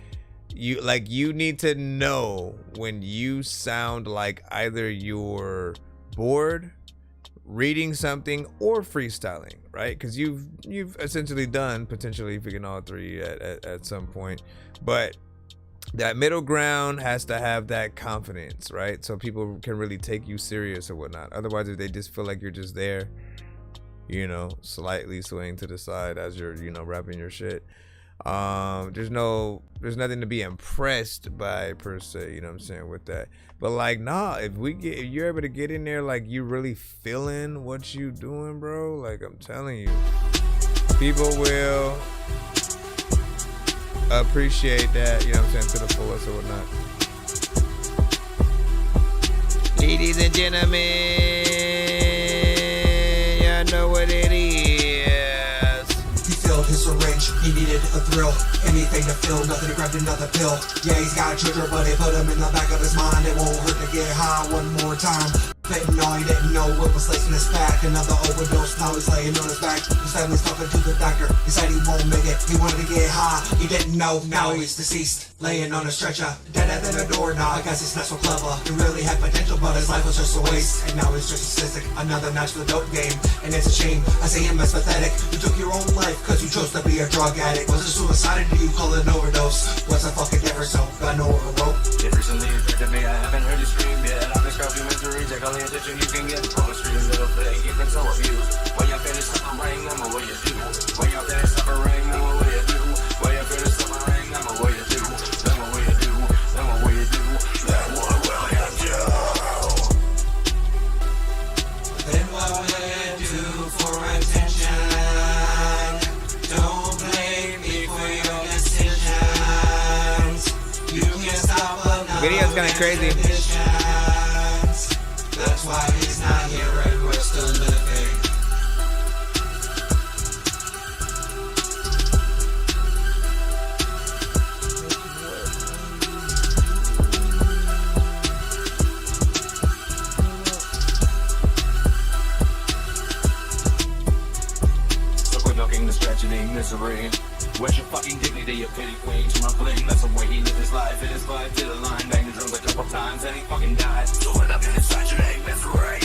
you need to know when you sound like either you're bored, reading something, or freestyling, right? Because you've essentially done potentially freaking all three at some point, but that middle ground has to have that confidence, right? So people can really take you serious or whatnot. Otherwise, if they just feel like you're just there, you know, slightly swaying to the side as you're, you know, rapping your shit, there's nothing to be impressed by per se, you know what I'm saying, with that. But like, nah, if you're able to get in there like you really feeling what you doing, bro, like I'm telling you, people will appreciate that, you know what I'm saying, to the fullest or whatnot. Ladies and gentlemen, y'all know what it is. His syringe, he needed a thrill, anything to fill, nothing to grab, another pill. Yeah, he's got a trigger, but they put him in the back of his mind. It won't hurt to get high one more time. Fentanyl, he didn't know what was lacing his back. Another overdose, now he's laying on his back. His family's talking to the doctor, he said he won't make it. He wanted to get high, he didn't know, now he's deceased. Laying on a stretcher, dead at the door. Now I guess he's not so clever. He really had potential, but his life was just a waste. And now he's just a statistic, another notch for the dope game. And it's a shame, I see him as pathetic. You took your own life, cause you chose to be a drug addict. Was it suicide or do you call it an overdose? What's the fucking difference, so got no overload? If recently you to me, I haven't heard you scream yet. I've described your misery, check all the attention you can get. Poetry is little thing, you've been so abused. When you finish suffering, I'm a what you do. When you finish suffering, I'm a what you do. When you finish suffering, I'm a what you do. I'm a what you do. I'm a what you do. Then what will you do? Then what will you do for attention? Don't blame me for your decisions. You can't stop another. Video's kind of crazy. That's why he's not here and we're still living. So quit milking this tragedy, misery. Where's your fucking dignity, your pity queen? To my bling, that's the way he lived his life. It is fight to the line, banged the drums a couple times, and he fucking died. So what up in this tragedy, misery?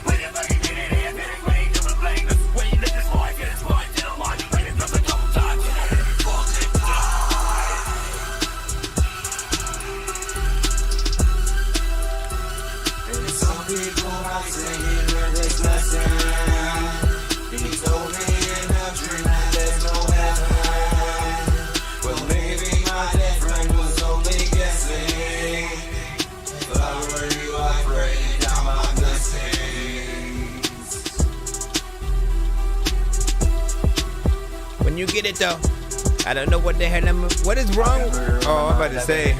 When you fucking dignity, your pity queen, to my bling, that's the way he lived his life. It is fight to the line, banged the drums a couple times, and he fucking died. And some people might say he learned his lesson. He told me in a dream that there's no heaven. Well, maybe my dead friend was only guessing. If I were you, I'd pray down my blessings. When you get it though, I don't know what the hell what is wrong? Oh, I'm about to say,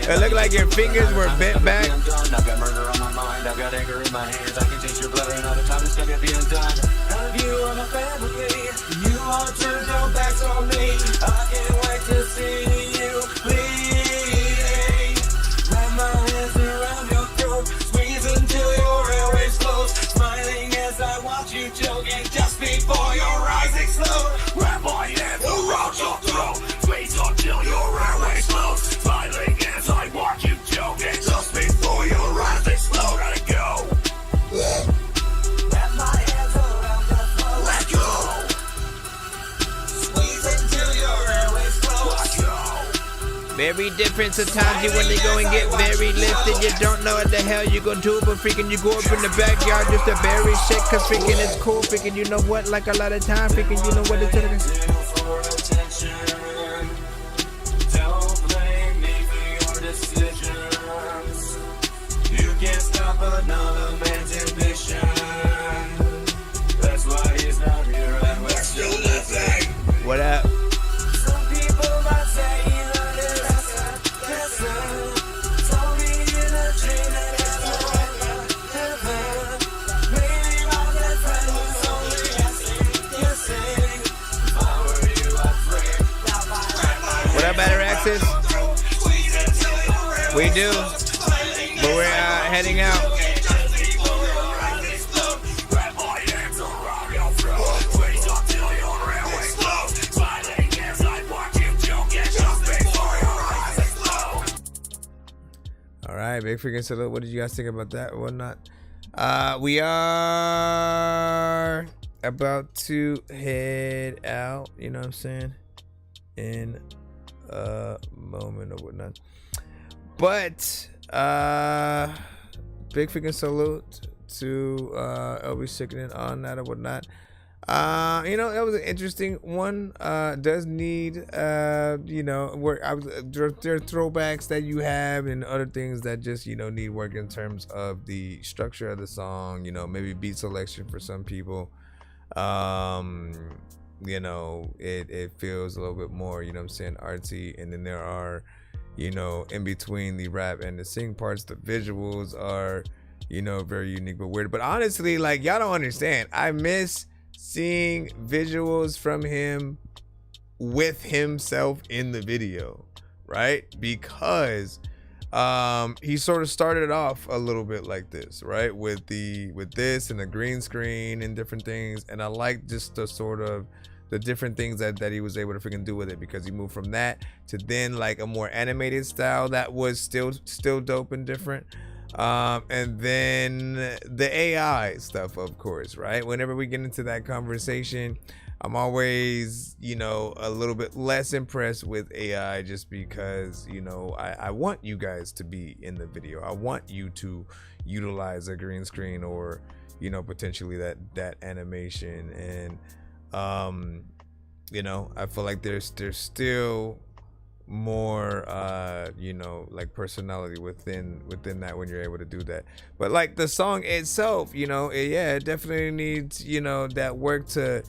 it looked like your fingers were bent back. I've got murder on my mind, I've got anger in my hands. I can taste your blood, another time it's gonna be undone. None of you are my family, you all turned your backs on me. I can't wait to see you bleeding. Wrap my hands around your throat, squeeze until your airways close. Smiling as I watch you choking just before your eyes explode. Wrap my hands around your throat, squeeze until your airways close. Smiling as I watch you choking just before your eyes explode. Gotta go. Wrap my hands around your throat. Let go. Squeeze until your airways close. Let go. Very different. Sometimes you when they go and get very lifted, you don't know what the hell you gonna do, but freaking you go up in the backyard just to bury shit, cause freaking it's cool, freaking you know what, like a lot of time, freaking you know what it's gonna Don't blame me for your decisions. You can't stop another man's ambition. That's why he's not here and we're still living. What up? Some people might say he learned his lesson. Told me in a dream that there's no heaven. Maybe my best friend was only guessing. If I were you, I'd Texas? We do. But we're heading out. All right, big freaking salute. What did you guys think about that or whatnot? We are about to head out, you know what I'm saying, in a moment or whatnot. But big freaking salute to LB Sickening on that or whatnot. You know, that was an interesting one. Does need you know, work. There are throwbacks that you have and other things that just, you know, need work in terms of the structure of the song, you know, maybe beat selection for some people. You know, it feels a little bit more, you know what I'm saying, artsy. And then there are, you know, in between the rap and the sing parts, the visuals are, you know, very unique but weird. But honestly, like, y'all don't understand. I miss seeing visuals from him with himself in the video, right? Because he sort of started off a little bit like this, right? With this and the green screen and different things. And I like just the sort of the different things that he was able to freaking do with it, because he moved from that to then like a more animated style that was still dope and different. And then the AI stuff, of course, right? Whenever we get into that conversation, I'm always, you know, a little bit less impressed with AI, just because, you know, I want you guys to be in the video. I want you to utilize a green screen or, you know, potentially that animation. And you know, I feel like there's still more you know, like personality within that when you're able to do that. But like the song itself, you know, it definitely needs, you know, that work to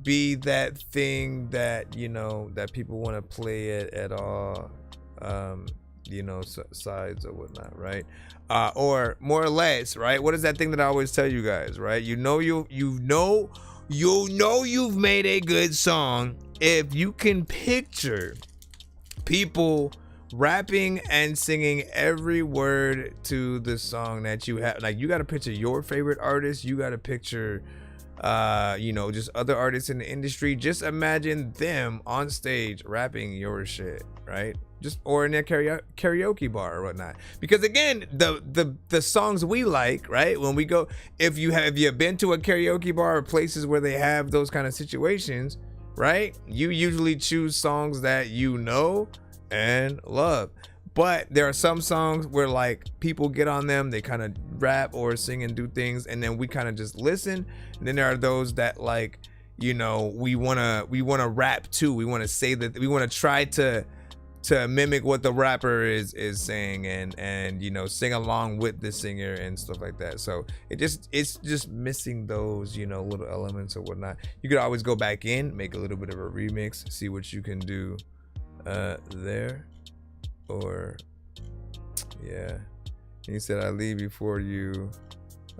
be that thing that, you know, that people want to play it at all you know, sides or whatnot, right? Or more or less, right? What is that thing that I always tell you guys, right? You know you've made a good song if you can picture people rapping and singing every word to the song that you have. Like, you got to picture your favorite artist. You got to picture, you know, just other artists in the industry. Just imagine them on stage rapping your shit, right? Just, or in a karaoke bar or whatnot. Because again, the songs we like, right? When we go, if you have been to a karaoke bar or places where they have those kind of situations, right? You usually choose songs that you know and love. But there are some songs where like people get on them, they kind of rap or sing and do things, and then we kind of just listen. And then there are those that, like, you know, we wanna rap too. We want to say that, we want to try to mimic what the rapper is saying, and you know, sing along with the singer and stuff like that. So it's just missing those, you know, little elements or whatnot. You could always go back in, make a little bit of a remix, see what you can do there. Or yeah, he said, I leave before you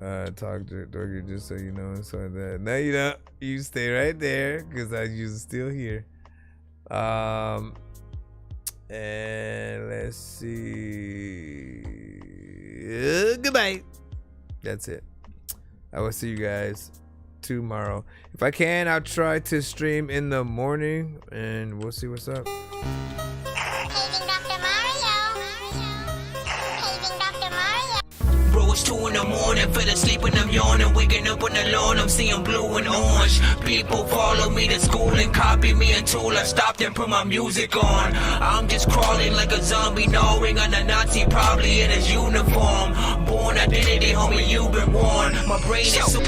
talk to Dorky, just so you know, and so like that. No, you don't. You stay right there, because I usually still here. And let's see. Goodbye. That's it. I will see you guys tomorrow. If I can, I'll try to stream in the morning, and we'll see what's up. It's 2 in the morning, fell asleep and I'm yawning. Waking up on the lawn, I'm seeing blue and orange. People follow me to school and copy me until I stopped and put my music on. I'm just crawling like a zombie, gnawing on a Nazi, probably in his uniform. Born identity, homie, you've been warned. My brain is so